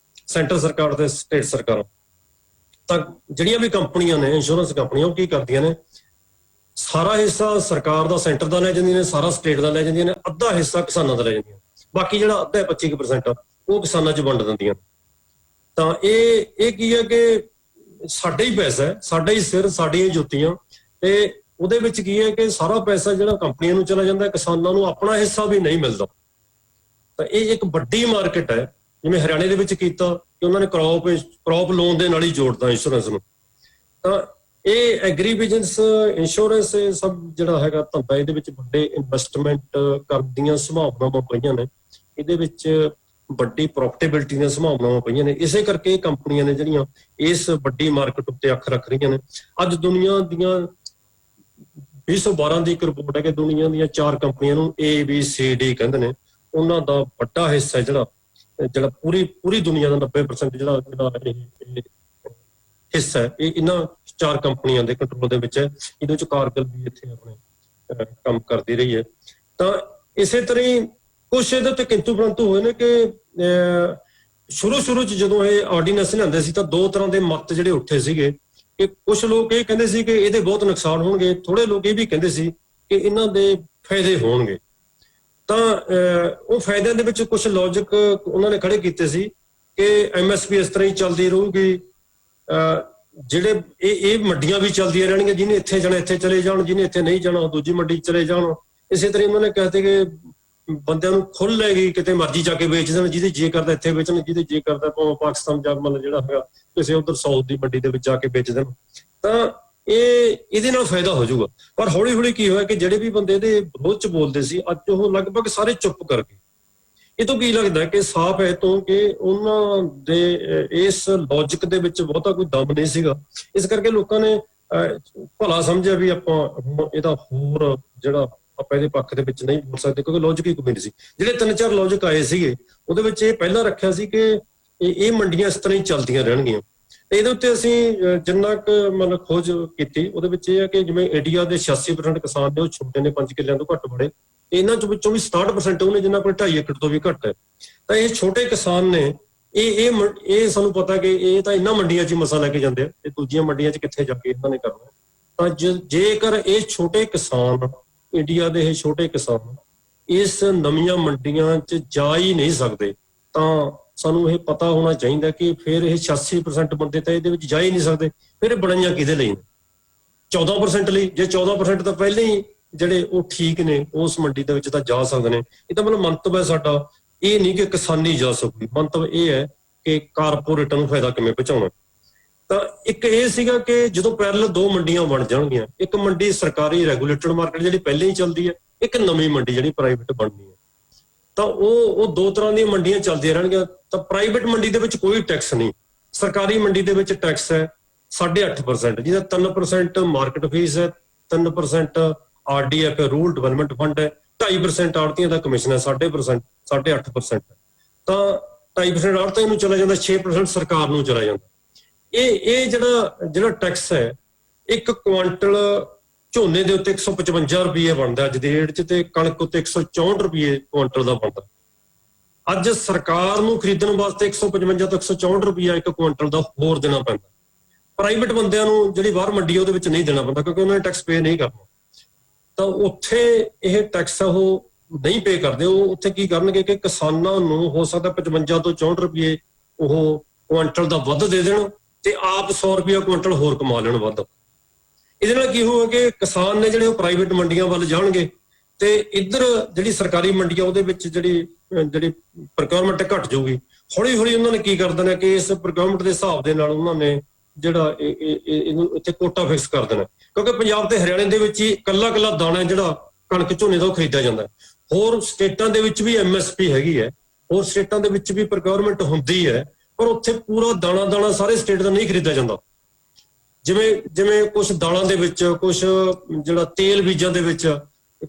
ਸੈਂਟਰ ਸਰਕਾਰ ਤੇ ਸਟੇਟ ਸਰਕਾਰਾਂ। ਤਾਂ ਜਿਹੜੀਆਂ ਵੀ ਕੰਪਨੀਆਂ ਨੇ ਇੰਸ਼ੋਰੈਂਸ ਕੰਪਨੀਆਂ ਉਹ ਕੀ ਕਰਦੀਆਂ ਨੇ, ਸਾਰਾ ਹਿੱਸਾ ਸਰਕਾਰ ਦਾ ਸੈਂਟਰ ਦਾ ਲੈ ਜਾਂਦੀਆਂ ਨੇ, ਸਾਰਾ ਸਟੇਟ ਦਾ ਲੈ ਜਾਂਦੀਆਂ ਨੇ, ਅੱਧਾ ਹਿੱਸਾ ਕਿਸਾਨਾਂ ਦਾ ਲੈ ਜਾਂਦੀਆਂ, ਬਾਕੀ ਜਿਹੜਾ ਅੱਧਾ 25% ਉਹ ਕਿਸਾਨਾਂ 'ਚ ਵੰਡ ਦਿੰਦੀਆਂ। ਤਾਂ ਇਹ ਕੀ ਹੈ ਕਿ ਸਾਡਾ ਹੀ ਪੈਸਾ ਹੈ, ਸਾਡਾ ਹੀ ਸਿਰ, ਸਾਡੀਆਂ ਹੀ ਜੁੱਤੀਆਂ, ਤੇ ਉਹਦੇ ਵਿੱਚ ਕੀ ਹੈ ਕਿ ਸਾਰਾ ਪੈਸਾ ਜਿਹੜਾ ਕੰਪਨੀਆਂ ਨੂੰ ਚਲਾ ਜਾਂਦਾ, ਕਿਸਾਨਾਂ ਨੂੰ ਆਪਣਾ ਹਿੱਸਾ ਵੀ ਨਹੀਂ ਮਿਲਦਾ। ਤਾਂ ਇਹ ਇੱਕ ਵੱਡੀ ਮਾਰਕੀਟ ਹੈ। ਜਿਵੇਂ ਹਰਿਆਣੇ ਦੇ ਵਿੱਚ ਕੀਤਾ ਕਿ ਉਹਨਾਂ ਨੇ ਕ੍ਰੌਪ ਲੋਨ ਦੇ ਨਾਲ ਹੀ ਜੋੜਦਾ ਇੰਸ਼ੋਰੈਂਸ ਨੂੰ। ਤਾਂ ਇਹ ਐਗਰੀ ਬਿਜ਼ਨਸ ਇੰਸ਼ੋਰੈਂਸ ਸਭ ਜਿਹੜਾ ਹੈਗਾ ਧੰਦਾ, ਇਹਦੇ ਵਿੱਚ ਵੱਡੇ ਇਨਵੈਸਟਮੈਂਟ ਕਰਨ ਦੀਆਂ ਸੰਭਾਵਨਾਵਾਂ ਪਈਆਂ ਨੇ, ਇਹਦੇ ਵਿੱਚ ਵੱਡੀ ਪ੍ਰੋਫਿਟੇਬਿਲਿਟੀ ਦੀਆਂ ਸੰਭਾਵਨਾਵਾਂ ਪਈਆਂ ਨੇ। ਇਸੇ ਕਰਕੇ ਇਹ ਕੰਪਨੀਆਂ ਨੇ ਜਿਹੜੀਆਂ ਇਸ ਵੱਡੀ ਮਾਰਕੀਟ ਉੱਤੇ ਅੱਖ ਰੱਖ ਰਹੀਆਂ ਨੇ। ਅੱਜ ਦੁਨੀਆ ਦੀਆਂ 2012 ਦੀ ਇੱਕ ਰਿਪੋਰਟ ਹੈ ਕਿ ਦੁਨੀਆ ਦੀਆਂ 4 ਕੰਪਨੀਆਂ ਨੂੰ ABCD ਕਹਿੰਦੇ ਨੇ, ਉਹਨਾਂ ਦਾ ਵੱਡਾ ਹਿੱਸਾ ਜਿਹੜਾ ਪੂਰੀ ਦੁਨੀਆ ਦਾ 90% ਜਿਹੜਾ ਇਹ ਹਿੱਸਾ ਹੈ ਇਹ ਇਹਨਾਂ 4 ਕੰਪਨੀਆਂ ਦੇ ਕੰਟਰੋਲ ਦੇ ਵਿੱਚ ਹੈ। ਇਹਦੇ ਵਿੱਚ ਕਾਰਗਿਲ ਵੀ ਇੱਥੇ ਆਪਣੇ ਕੰਮ ਕਰਦੀ ਰਹੀ ਹੈ। ਤਾਂ ਇਸੇ ਤਰ੍ਹਾਂ ਕੁਛ ਇਹਦੇ ਉੱਤੇ ਕਿੰਤੂ ਪ੍ਰੰਤੂ ਹੋਏ ਨੇ ਕਿ ਸ਼ੁਰੂ 'ਚ ਜਦੋਂ ਇਹ ਆਰਡੀਨੈਂਸ ਲਿਆਂਦੇ ਸੀ ਤਾਂ 2 ਤਰ੍ਹਾਂ ਦੇ ਮਤ ਜਿਹੜੇ ਉੱਠੇ ਸੀਗੇ ਕਿ ਕੁਛ ਲੋਕ ਇਹ ਕਹਿੰਦੇ ਸੀ ਕਿ ਇਹਦੇ ਬਹੁਤ ਨੁਕਸਾਨ ਹੋਣਗੇ, ਥੋੜੇ ਲੋਕ ਇਹ ਵੀ ਕਹਿੰਦੇ ਸੀ ਕਿ ਇਹਨਾਂ ਦੇ ਫਾਇਦੇ ਹੋਣਗੇ। ਤਾਂ ਉਹ ਫਾਇਦਿਆਂ ਦੇ ਵਿੱਚ ਕੁਝ ਲੌਜਿਕ ਉਹਨਾਂ ਨੇ ਖੜੇ ਕੀਤੇ ਸੀ ਕਿ MSP ਇਸ ਤਰ੍ਹਾਂ ਹੀ ਚੱਲਦੀ ਰਹੂਗੀ, ਜਿਹੜੇ ਇਹ ਮੰਡੀਆਂ ਵੀ ਚੱਲਦੀਆਂ ਰਹਿਣਗੀਆਂ, ਜਿਹਨੇ ਇੱਥੇ ਜਾਣਾ ਇੱਥੇ ਚਲੇ ਜਾਣ, ਜਿਹਨੇ ਇੱਥੇ ਨਹੀਂ ਜਾਣਾ ਉਹ ਦੂਜੀ ਮੰਡੀ ਚਲੇ ਜਾਣ। ਇਸੇ ਤਰ੍ਹਾਂ ਉਹਨਾਂ ਨੇ ਕਹਿੰਦੇ ਕਿ ਬੰਦਿਆਂ ਨੂੰ ਖੁੱਲ੍ਹ ਹੈਗੀ, ਕਿਤੇ ਮਰਜ਼ੀ ਜਾ ਕੇ ਵੇਚ ਦੇਣ, ਜਿਹਦੇ ਜੇ ਕਰਦਾ ਇੱਥੇ ਵੇਚਣ, ਜਿਹਦੇ ਜੇ ਕਰਦਾ ਭਾਵੇਂ ਪਾਕਿਸਤਾਨ ਜਾ ਮਤਲਬ ਜਿਹੜਾ ਹੈਗਾ ਕਿਸੇ ਉਧਰ ਸਾਊਥ ਦੀ ਮੰਡੀ ਦੇ ਵਿੱਚ ਜਾ ਕੇ ਵੇਚ ਦੇਣ। ਤਾਂ ਇਹਦੇ ਨਾਲ ਫਾਇਦਾ ਹੋ ਜਾਊਗਾ। ਪਰ ਹੌਲੀ ਹੌਲੀ ਕੀ ਹੋਇਆ ਕਿ ਜਿਹੜੇ ਵੀ ਬੰਦੇ ਇਹਦੇ ਵਿਰੋਧ 'ਚ ਬੋਲਦੇ ਸੀ ਅੱਜ ਉਹ ਲਗਭਗ ਸਾਰੇ ਚੁੱਪ ਕਰ ਗਏ। ਇਹ ਤੋਂ ਕੀ ਲੱਗਦਾ ਕਿ ਸਾਫ਼ ਹੈ ਤੋਂ ਕਿ ਉਹਨਾਂ ਦੇ ਇਸ ਲੌਜਿਕ ਦੇ ਵਿੱਚ ਬਹੁਤਾ ਕੋਈ ਦਮ ਨਹੀਂ ਸੀਗਾ। ਇਸ ਕਰਕੇ ਲੋਕਾਂ ਨੇ ਭਲਾ ਸਮਝਿਆ ਵੀ ਆਪਾਂ ਇਹਦਾ ਹੋਰ ਜਿਹੜਾ ਆਪਾਂ ਇਹਦੇ ਪੱਖ ਦੇ ਵਿੱਚ ਨਹੀਂ ਬੋਲ ਸਕਦੇ, ਕਿਉਂਕਿ ਲੌਜਿਕ ਹੀ ਕੋਈ ਨਹੀਂ ਸੀ। ਜਿਹੜੇ 3-4 ਲੌਜਿਕ ਆਏ ਸੀਗੇ ਉਹਦੇ ਵਿੱਚ ਇਹ ਪਹਿਲਾਂ ਰੱਖਿਆ ਸੀ ਕਿ ਇਹ ਮੰਡੀਆਂ ਇਸ ਤਰ੍ਹਾਂ ਹੀ ਚੱਲਦੀਆਂ ਰਹਿਣਗੀਆਂ। ਤੇ ਇਹਦੇ ਉੱਤੇ ਅਸੀਂ ਜਿੰਨਾ ਕੁ ਮਤਲਬ ਖੋਜ ਕੀਤੀ ਉਹਦੇ ਵਿੱਚ ਇਹ ਹੈ ਕਿ ਜਿਵੇਂ ਇੰਡੀਆ ਦੇ 86% ਕਿਸਾਨ ਨੇ ਉਹ ਛੋਟੇ ਨੇ, 5 ਕਿੱਲਿਆਂ ਤੋਂ ਘੱਟ ਬੜੇ, ਤੇ ਇਹਨਾਂ ਵਿੱਚੋਂ ਵੀ 67% ਉਹਨੇ ਜਿਨ੍ਹਾਂ ਕੋਲ 2.5 ਏਕੜ ਤੋਂ ਵੀ ਘੱਟ ਹੈ। ਤਾਂ ਇਹ ਛੋਟੇ ਕਿਸਾਨ ਨੇ, ਇਹ ਸਾਨੂੰ ਪਤਾ ਕਿ ਇਹ ਤਾਂ ਇਹਨਾਂ ਮੰਡੀਆਂ 'ਚ ਹੀ ਮਸਾ ਲੈ ਕੇ ਜਾਂਦੇ ਆ, ਤੇ ਦੂਜੀਆਂ ਮੰਡੀਆਂ 'ਚ ਕਿੱਥੇ ਜਾ ਕੇ ਇਹਨਾਂ ਨੇ ਕਰਨਾ। ਤਾਂ ਜੇਕਰ ਇਹ ਛੋਟੇ ਕਿਸਾਨ, ਇੰਡੀਆ ਦੇ ਇਹ ਛੋਟੇ ਕਿਸਾਨ ਇਸ ਨਵੀਆਂ ਮੰਡੀਆਂ 'ਚ ਜਾ ਹੀ ਨਹੀਂ ਸਕਦੇ, ਤਾਂ ਸਾਨੂੰ ਇਹ ਪਤਾ ਹੋਣਾ ਚਾਹੀਦਾ ਕਿ ਫਿਰ ਇਹ 86% ਬੰਦੇ ਤਾਂ ਇਹਦੇ ਵਿੱਚ ਜਾ ਹੀ ਨਹੀਂ ਸਕਦੇ, ਫਿਰ ਇਹ ਬਣਾਈਆਂ ਕਿਹਦੇ ਲਈ ਨੇ? 14% ਲਈ। ਜੇ 14% ਤਾਂ ਪਹਿਲਾਂ ਹੀ ਜਿਹੜੇ ਉਹ ਠੀਕ ਨੇ, ਉਸ ਮੰਡੀ ਦੇ ਵਿੱਚ ਤਾਂ ਜਾ ਸਕਦੇ ਨੇ। ਇਹਦਾ ਮਤਲਬ ਮੰਤਵ ਹੈ ਸਾਡਾ ਇਹ ਨਹੀਂ ਕਿ ਕਿਸਾਨੀ ਜਾ ਸਕੂਗੀ, ਮੰਤਵ ਇਹ ਹੈ ਕਿ ਕਾਰਪੋਰੇਟਾਂ ਨੂੰ ਫਾਇਦਾ ਕਿਵੇਂ ਪਹੁੰਚਾਉਣਾ। ਤਾਂ ਇੱਕ ਇਹ ਸੀਗਾ ਕਿ ਜਦੋਂ ਪੈਰਲਲ ਦੋ ਮੰਡੀਆਂ ਬਣ ਜਾਣਗੀਆਂ, ਇੱਕ ਮੰਡੀ ਸਰਕਾਰੀ ਰੈਗੂਲੇਟਡ ਮਾਰਕੀਟ ਜਿਹੜੀ ਪਹਿਲਾਂ ਹੀ ਚੱਲਦੀ ਹੈ, ਇੱਕ ਨਵੀਂ ਮੰਡੀ ਜਿਹੜੀ ਪ੍ਰਾਈਵੇਟ ਬਣਨੀ ਹੈ, ਤਾਂ ਉਹ ਦੋ ਤਰ੍ਹਾਂ ਦੀਆਂ ਮੰਡੀਆਂ ਚੱਲਦੀਆਂ ਰਹਿਣਗੀਆਂ। ਤਾਂ ਪ੍ਰਾਈਵੇਟ ਮੰਡੀ ਦੇ ਵਿੱਚ ਕੋਈ ਟੈਕਸ ਨਹੀਂ, ਸਰਕਾਰੀ ਮੰਡੀ ਦੇ ਵਿੱਚ ਟੈਕਸ ਹੈ 8.5%, ਜਿਹਦਾ 3% ਮਾਰਕੀਟ ਫੀਸ ਹੈ, 3% RDF ਹੈ, ਰੂਰਲ ਡਿਵੈਲਪਮੈਂਟ ਫੰਡ ਹੈ, 2.5% ਆੜ੍ਹਤੀਆਂ ਦਾ ਕਮਿਸ਼ਨ ਹੈ, 8.5% ਤਾਂ 2.5% ਆੜ੍ਹਤੀਆਂ ਨੂੰ ਚਲਾ ਜਾਂਦਾ, 6% ਸਰਕਾਰ ਨੂੰ ਚਲਾ ਜਾਂਦਾ। ਇਹ ਜਿਹੜਾ ਟੈਕਸ ਹੈ, ਇੱਕ ਕੁਆਂਟਲ ਝੋਨੇ ਦੇ ਉੱਤੇ 155 ਰੁਪਏ ਬਣਦਾ ਅੱਜ ਦੀ ਰੇਟ 'ਚ, ਤੇ ਕਣਕ ਉੱਤੇ 164 ਰੁਪਏ ਕੁਆਂਟਲ ਦਾ ਬਣਦਾ। ਅੱਜ ਸਰਕਾਰ ਨੂੰ ਖਰੀਦਣ ਵਾਸਤੇ 155 ਤੋਂ 164 ਰੁਪਇਆ ਇੱਕ ਕੁਆਂਟਲ ਦਾ ਹੋਰ ਦੇਣਾ ਪੈਂਦਾ। ਪ੍ਰਾਈਵੇਟ ਬੰਦਿਆਂ ਨੂੰ ਜਿਹੜੀ ਬਾਹਰ ਮੰਡੀ ਉਹਦੇ ਵਿੱਚ ਨਹੀਂ ਦੇਣਾ ਪੈਂਦਾ, ਕਿਉਂਕਿ ਉਹਨਾਂ ਨੇ ਟੈਕਸ ਪੇ ਨਹੀਂ ਕਰਨਾ। ਤਾਂ ਉੱਥੇ ਇਹ ਟੈਕਸ ਉਹ ਨਹੀਂ ਪੇ ਕਰਦੇ। ਉਹ ਉੱਥੇ ਕੀ ਕਰਨਗੇ ਕਿ ਕਿਸਾਨਾਂ ਨੂੰ ਹੋ ਸਕਦਾ 55 ਤੋਂ 64 ਰੁਪਏ ਉਹ ਕੁਆਂਟਲ ਦਾ ਵੱਧ ਦੇ ਦੇਣ ਤੇ ਆਪ 100 ਰੁਪਇਆ ਕੁਆਂਟਲ ਹੋਰ ਕਮਾ ਲੈਣ ਵੱਧ। ਇਹਦੇ ਨਾਲ ਕੀ ਹੋਊਗਾ ਕਿ ਕਿਸਾਨ ਨੇ ਜਿਹੜੇ ਉਹ ਪ੍ਰਾਈਵੇਟ ਮੰਡੀਆਂ ਵੱਲ ਜਾਣਗੇ, ਤੇ ਇੱਧਰ ਜਿਹੜੀ ਸਰਕਾਰੀ ਮੰਡੀ ਆ ਉਹਦੇ ਵਿੱਚ ਜਿਹੜੀ ਪ੍ਰੋਕਿਉਰਮੈਂਟ ਘਟ ਜਾਊਗੀ। ਹੌਲੀ ਹੌਲੀ ਉਹਨਾਂ ਨੇ ਕੀ ਕਰ ਦੇਣਾ ਕਿ ਇਸ ਪ੍ਰੋਕਿਉਰਮੈਂਟ ਦੇ ਹਿਸਾਬ ਦੇ ਨਾਲ ਉਹਨਾਂ ਨੇ ਜਿਹੜਾ ਇਹਨੂੰ ਇੱਥੇ ਕੋਟਾ ਫਿਕਸ ਕਰ ਦੇਣਾ, ਕਿਉਂਕਿ ਪੰਜਾਬ ਤੇ ਹਰਿਆਣੇ ਦੇ ਵਿੱਚ ਹੀ ਕੱਲਾ ਦਾਣਾ ਜਿਹੜਾ ਕਣਕ ਝੋਨੇ ਦਾ ਉਹ ਖਰੀਦਿਆ ਜਾਂਦਾ। ਹੋਰ ਸਟੇਟਾਂ ਦੇ ਵਿੱਚ ਵੀ MSP ਹੈਗੀ ਹੈ, ਹੋਰ ਸਟੇਟਾਂ ਦੇ ਵਿੱਚ ਵੀ ਪ੍ਰੋਕਿਉਰਮੈਂਟ ਹੁੰਦੀ ਹੈ, ਪਰ ਉੱਥੇ ਪੂਰਾ ਦਾਣਾ ਸਾਰੇ ਸਟੇਟ ਦਾ ਨਹੀਂ ਖਰੀਦਿਆ ਜਾਂਦਾ। ਜਿਵੇਂ ਕੁਝ ਦਾਲਾਂ ਦੇ ਵਿੱਚ, ਕੁਝ ਜਿਹੜਾ ਤੇਲ ਬੀਜਾਂ ਦੇ ਵਿੱਚ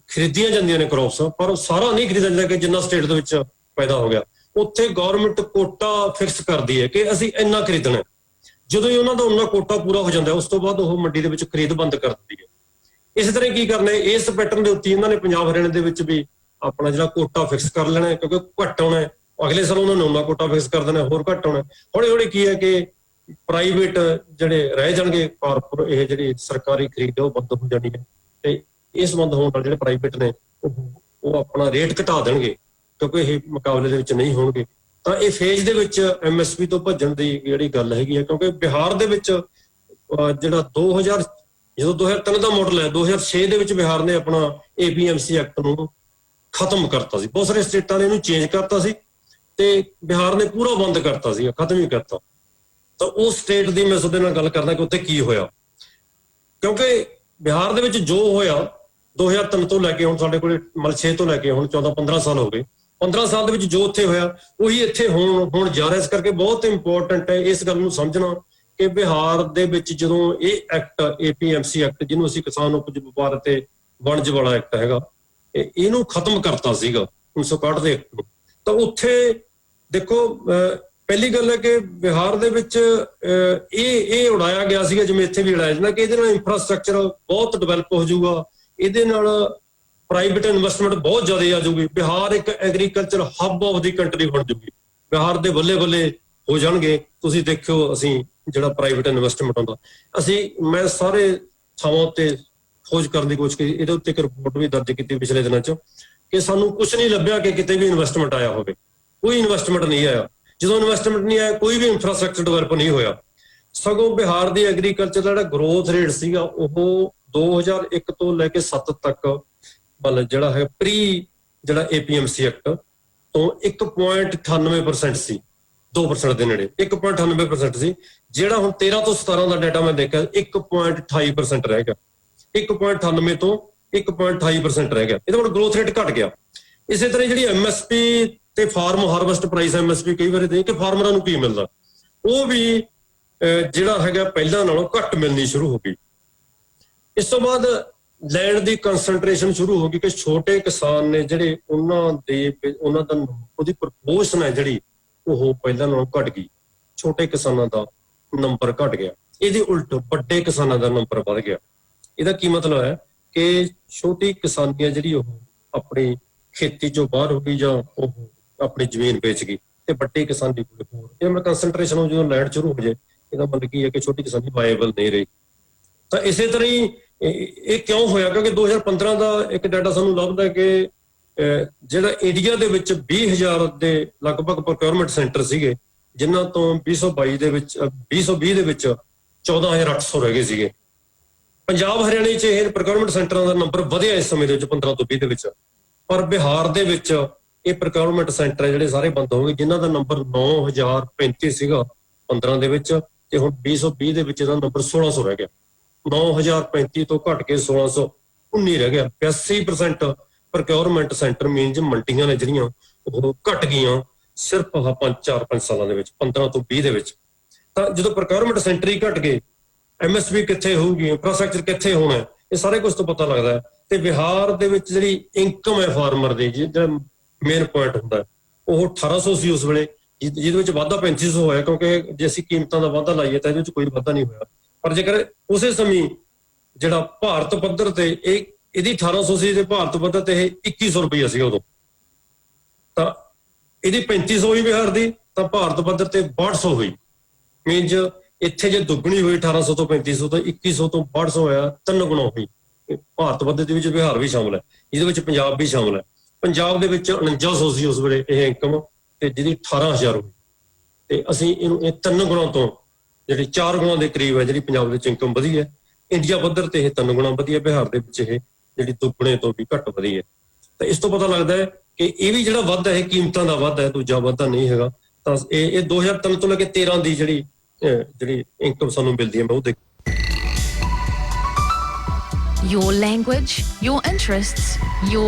ਖਰੀਦੀਆਂ ਜਾਂਦੀਆਂ ਨੇ ਕ੍ਰੌਪਸ, ਪਰ ਉਹ ਸਾਰਾ ਨਹੀਂ ਖਰੀਦਿਆ ਜਾਂਦਾ ਕਿ ਜਿੰਨਾ ਸਟੇਟ ਦੇ ਵਿੱਚ ਪੈਦਾ ਹੋ ਗਿਆ। ਉੱਥੇ ਗਵਰਨਮੈਂਟ ਕੋਟਾ ਫਿਕਸ ਕਰਦੀ ਹੈ ਕਿ ਅਸੀਂ ਇੰਨਾ ਖਰੀਦਣਾ। ਜਦੋਂ ਹੀ ਉਹਨਾਂ ਦਾ ਉਹਨਾਂ ਕੋਟਾ ਪੂਰਾ ਹੋ ਜਾਂਦਾ, ਉਸ ਤੋਂ ਬਾਅਦ ਉਹ ਮੰਡੀ ਦੇ ਵਿੱਚ ਖਰੀਦ ਬੰਦ ਕਰ ਦਿੰਦੀ ਹੈ। ਇਸੇ ਤਰ੍ਹਾਂ ਕੀ ਕਰਨਾ, ਇਸ ਪੈਟਰਨ ਦੇ ਉੱਤੇ ਇਹਨਾਂ ਨੇ ਪੰਜਾਬ ਹਰਿਆਣੇ ਦੇ ਵਿੱਚ ਵੀ ਆਪਣਾ ਜਿਹੜਾ ਕੋਟਾ ਫਿਕਸ ਕਰ ਲੈਣਾ, ਕਿਉਂਕਿ ਘੱਟ ਆਉਣਾ ਹੈ। ਅਗਲੇ ਸਾਲ ਉਹਨਾਂ ਨੇ ਉਹਨਾਂ ਕੋਟਾ ਫਿਕਸ ਕਰ ਦੇਣਾ, ਹੋਰ ਘੱਟ ਆਉਣਾ। ਹੌਲੀ ਹੌਲੀ ਕੀ ਹੈ ਕਿ ਪ੍ਰਾਈਵੇਟ ਜਿਹੜੇ ਰਹਿ ਜਾਣਗੇ, ਕਾਰਪੋਰੇਟ ਇਹ ਜਿਹੜੀ ਸਰਕਾਰੀ ਖਰੀਦ ਉਹ ਬੰਦ ਹੋ ਜਾਣੀ ਹੈ, ਤੇ ਇਸ ਬੰਦ ਹੋਣ ਨਾਲ ਜਿਹੜੇ ਪ੍ਰਾਈਵੇਟ ਨੇ ਉਹ ਆਪਣਾ ਰੇਟ ਘਟਾ ਦੇਣਗੇ, ਕਿਉਂਕਿ ਇਹ ਮੁਕਾਬਲੇ ਦੇ ਵਿੱਚ ਨਹੀਂ ਹੋਣਗੇ। ਤਾਂ ਇਹ ਫੇਜ਼ ਦੇ ਵਿੱਚ MSP ਤੋਂ ਭੱਜਣ ਦੀ ਜਿਹੜੀ ਗੱਲ ਹੈਗੀ ਹੈ, ਕਿਉਂਕਿ ਬਿਹਾਰ ਦੇ ਵਿੱਚ ਜਿਹੜਾ 2003 ਦਾ ਮਾਡਲ ਹੈ, 2006 ਦੇ ਵਿੱਚ ਬਿਹਾਰ ਨੇ ਆਪਣਾ APMC ਐਕਟ ਨੂੰ ਖਤਮ ਕਰਤਾ ਸੀ। ਬਹੁਤ ਸਾਰੇ ਸਟੇਟਾਂ ਨੇ ਇਹਨੂੰ ਚੇਂਜ ਕਰਤਾ ਸੀ ਤੇ ਬਿਹਾਰ ਨੇ ਪੂਰਾ ਬੰਦ ਕਰਤਾ ਸੀ, ਖਤਮ ਹੀ ਕਰਤਾ। ਤਾਂ ਉਸ ਸਟੇਟ ਦੀ ਮੈਂ ਤੁਹਾਡੇ ਨਾਲ ਗੱਲ ਕਰਦਾ ਕਿ ਉੱਥੇ ਕੀ ਹੋਇਆ, ਕਿਉਂਕਿ ਬਿਹਾਰ ਦੇ ਵਿੱਚ ਜੋ ਹੋਇਆ 2003 ਤੋਂ ਲੈ ਕੇ ਹੁਣ ਸਾਡੇ ਕੋਲ 6 ਤੋਂ ਲੈ ਕੇ ਹੁਣ 14-15 ਸਾਲ ਹੋ ਗਏ। 15 ਸਾਲ ਦੇ ਵਿੱਚ ਜੋ ਉੱਥੇ ਹੋਇਆ ਉਹੀ ਇੱਥੇ ਹੁਣ ਜਾ ਰਿਹਾ। ਇਸ ਕਰਕੇ ਬਹੁਤ ਇੰਪੋਰਟੈਂਟ ਹੈ ਇਸ ਗੱਲ ਨੂੰ ਸਮਝਣਾ ਕਿ ਬਿਹਾਰ ਦੇ ਵਿੱਚ ਜਦੋਂ ਇਹ ਐਕਟ APMC ਐਕਟ, ਜਿਹਨੂੰ ਅਸੀਂ ਕਿਸਾਨ ਉਪਜ ਵਪਾਰ ਅਤੇ ਵਣਜ ਵਾਲਾ ਐਕਟ ਹੈਗਾ, ਇਹਨੂੰ ਖਤਮ ਕਰਤਾ ਸੀਗਾ 1961 ਦੇ ਐਕਟ ਨੂੰ। ਤਾਂ ਉੱਥੇ ਦੇਖੋ, ਪਹਿਲੀ ਗੱਲ ਹੈ ਕਿ ਬਿਹਾਰ ਦੇ ਵਿੱਚ ਇਹ ਉਡਾਇਆ ਗਿਆ ਸੀਗਾ, ਜਿਵੇਂ ਇੱਥੇ ਵੀ ਉਡਾਇਆ ਜਾਂਦਾ, ਕਿ ਇਹਦੇ ਨਾਲ ਇੰਫਰਾਸਟ੍ਰਕਚਰ ਬਹੁਤ ਡਿਵੈਲਪ ਹੋ ਜਾਊਗਾ, ਇਹਦੇ ਨਾਲ ਪ੍ਰਾਈਵੇਟ ਇਨਵੈਸਟਮੈਂਟ ਬਹੁਤ ਜ਼ਿਆਦਾ ਆ ਜਾਊਗੀ, ਬਿਹਾਰ ਇੱਕ agriculture hub of the country ਬਣ ਜਾਊਗੀ, ਬਿਹਾਰ ਦੇ ਬੱਲੇ ਹੋ ਜਾਣਗੇ। ਤੁਸੀਂ ਦੇਖਿਓ, ਅਸੀਂ ਜਿਹੜਾ ਪ੍ਰਾਈਵੇਟ ਇਨਵੈਸਟਮੈਂਟ ਹੁੰਦਾ, ਮੈਂ ਸਾਰੇ ਥਾਵਾਂ ਉੱਤੇ ਖੋਜ ਕਰਨ ਦੀ ਕੋਸ਼ਿਸ਼ ਕੀਤੀ, ਇਹਦੇ ਉੱਤੇ ਇੱਕ ਰਿਪੋਰਟ ਵੀ ਦਰਜ ਕੀਤੀ ਪਿਛਲੇ ਦਿਨਾਂ 'ਚ, ਕਿ ਸਾਨੂੰ ਕੁਝ ਨਹੀਂ ਲੱਭਿਆ ਕਿ ਕਿਤੇ ਵੀ ਇਨਵੈਸਟਮੈਂਟ ਆਇਆ ਹੋਵੇ। ਕੋਈ ਇਨਵੈਸਟਮੈਂਟ ਨਹੀਂ ਆਇਆ। ਜਦੋਂ ਇਨਵੈਸਟਮੈਂਟ ਨਹੀਂ ਆਇਆ, ਕੋਈ ਵੀ ਇੰਫਰਾਸਟ੍ਰਕਚਰ ਡਿਵੈਲਪ ਨਹੀਂ ਹੋਇਆ। ਸਗੋਂ ਬਿਹਾਰ ਦੀ ਐਗਰੀਕਲਚਰ ਦਾ ਜਿਹੜਾ ਗਰੋਥ ਰੇਟ ਸੀਗਾ ਉਹ 2001 ਤੋਂ ਲੈ ਕੇ 7 ਤੱਕ ਮਤਲਬ ਜਿਹੜਾ ਹੈ ਜਿਹੜਾ APMC ਐਕਟ ਤੋਂ 1.98% ਸੀ, 2% ਦੇ ਨੇੜੇ 1.98% ਸੀ। ਜਿਹੜਾ ਹੁਣ 13 ਤੋਂ 17 ਦਾ ਡਾਟਾ ਮੈਂ ਦੇਖਿਆ 1.28% ਰਹਿ ਗਿਆ। 1.98 ਤੋਂ 1.28% ਰਹਿ ਗਿਆ। ਇਹਦਾ ਮਤਲਬ ਗਰੋਥ ਰੇਟ ਘਟ ਗਿਆ। ਇਸੇ ਤਰ੍ਹਾਂ ਜਿਹੜੀ MSP ਤੇ ਫਾਰਮ ਹਾਰਵੈਸਟ ਪ੍ਰਾਈਸ MSP ਕਈ ਵਾਰੀ ਦੇ ਕਿ ਫਾਰਮਰਾਂ ਨੂੰ ਕੀ ਮਿਲਦਾ, ਉਹ ਵੀ ਜਿਹੜਾ ਹੈਗਾ ਪਹਿਲਾਂ ਨਾਲੋਂ ਘੱਟ ਮਿਲਣੀ ਸ਼ੁਰੂ ਹੋ ਗਈ। ਇਸ ਤੋਂ ਬਾਅਦ ਲੈਂਡ ਦੀ ਕੰਸੈਂਟਰੇਸ਼ਨ ਸ਼ੁਰੂ ਹੋ ਗਈ ਕਿ ਛੋਟੇ ਕਿਸਾਨ ਨੇ ਜਿਹੜੇ ਉਹਨਾਂ ਦਾ ਉਹਦੀ ਪ੍ਰਪੋਰਸ਼ਨ ਹੈ ਜਿਹੜੀ ਉਹ ਪਹਿਲਾਂ ਨਾਲੋਂ ਘਟ ਗਈ। ਛੋਟੇ ਕਿਸਾਨਾਂ ਦਾ ਨੰਬਰ ਘਟ ਗਿਆ। ਇਹਦੇ ਉਲਟ ਵੱਡੇ ਕਿਸਾਨਾਂ ਦਾ ਨੰਬਰ ਵੱਧ ਗਿਆ। ਇਹਦਾ ਕੀ ਮਤਲਬ ਹੈ ਕਿ ਛੋਟੀ ਕਿਸਾਨੀਆਂ ਜਿਹੜੀ ਉਹ ਆਪਣੀ ਖੇਤੀ ਚੋਂ ਬਾਹਰ ਹੋ ਗਈ ਜਾਂ ਉਹ ਆਪਣੀ ਜ਼ਮੀਨ ਵੇਚ ਗਈ, ਤੇ ਵੱਡੇ ਕਿਸਾਨੀ ਕੋਲ ਹੋਰ ਇਹ ਮੈਂ ਕੰਸੈਂਟਰੇਸ਼ਨ ਜਦੋਂ ਲੈਂਡ ਸ਼ੁਰੂ ਹੋ ਜਾਏ, ਇਹਦਾ ਮਤਲਬ ਕੀ ਹੈ ਕਿ ਛੋਟੀ ਕਿਸਾਨੀ ਵਾਇਬਲ ਨਹੀਂ ਰਹੀ। ਤਾਂ ਇਸੇ ਤਰ੍ਹਾਂ ਹੀ ਇਹ ਕਿਉਂ ਹੋਇਆ, ਕਿਉਂਕਿ 2015 ਦਾ ਇੱਕ ਡਾਟਾ ਸਾਨੂੰ ਲੱਭਦਾ ਕਿ ਜਿਹੜਾ ਇੰਡੀਆ ਦੇ ਵਿੱਚ 20,000 ਦੇ ਲਗਭਗ ਪ੍ਰੋਕਿਉਰਮੈਂਟ ਸੈਂਟਰ ਸੀਗੇ, ਜਿਨ੍ਹਾਂ ਤੋਂ 2022 ਦੇ ਵਿੱਚ 2020 ਦੇ ਵਿੱਚ 14,800 ਰਹਿ ਗਏ ਸੀਗੇ। ਪੰਜਾਬ ਹਰਿਆਣੇ 'ਚ ਇਹ ਪ੍ਰੋਕਿਉਰਮੈਂਟ ਸੈਂਟਰਾਂ ਦਾ ਨੰਬਰ ਵਧਿਆ ਇਸ ਸਮੇਂ ਦੇ ਵਿੱਚ 15 ਤੋਂ 20 ਦੇ ਵਿੱਚ, ਪਰ ਬਿਹਾਰ ਦੇ ਵਿੱਚ ਇਹ ਪ੍ਰੋਕਿਉਰਮੈਂਟ ਸੈਂਟਰ ਹੈ ਜਿਹੜੇ ਸਾਰੇ ਬੰਦ ਹੋ ਗਏ, ਜਿਨ੍ਹਾਂ ਦਾ ਨੰਬਰ 9,035 ਸੀਗਾ 15 ਦੇ ਵਿੱਚ, ਤੇ ਹੁਣ 2020 ਦੇ ਵਿੱਚ ਇਹਦਾ ਨੰਬਰ 1,600 ਰਹਿ ਗਿਆ। 9,035 ਤੋਂ ਘਟ ਕੇ 1,619 ਰਹਿ ਗਿਆ। 82% ਪ੍ਰੋਕਿਉਰਮੈਂਟ ਸੈਂਟਰ ਮੀਨਜ਼ ਮੰਡੀਆਂ ਨੇ ਜਿਹੜੀਆਂ ਉਹ ਘਟ ਗਈਆਂ ਸਿਰਫ 4-5 ਸਾਲਾਂ ਦੇ ਵਿੱਚ, 15 ਤੋਂ 20 ਦੇ ਵਿੱਚ। ਤਾਂ ਜਦੋਂ ਪ੍ਰੋਕਿਉਰਮੈਂਟ ਸੈਂਟਰ ਹੀ ਘਟ ਗਏ, MSP ਕਿੱਥੇ ਹੋਊਗੀ, ਇੰਫਰਾਸਟ੍ਰਕਚਰ ਕਿੱਥੇ ਹੋਣਾ, ਇਹ ਸਾਰੇ ਕੁਝ ਤੋਂ ਪਤਾ ਲੱਗਦਾ ਹੈ। ਤੇ ਬਿਹਾਰ ਦੇ ਵਿੱਚ ਜਿਹੜੀ ਇਨਕਮ ਹੈ ਫਾਰਮਰ ਦੀ, ਜਿਹੜਾ ਮੇਨ ਪੁਆਇੰਟ ਹੁੰਦਾ ਉਹ 1,800 ਸੀ ਉਸ ਵੇਲੇ, ਜਿਹਦੇ ਵਿੱਚ ਵਾਧਾ 3,500 ਹੋਇਆ, ਕਿਉਂਕਿ ਜੇ ਅਸੀਂ ਕੀਮਤਾਂ ਦਾ ਵਾਧਾ ਲਾਈਏ ਤਾਂ ਇਹਦੇ ਵਿੱਚ ਕੋਈ ਵਾਧਾ ਨਹੀਂ ਹੋਇਆ। ਪਰ ਜੇਕਰ ਉਸੇ ਸਮੇਂ ਜਿਹੜਾ ਭਾਰਤ ਪੱਧਰ ਤੇ ਇਹਦੀ 1,800 ਸੀ ਤੇ ਭਾਰਤ ਪੱਧਰ ਤੇ ਇਹ 2,100 ਰੁਪਈਆ ਸੀ ਉਦੋਂ, ਤਾਂ ਇਹਦੀ 3,500 ਹੋਈ ਬਿਹਾਰ ਦੀ, ਤਾਂ ਭਾਰਤ ਪੱਧਰ ਤੇ 6,200 ਹੋਈ। ਮੀਨਜ਼ ਇੱਥੇ ਜੇ ਦੁੱਗਣੀ ਹੋਈ 1,800 ਤੋਂ 3,500 ਤੋਂ 2,100 ਤੋਂ 6,200 ਹੋਇਆ, 3 ਗੁਣਾ ਹੋਈ। ਭਾਰਤ ਪੱਧਰ ਦੇ ਵਿੱਚ ਬਿਹਾਰ ਵੀ ਸ਼ਾਮਲ ਹੈ, ਇਹਦੇ ਵਿੱਚ ਪੰਜਾਬ ਵੀ ਸ਼ਾਮਲ ਹੈ। ਪੰਜਾਬ ਦੇ ਵਿੱਚ 4900 ਸੀ ਉਸ ਵੇਲੇ ਇਹ ਇਨਕਮ, ਤੇ ਜਿਹਦੀ 18,000 ਹੋਈ। ਤੇ ਅਸੀਂ ਇਹਨੂੰ ਇਹ 3 ਗੁਣਾ ਤੋਂ ਜਿਹੜੀ 4 ਗੁਣਾ ਦੇ ਕਰੀਬ ਹੈ ਜਿਹੜੀ ਪੰਜਾਬ ਵਿੱਚ ਇਨਕਮ ਵਧੀ ਹੈ। ਇੰਡੀਆ ਪੱਧਰ ਤੇ ਇਹ 3 ਗੁਣਾ ਵਧੀ ਹੈ, ਬਿਹਾਰ ਦੇ ਵਿੱਚ ਇਹ ਜਿਹੜੀ ਦੁੱਗਣੇ ਤੋਂ ਵੀ ਘੱਟ ਵਧੀ ਹੈ। ਤਾਂ ਇਸ ਤੋਂ ਪਤਾ ਲੱਗਦਾ ਹੈ ਕਿ ਇਹ ਵੀ ਜਿਹੜਾ ਵਾਧਾ ਹੈ ਕੀਮਤਾਂ ਦਾ ਵਾਧਾ ਹੈ, ਦੂਜਾ ਵਾਧਾ ਨਹੀਂ ਹੈਗਾ। ਤਾਂ ਇਹ 2003 ਤੋਂ ਲੈ ਕੇ 13 ਦੀ ਜਿਹੜੀ ਇਨਕਮ ਸਾਨੂੰ ਮਿਲਦੀ ਹੈ, ਮੈਂ ਉਹ ਦੇਖ। Your language, your interests, your